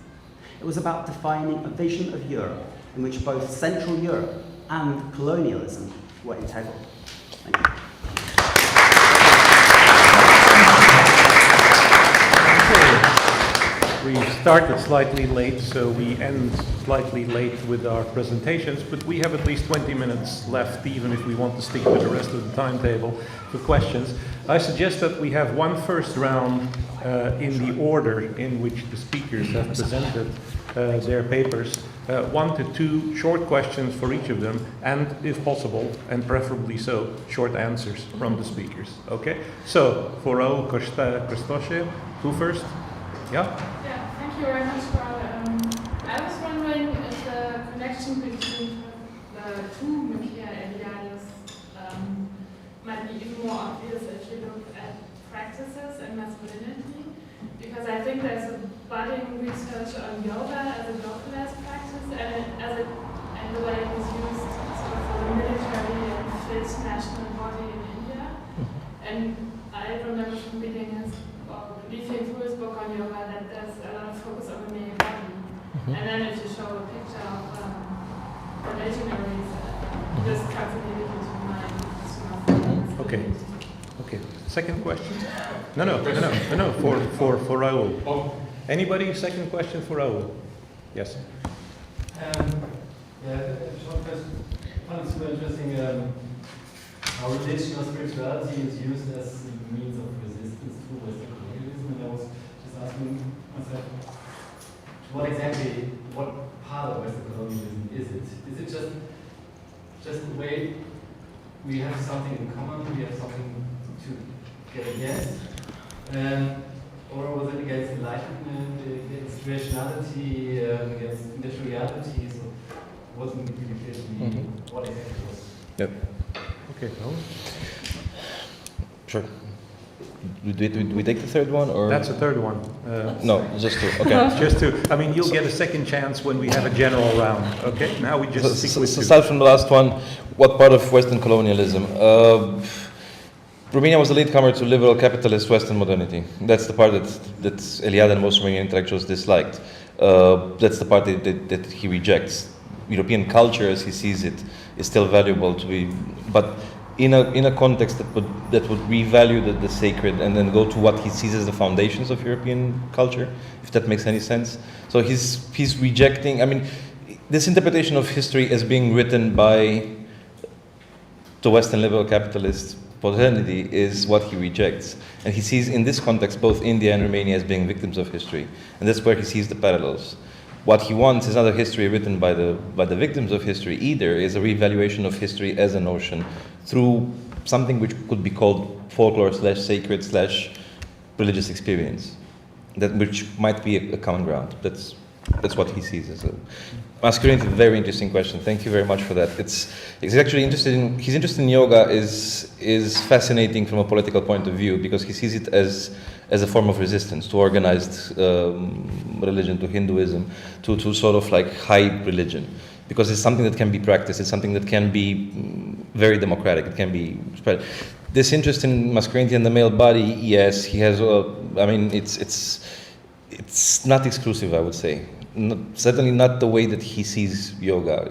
It was about defining a vision of Europe in which both Central Europe and colonialism were integral. Thank you. We started slightly late, so we end slightly late with our presentations, but we have at least 20 minutes left, even if we want to stick with the rest of the timetable for questions. I suggest that we have one first round in the order in which the speakers have presented their papers. 1 to 2 short questions for each of them, and if possible, and preferably so, short answers from the speakers. Okay? So, for Raúl Costosche, who first? Yeah? Yeah, thank you very much. I was wondering if the connection between the two Machiavellians might be even more obvious if you look at practices and masculinity, because I think there's a budding research on yoga as a localized practice and the way it was used sort of for the military and fit national body in India. And I remember from reading through his book on yoga that there's a lot of focus on the male body. And then if you show a picture of the legionaries, this comes immediately to mind. Okay. Okay. Second question? No, for Raúl. Oh. Anybody? Second question for Raúl? Yes. Short question. I found it super interesting how religion or spirituality is used as a means of resistance to Western colonialism. And I was just asking myself, what part of Western colonialism is it? Is it just the way we have something in common, we have something to get against? Or was it against enlightenment, against rationality, against industriality? So it wasn't really clear to me what exactly it was. Yep. Okay, Raúl. Sure. We take the third one, or that's the third one. No, just two. Okay. Just two. I mean, you'll get a second chance when we have a general round. Okay. Now we just stick with two. Aside from the last one, what part of Western colonialism? Romania was the latecomer to liberal capitalist Western modernity. That's the part that Eliade and most Romanian intellectuals disliked. That's the part that he rejects. European culture, as he sees it, is still valuable to be, but in a context that would revalue the sacred and then go to what he sees as the foundations of European culture, if that makes any sense. So he's rejecting. I mean, this interpretation of history as being written by the Western liberal capitalist modernity is what he rejects, and he sees in this context both India and Romania as being victims of history, and that's where he sees the parallels. What he wants is not a history written by the victims of history either, is a reevaluation of history as a notion through something which could be called folklore / sacred / religious experience, which might be a common ground. That's what he sees as a masculinity. Very interesting question. Thank you very much for that. He's actually interested in his interest in yoga is fascinating from a political point of view, because he sees it as a form of resistance to organized religion, to Hinduism, to sort of like high religion, because it's something that can be practiced. It's something that can be very democratic. It can be spread. This interest in masculinity and the male body, yes, he has. I mean, it's not exclusive, I would say. Certainly not the way that he sees yoga.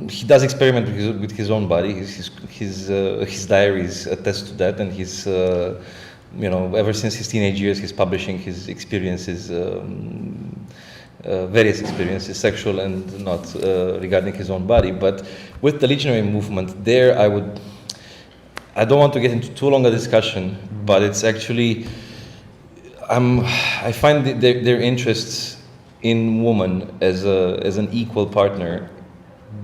he does experiment with his own body. His diaries attest to that, and he's ever since his teenage years, he's publishing his experiences, various experiences, sexual and not, regarding his own body. But with the legionary movement, there I don't want to get into too long a discussion, but it's actually, I find their interests in woman as an equal partner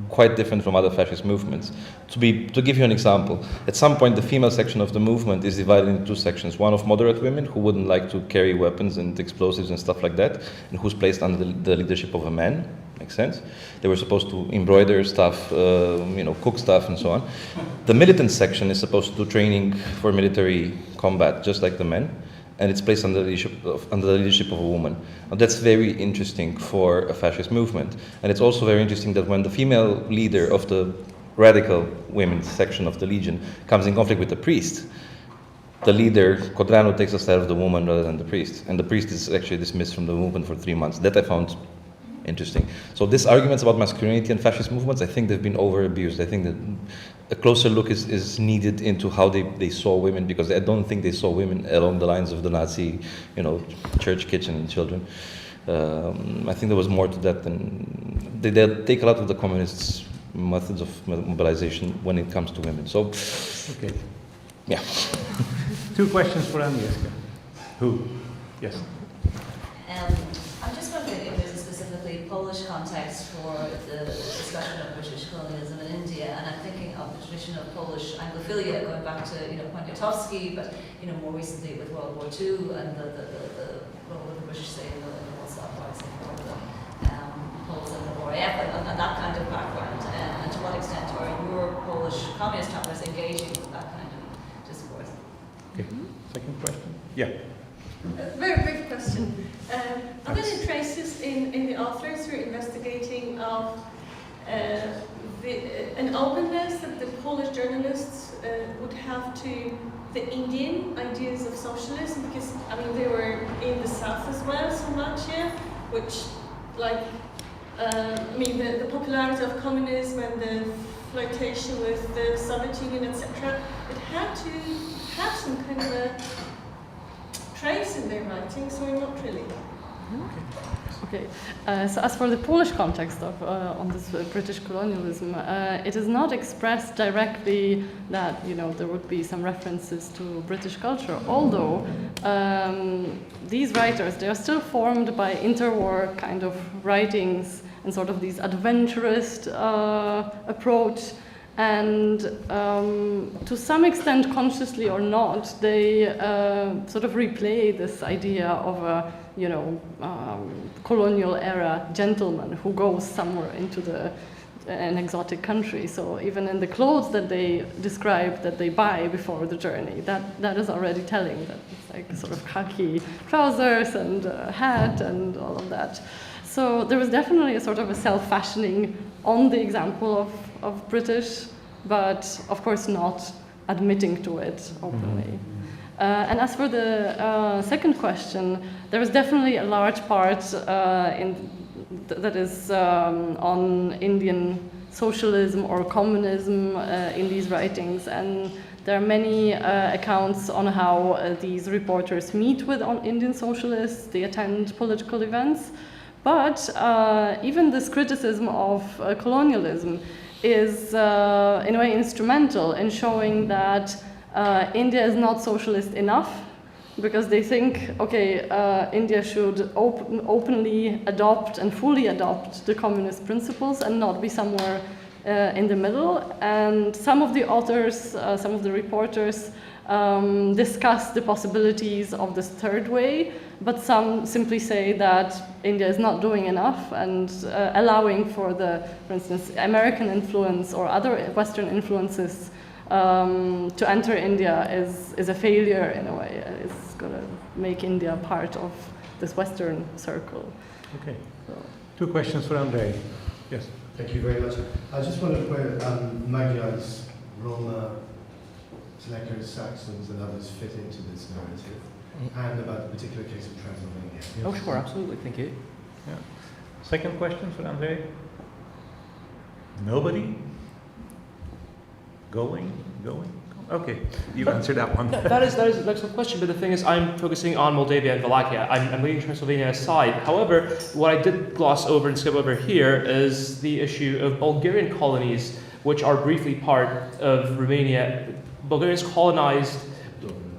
quite different from other fascist movements. To give you an example, at some point the female section of the movement is divided into two sections. One of moderate women who wouldn't like to carry weapons and explosives and stuff like that, and who's placed under the leadership of a man. Makes sense? They were supposed to embroider stuff, cook stuff and so on. The militant section is supposed to do training for military combat, just like the men, and it's placed under the leadership of a woman. Now, that's very interesting for a fascist movement. And it's also very interesting that when the female leader of the radical women's section of the Legion comes in conflict with the priest, the leader, Codrano, takes the side of the woman rather than the priest. And the priest is actually dismissed from the movement for 3 months. That I found interesting. So these arguments about masculinity and fascist movements, I think they've been over-abused. I think that a closer look is needed into how they saw women, because I don't think they saw women along the lines of the Nazi, church kitchen and children. I think there was more to that than they take a lot of the communists' methods of mobilization when it comes to women. So, okay, yeah. 2 questions for Agnieszka. Who? Yes. I'm just wondering if there's a specifically Polish context for the discussion of British colonialism in India, and I'm thinking of the tradition of Polish Anglophilia going back to Poniatowski, but more recently with World War II and the role of the British say in the Warsaw Uprising or the Poles in the RAF and that kind of background, and to what extent are your Polish communist chapters engaging with that kind of discourse? Okay. Second question. Yeah. Very brief question. Are there any traces in the authors who are investigating of an openness that the Polish journalists would have to the Indian ideas of socialism? Because, they were in the South as well so much, yeah? Which, the popularity of communism and the flirtation with the Soviet Union, etc., it had to have some kind of a trace in their writings, or not really? Okay, so as for the Polish context of on this British colonialism, it is not expressed directly that there would be some references to British culture. Although these writers, they are still formed by interwar kind of writings and sort of these adventurist approach. And to some extent, consciously or not, they sort of replay this idea of a, colonial era gentleman who goes somewhere into an exotic country. So even in the clothes that they describe that they buy before the journey, that is already telling that it's like sort of khaki trousers and a hat and all of that. So there was definitely a sort of a self-fashioning on the example of British, but of course not admitting to it openly. And as for the second question, there is definitely a large part that is on Indian socialism or communism in these writings, and there are many accounts on how these reporters meet with Indian socialists, they attend political events, but even this criticism of colonialism is in a way instrumental in showing that India is not socialist enough, because they think, okay, India should openly adopt and fully adopt the communist principles and not be somewhere in the middle. And some of the authors, some of the reporters discuss the possibilities of this third way, but some simply say that India is not doing enough, and allowing for instance, American influence or other Western influences to enter India is a failure in a way. It's going to make India part of this Western circle. Okay. So. 2 questions for Andrei. Yes. Thank you very much. I just wondered where Magyars, Roma, Selekers, Saxons and others fit into this narrative, and about the particular case of Transylvania. Oh, sure, absolutely. Thank you. Yeah. Second question for Andrei. Nobody? Going? Okay, you answered that one. That is an excellent question, but the thing is, I'm focusing on Moldavia and Wallachia. I'm leaving Transylvania aside. However, what I did gloss over and skip over here is the issue of Bulgarian colonies, which are briefly part of Romania. Bulgarians colonized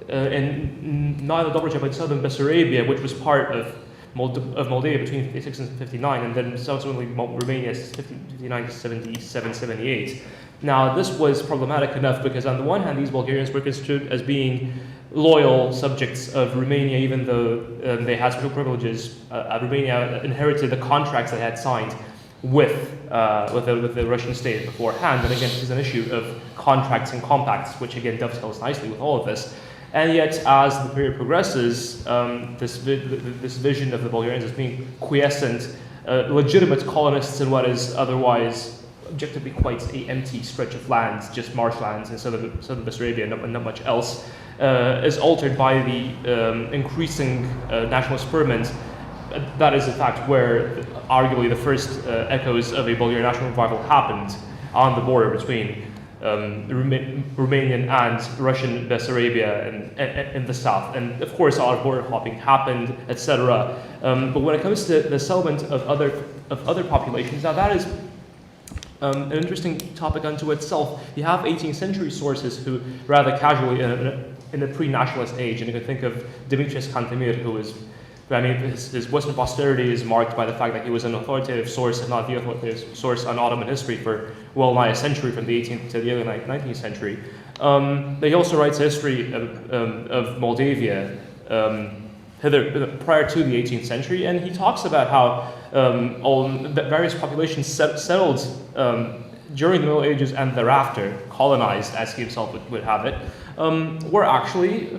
in not Dobruja, but southern Bessarabia, which was part of Moldavia between 56 and 59, and then subsequently Romania 59 to 77, 78. Now, this was problematic enough because on the one hand, these Bulgarians were construed as being loyal subjects of Romania, even though they had special privileges. Romania inherited the contracts they had signed with the Russian state beforehand. And again, this is an issue of contracts and compacts, which again dovetails nicely with all of this. And yet, as the period progresses, this vision of the Bulgarians as being quiescent, legitimate colonists in what is otherwise objectively quite an empty stretch of lands, just marshlands in southern Bessarabia and not much else, is altered by the increasing national experiment. That is, in fact, where arguably the first echoes of a Bulgarian national revival happened on the border between Romanian and Russian Bessarabia in the south. And of course, a lot of border hopping happened, etc. But when it comes to the settlement of other populations, now that is an interesting topic unto itself. You have 18th century sources who, rather casually, in a pre-nationalist age, and you can think of Demetrius Cantemir, who was, I mean, his Western posterity is marked by the fact that he was an authoritative source, if not the authoritative source, on Ottoman history for well nigh a century, from the 18th to the early 19th century. But he also writes a history of Moldavia prior to the 18th century, and he talks about how various populations settled during the Middle Ages and thereafter, colonized, as he himself would have it, were actually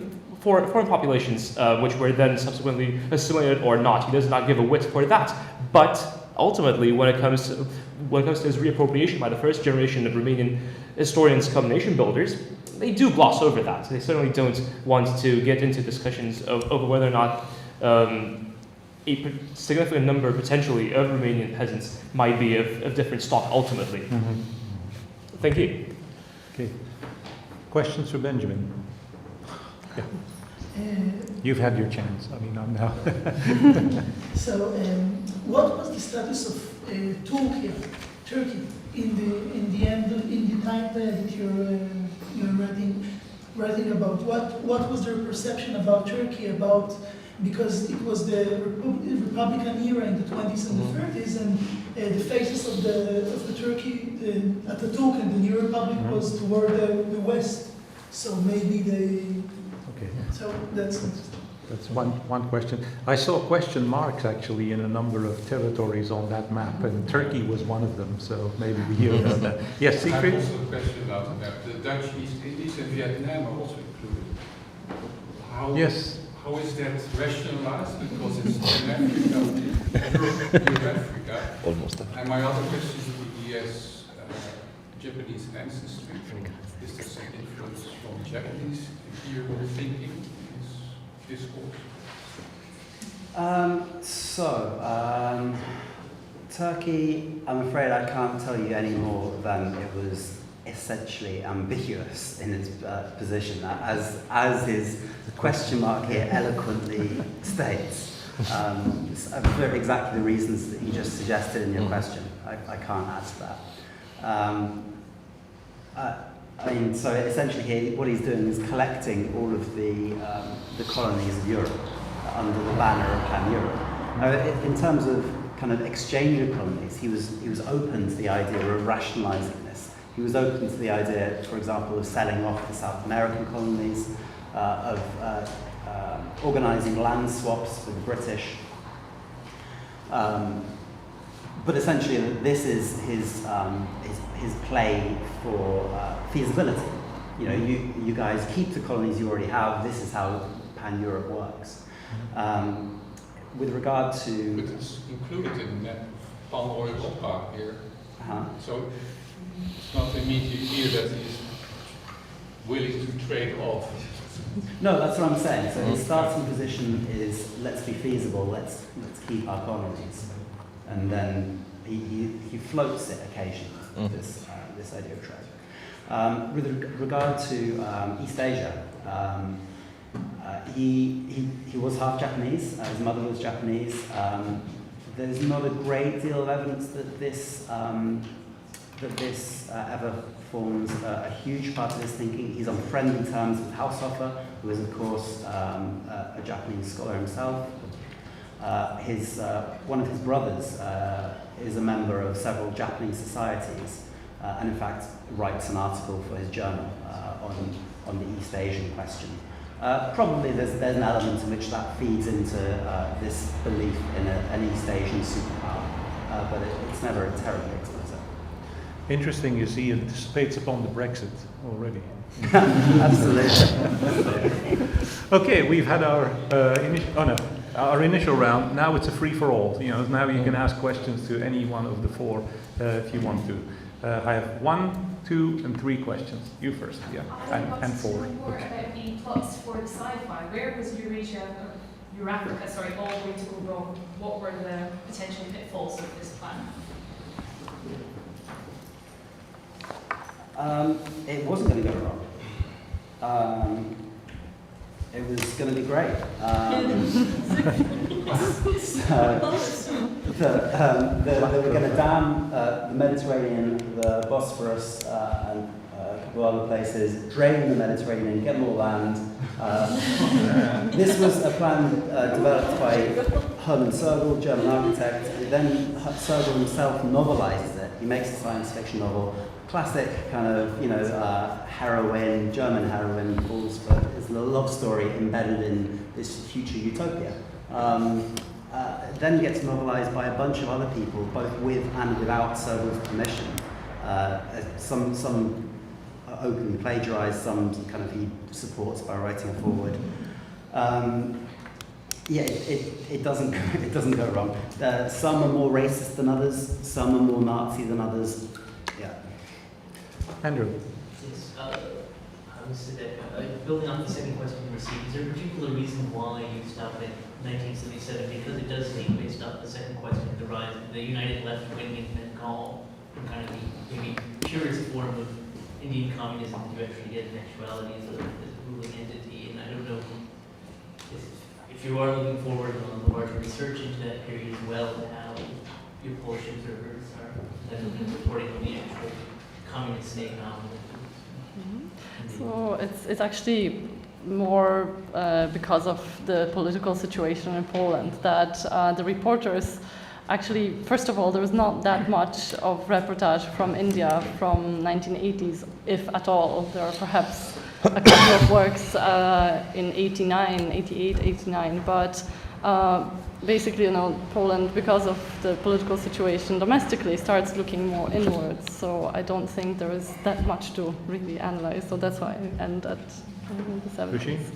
foreign populations, which were then subsequently assimilated or not. He does not give a whit for that. But ultimately, when it comes to his reappropriation by the first generation of Romanian historians come nation builders, they do gloss over that. They certainly don't want to get into discussions over whether or not a significant number, potentially, of Romanian peasants might be of different stock ultimately. Mm-hmm. Thank you. Okay. Questions for Benjamin? Yeah. You've had your chance. I mean, I'm now. So, what was the status of Turkey in the end, in the time that you're writing about? What was their perception about Turkey? Because it was the Republican era in the 20s and the 30s, and the faces of the Turkey Atatürk and the new republic was toward the west. So maybe they. Okay. So that's one question. I saw question marks actually in a number of territories on that map, and Turkey was one of them. So maybe we hear about that. Yes, Siegfried? I have also a question about the map. The Dutch East Indies and Vietnam are also included. Yes. How is that rationalized? Because it's in Africa, Europe, Africa. Almost. And my other question would be, yes, Japanese ancestry. Is there some influence from Japanese here thinking in this discourse? Turkey, I'm afraid I can't tell you any more than it was essentially ambiguous in its position, as his question mark here eloquently states. For exactly the reasons that you just suggested in your question. I can't answer that. I mean, so essentially here, what he's doing is collecting all of the colonies of Europe under the banner of Pan-Europe. In terms of kind of exchange of colonies, he was open to the idea of rationalizing this. He was open to the idea, for example, of selling off the South American colonies, of organizing land swaps for the British. But essentially, this is his play for feasibility. You know, you guys keep the colonies you already have. This is how Pan-Europe works. With regard to, but it's included in the palm oil park here. So it's not immediately clear that he's willing to trade off. No, that's what I'm saying. So his starting position is let's be feasible. Let's keep our colonies, and then he floats it occasionally, this idea of trade. With regard to East Asia, he was half Japanese. His mother was Japanese. There's not a great deal of evidence that this ever forms a huge part of his thinking. He's on friendly terms with Haushofer, who is, of course, a Japanese scholar himself. One of his brothers is a member of several Japanese societies, and in fact writes an article for his journal on the East Asian question. Probably there's an element in which that feeds into this belief in an East Asian superpower, but it's never a terribly explicit. Interesting, you see, he anticipates upon the Brexit already. Absolutely. Okay, we've had our initial round. Now it's a free-for-all. Now you can ask questions to any one of the four if you want to. I have 1, 2, and 3 questions. You first, yeah, and 4. More about the plots for the sci-fi. Where was Eurasia, Eurafrica, all going to go wrong? What were the potential pitfalls of this plan? It wasn't going to go wrong. It was going to be great. They were going to dam the Mediterranean, the Bosphorus, and a couple of other places, drain the Mediterranean, get more land. This was a plan developed by Hermann Sergel, German architect. Then Sergel himself novelizes it. He makes a science fiction novel. Classic kind of, heroine, German heroine, falls for his little love story embedded in this future utopia. Then gets novelized by a bunch of other people, both with and without Sergel's permission. Some openly plagiarized, some kind of he supports by writing a foreword. It doesn't go wrong. Some are more racist than others. Some are more Nazi than others. Yeah. Andrew. Yes, building on the second question you received, is there a particular reason why you stopped at 1977? Because it does seem, based on the second question, the United Left Wing in Bengal, from kind of the maybe purest form of Indian communism that you actually get in actuality as a ruling entity. And I don't know if you are looking forward on the larger research into that period as well, how your Polish observers are then reporting on the actual communist state novel. So it's actually more because of the political situation in Poland that the reporters actually, first of all, there was not that much of reportage from India from 1980s, if at all. There are perhaps a couple of works in 89, 88, 89, but basically, Poland, because of the political situation domestically, starts looking more inwards. So I don't think there is that much to really analyze. So that's why I end at the 70s.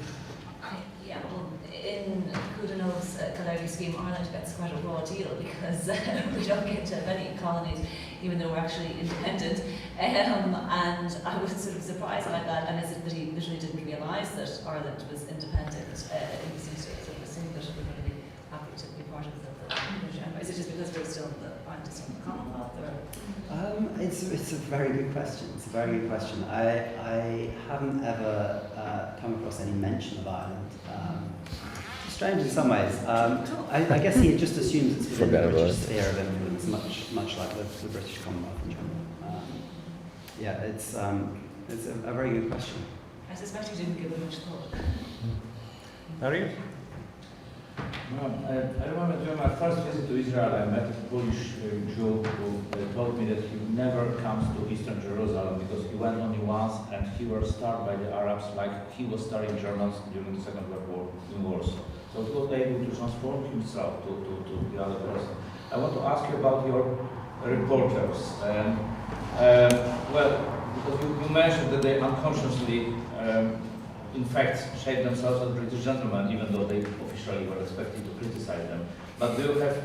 Yeah, well, in Kudanov's Colonialism scheme, Ireland gets quite a raw deal because we don't get many colonies, even though we're actually independent. And I was sort of surprised by that. And is it that he literally didn't realise that Ireland was independent? He seems to sort of assume that we're going to be happy to be part of the regime. Is it just because we're still Ireland is still the Commonwealth? It's a very good question. It's a very good question. I haven't ever come across any mention of Ireland. Strange in some ways. I guess he just assumes it's within the British sphere of influence, much like the British Commonwealth in general. It's a very good question. I suspect he didn't give it much thought. Harry? I remember during my first visit to Israel, I met a Polish Jew who told me that he never comes to Eastern Jerusalem because he went only once and he was starved by the Arabs like he was studying Germans during the Second World War. So he was able to transform himself to the other person. I want to ask you about your reporters. Because you mentioned that they unconsciously in fact, shape themselves as British gentlemen, even though they officially were expected to criticize them. But do you have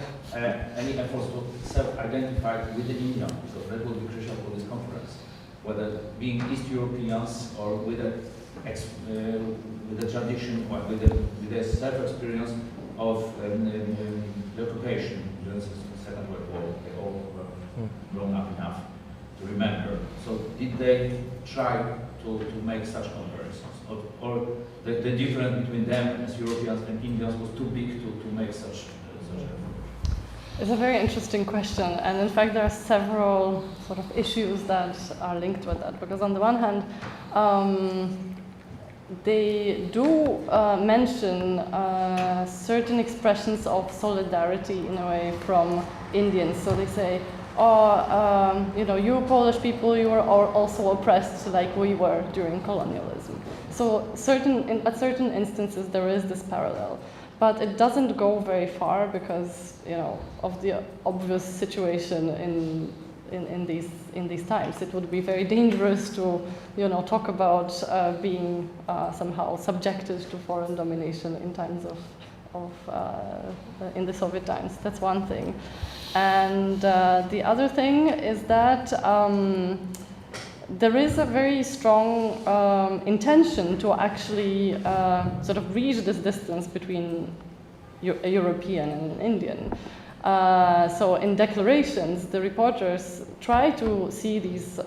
any efforts to self-identify with the India? Because that will be crucial for this conference. Whether being East Europeans or with the tradition or with the self-experience of the occupation during the Second World War, they all were did they try to make such comparisons? Or the difference between them as Europeans and Indians was too big to make such It's a very interesting question, and in fact there are several sort of issues that are linked with that, because on the one hand they do mention certain expressions of solidarity in a way from Indians. So they say, you know, you Polish people, you are also oppressed like we were during colonialism. So at certain instances there is this parallel. But it doesn't go very far because, you know, of the obvious situation in these times. It would be very dangerous to, you know, talk about being somehow subjected to foreign domination in times in the Soviet times. That's one thing. And the other thing is that there is a very strong intention to actually sort of reach this distance between a European and an Indian. So in declarations, the reporters try to see these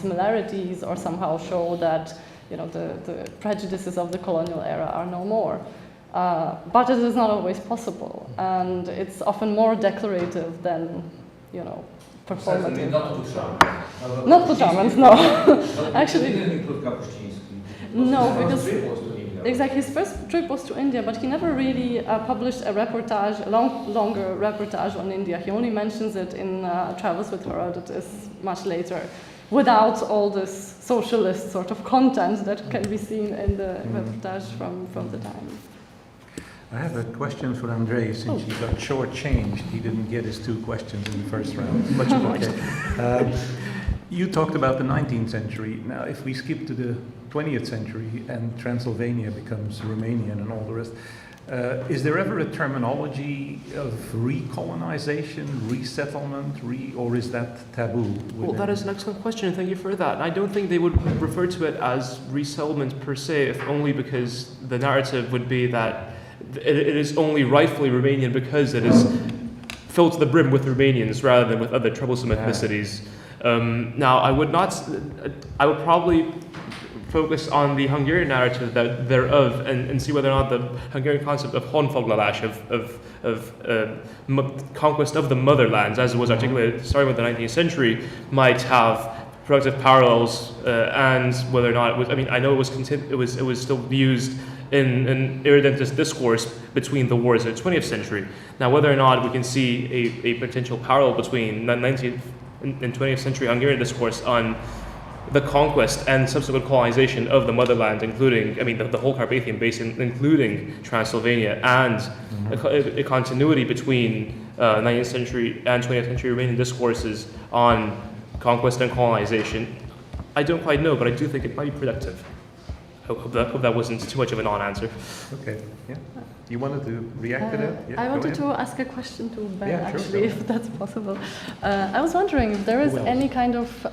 similarities or somehow show that, you know, the prejudices of the colonial era are no more. But it is not always possible, and it's often more declarative than, you know, performative. Not to Germans, no. Actually, didn't include Kapuscinski. No, because exactly his first trip was to India, but he never really published a reportage, a longer reportage on India. He only mentions it in Travels with Herodotus much later, without all this socialist sort of content that can be seen in the reportage from the time. I have a question for Andrei, since he got shortchanged. He didn't get his 2 questions in the first round. Much okay. You talked about the 19th century. Now, if we skip to the 20th century and Transylvania becomes Romanian and all the rest, is there ever a terminology of recolonization, resettlement, or is that taboo? Well, that is an excellent question, and thank you for that. I don't think they would refer to it as resettlement per se, if only because the narrative would be that it is only rightfully Romanian because it is filled to the brim with Romanians rather than with other troublesome ethnicities. Now, I would probably focus on the Hungarian narrative thereof and see whether or not the Hungarian concept of honfoglalás, of conquest of the motherlands, as it was articulated starting with the 19th century, might have productive parallels, and whether or not it was. I mean, I know it was still used in irredentist discourse between the wars of the 20th century. Now, whether or not we can see a potential parallel between the 19th and 20th century Hungarian discourse on the conquest and subsequent colonization of the motherland, including, I mean, the whole Carpathian Basin, including Transylvania, and a continuity between 19th century and 20th century Romanian discourses on conquest and colonization, I don't quite know, but I do think it might be productive. I hope that wasn't too much of a non-answer. Okay, yeah. You wanted to react to that? Yeah, I wanted to ask a question to Ben, sure, if that's possible. I was wondering if there is any kind of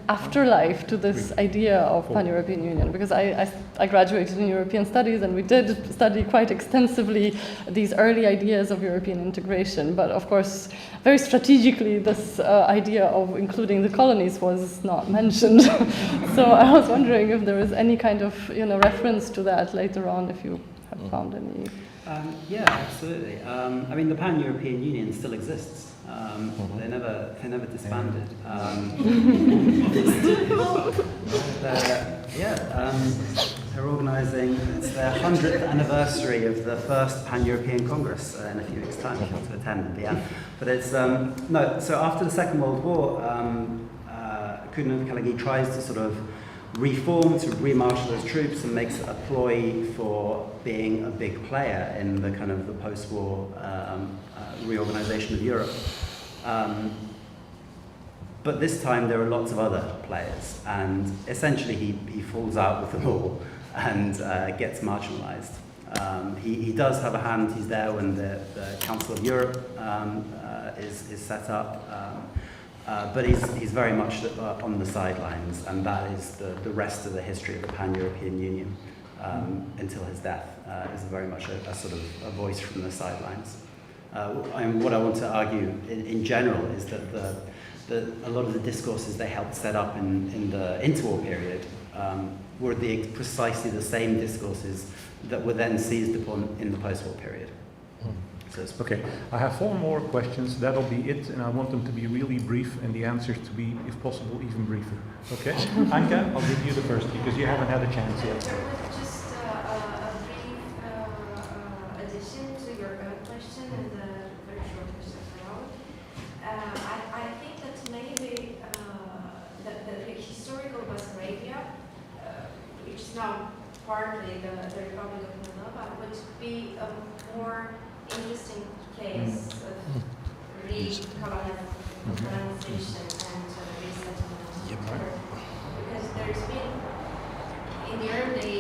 afterlife to this idea of pan-European Union, because I graduated in European studies and we did study quite extensively these early ideas of European integration, but of course, very strategically, this idea of including the colonies was not mentioned. So I was wondering if there is any kind of, you know, reference to that later on, if you have found any. Yeah, absolutely. I mean, the Pan-European Union still exists. They never disbanded. They're organising. It's their 100th anniversary of the first Pan-European Congress in a few weeks' time. If you want to attend in Vienna. But it's no. So after the Second World War, Colonialism tries to sort of reform, to remarshal those troops, and makes a ploy for being a big player in the kind of the post-war reorganization of Europe. But this time there are lots of other players, and essentially he falls out with them all and gets marginalized. He does have a hand. He's there when the Council of Europe is set up. But he's very much on the sidelines, and that is the rest of the history of the Pan-European Union until his death is very much a sort of a voice from the sidelines. And what I want to argue in general is that a lot of the discourses they helped set up in the interwar period were precisely the same discourses that were then seized upon in the post-war period. Okay, I have 4 more questions. That'll be it, and I want them to be really brief, and the answers to be, if possible, even briefer. Okay, Anka, I'll give you the first because you haven't had a chance yet. Just a brief addition to your question and a very short question as well. I think that maybe the historical Bessarabia, which is now partly the Republic of Moldova, would be a more interesting case of colonization and resettlement. Because there's been, in the early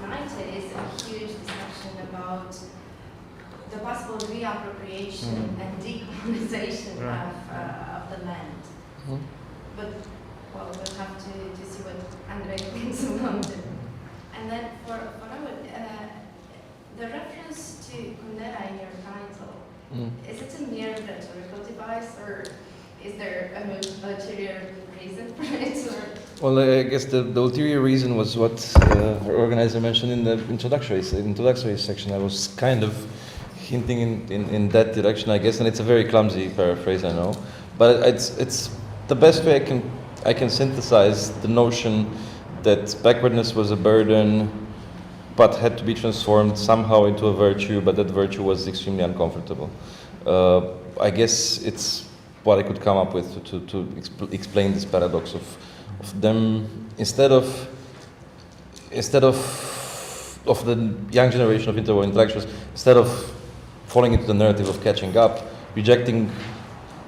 90s, a huge discussion about the possible reappropriation and decolonization of the land. But, well, we'll have to see what Andrei thinks about it. And then for the reference to Kundera in your title, is it a mere rhetorical device, or is there a ulterior reason for it? Well, I guess the ulterior reason was what our organizer mentioned in the introductory section. I was kind of hinting in that direction, I guess, and it's a very clumsy paraphrase, I know, but it's the best way I can synthesize the notion that backwardness was a burden, but had to be transformed somehow into a virtue, but that virtue was extremely uncomfortable. I guess it's what I could come up with to explain this paradox of them, instead of the young generation of interwar intellectuals, instead of falling into the narrative of catching up, rejecting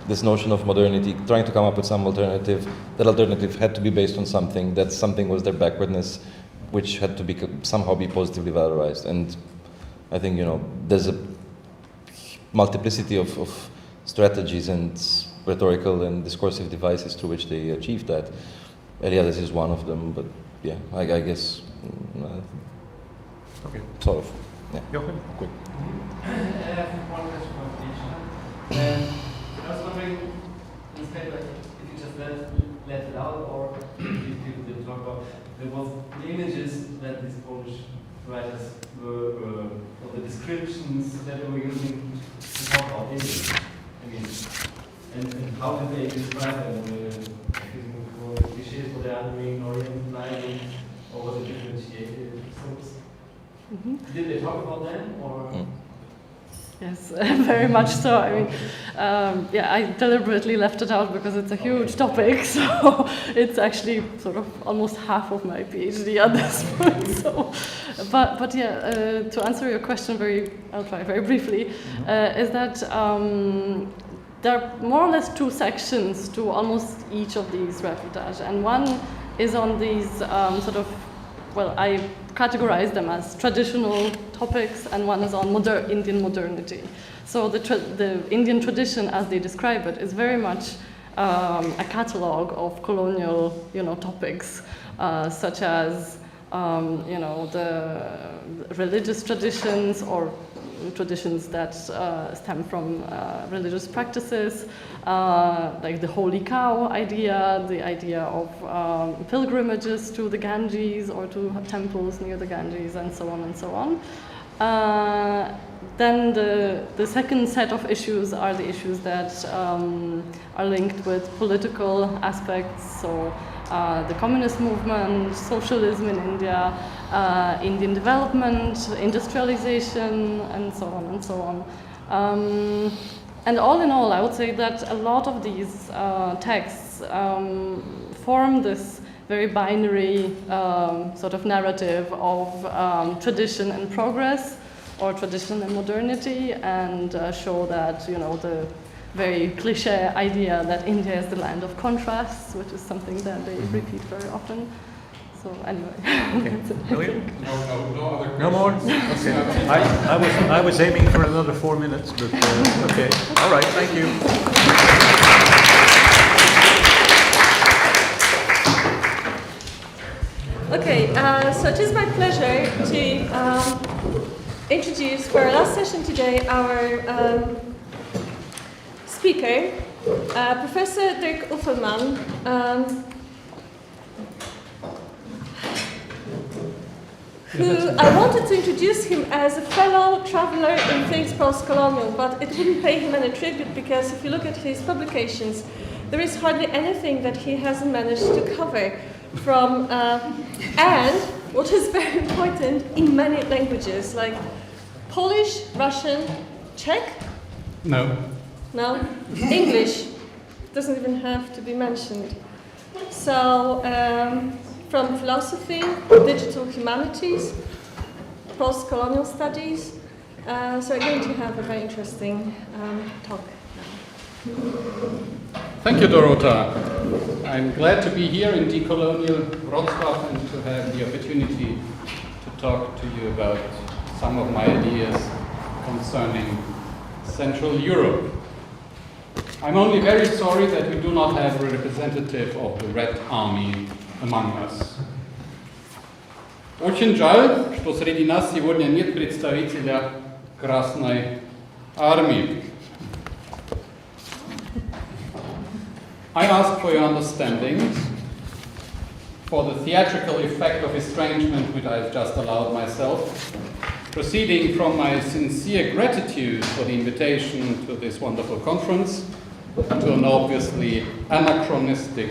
this notion of modernity, trying to come up with some alternative. That alternative had to be based on something. That something was their backwardness, which had to be somehow be positively valorized. And I think there's a multiplicity of strategies and rhetorical and discursive devices through which they achieve that. Eliades is one of them, but yeah, I guess okay, sort of. Yeah. Jochen, quick. I have one question for Felicia. I was wondering, instead, if you just let it out, or if you did talk about the images that these Polish writers were, or the descriptions that they were using to talk about images. I mean, and how did they describe them? For clichés for the Hungarian Orient lighting, or was it differentiated? Did they talk about them, or? Yes, very much so. I mean, I deliberately left it out because it's a huge topic, so it's actually sort of almost half of my PhD at this point. So, but yeah, to answer your question I'll try very briefly, is that there are more or less 2 sections to almost each of these reportages, and one is on these I categorize them as traditional topics, and one is on Indian modernity. So the Indian tradition, as they describe it, is very much a catalogue of colonial, topics, such as, the religious traditions or traditions that stem from religious practices, like the holy cow idea, the idea of pilgrimages to the Ganges or to temples near the Ganges, and so on and so on. Then the second set of issues are the issues that are linked with political aspects, so the communist movement, socialism in India, Indian development, industrialization, and so on and so on. And all in all, I would say that a lot of these texts form this very binary sort of narrative of tradition and progress, or tradition and modernity, and show that, the very cliche idea that India is the land of contrasts, which is something that they repeat very often. So anyway, that's it. Brilliant. No other No more? Okay. I was aiming for another 4 minutes, but okay. All right, thank you. Okay, so it is my pleasure to introduce for our last session today our speaker, Professor Dirk Ufferman who I wanted to introduce him as a fellow traveler in things post-colonial, but it wouldn't pay him any tribute because if you look at his publications, there is hardly anything that he hasn't managed to cover from, and what is very important, in many languages, like Polish, Russian, Czech? No. No? English doesn't even have to be mentioned. So, from philosophy, digital humanities, post-colonial studies. So we're going to have a very interesting talk now. Thank you, Dorota. I'm glad to be here in decolonial Wrocław and to have the opportunity to talk to you about some of my ideas concerning Central Europe. I'm only very sorry that we do not have a representative of the Red Army among us. Очень жаль, что среди нас сегодня нет представителя Красной Армии. I ask for your understanding for the theatrical effect of estrangement which I have just allowed myself, proceeding from my sincere gratitude for the invitation to this wonderful conference to an obviously anachronistic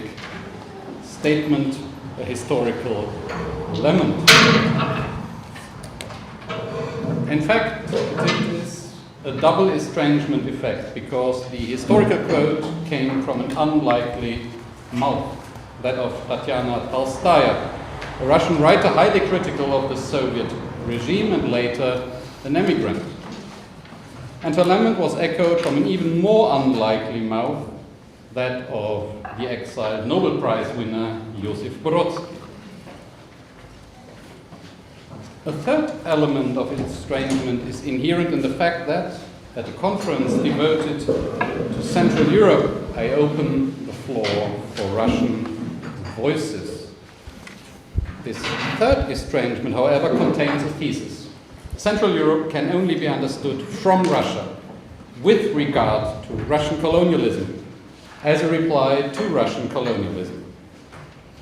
statement, a historical lament. In fact, it is a double estrangement effect because the historical quote came from an unlikely mouth, that of Tatiana Tolstoya, a Russian writer highly critical of the Soviet regime and later an emigrant. And her lament was echoed from an even more unlikely mouth, that of the exiled Nobel Prize winner Josip Brodsky. A third element of estrangement is inherent in the fact that, at a conference devoted to Central Europe, I open the floor for Russian voices. This third estrangement, however, contains a thesis. Central Europe can only be understood from Russia with regard to Russian colonialism, as a reply to Russian colonialism.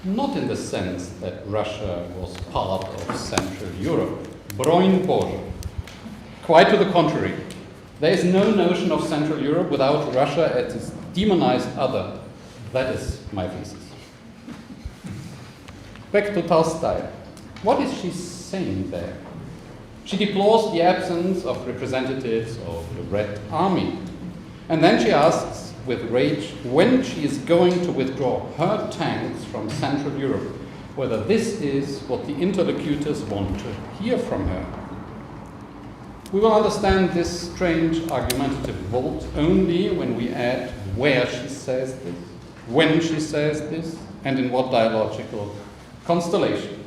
Not in the sense that Russia was part of Central Europe. Broń Boże. Quite to the contrary. There is no notion of Central Europe without Russia as its demonized other. That is my thesis. Back to Tolstoy. What is she saying there? She deplores the absence of representatives of the Red Army. And then she asks with rage when she is going to withdraw her tanks from Central Europe, whether this is what the interlocutors want to hear from her. We will understand this strange argumentative vault only when we add where she says this, when she says this, and in what dialogical constellation.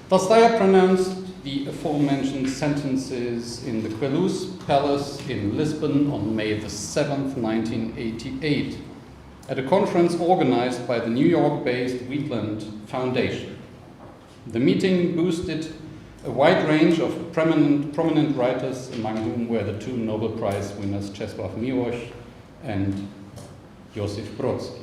Tolstoy pronounced the aforementioned sentences in the Queluz Palace in Lisbon on May the 7th, 1988, at a conference organized by the New York-based Wheatland Foundation. The meeting boosted a wide range of prominent writers, among whom were the two Nobel Prize winners Czesław Miłosz and Josip Brodsky.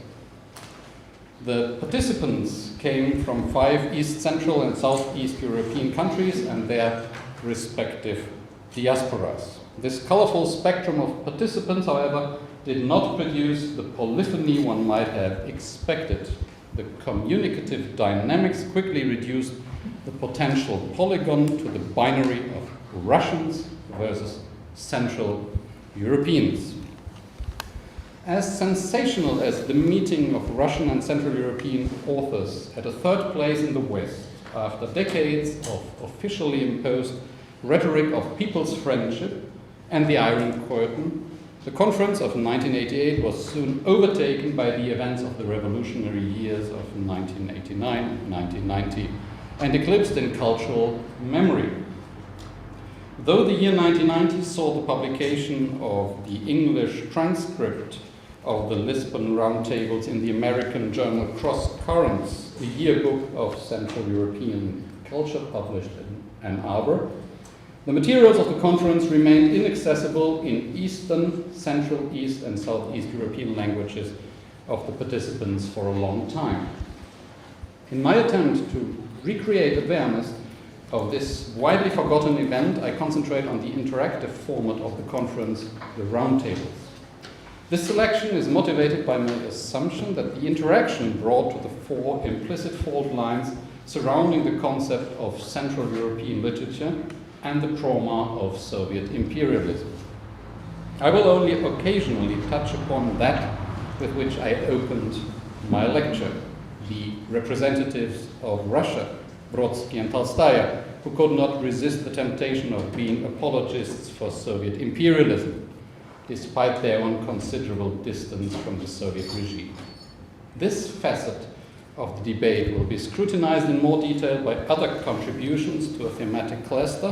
The participants came from 5 East Central and Southeast European countries and their respective diasporas. This colorful spectrum of participants, however, did not produce the polyphony one might have expected. The communicative dynamics quickly reduced the potential polygon to the binary of Russians versus Central Europeans. As sensational as the meeting of Russian and Central European authors at a third place in the West, after decades of officially imposed rhetoric of people's friendship and the Iron Curtain, the conference of 1988 was soon overtaken by the events of the revolutionary years of 1989 and 1990 and eclipsed in cultural memory. Though the year 1990 saw the publication of the English transcript of the Lisbon Roundtables in the American journal Cross Currents, the yearbook of Central European culture published in Ann Arbor, The materials of the conference remained inaccessible in Eastern, Central, East and Southeast European languages of the participants for a long time. In my attempt to recreate awareness of this widely forgotten event, I concentrate on the interactive format of the conference, the roundtables. This selection is motivated by my assumption that the interaction brought to the fore implicit fault lines surrounding the concept of Central European literature and the trauma of Soviet imperialism. I will only occasionally touch upon that with which I opened my lecture, the representatives of Russia, Brodsky and Tolstoy, who could not resist the temptation of being apologists for Soviet imperialism, despite their own considerable distance from the Soviet regime. This facet of the debate will be scrutinized in more detail by other contributions to a thematic cluster,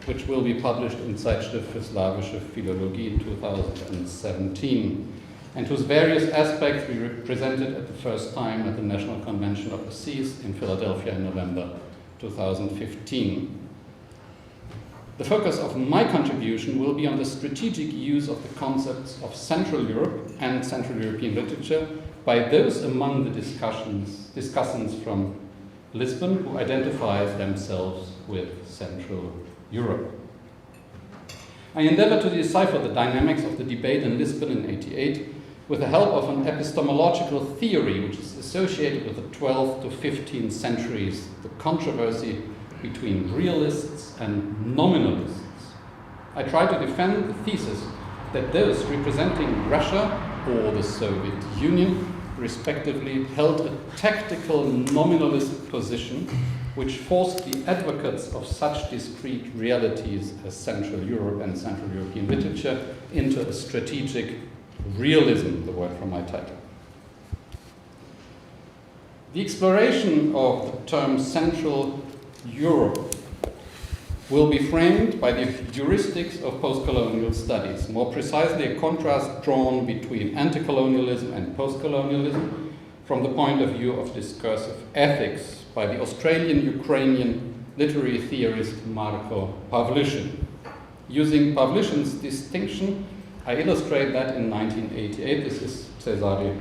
which will be published in Zeitschrift für Slawische Philologie in 2017, and whose various aspects we presented at the first time at the National Convention of the Seas in Philadelphia in November 2015. The focus of my contribution will be on the strategic use of the concepts of Central Europe and Central European literature by those among the discussants from Lisbon who identify themselves with Central Europe. I endeavored to decipher the dynamics of the debate in Lisbon in '88 with the help of an epistemological theory which is associated with the 12th to 15th centuries, the controversy between realists and nominalists. I tried to defend the thesis that those representing Russia or the Soviet Union respectively held a tactical nominalist position which forced the advocates of such discrete realities as Central Europe and Central European literature into a strategic realism, the word from my title. The exploration of the term Central Europe will be framed by the heuristics of post-colonial studies, more precisely a contrast drawn between anti-colonialism and post-colonialism from the point of view of discursive ethics by the Australian-Ukrainian literary theorist Marko Pavlyushin. Using Pavlyushin's distinction, I illustrate that in 1988, this is Cezary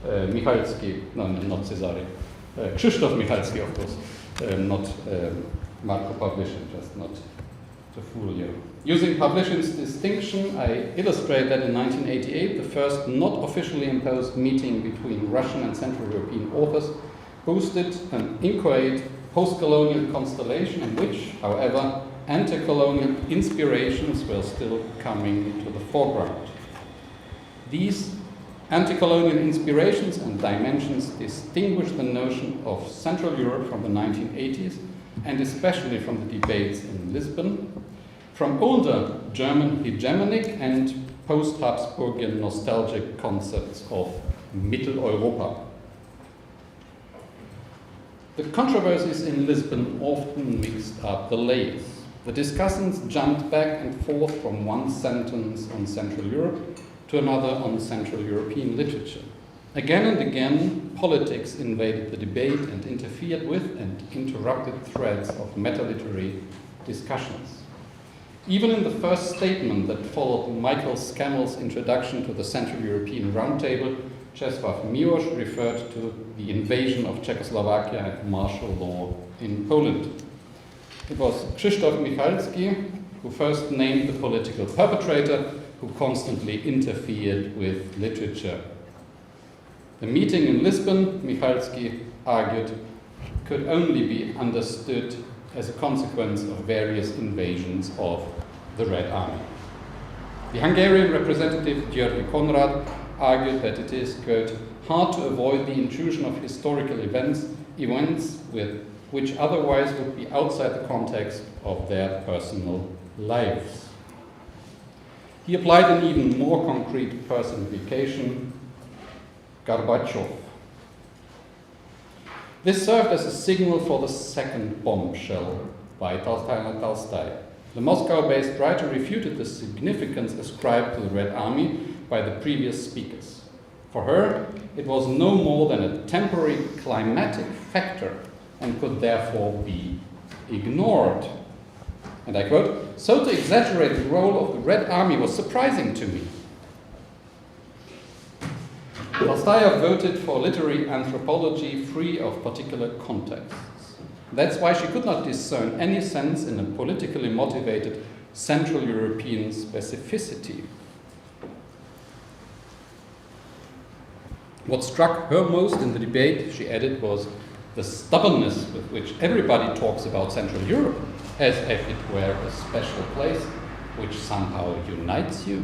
Michalski, no, not Cezary, Krzysztof Michalski, of course, not Marko Pavlyushin, just not to fool you. Using Pavlyushin's distinction, I illustrate that in 1988, the first not officially imposed meeting between Russian and Central European authors boosted an inchoate post-colonial constellation in which, however, anti-colonial inspirations were still coming to the foreground. These anti-colonial inspirations and dimensions distinguish the notion of Central Europe from the 1980s, and especially from the debates in Lisbon, from older German hegemonic and post-Habsburgian nostalgic concepts of Mitteleuropa. The controversies in Lisbon often mixed up the layers. The discussants jumped back and forth from one sentence on Central Europe to another on Central European literature. Again and again, politics invaded the debate and interfered with and interrupted threads of meta-literary discussions. Even in the first statement that followed Michael Scammell's introduction to the Central European Roundtable, Czesław Miłosz referred to the invasion of Czechoslovakia and martial law in Poland. It was Krzysztof Michalski who first named the political perpetrator who constantly interfered with literature. The meeting in Lisbon, Michalski argued, could only be understood as a consequence of various invasions of the Red Army. The Hungarian representative György Konrad argued that it is, quote, hard to avoid the intrusion of historical events with which otherwise would be outside the context of their personal lives. He applied an even more concrete personification, Gorbachev. This served as a signal for the second bombshell by Tolstoy. The Moscow-based writer refuted the significance ascribed to the Red Army by the previous speakers. For her, it was no more than a temporary climatic factor and could therefore be ignored. And I quote, "So to exaggerate the role of the Red Army was surprising to me." Tolstoy voted for literary anthropology free of particular contexts. That's why she could not discern any sense in a politically motivated Central European specificity. What struck her most in the debate, she added, was the stubbornness with which everybody talks about Central Europe as if it were a special place which somehow unites you.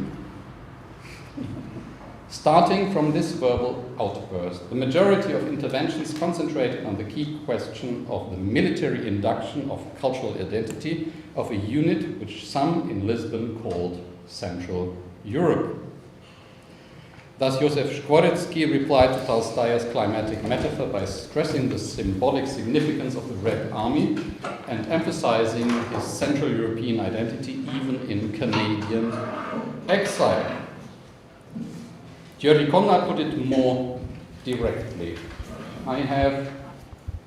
Starting from this verbal outburst, the majority of interventions concentrated on the key question of the military induction of cultural identity of a unit which some in Lisbon called Central Europe. Thus, Josef Skworetsky replied to Tolstoy's climatic metaphor by stressing the symbolic significance of the Red Army and emphasizing his Central European identity even in Canadian exile. György Konrad put it more directly. "I have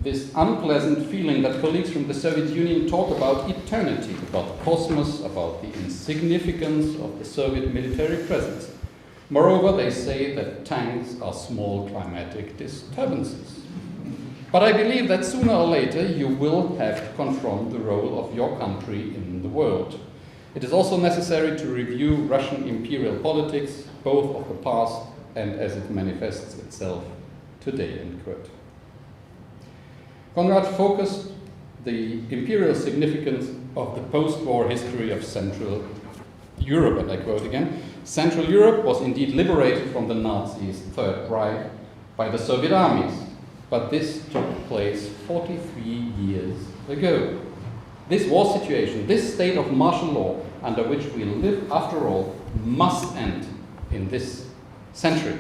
this unpleasant feeling that colleagues from the Soviet Union talk about eternity, about the cosmos, about the insignificance of the Soviet military presence. Moreover, they say that tanks are small climatic disturbances. But I believe that sooner or later you will have to confront the role of your country in the world. It is also necessary to review Russian imperial politics, both of the past and as it manifests itself today." End quote. Konrad focused the imperial significance of the post-war history of Central Europe, and I quote again, "Central Europe was indeed liberated from the Nazis' Third Reich by the Soviet armies, but this took place 43 years ago. This war situation, this state of martial law under which we live after all, must end in this century."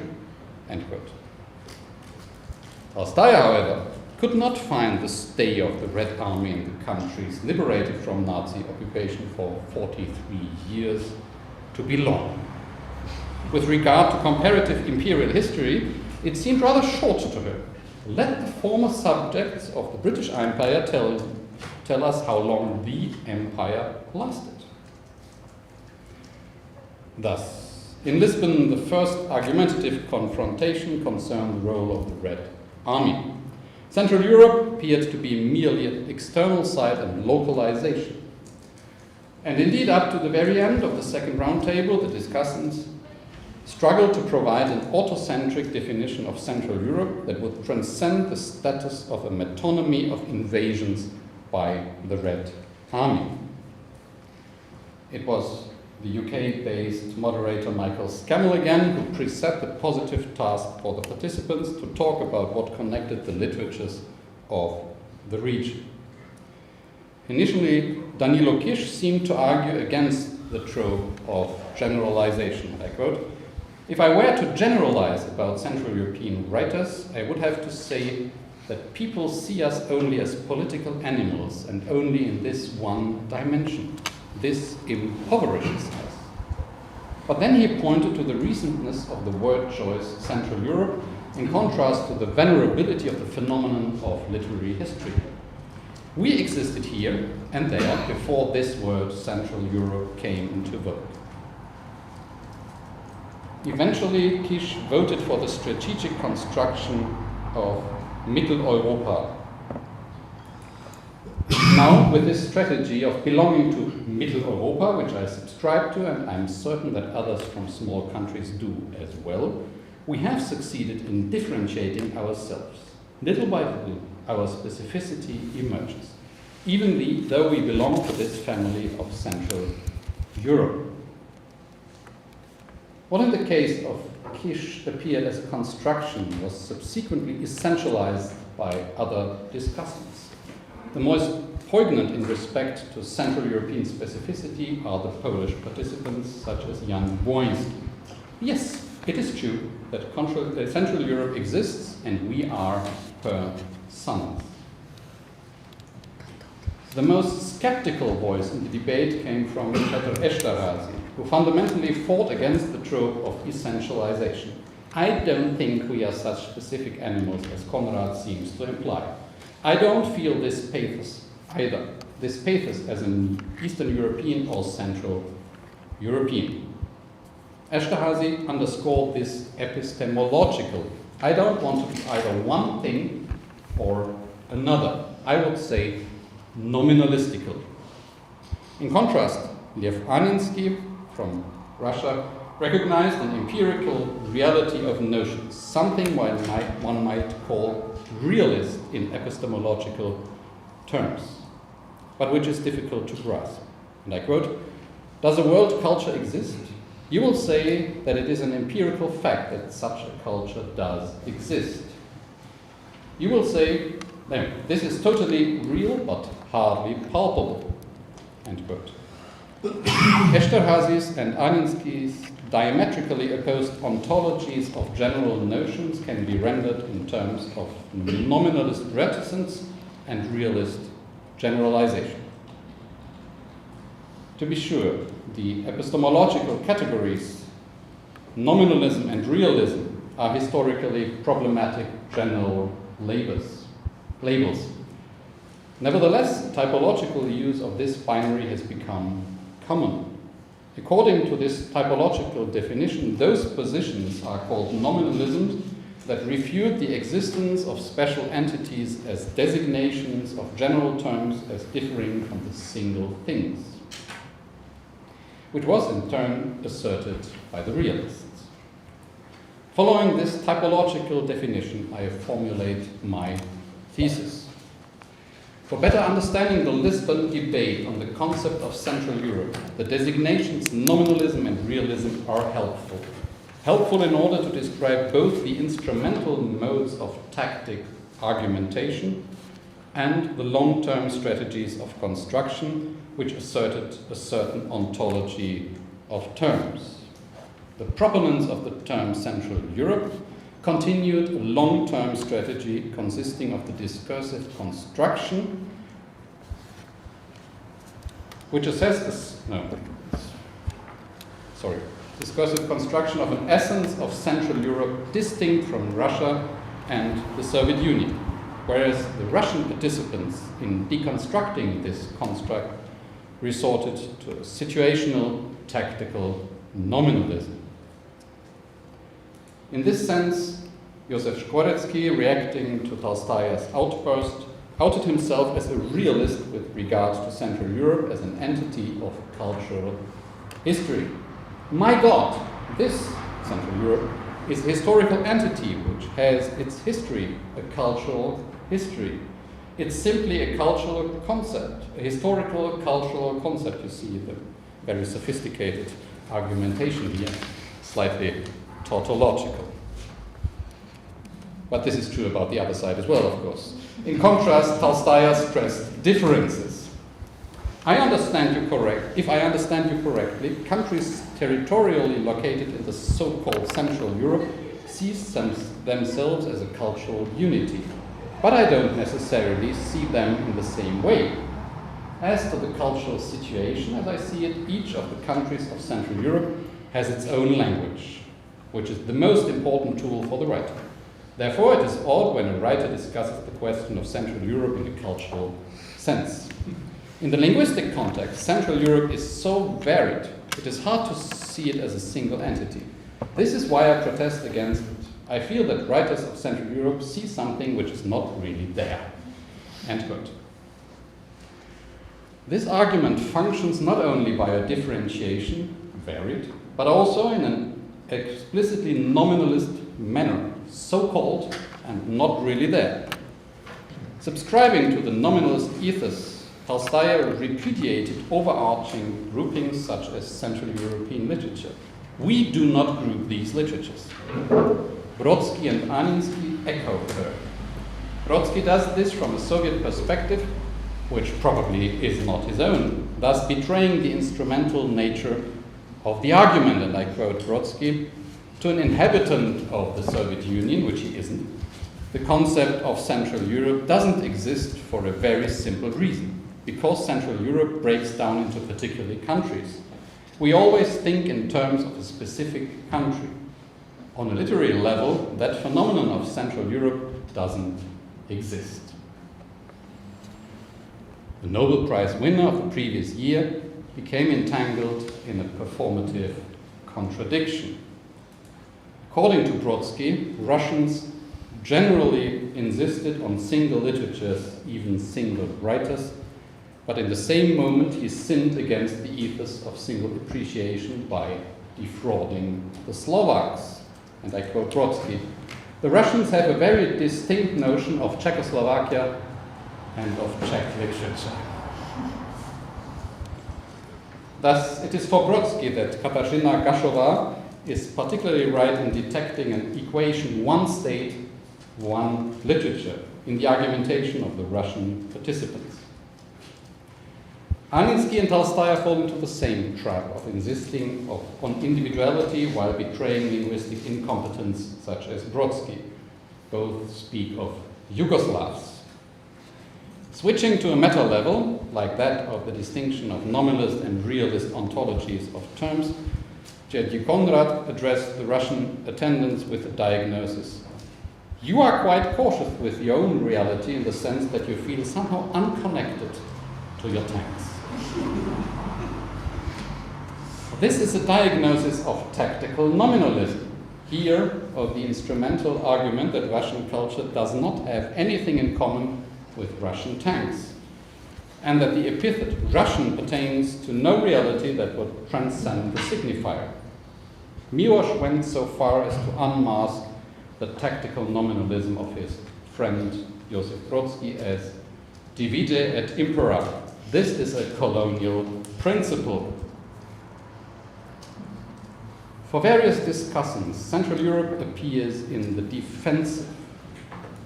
End quote. Tolstoy, however, could not find the stay of the Red Army in the countries liberated from Nazi occupation for 43 years to be long. With regard to comparative imperial history, it seemed rather short to her. Let the former subjects of the British Empire tell us how long the empire lasted. Thus, in Lisbon, the first argumentative confrontation concerned the role of the Red Army. Central Europe appeared to be merely an external site and localization. And indeed, up to the very end of the second roundtable, the discussants struggled to provide an autocentric definition of Central Europe that would transcend the status of a metonymy of invasions by the Red Army. It was the UK-based moderator Michael Scammell again who preset the positive task for the participants to talk about what connected the literatures of the region. Initially, Danilo Kish seemed to argue against the trope of generalization. I quote, "If I were to generalize about Central European writers, I would have to say that people see us only as political animals and only in this one dimension. This impoverishes us." But then he pointed to the recentness of the word choice Central Europe in contrast to the venerability of the phenomenon of literary history. We existed here and there before this word Central Europe came into vogue. Eventually, Kish voted for the strategic construction of Mitteleuropa. Now, with this strategy of belonging to Mitteleuropa, which I subscribe to, and I'm certain that others from small countries do as well, we have succeeded in differentiating ourselves. Little by little, our specificity emerges, even though we belong to this family of Central Europe. What in the case of Kish appeared as a construction was subsequently essentialized by other discussants. The most poignant in respect to Central European specificity are the Polish participants such as Jan Błoński. Yes, it is true that Central Europe exists and we are her sons. The most skeptical voice in the debate came from Petr Esterházy, who fundamentally fought against the trope of essentialization. I don't think we are such specific animals as Konrad seems to imply. I don't feel this pathos either. this pathos as an Eastern European or Central European. Esterhazy underscored this epistemologically. I don't want to be either one thing or another. I would say nominalistically. In contrast, Lev Aninsky from Russia recognized an empirical reality of notions, something one might call realist in epistemological terms, but which is difficult to grasp. And I quote, "Does a world culture exist? You will say that it is an empirical fact that such a culture does exist. You will say, no, this is totally real but hardly palpable." End quote. Esterhazy's and Aninsky's diametrically opposed ontologies of general notions can be rendered in terms of nominalist reticence and realist generalization. To be sure, the epistemological categories nominalism and realism are historically problematic general labels. Nevertheless, typological use of this binary has become common. According to this typological definition, those positions are called nominalisms that refute the existence of special entities as designations of general terms as differing from the single things, which was in turn asserted by the realists. Following this typological definition, I formulate my thesis. For better understanding the Lisbon debate on the concept of Central Europe, the designations nominalism and realism are helpful. Helpful in order to describe both the instrumental modes of tactic argumentation and the long-term strategies of construction which asserted a certain ontology of terms. The proponents of the term Central Europe continued a long-term strategy consisting of the discursive construction, discursive construction of an essence of Central Europe distinct from Russia and the Soviet Union, whereas the Russian participants in deconstructing this construct resorted to a situational tactical nominalism. In this sense, Josef Szkwarецki, reacting to Tolstoy's outburst, outed himself as a realist with regards to Central Europe as an entity of cultural history. My God, this Central Europe is a historical entity which has its history, a cultural history. It's simply a cultural concept, a historical cultural concept. You see the very sophisticated argumentation here, slightly tautological. But this is true about the other side as well, of course. In contrast, Tolstoy stressed differences. If I understand you correctly, countries territorially located in the so-called Central Europe see themselves as a cultural unity. But I don't necessarily see them in the same way. As to the cultural situation, as I see it, each of the countries of Central Europe has its own language, which is the most important tool for the writer. Therefore, it is odd when a writer discusses the question of Central Europe in a cultural sense. In the linguistic context, Central Europe is so varied, it is hard to see it as a single entity. This is why I protest against it. I feel that writers of Central Europe see something which is not really there. End quote. This argument functions not only by a differentiation, varied, but also in an explicitly nominalist manner, so-called and not really there. Subscribing to the nominalist ethos, Tolstoy repudiated overarching groupings such as Central European literature. We do not group these literatures. Brodsky and Aninsky echo her. Brodsky does this from a Soviet perspective, which probably is not his own, thus betraying the instrumental nature of the argument, and I quote Brodsky, to an inhabitant of the Soviet Union, which he isn't, the concept of Central Europe doesn't exist for a very simple reason. Because Central Europe breaks down into particular countries. We always think in terms of a specific country. On a literary level, that phenomenon of Central Europe doesn't exist. The Nobel Prize winner of the previous year became entangled in a performative contradiction. According to Brodsky, Russians generally insisted on single literatures, even single writers, but in the same moment he sinned against the ethos of single appreciation by defrauding the Slovaks. And I quote Brodsky, "The Russians have a very distinct notion of Czechoslovakia and of Czech literature." Thus, it is for Brodsky that Katarzyna Gaszova is particularly right in detecting an equation, one state, one literature, in the argumentation of the Russian participants. Aninsky and Tolstoy fall into the same trap of insisting on individuality while betraying linguistic incompetence, such as Brodsky. Both speak of Yugoslavs. Switching to a meta level, like that of the distinction of nominalist and realist ontologies of terms, J.G. Konrad addressed the Russian attendants with a diagnosis. You are quite cautious with your own reality in the sense that you feel somehow unconnected to your tanks. This is a diagnosis of tactical nominalism. Here, of the instrumental argument that Russian culture does not have anything in common with Russian tanks, and that the epithet Russian pertains to no reality that would transcend the signifier. Miłosz went so far as to unmask the tactical nominalism of his friend Joseph Brodsky as divide et impera. This is a colonial principle. For various discussants, Central Europe appears in the defensive.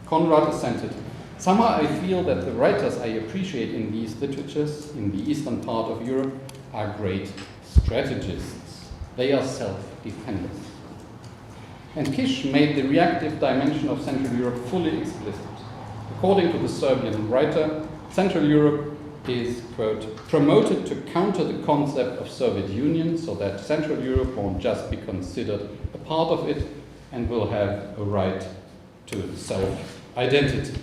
Konrad assented, "Somehow I feel that the writers I appreciate in these literatures in the eastern part of Europe are great strategists. They are self-defenders." And Kish made the reactive dimension of Central Europe fully explicit. According to the Serbian writer, Central Europe is, quote, promoted to counter the concept of Soviet Union so that Central Europe won't just be considered a part of it and will have a right to self-identity.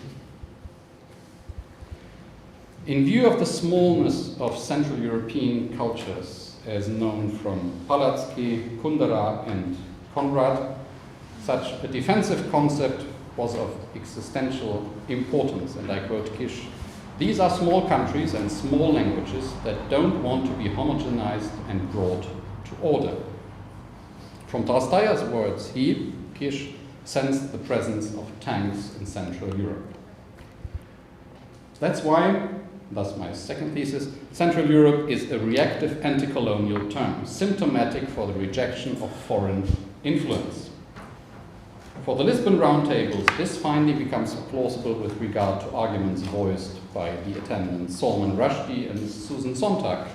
In view of the smallness of Central European cultures, as known from Palatsky, Kundera, and Konrad, such a defensive concept was of existential importance, and I quote Kish, "These are small countries and small languages that don't want to be homogenized and brought to order." From Tolstoy's words, he, Kish, sensed the presence of tanks in Central Europe. That's why, thus my second thesis, Central Europe is a reactive anti-colonial term, symptomatic for the rejection of foreign influence. For the Lisbon Roundtables, this finding becomes plausible with regard to arguments voiced by the attendants Salman Rushdie and Susan Sontag,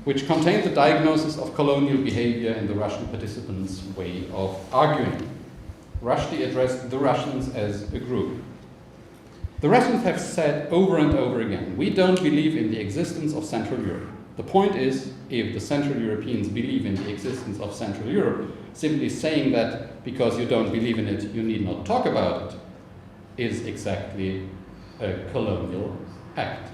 which contained the diagnosis of colonial behavior in the Russian participants' way of arguing. Rushdie addressed the Russians as a group. The Russians have said over and over again, we don't believe in the existence of Central Europe. The point is, if the Central Europeans believe in the existence of Central Europe, simply saying that because you don't believe in it, you need not talk about it, is exactly a colonial act.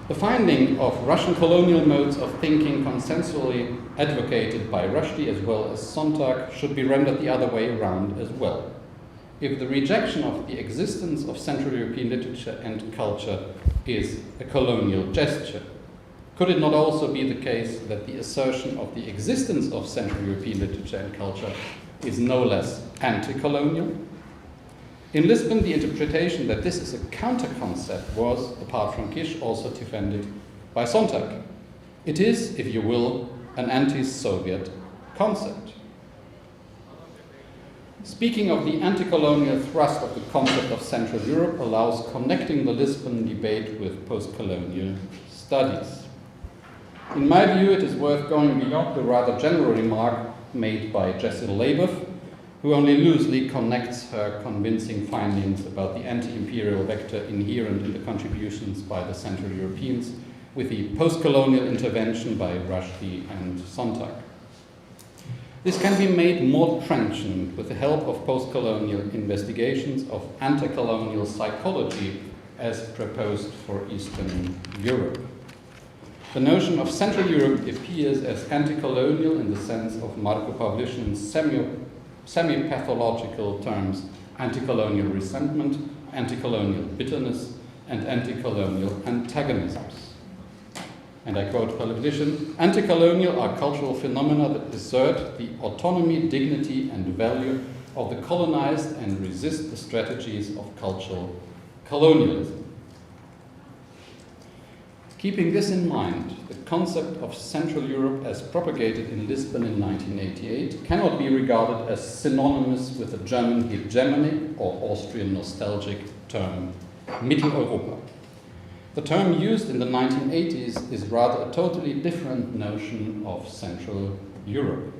The finding of Russian colonial modes of thinking consensually advocated by Rushdie as well as Sontag should be rendered the other way around as well. If the rejection of the existence of Central European literature and culture is a colonial gesture, could it not also be the case that the assertion of the existence of Central European literature and culture is no less anti-colonial? In Lisbon, the interpretation that this is a counter-concept was, apart from Kish, also defended by Sontag. It is, if you will, an anti-Soviet concept. Speaking of the anti-colonial thrust of the concept of Central Europe allows connecting the Lisbon debate with post-colonial studies. In my view, it is worth going beyond the rather general remark made by Jessil Leboeuf, who only loosely connects her convincing findings about the anti-imperial vector inherent in the contributions by the Central Europeans with the post-colonial intervention by Rushdie and Sontag. This can be made more trenchant with the help of post-colonial investigations of anti-colonial psychology as proposed for Eastern Europe. The notion of Central Europe appears as anti-colonial in the sense of Marco Pavlyushnin's semi-pathological terms anti-colonial resentment, anti-colonial bitterness, and anti-colonial antagonisms. And I quote Pavlyushin, "Anti-colonial are cultural phenomena that assert the autonomy, dignity, and value of the colonized and resist the strategies of cultural colonialism." Keeping this in mind, the concept of Central Europe as propagated in Lisbon in 1988 cannot be regarded as synonymous with the German hegemonic or Austrian nostalgic term Mitteleuropa. The term used in the 1980s is rather a totally different notion of Central Europe.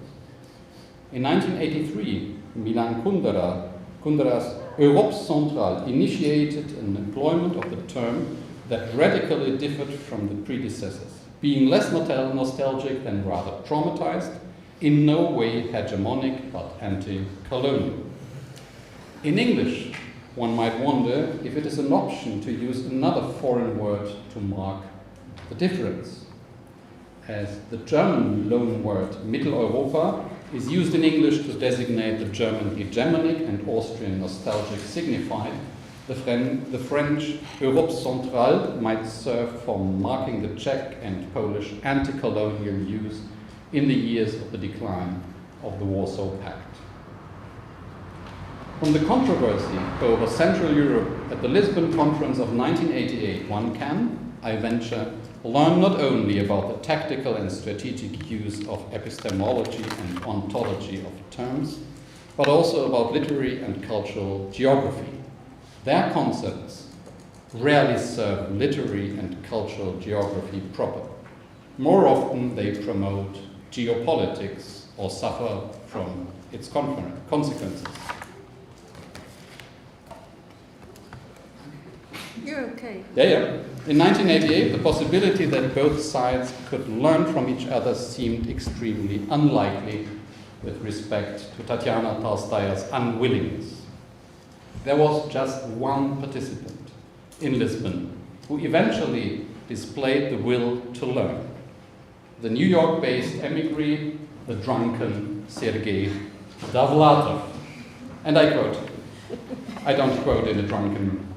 In 1983, Milan Kundera's Europe Centrale initiated an employment of the term that radically differed from the predecessors, being less nostalgic than rather traumatized, in no way hegemonic but anti-colonial. In English, one might wonder if it is an option to use another foreign word to mark the difference, as the German loanword Mitteleuropa is used in English to designate the German hegemonic and Austrian nostalgic signified. The French Europe Centrale might serve for marking the Czech and Polish anti-colonial use in the years of the decline of the Warsaw Pact. From the controversy over Central Europe at the Lisbon Conference of 1988, one can, I venture, learn not only about the tactical and strategic use of epistemology and ontology of terms, but also about literary and cultural geography. Their concepts rarely serve literary and cultural geography proper. More often they promote geopolitics or suffer from its consequences. You're okay. Yeah. In 1988, the possibility that both sides could learn from each other seemed extremely unlikely with respect to Tatiana Tolstoy's unwillingness. There was just one participant in Lisbon who eventually displayed the will to learn. The New York-based emigre, the drunken Sergei Davlatov. And I quote, I don't quote in a drunken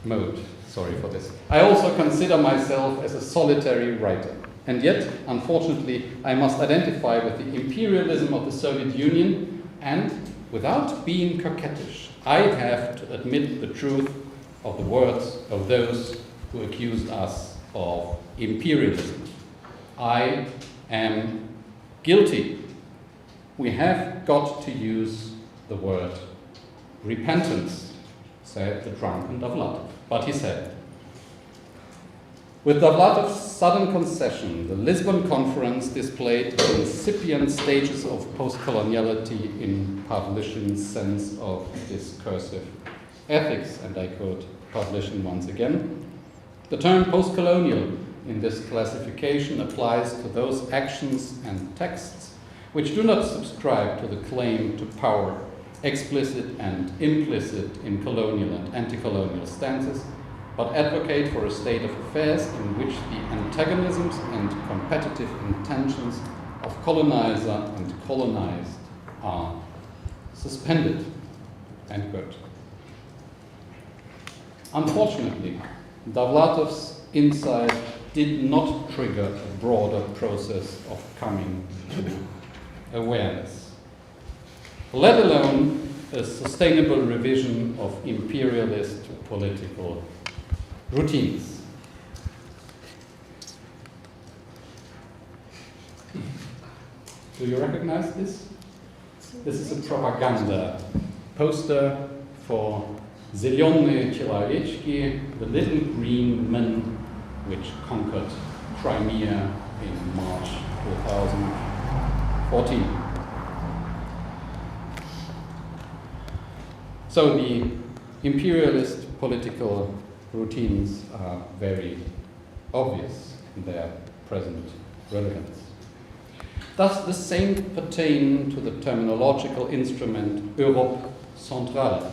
mode, sorry for this. "I also consider myself as a solitary writer. And yet, unfortunately, I must identify with the imperialism of the Soviet Union and, without being coquettish, I have to admit the truth of the words of those who accused us of imperialism. I am guilty. We have got to use the word repentance," said the drunken Davlatov. But he said, with Davlatov's sudden concession, the Lisbon Conference displayed the incipient stages of post-coloniality in Pavlyushin's sense of discursive ethics, and I quote Pavlyushin once again. "The term post-colonial in this classification applies to those actions and texts which do not subscribe to the claim to power, explicit and implicit in colonial and anti-colonial stances, but advocate for a state of affairs in which the antagonisms and competitive intentions of colonizer and colonized are suspended." End quote. Unfortunately, Davlatov's insight did not trigger a broader process of coming to awareness, let alone a sustainable revision of imperialist political routines. Do you recognize this? This is a propaganda poster for Zelyony Человечки, the little green men which conquered Crimea in March 2014. So the imperialist political routines are very obvious in their present relevance. Does the same pertain to the terminological instrument Europe Centrale?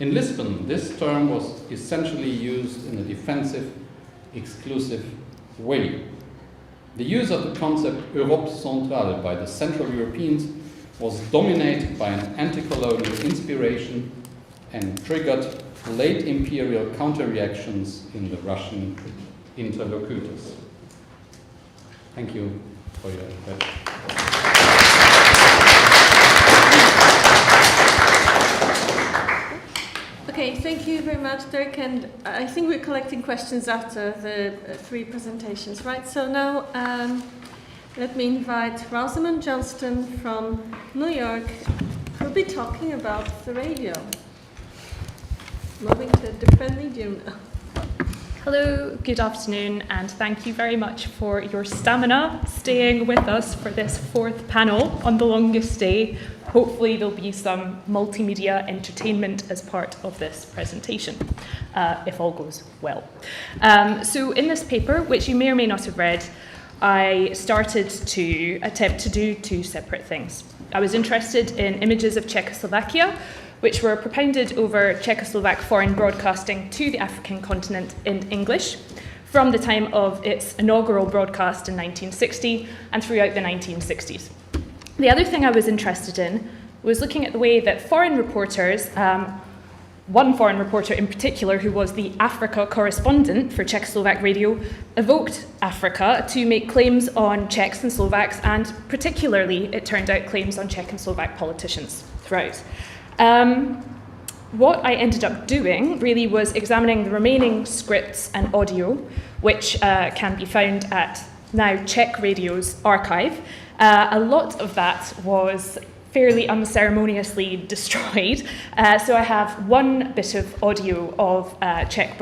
In Lisbon, this term was essentially used in a defensive, exclusive way. The use of the concept Europe centrale by the Central Europeans was dominated by an anti-colonial inspiration and triggered late imperial counter-reactions in the Russian interlocutors. Thank you for your attention. Okay, thank you very much, Dirk, and I think we're collecting questions after the three presentations, right? So now let me invite Rosamund Johnston from New York, who'll be talking about the radio. Moving to a different medium now. Hello, good afternoon, and thank you very much for your stamina staying with us for this fourth panel on the longest day. Hopefully there'll be some multimedia entertainment as part of this presentation, if all goes well. So in this paper, which you may or may not have read, I started to attempt to do two separate things. I was interested in images of Czechoslovakia, which were propounded over Czechoslovak foreign broadcasting to the African continent in English from the time of its inaugural broadcast in 1960 and throughout the 1960s. The other thing I was interested in was looking at the way that foreign reporters, one foreign reporter in particular who was the Africa correspondent for Czechoslovak radio, evoked Africa to make claims on Czechs and Slovaks, and particularly, it turned out, claims on Czech and Slovak politicians throughout. What I ended up doing really was examining the remaining scripts and audio, which can be found at now Czech Radio's archive. A lot of that was fairly unceremoniously destroyed. So I have one bit of audio of Czechoslovak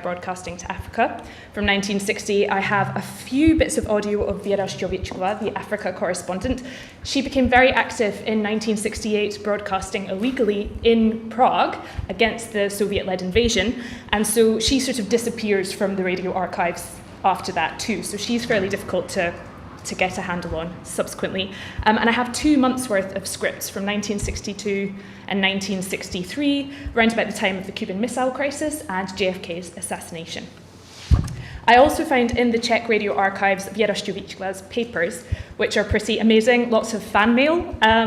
broadcasting to Africa from 1960. I have a few bits of audio of Věra Šťovíčková, the Africa correspondent. She became very active in 1968, broadcasting illegally in Prague against the Soviet-led invasion. And so she sort of disappears from the radio archives after that too. So she's fairly difficult to get a handle on subsequently. And I have 2 months worth of scripts from 1962 and 1963, around about the time of the Cuban Missile Crisis and JFK's assassination. I also found in the Czech radio archives Věra Šťovíčková's papers, which are pretty amazing, lots of fan mail,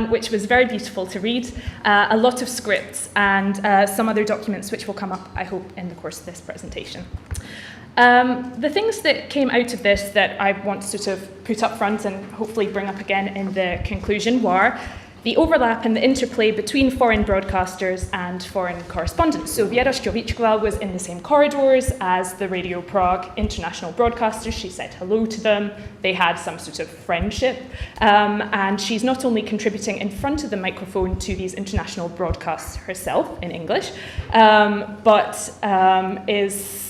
which was very beautiful to read, a lot of scripts, and some other documents which will come up, I hope, in the course of this presentation. The things that came out of this that I want to sort of put up front and hopefully bring up again in the conclusion were the overlap and the interplay between foreign broadcasters and foreign correspondents. So Věra Šťovíčková was in the same corridors as the Radio Prague international broadcasters. She said hello to them. They had some sort of friendship. And she's not only contributing in front of the microphone to these international broadcasts herself in English, but is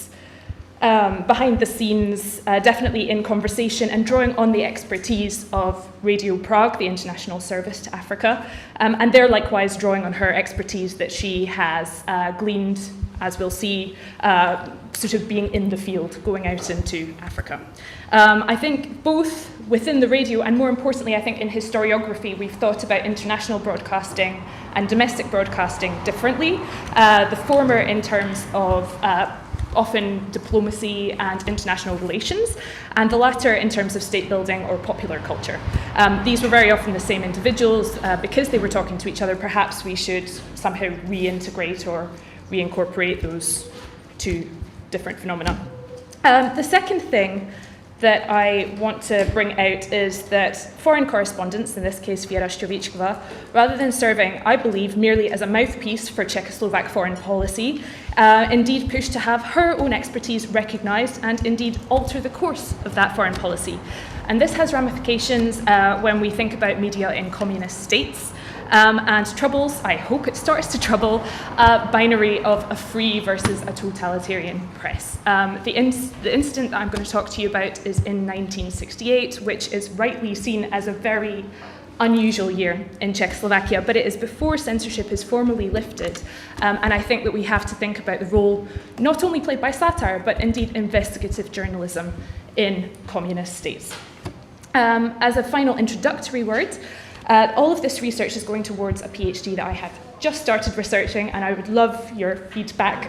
behind the scenes, definitely in conversation and drawing on the expertise of Radio Prague, the international service to Africa, and they're likewise drawing on her expertise that she has gleaned, as we'll see, sort of being in the field, going out into Africa. I think both within the radio and more importantly, I think in historiography, we've thought about international broadcasting and domestic broadcasting differently. The former in terms of often diplomacy and international relations, and the latter in terms of state building or popular culture. These were very often the same individuals. Because they were talking to each other, perhaps we should somehow reintegrate or reincorporate those two different phenomena. The second thing that I want to bring out is that foreign correspondents, in this case Věra Šťovíčková, rather than serving, I believe, merely as a mouthpiece for Czechoslovak foreign policy, indeed pushed to have her own expertise recognised and indeed alter the course of that foreign policy. And this has ramifications when we think about media in communist states, and troubles, I hope it starts to trouble, binary of a free versus a totalitarian press. The incident that I'm going to talk to you about is in 1968, which is rightly seen as a very unusual year in Czechoslovakia, but it is before censorship is formally lifted. And I think that we have to think about the role not only played by satire, but indeed investigative journalism in communist states. As a final introductory word, all of this research is going towards a PhD that I have just started researching, and I would love your feedback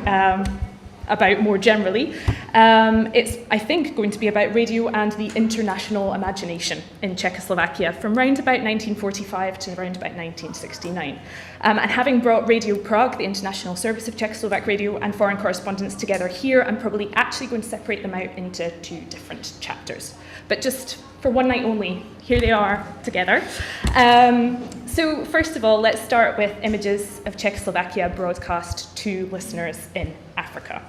about more generally. It's, I think, going to be about radio and the international imagination in Czechoslovakia from round about 1945 to around about 1969. And having brought Radio Prague, the international service of Czechoslovak radio, and foreign correspondents together here, I'm probably actually going to separate them out into 2 different chapters. But just for one night only, here they are together. So first of all, let's start with images of Czechoslovakia broadcast to listeners in Africa.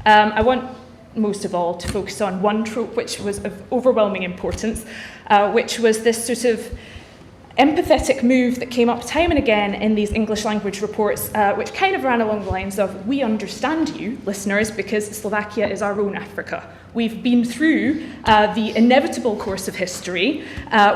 I want most of all to focus on one trope which was of overwhelming importance, which was this sort of empathetic move that came up time and again in these English language reports, which kind of ran along the lines of, we understand you, listeners, because Slovakia is our own Africa. We've been through the inevitable course of history,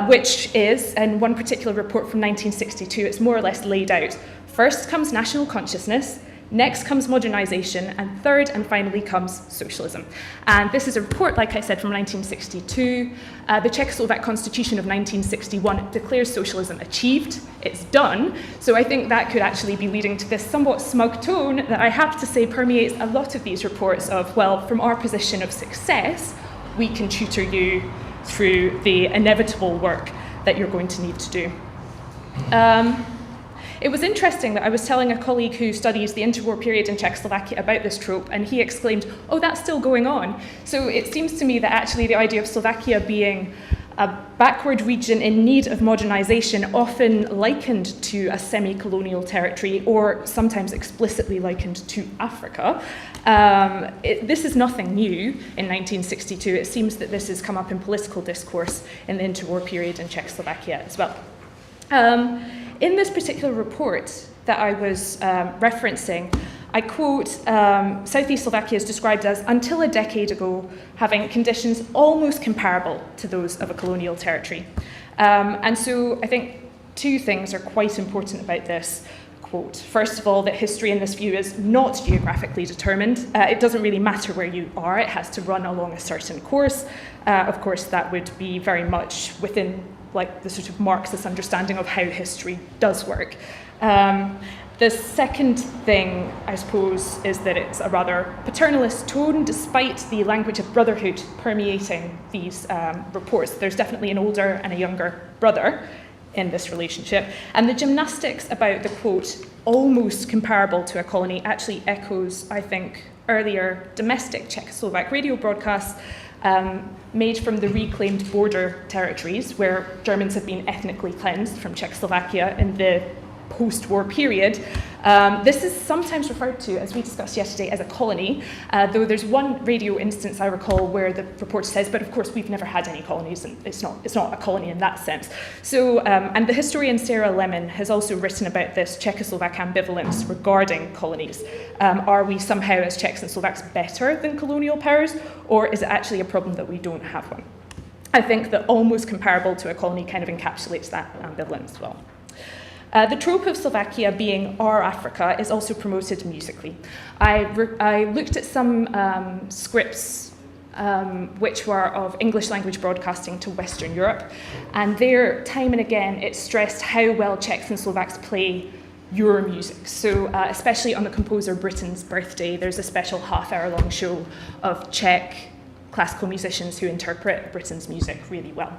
which is, in one particular report from 1962, it's more or less laid out. First comes national consciousness, next comes modernization, and third and finally comes socialism. And this is a report, like I said, from 1962. The Czechoslovak Constitution of 1961 declares socialism achieved, it's done. So I think that could actually be leading to this somewhat smug tone that I have to say permeates a lot of these reports of, well, from our position of success, we can tutor you through the inevitable work that you're going to need to do. It was interesting that I was telling a colleague who studies the interwar period in Czechoslovakia about this trope, and he exclaimed, oh, that's still going on. So it seems to me that actually the idea of Slovakia being a backward region in need of modernization, often likened to a semi-colonial territory, or sometimes explicitly likened to Africa. This is nothing new in 1962. It seems that this has come up in political discourse in the interwar period in Czechoslovakia as well. In this particular report that I was referencing, I quote, Southeast Slovakia is described as, until a decade ago, having conditions almost comparable to those of a colonial territory. And so I think 2 things are quite important about this quote. First of all, that history in this view is not geographically determined. It doesn't really matter where you are, it has to run along a certain course. Of course, that would be very much within like the sort of Marxist understanding of how history does work. The second thing, I suppose, is that it's a rather paternalist tone, despite the language of brotherhood permeating these reports. There's definitely an older and a younger brother in this relationship. And the gymnastics about the quote, almost comparable to a colony, actually echoes, I think, earlier domestic Czechoslovak radio broadcasts made from the reclaimed border territories where Germans had been ethnically cleansed from Czechoslovakia in the post-war period. This is sometimes referred to, as we discussed yesterday, as a colony, though there's one radio instance I recall where the report says, but of course we've never had any colonies, and it's not a colony in that sense. So, and the historian Sarah Lemon has also written about this Czechoslovak ambivalence regarding colonies. Are we somehow, as Czechs and Slovaks, better than colonial powers, or is it actually a problem that we don't have one? I think that almost comparable to a colony kind of encapsulates that ambivalence well. The trope of Slovakia being our Africa is also promoted musically. I looked at some scripts which were of English language broadcasting to Western Europe, and there, time and again, it stressed how well Czechs and Slovaks play your music. So especially on the composer Britten's birthday, there's a special half-hour-long show of Czech classical musicians who interpret Britain's music really well.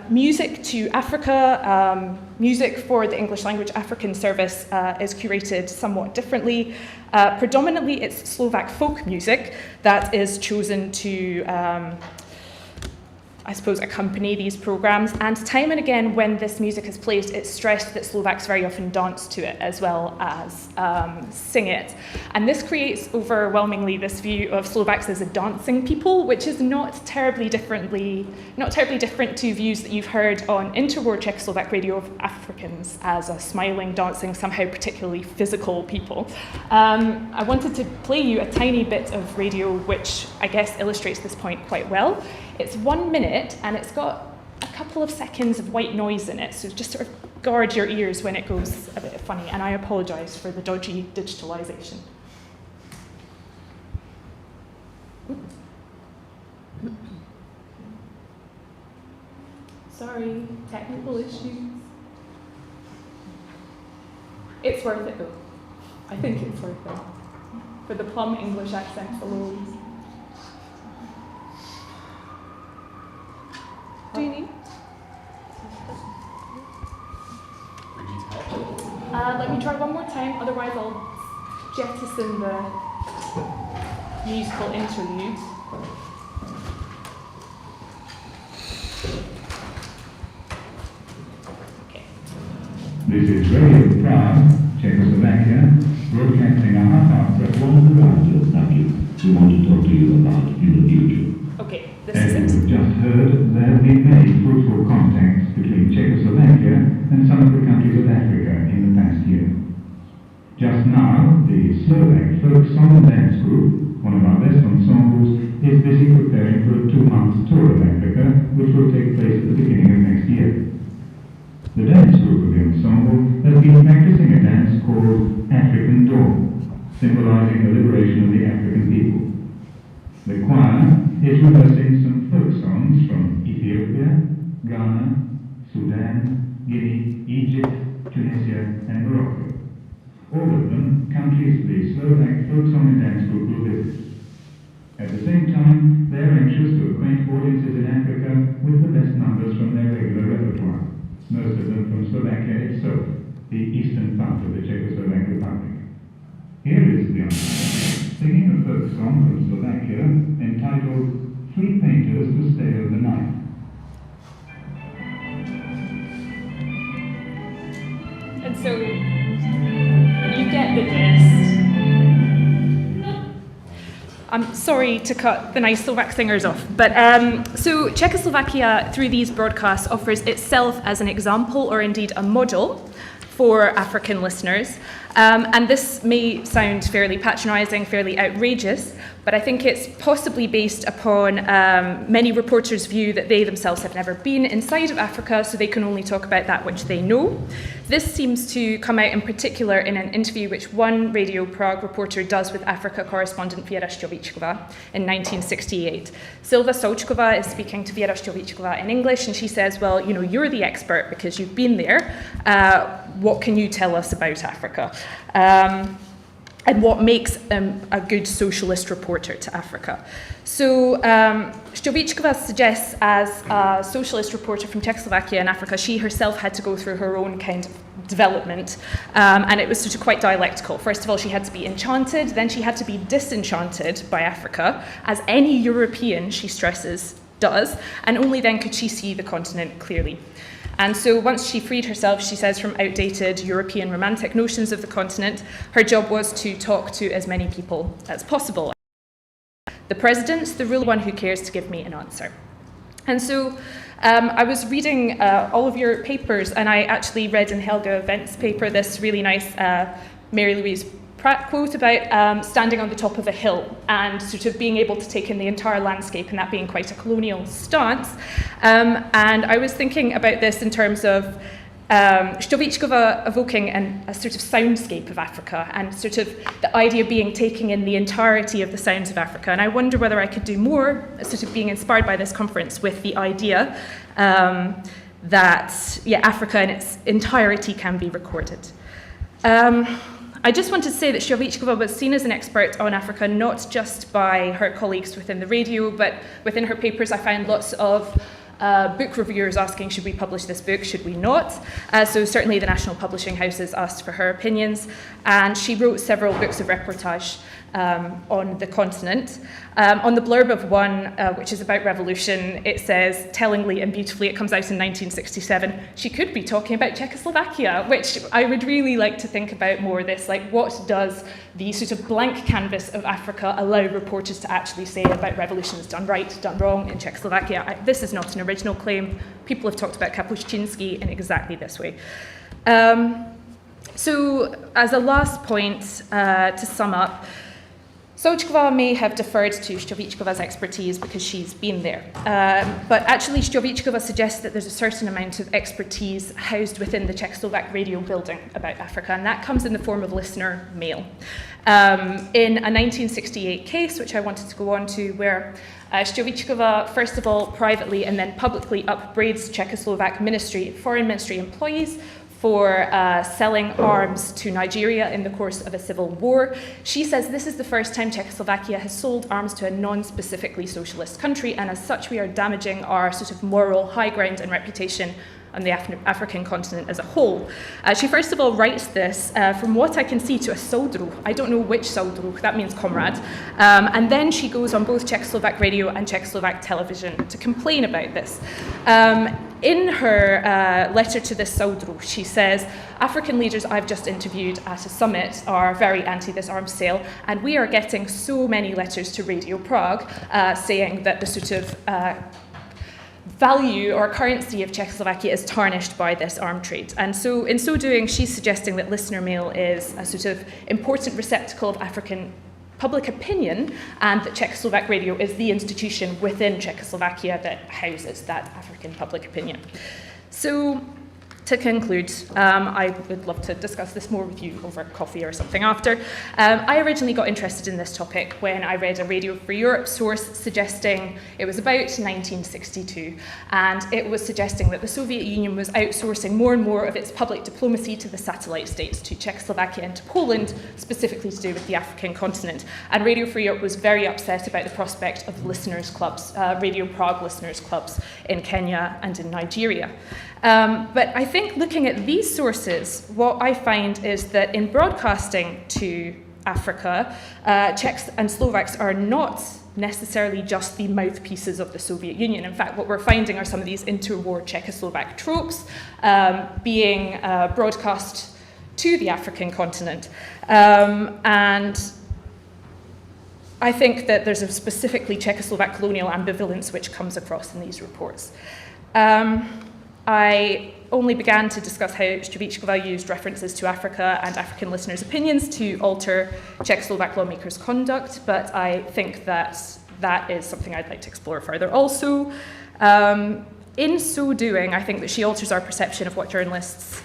Music to Africa, music for the English language African service is curated somewhat differently. Predominantly it's Slovak folk music that is chosen to I suppose, accompany these programs. And time and again, when this music is played, it's stressed that Slovaks very often dance to it as well as sing it. And this creates overwhelmingly this view of Slovaks as a dancing people, which is not terribly different to views that you've heard on interwar Czechoslovak radio of Africans as a smiling, dancing, somehow particularly physical people. I wanted to play you a tiny bit of radio which I guess illustrates this point quite well. It's 1 minute and it's got a couple of seconds of white noise in it, so just sort of guard your ears when it goes a bit funny, and I apologise for the dodgy digitalisation. Sorry, technical issues. It's worth it though. I think it's worth it. For the plum English accent alone. Do you need? Let me try one more time, otherwise I'll jettison the musical interlude. This is Radio Prague, Czechoslovakia, broadcasting a half-hour press one around your subject we want to talk to you about in the future. Okay, this As is you've it. just heard, there have been many fruitful contacts between Czechoslovakia and some of the countries of Africa in the past year. Just now, the Slovak folk song and dance group, one of our best ensembles, is busy preparing for a 2-month tour of Africa, which will take place at the beginning of next year. The dance group of the ensemble has been practicing a dance called African Dawn, symbolizing the liberation of the African people. The choir is rehearsing some folk songs from Ethiopia, Ghana, Sudan, Guinea, Egypt, Tunisia, and Morocco. All of them countries the Slovak folk song and dance group will visit. At the same time, they are anxious to acquaint audiences in Africa with the best numbers from their regular repertoire, most of them from Slovakia itself, the eastern part of the Czechoslovak Republic. Here is the ensemble singing a folk song from Slovakia entitled Three Painters to Stay Overnight. And so, you get the gist. I'm sorry to cut the nice Slovak singers off, but so Czechoslovakia, through these broadcasts, offers itself as an example or indeed a model for African listeners. And this may sound fairly patronising, fairly outrageous, but I think it's possibly based upon many reporters' view that they themselves have never been inside of Africa, so they can only talk about that which they know. This seems to come out in particular in an interview which one Radio Prague reporter does with Africa correspondent Věra Šťovíčková in 1968. Silva Součková is speaking to Věra Šťovíčková in English, and she says, well, you know, you're the expert because you've been there. What can you tell us about Africa? And what makes a good socialist reporter to Africa. So Šťovíčková suggests as a socialist reporter from Czechoslovakia and Africa, she herself had to go through her own kind of development, and it was sort of quite dialectical. First of all, she had to be enchanted, then she had to be disenchanted by Africa, as any European, she stresses, does, and only then could she see the continent clearly. And so once she freed herself, she says, from outdated European romantic notions of the continent, her job was to talk to as many people as possible. The president's the real one who cares to give me an answer. And so I was reading all of your papers, and I actually read in Helga Vent's paper this really nice Mary Louise Pratt quote about standing on the top of a hill and sort of being able to take in the entire landscape, and that being quite a colonial stance. And I was thinking about this in terms of Šťovíčková evoking a sort of soundscape of Africa, and sort of the idea being taking in the entirety of the sounds of Africa. And I wonder whether I could do more, sort of being inspired by this conference, with the idea that Africa in its entirety can be recorded. I just want to say that Šťovíčková was seen as an expert on Africa not just by her colleagues within the radio, but within her papers I found lots of book reviewers asking, should we publish this book, should we not? So certainly the national publishing houses asked for her opinions, and she wrote several books of reportage on the continent. On the blurb of one, which is about revolution, it says, tellingly and beautifully, it comes out in 1967, she could be talking about Czechoslovakia, which I would really like to think about more, this, like, what does the sort of blank canvas of Africa allow reporters to actually say about revolutions done right, done wrong in Czechoslovakia? This is not an original claim. People have talked about Kapuściński in exactly this way. So as a last point, to sum up, Součková may have deferred to Šťovíčková's expertise because she's been there. But actually, Šťovíčková suggests that there's a certain amount of expertise housed within the Czechoslovak radio building about Africa, and that comes in the form of listener mail. In a 1968 case, which I wanted to go on to, where Šťovíčková, first of all, privately and then publicly upbraids Czechoslovak foreign ministry employees for selling arms to Nigeria in the course of a civil war. She says this is the first time Czechoslovakia has sold arms to a non-specifically socialist country, and as such we are damaging our sort of moral high ground and reputation on the African continent as a whole. She first of all writes this, from what I can see, to a soldruh. I don't know which soldruh, that means comrade. And then she goes on both Czechoslovak radio and Czechoslovak television to complain about this. In her letter to this soldruh, she says, African leaders I've just interviewed at a summit are very anti this arms sale, and we are getting so many letters to Radio Prague saying that the sort of value or currency of Czechoslovakia is tarnished by this arm trade. And so in so doing, she's suggesting that listener mail is a sort of important receptacle of African public opinion, and that Czechoslovak radio is the institution within Czechoslovakia that houses that African public opinion. So, to conclude, I would love to discuss this more with you over coffee or something after. I originally got interested in this topic when I read a Radio Free Europe source suggesting it was about 1962, and it was suggesting that the Soviet Union was outsourcing more and more of its public diplomacy to the satellite states, to Czechoslovakia and to Poland, specifically to do with the African continent. And Radio Free Europe was very upset about the prospect of listeners' clubs, Radio Prague listeners' clubs in Kenya and in Nigeria. But I think looking at these sources, what I find is that in broadcasting to Africa, Czechs and Slovaks are not necessarily just the mouthpieces of the Soviet Union. In fact, what we're finding are some of these interwar Czechoslovak tropes being broadcast to the African continent. And I think that there's a specifically Czechoslovak colonial ambivalence which comes across in these reports. I only began to discuss how Štěvíčková used references to Africa and African listeners' opinions to alter Czechoslovak lawmakers' conduct, but I think that that is something I'd like to explore further also. In so doing, I think that she alters our perception of what journalists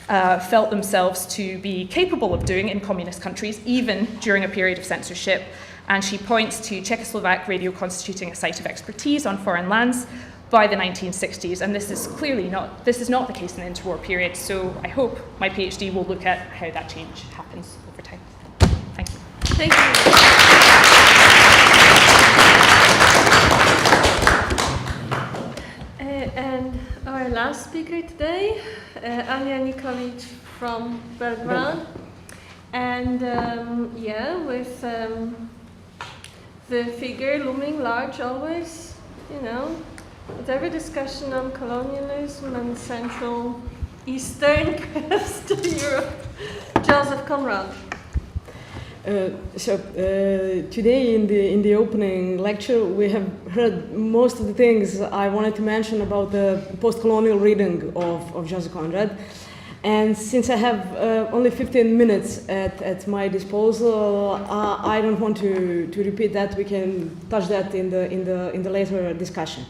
felt themselves to be capable of doing in communist countries, even during a period of censorship, and she points to Czechoslovak radio constituting a site of expertise on foreign lands by the 1960s, and this is not the case in the interwar period, so I hope my PhD will look at how that change happens over time. Thank you. Thank you. And our last speaker today, Anja Nikolic from Belgrade, and with the figure looming large always, with every discussion on colonialism and Central Eastern Western Europe, Joseph Conrad. Today in the opening lecture we have heard most of the things I wanted to mention about the post-colonial reading of Joseph Conrad. And since I have only 15 minutes at my disposal, I don't want to repeat that. We can touch that in the later discussion.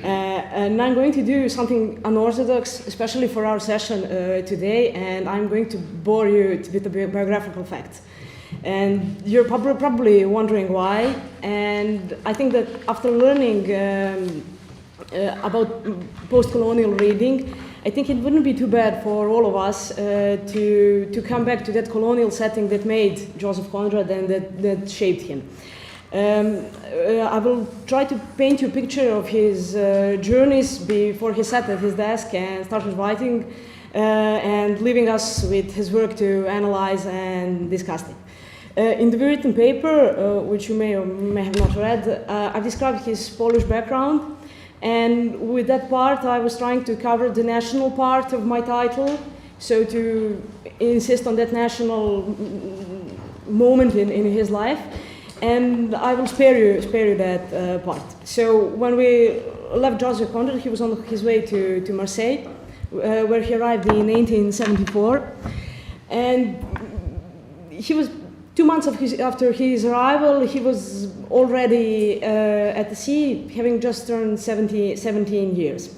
And I'm going to do something unorthodox, especially for our session today, and I'm going to bore you with the biographical facts. And you're probably wondering why, and I think that after learning about post-colonial reading, I think it wouldn't be too bad for all of us to come back to that colonial setting that made Joseph Conrad and that shaped him. I will try to paint you a picture of his journeys before he sat at his desk and started writing, and leaving us with his work to analyze and discuss it. In the written paper, which you may or may have not read, I've described his Polish background, and with that part I was trying to cover the national part of my title, so to insist on that national moment in his life. And I will spare you that part. So when we left Joseph Conrad, he was on his way to Marseille, where he arrived in 1874. And he was 2 months after his arrival, he was already at the sea, having just turned 17 years.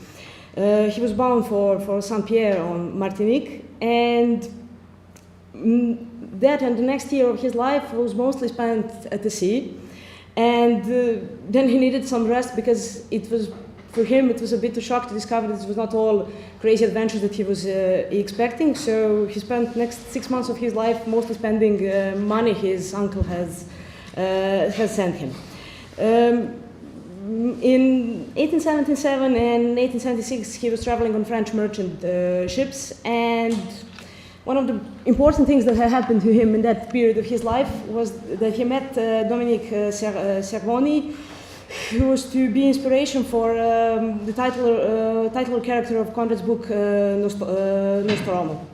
He was bound for Saint-Pierre on Martinique, and that and the next year of his life was mostly spent at the sea, and then he needed some rest because it was for him, it was a bit of a shock to discover that it was not all crazy adventures that he was expecting. So he spent the next 6 months of his life mostly spending money his uncle has sent him. In 1877 and 1876, he was traveling on French merchant ships, and one of the important things that had happened to him in that period of his life was that he met Dominique Cervoni, who was to be inspiration for the title character of Conrad's book Nostromo.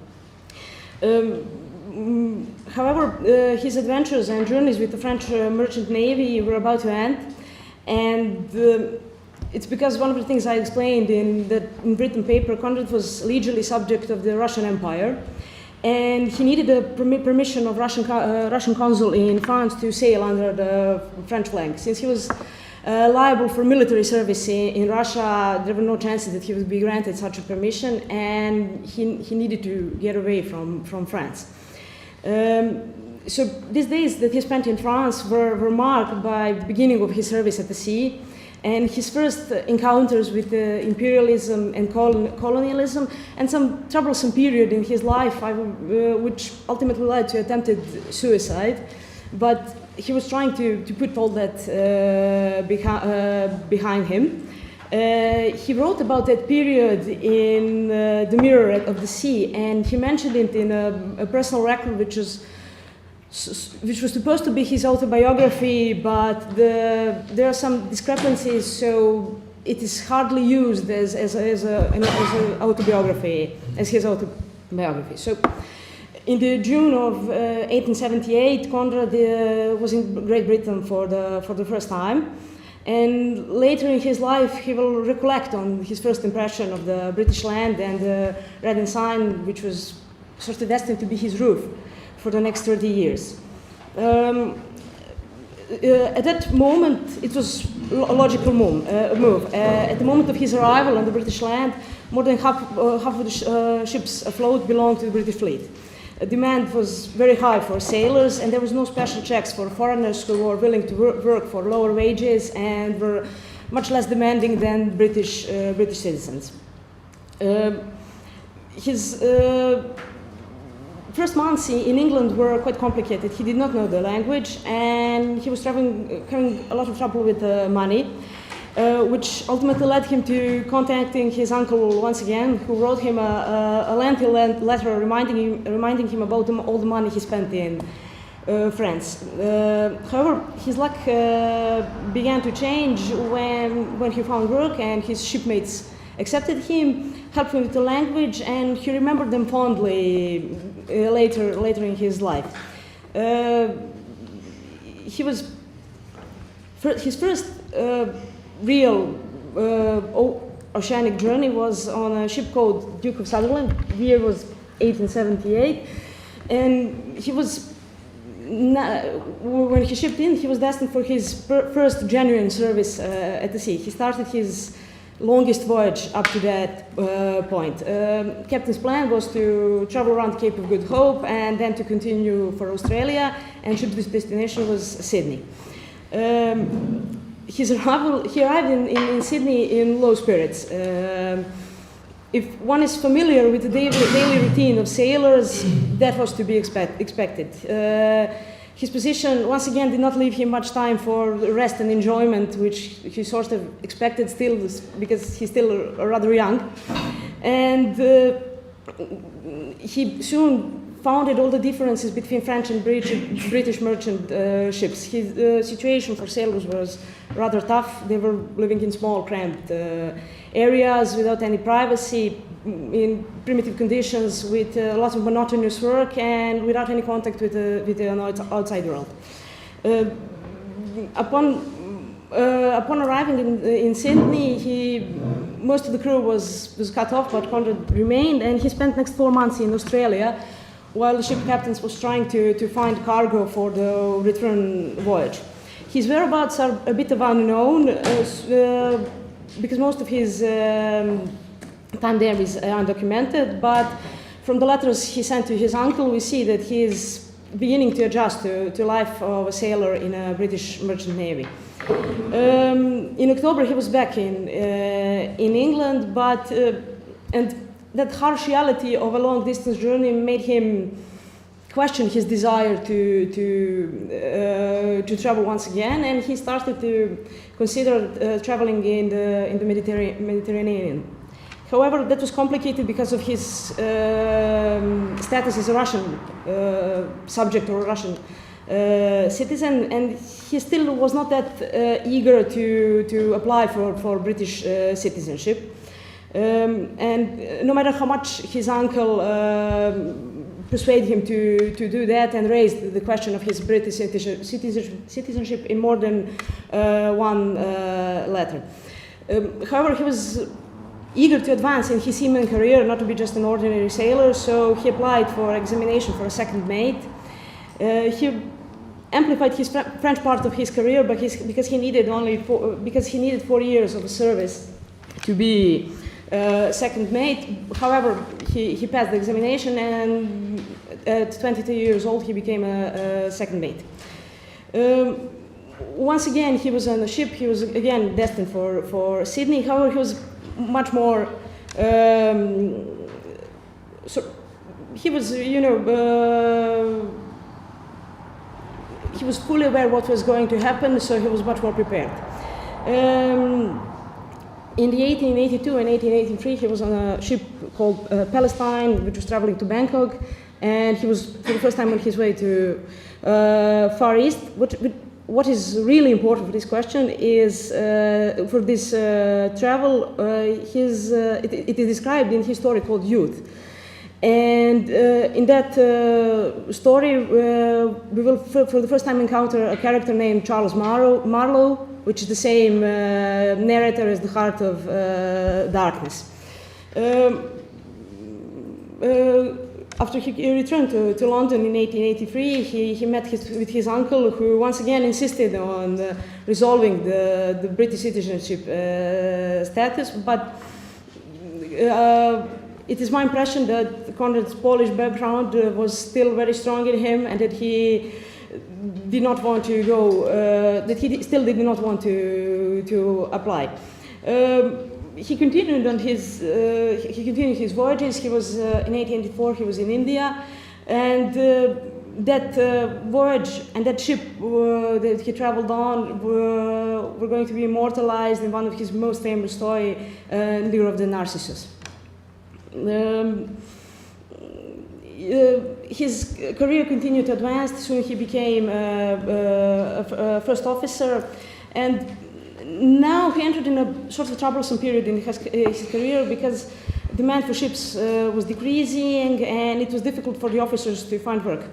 However, his adventures and journeys with the French merchant navy were about to end, and it's because one of the things I explained in Britain paper, Conrad was legally subject of the Russian Empire, and he needed a permission of Russian consul in France to sail under the French flag. Since he was liable for military service in Russia, there were no chances that he would be granted such a permission, and he needed to get away from France. So these days that he spent in France were marked by the beginning of his service at the sea, and his first encounters with imperialism and colonialism, and some troublesome period in his life which ultimately led to attempted suicide. But he was trying to put all that behind him. He wrote about that period in The Mirror of the Sea, and he mentioned it in a personal record which was supposed to be his autobiography, but there are some discrepancies, so it is hardly used as an autobiography, as his autobiography. So, in the June of 1878, Conrad was in Great Britain for the first time, and later in his life he will recollect on his first impression of the British land and the Red Ensign, which was sort of destined to be his roof for the next 30 years. At that moment, it was a logical move. At the moment of his arrival on the British land, more than half of the ships afloat belonged to the British fleet. Demand was very high for sailors, and there was no special checks for foreigners who were willing to work for lower wages and were much less demanding than British citizens. His first months in England were quite complicated. He did not know the language, and he was having a lot of trouble with money, which ultimately led him to contacting his uncle once again, who wrote him a lengthy letter reminding him about all the money he spent in France. However, his luck began to change when he found work and his shipmates accepted him, helped him with the language, and he remembered them fondly later in his life. His first real oceanic journey was on a ship called Duke of Sutherland. The year was 1878, and he was when he shipped in, he was destined for his first genuine service at the sea. He started his longest voyage up to that point. Captain's plan was to travel around the Cape of Good Hope and then to continue for Australia, and his destination was Sydney. He arrived in Sydney in low spirits. If one is familiar with the daily routine of sailors, that was to be expected. His position, once again, did not leave him much time for rest and enjoyment, which he sort of expected still, because he's still rather young. And he soon founded all the differences between French and British merchant ships. His situation for sailors was rather tough. They were living in small, cramped areas without any privacy, in primitive conditions, with lots of monotonous work and without any contact with the outside world. Upon arriving in Sydney, most of the crew was cut off, but Conrad remained, and he spent the next 4 months in Australia, while the ship captains was trying to find cargo for the return voyage. His whereabouts are a bit of unknown, because most of his time there is undocumented, but from the letters he sent to his uncle, we see that he is beginning to adjust to life of a sailor in a British merchant navy. In October, he was back in England, but and that harsh reality of a long-distance journey made him question his desire to travel once again, and he started to consider traveling in the Mediterranean. However, that was complicated because of his status as a Russian subject or Russian citizen, and he still was not that eager to apply for British citizenship. And no matter how much his uncle persuaded him to do that and raised the question of his British citizenship in more than one letter. However, he was eager to advance in his seaman career, not to be just an ordinary sailor, so he applied for examination for a second mate. He amplified his French part of his career, but because he needed 4 years of service to be second mate. However, he passed the examination, and at 22 years old, he became a second mate. Once again, he was on a ship. He was again destined for Sydney. However, he was much more. He was, he was fully aware what was going to happen, so he was much more prepared. In the 1882 and 1883, he was on a ship called Palestine, which was traveling to Bangkok, and he was for the first time on his way to Far East. What is really important for this question is for this travel, it is described in his story called Youth. And in that story, we will for the first time encounter a character named Charles Marlowe, which is the same narrator as the Heart of Darkness. After he returned to London in 1883, he met with his uncle, who once again insisted on resolving the British citizenship status, but it is my impression that Conrad's Polish background was still very strong in him, and that he did not want to go, that he still did not want to apply. He continued on his voyages. He was in 1884. He was in India, and that voyage and that ship that he traveled on were going to be immortalized in one of his most famous stories, Lure of the Narcissus. His career continued to advance. Soon he became a first officer, and now he entered in a sort of troublesome period in his career, because demand for ships was decreasing, and it was difficult for the officers to find work.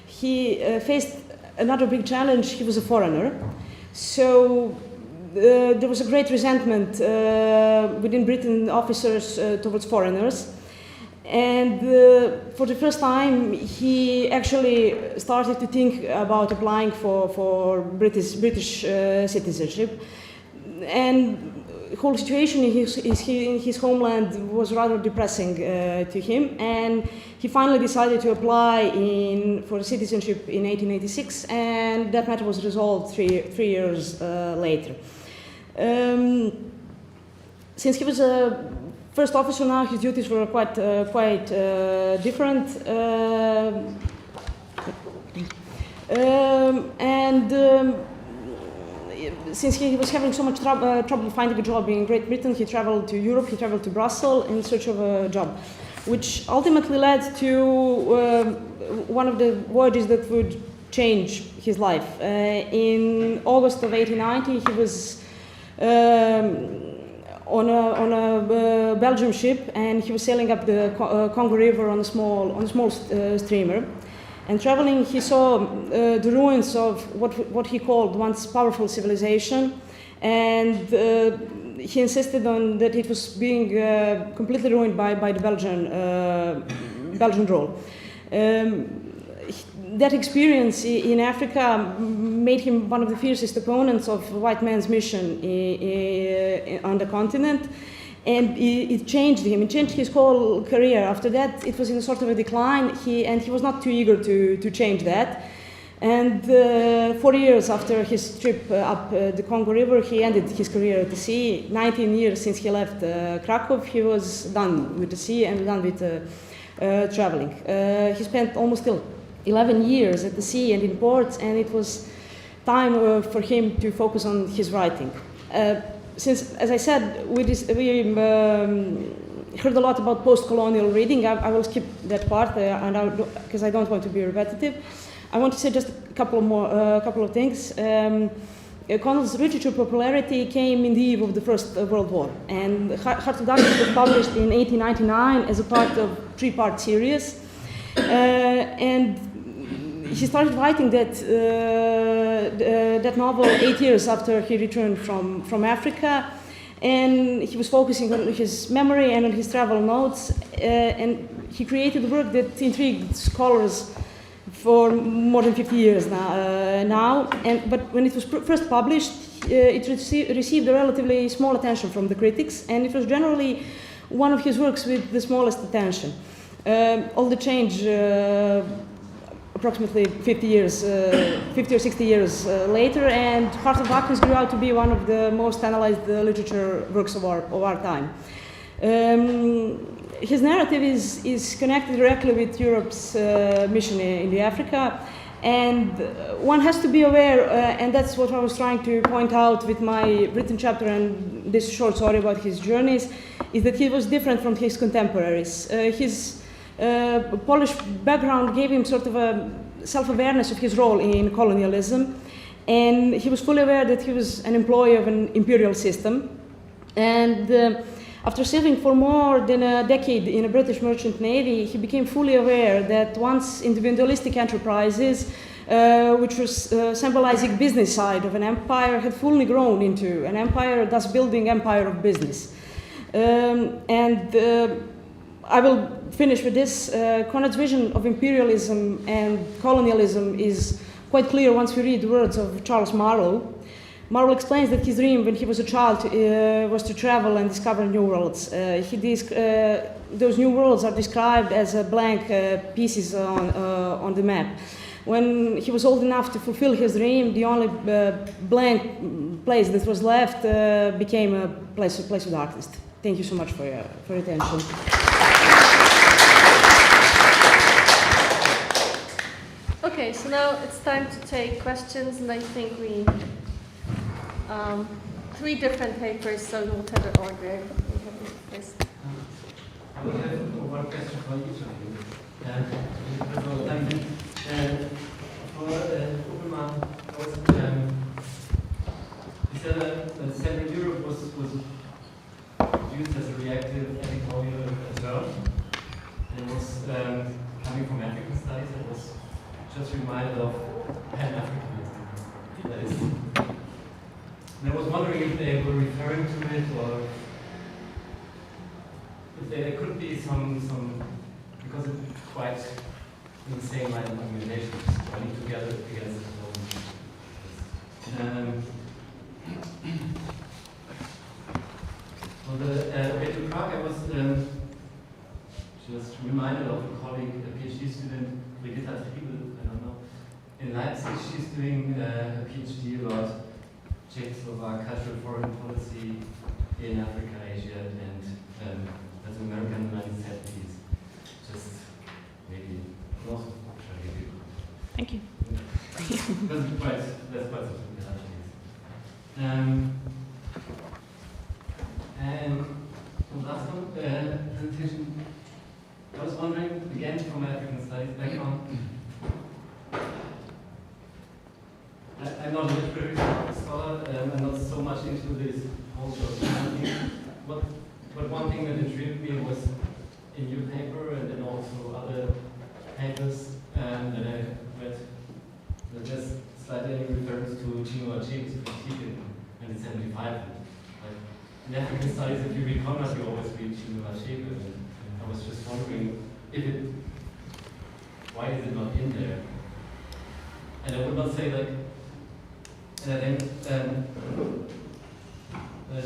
He faced another big challenge. He was a foreigner, so there was a great resentment within Britain officers towards foreigners. And for the first time, he actually started to think about applying for British citizenship. And the whole situation in his homeland was rather depressing to him. And he finally decided to apply for citizenship in 1886, and that matter was resolved three years later. Since he was a first officer now, his duties were quite different. Since he was having so much trouble finding a job in Great Britain, he traveled to Europe, he traveled to Brussels in search of a job, which ultimately led to one of the voyages that would change his life. In August of 1890, he was on a Belgian ship, and he was sailing up the Congo River on a small steamer. And traveling, he saw the ruins of what he called once powerful civilization, and he insisted on that it was being completely ruined by the Belgian rule. That experience in Africa made him one of the fiercest opponents of white man's mission on the continent, And it changed him. It changed his whole career. After that, it was in a sort of a decline. He was not too eager to change that. And 4 years after his trip up the Congo River, he ended his career at the sea. 19 years since he left Krakow, he was done with the sea and done with traveling. He spent almost still 11 years at the sea and in ports, and it was time for him to focus on his writing. Since, as I said, we heard a lot about post-colonial reading. I will skip that part because I don't want to be repetitive. I want to say just a couple of things. Connell's literature popularity came in the eve of the First World War, and Heart of Darkness was published in 1899 as a part of a 3-part series. And he started writing that novel 8 years after he returned from Africa, and he was focusing on his memory and on his travel notes, and he created work that intrigued scholars for more than 50 years now. But when it was first published, it received a relatively small attention from the critics, and it was generally one of his works with the smallest attention. All the change approximately 50 or 60 years later, and Heart of Darkness grew out to be one of the most analyzed literature works of our time. His narrative is connected directly with Europe's mission in the Africa, and one has to be aware, and that's what I was trying to point out with my written chapter and this short story about his journeys, is that he was different from his contemporaries. His Polish background gave him sort of a self-awareness of his role in colonialism, and he was fully aware that he was an employee of an imperial system. And after serving for more than a decade in a British merchant navy, he became fully aware that once individualistic enterprises, which was symbolizing business side of an empire, had fully grown into an empire, thus building empire of business. I will finish with this. Conrad's vision of imperialism and colonialism is quite clear once we read the words of Charles Marlowe. Marlowe explains that his dream when he was a child was to travel and discover new worlds. Those new worlds are described as blank pieces on the map. When he was old enough to fulfill his dream, the only blank place that was left became a place of darkness. Thank you so much for your attention. Okay, so now it's time to take questions, and I think we 3 different papers, so in whatever order we have first. I would have one question for each of you. For Uberman, you said that Central Europe was used as a reactive editorial as well. And it was coming from African studies. It was just reminded of Pan-Africanism. That is. And I was wondering if they were referring to it, or if there could be some because it's quite in the same line of organization, running together against the well, the way to Prague, I was just reminded of a colleague, a PhD student, Brigitta Triebel, I don't know, in Leipzig. She's doing a PhD about Czechoslovak cultural foreign policy in Africa, Asia, and Latin America in the 1970s. Just maybe. Thank you. That's quite something that and the last one, presentation, I was wondering, again, from my African studies background, I'm not a literary scholar, I'm not so much into this whole sort of thing, but one thing that intrigued me was in your paper and then also other papers that I read, that there's slightly reference to Chinua Achebe's critique in 1975. In African studies, if you read Conrad, you always read Chinua Achebe, and I was just wondering why is it not in there? And I would not say like, and I think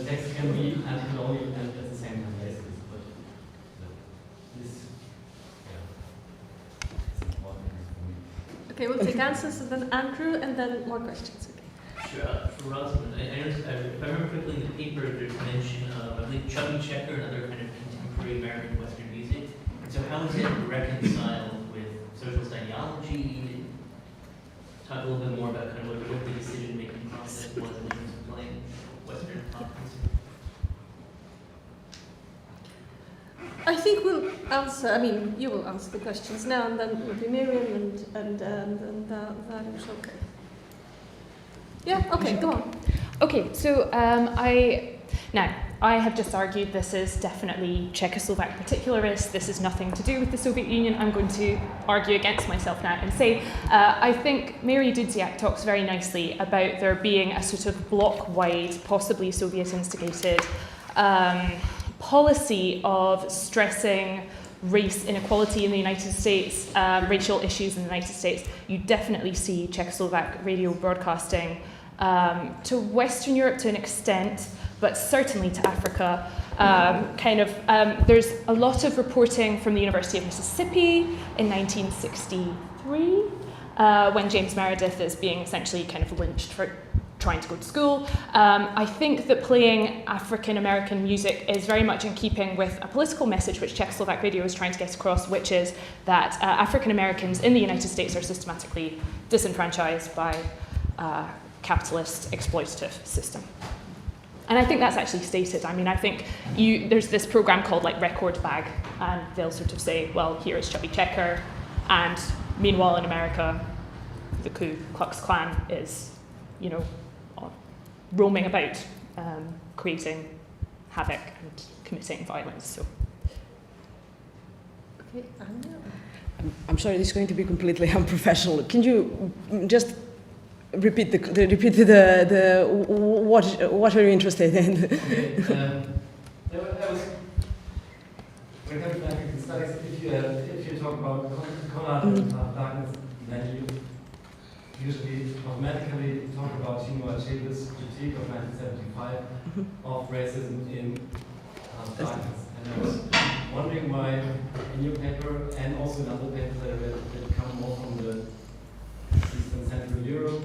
text can be anti-colonial and at the same Okay, we'll take answers and then Andrew and then more questions. Sure, for Rosamund, if I remember correctly in the paper, there's mention of, I believe, chubby checker and other kind of contemporary American Western music. And so how is it reconciled with socialist ideology? Talk a little bit more about kind of what the decision-making process was in terms of playing Western pop music. I think we'll answer, I mean, you will answer the questions now, and then it will be Miriam and Dariusz, okay. Yeah, okay, go on. Okay, so I have just argued this is definitely Czechoslovak particularist. This is nothing to do with the Soviet Union. I'm going to argue against myself now and say I think Mary Dudziak talks very nicely about there being a sort of bloc-wide, possibly Soviet-instigated policy of stressing race inequality in the United States, racial issues in the United States. You definitely see Czechoslovak radio broadcasting to Western Europe to an extent, but certainly to Africa. There's a lot of reporting from the University of Mississippi in 1963, when James Meredith is being essentially kind of lynched for trying to go to school. I think that playing African American music is very much in keeping with a political message which Czechoslovak radio is trying to get across, which is that African Americans in the United States are systematically disenfranchised by capitalist exploitative system. And I think that's actually stated. I mean, I think there's this program called like Record Bag, and they'll sort of say, well, here is Chubby Checker, and meanwhile in America, the Ku Klux Klan is, roaming about, creating havoc and committing violence. So. Okay, Anya? I'm sorry, this is going to be completely unprofessional. Can you just repeat what are you interested in? Okay, that was when it comes to African studies. If you talk about Colonialism of darkness, then you usually automatically talk about Chinua Achebe's critique of 1975 of racism in darkness. And I was wondering why in your paper and also in other papers I read that come more from the Eastern Central Europe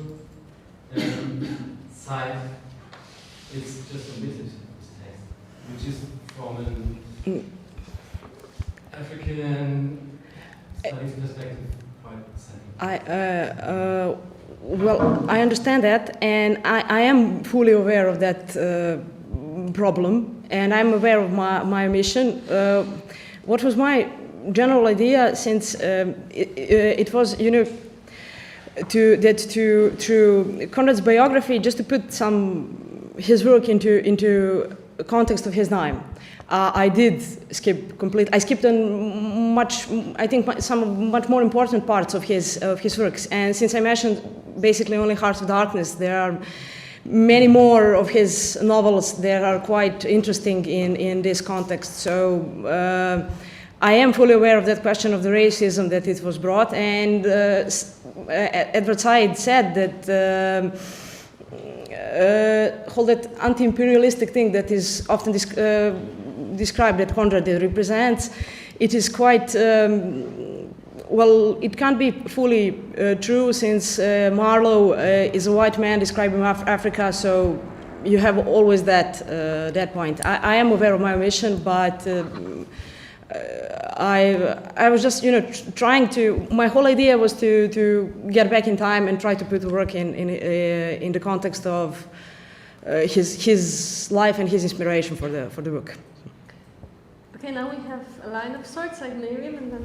side, it's just omitted this text, which is from an African studies perspective quite essential. Well, I understand that, and I am fully aware of that problem, and I'm aware of my mission. What was my general idea, since it was, through Conrad's biography, just to put his work into a context of his time. I did skip I skipped on some much more important parts of his works, and since I mentioned basically only Hearts of Darkness, there are many more of his novels that are quite interesting in this context. So I am fully aware of that question of the racism that it was brought, and Edward Said said that whole that anti-imperialistic thing that is often described that Conrad represents, it is quite, it can't be fully true, since Marlowe is a white man describing Africa, so you have always that point. I am aware of my mission, but I was just, trying to. My whole idea was to get back in time and try to put the work in the context of his life and his inspiration for the book. Okay, now we have a line of sorts, like Miriam, and then.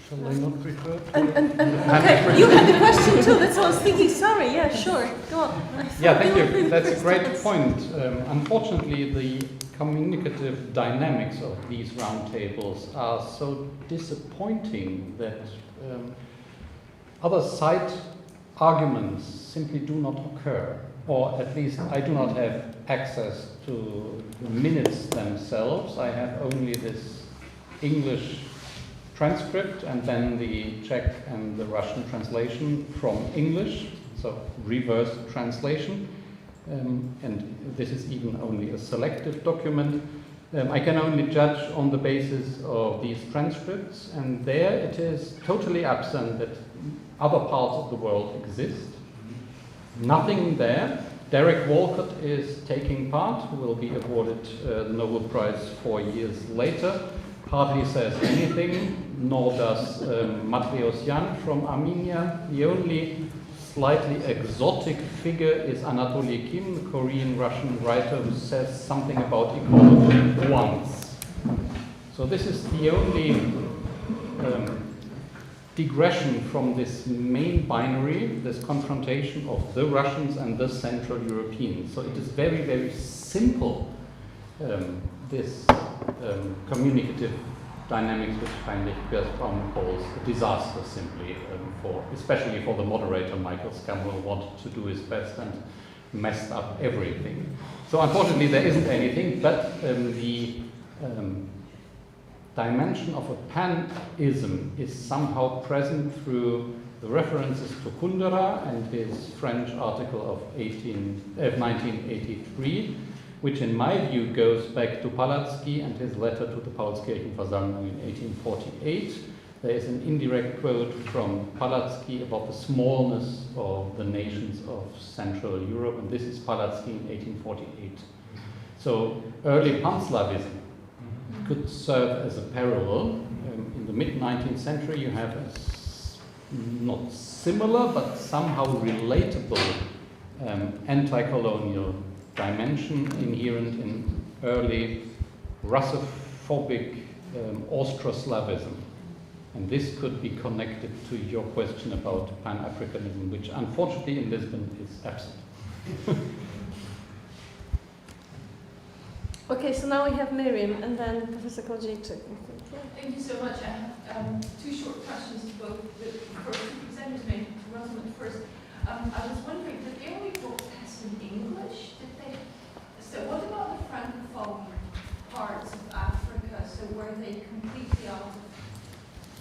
Shall I not refer? Okay, you had a question too. That's what I was thinking. Sorry. Yeah, sure. Go on. Yeah, thank you. That's a great point. Unfortunately, the communicative dynamics of these roundtables are so disappointing that other side arguments simply do not occur, or at least I do not have access to the minutes themselves. I have only this English transcript and then the Czech and the Russian translation from English, so reverse translation. And this is even only a selective document. I can only judge on the basis of these transcripts, and there it is totally absent that other parts of the world exist. Nothing there. Derek Walcott is taking part, who will be awarded the Nobel Prize 4 years later. Hardly says anything, nor does Matveos Jan from Armenia. The only slightly exotic figure is Anatoly Kim, the Korean-Russian writer, who says something about equality once. So this is the only digression from this main binary, this confrontation of the Russians and the Central Europeans. So it is very, very simple, this communicative dynamics which Heinrich Gersbaum calls a disaster simply, especially for the moderator Michael Scammell, wanted to do his best and messed up everything. So unfortunately there isn't anything, but the dimension of a panism is somehow present through the references to Kundera and his French article of 1983, which in my view goes back to Palatsky and his letter to the Paulskirchenversammlung in 1848. There is an indirect quote from Palatsky about the smallness of the nations of Central Europe, and this is Palatsky in 1848. So early Pan-Slavism could serve as a parallel. In the mid-19th century you have a not similar but somehow relatable anti-colonial dimension inherent in early Russophobic Austro-Slavism. And this could be connected to your question about Pan-Africanism, which unfortunately in Lisbon is absent. Okay, so now we have Miriam and then Professor Kojic. Thank you so much. I have two short questions to both the first two presenters made. First, I was wondering, did they only broadcast in English? So what about the Francophone parts of Africa? So were they completely out of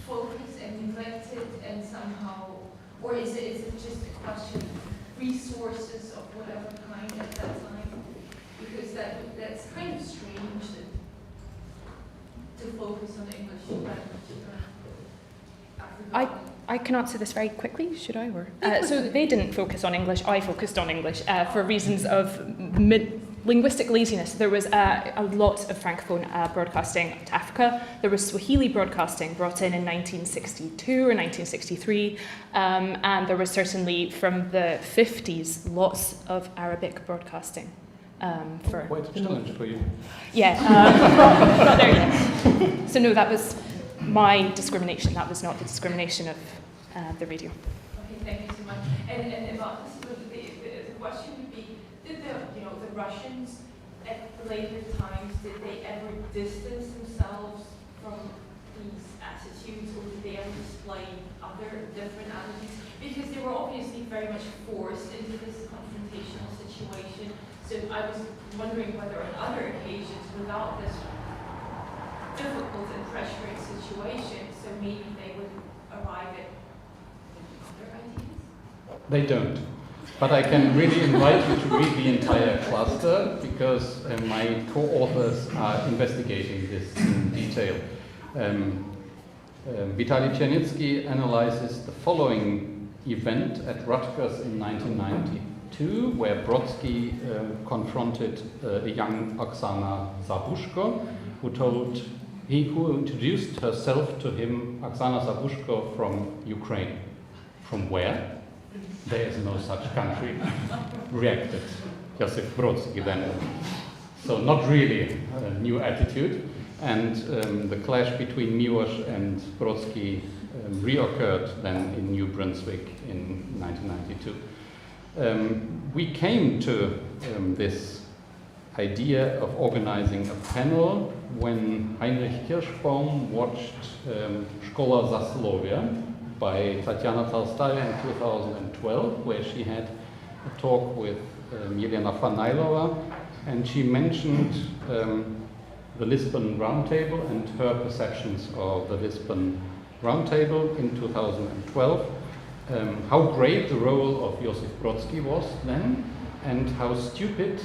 focus and neglected and somehow, or is it just a question of resources of whatever kind at that time? Because that's kind of strange to focus on English language. I can answer this very quickly, should I? So they didn't focus on English, I focused on English for reasons of linguistic laziness. There was a lot of Francophone broadcasting to Africa. There was Swahili broadcasting brought in 1962 or 1963, and there was certainly from the 50s lots of Arabic broadcasting. Quite a challenge for you. Yeah, got there yet. So no, that was my discrimination. That was not the discrimination of the radio. Okay, thank you so much. And about this, the question would be: did the Russians at later times did they ever distance themselves from these attitudes, or did they ever display other different attitudes? Because they were obviously very much forced into this confrontational situation. So I was wondering whether on other occasions, without this difficult and pressuring situation, so maybe they would arrive at other ideas? They don't. But I can really invite you to read the entire cluster, because my co-authors are investigating this in detail. Vitaly Chernitsky analyzes the following event at Rutgers in 1992, where Brodsky confronted a young Oksana Zabushko, who introduced herself to him, Oksana Zabushko from Ukraine. From where? There is no such country. Reacted Joseph Brodsky then. So not really a new attitude. And the clash between Miłosz and Brodsky reoccurred then in New Brunswick in 1992. We came to this idea of organizing a panel when Heinrich Kirschbaum watched Szkoła Zasłowia by Tatiana Tolstoy in 2012, where she had a talk with Jelena Fanailova, and she mentioned the Lisbon Roundtable and her perceptions of the Lisbon Roundtable in 2012, how great the role of Josip Brodsky was then, and how stupid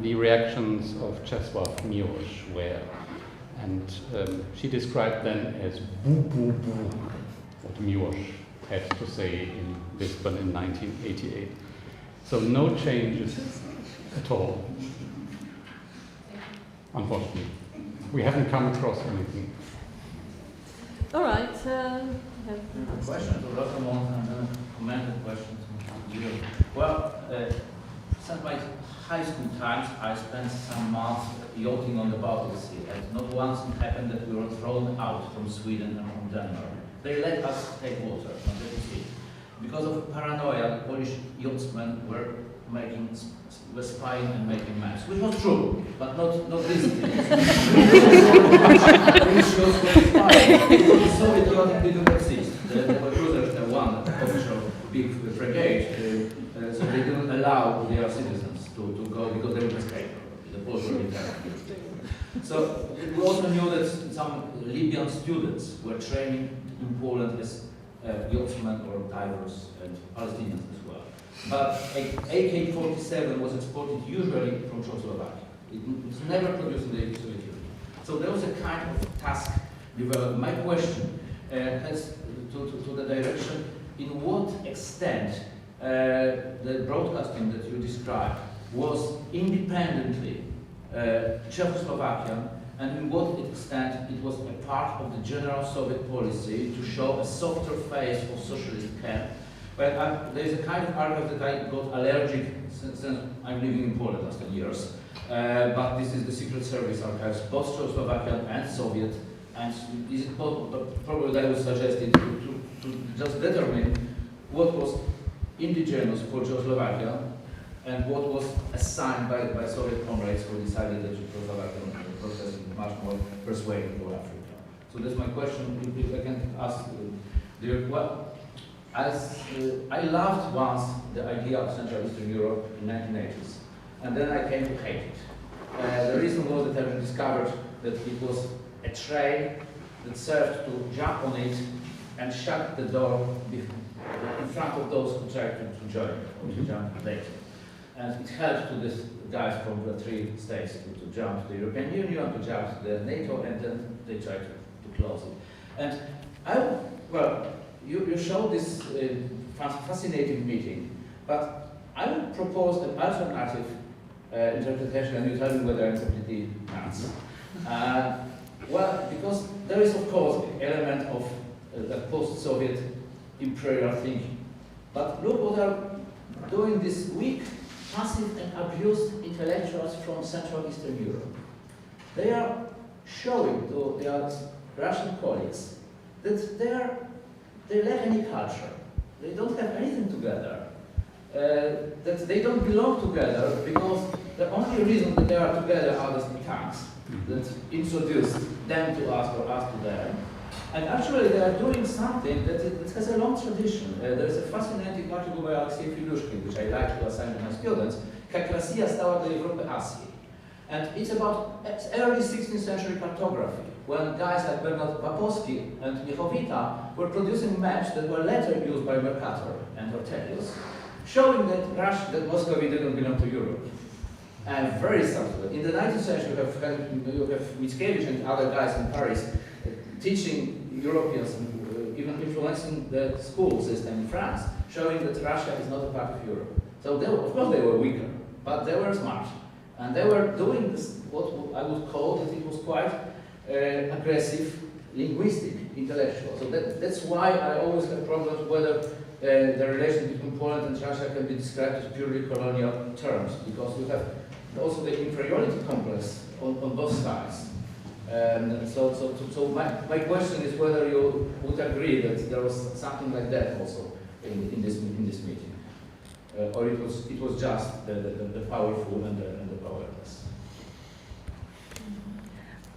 the reactions of Czesław Miłosz were. And she described them as boo boo boo, what Miłosz had to say in Lisbon in 1988. So no changes at all, unfortunately. We haven't come across anything. All right. Question to Rosamond and then a commented question to you. Well, since my high school times, I spent some months yachting on the Baltic Sea, and not once it happened that we were thrown out from Sweden and from Denmark. They let us take water on the sea. Because of paranoia, the Polish yachtsmen were spying and making maps, which was true, but not this thing. Polish yachts were spying because the Soviet Union didn't exist. There were cruisers, the one official big frigate, so they didn't allow their citizens to go because they would escape. The Polish were in terror. So we also knew that some Libyan students were training in Poland as yachtsmen or divers and Palestinians as well. But AK-47 was exported usually from Czechoslovakia. It was never produced in the Soviet Union. So there was a kind of task developed. My question has to the direction, in what extent the broadcasting that you described was independently Czechoslovakian, and in what extent it was a part of the general Soviet policy to show a softer face of socialist camp. Well, there is a kind of argument that I got allergic since I'm living in Poland last 10 years. But this is the Secret Service archives, both Czechoslovakian and Soviet. And is it probably I would suggest it to just determine what was indigenous for Czechoslovakia and what was assigned by Soviet comrades who decided that Czechoslovakian process is much more persuasive for Africa. So that's my question. If I can ask, I loved once the idea of Central Eastern Europe in the 1980s, and then I came to hate it. The reason was that I discovered that it was a train that served to jump on it and shut the door in front of those who tried to join or to jump later. And it helped to these guys from the three states to jump to the European Union, to jump to the NATO, and then they tried to close it. And you showed this fascinating meeting, but I would propose an alternative interpretation, and you tell me whether I'm completely nuts. Because there is, of course, an element of post-Soviet imperial thinking. But look what I'm doing this week. Passive and abused intellectuals from Central Eastern Europe. They are showing to their Russian colleagues that they lack any culture. They don't have anything together. That they don't belong together because the only reason that they are together are the tanks that introduced them to us or us to them. And actually they are doing something that has a long tradition. There is a fascinating article by Aleksiej Filushkin, which I like to assign to my students, Jak Rosja stała do Europy Azji. And it's about early 16th century cartography, when guys like Bernard Wapowski and Miechowita were producing maps that were later used by Mercator and Ortelius, showing that Muscovy didn't belong to Europe. And very subtle. In the 19th century, you have Mickiewicz and other guys in Paris teaching Europeans, even influencing the school system in France, showing that Russia is not a part of Europe. So of course they were weaker, but they were smart. And they were doing this, what I would call that it was quite aggressive, linguistic, intellectual. So that's why I always have problems whether the relation between Poland and Russia can be described as purely colonial terms, because you have also the inferiority complex on both sides. So my question is whether you would agree that there was something like that also in this meeting, or it was just the powerful and the powerless.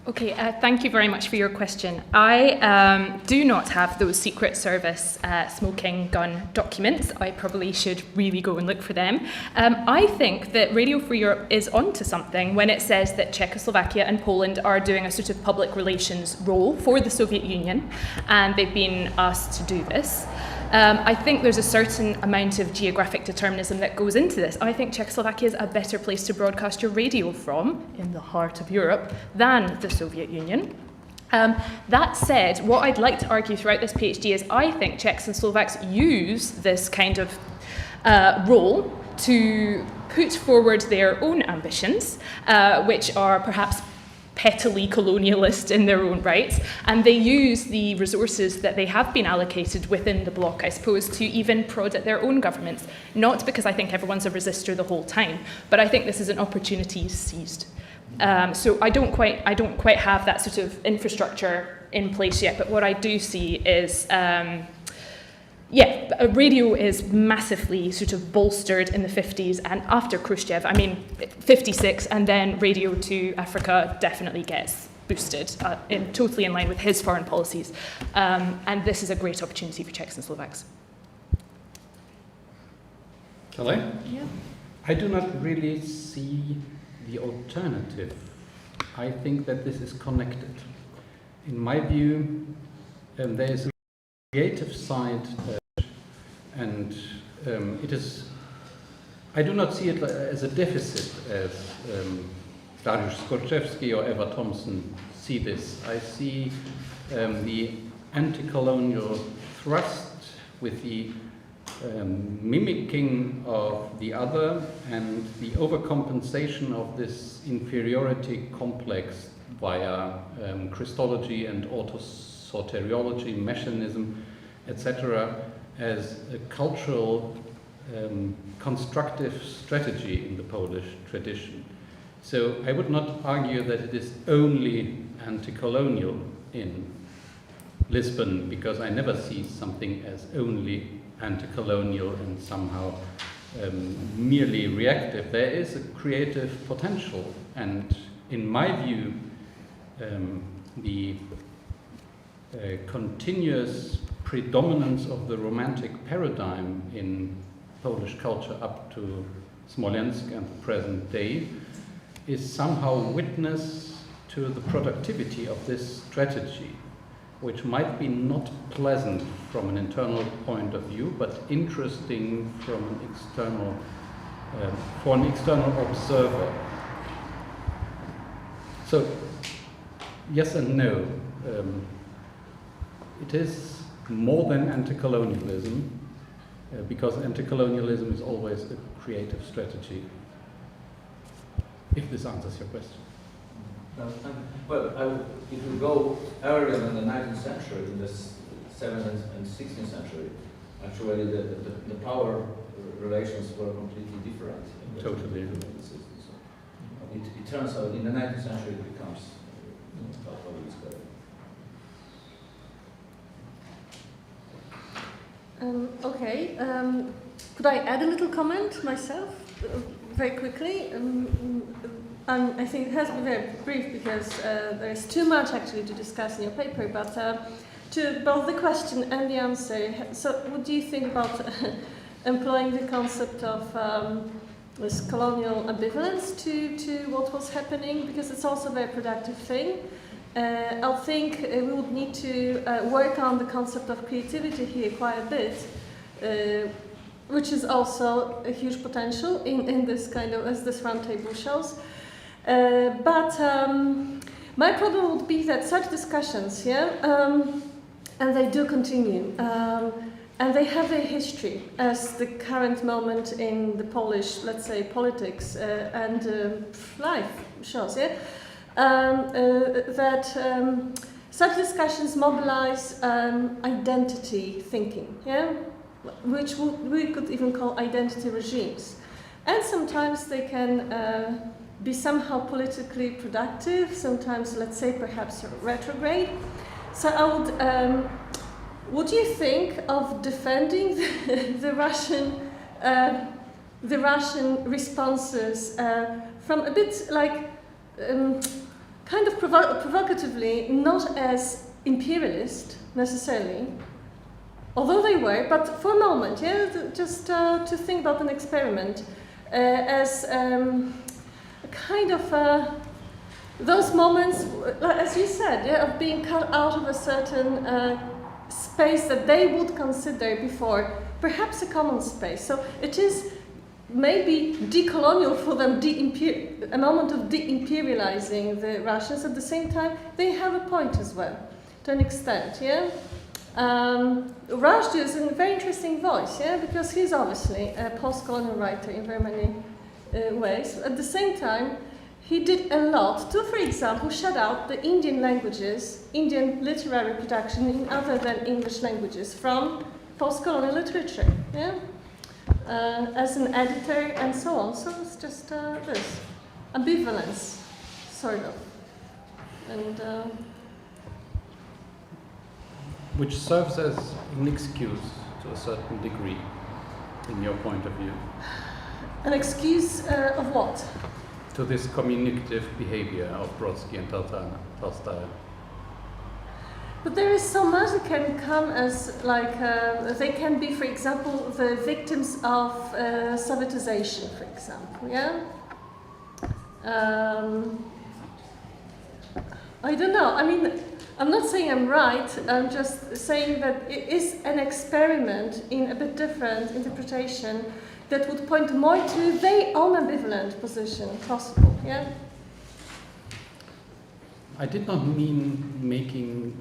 Okay, thank you very much for your question. I do not have those Secret Service smoking gun documents. I probably should really go and look for them. I think that Radio Free Europe is onto something when it says that Czechoslovakia and Poland are doing a sort of public relations role for the Soviet Union, and they've been asked to do this. I think there's a certain amount of geographic determinism that goes into this. I think Czechoslovakia is a better place to broadcast your radio from, in the heart of Europe, than the Soviet Union. That said, what I'd like to argue throughout this PhD is I think Czechs and Slovaks use this kind of role to put forward their own ambitions, which are perhaps pettily colonialist in their own right, and they use the resources that they have been allocated within the bloc, I suppose, to even prod at their own governments. Not because I think everyone's a resistor the whole time, but I think this is an opportunity seized. So I don't quite have that sort of infrastructure in place yet, but what I do see is, radio is massively sort of bolstered in the 50s and after Khrushchev. I mean, 56, and then radio to Africa definitely gets boosted, totally in line with his foreign policies. And this is a great opportunity for Czechs and Slovaks. Shall I? Yeah. I do not really see the alternative. I think that this is connected. In my view, there is a creative side, and it is. I do not see it as a deficit, as Dariusz Skoczewski or Eva Thompson see this. I see the anti-colonial thrust with the mimicking of the other and the overcompensation of this inferiority complex via Christology and auto-soteriology, Messianism, etc., as a cultural constructive strategy in the Polish tradition. So I would not argue that it is only anti-colonial in Lisbon, because I never see something as only anti-colonial and somehow merely reactive. There is a creative potential, and in my view, the continuous predominance of the Romantic paradigm in Polish culture up to Smolensk and the present day is somehow witness to the productivity of this strategy, which might be not pleasant from an internal point of view, but interesting from an external, for an external observer. So, yes and no. It is more than anti-colonialism, because anti-colonialism is always a creative strategy. If this answers your question. Well, if you go earlier than the 19th century, in the 7th and 16th century, actually the power relations were completely different. Totally. So it turns out in the 19th century it becomes probably better. Okay, could I add a little comment myself, very quickly? I think it has to be very brief because there's too much actually to discuss in your paper, but to both the question and the answer. So what do you think about employing the concept of this colonial ambivalence to what was happening, because it's also a very productive thing. I think we would need to work on the concept of creativity here quite a bit, which is also a huge potential in this kind of, as this roundtable shows. But my problem would be that such discussions, and they do continue, and they have a history, as the current moment in the Polish, let's say, politics and life shows, that such discussions mobilize identity thinking, which we could even call identity regimes. And sometimes they can be somehow politically productive, sometimes, let's say, perhaps retrograde. So I would you think of defending the Russian responses from a bit like kind of provocatively, not as imperialist necessarily, although they were, but for a moment, just to think about an experiment as kind of those moments, as you said, of being cut out of a certain space that they would consider before perhaps a common space. So it is maybe decolonial for them, a moment of de-imperializing the Russians. At the same time, they have a point as well, to an extent, yeah? Rushdie is a very interesting voice, yeah, because he's obviously a post-colonial writer in very many ways. At the same time, he did a lot to, for example, shut out the Indian languages, Indian literary production in other than English languages from post-colonial literature, yeah? As an editor and so on. So it's just this ambivalence, sort of. And which serves as an excuse to a certain degree, in your point of view. An excuse of what? To this communicative behavior of Brodsky and Tolstoy. But there is so much that can come as, like, they can be, for example, the victims of Sovietization, for example, yeah? I don't know. I mean, I'm not saying I'm right, I'm just saying that it is an experiment in a bit different interpretation that would point more to their own ambivalent position possible, yeah? I did not mean making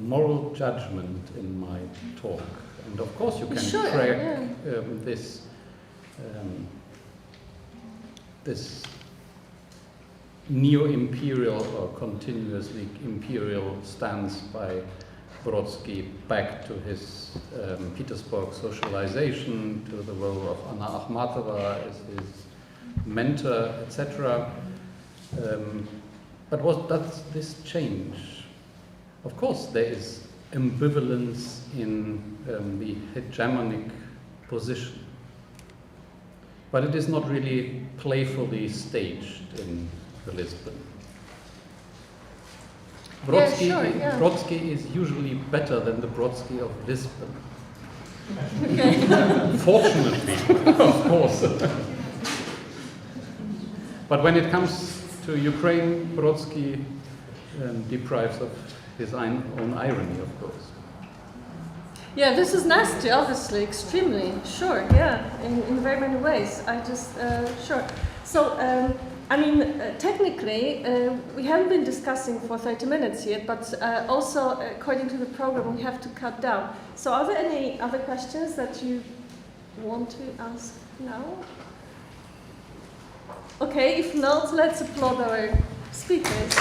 moral judgment in my talk. And of course you can track this neo-imperial or continuously imperial stance by Brodsky back to his Petersburg socialization, to the role of Anna Akhmatova as his mentor, etc. But what does this change? Of course, there is ambivalence in the hegemonic position, but it is not really playfully staged in Lisbon. Brodsky is usually better than the Brodsky of Lisbon. Okay. Fortunately, of course. But when it comes to Ukraine, Brodsky deprives of his own irony, of course. Yeah, this is nasty, obviously, extremely, sure, yeah, in very many ways. I just, sure. So, I mean, technically, we haven't been discussing for 30 minutes yet, but also, according to the program, we have to cut down. So are there any other questions that you want to ask now? Okay, if not, let's applaud our speakers.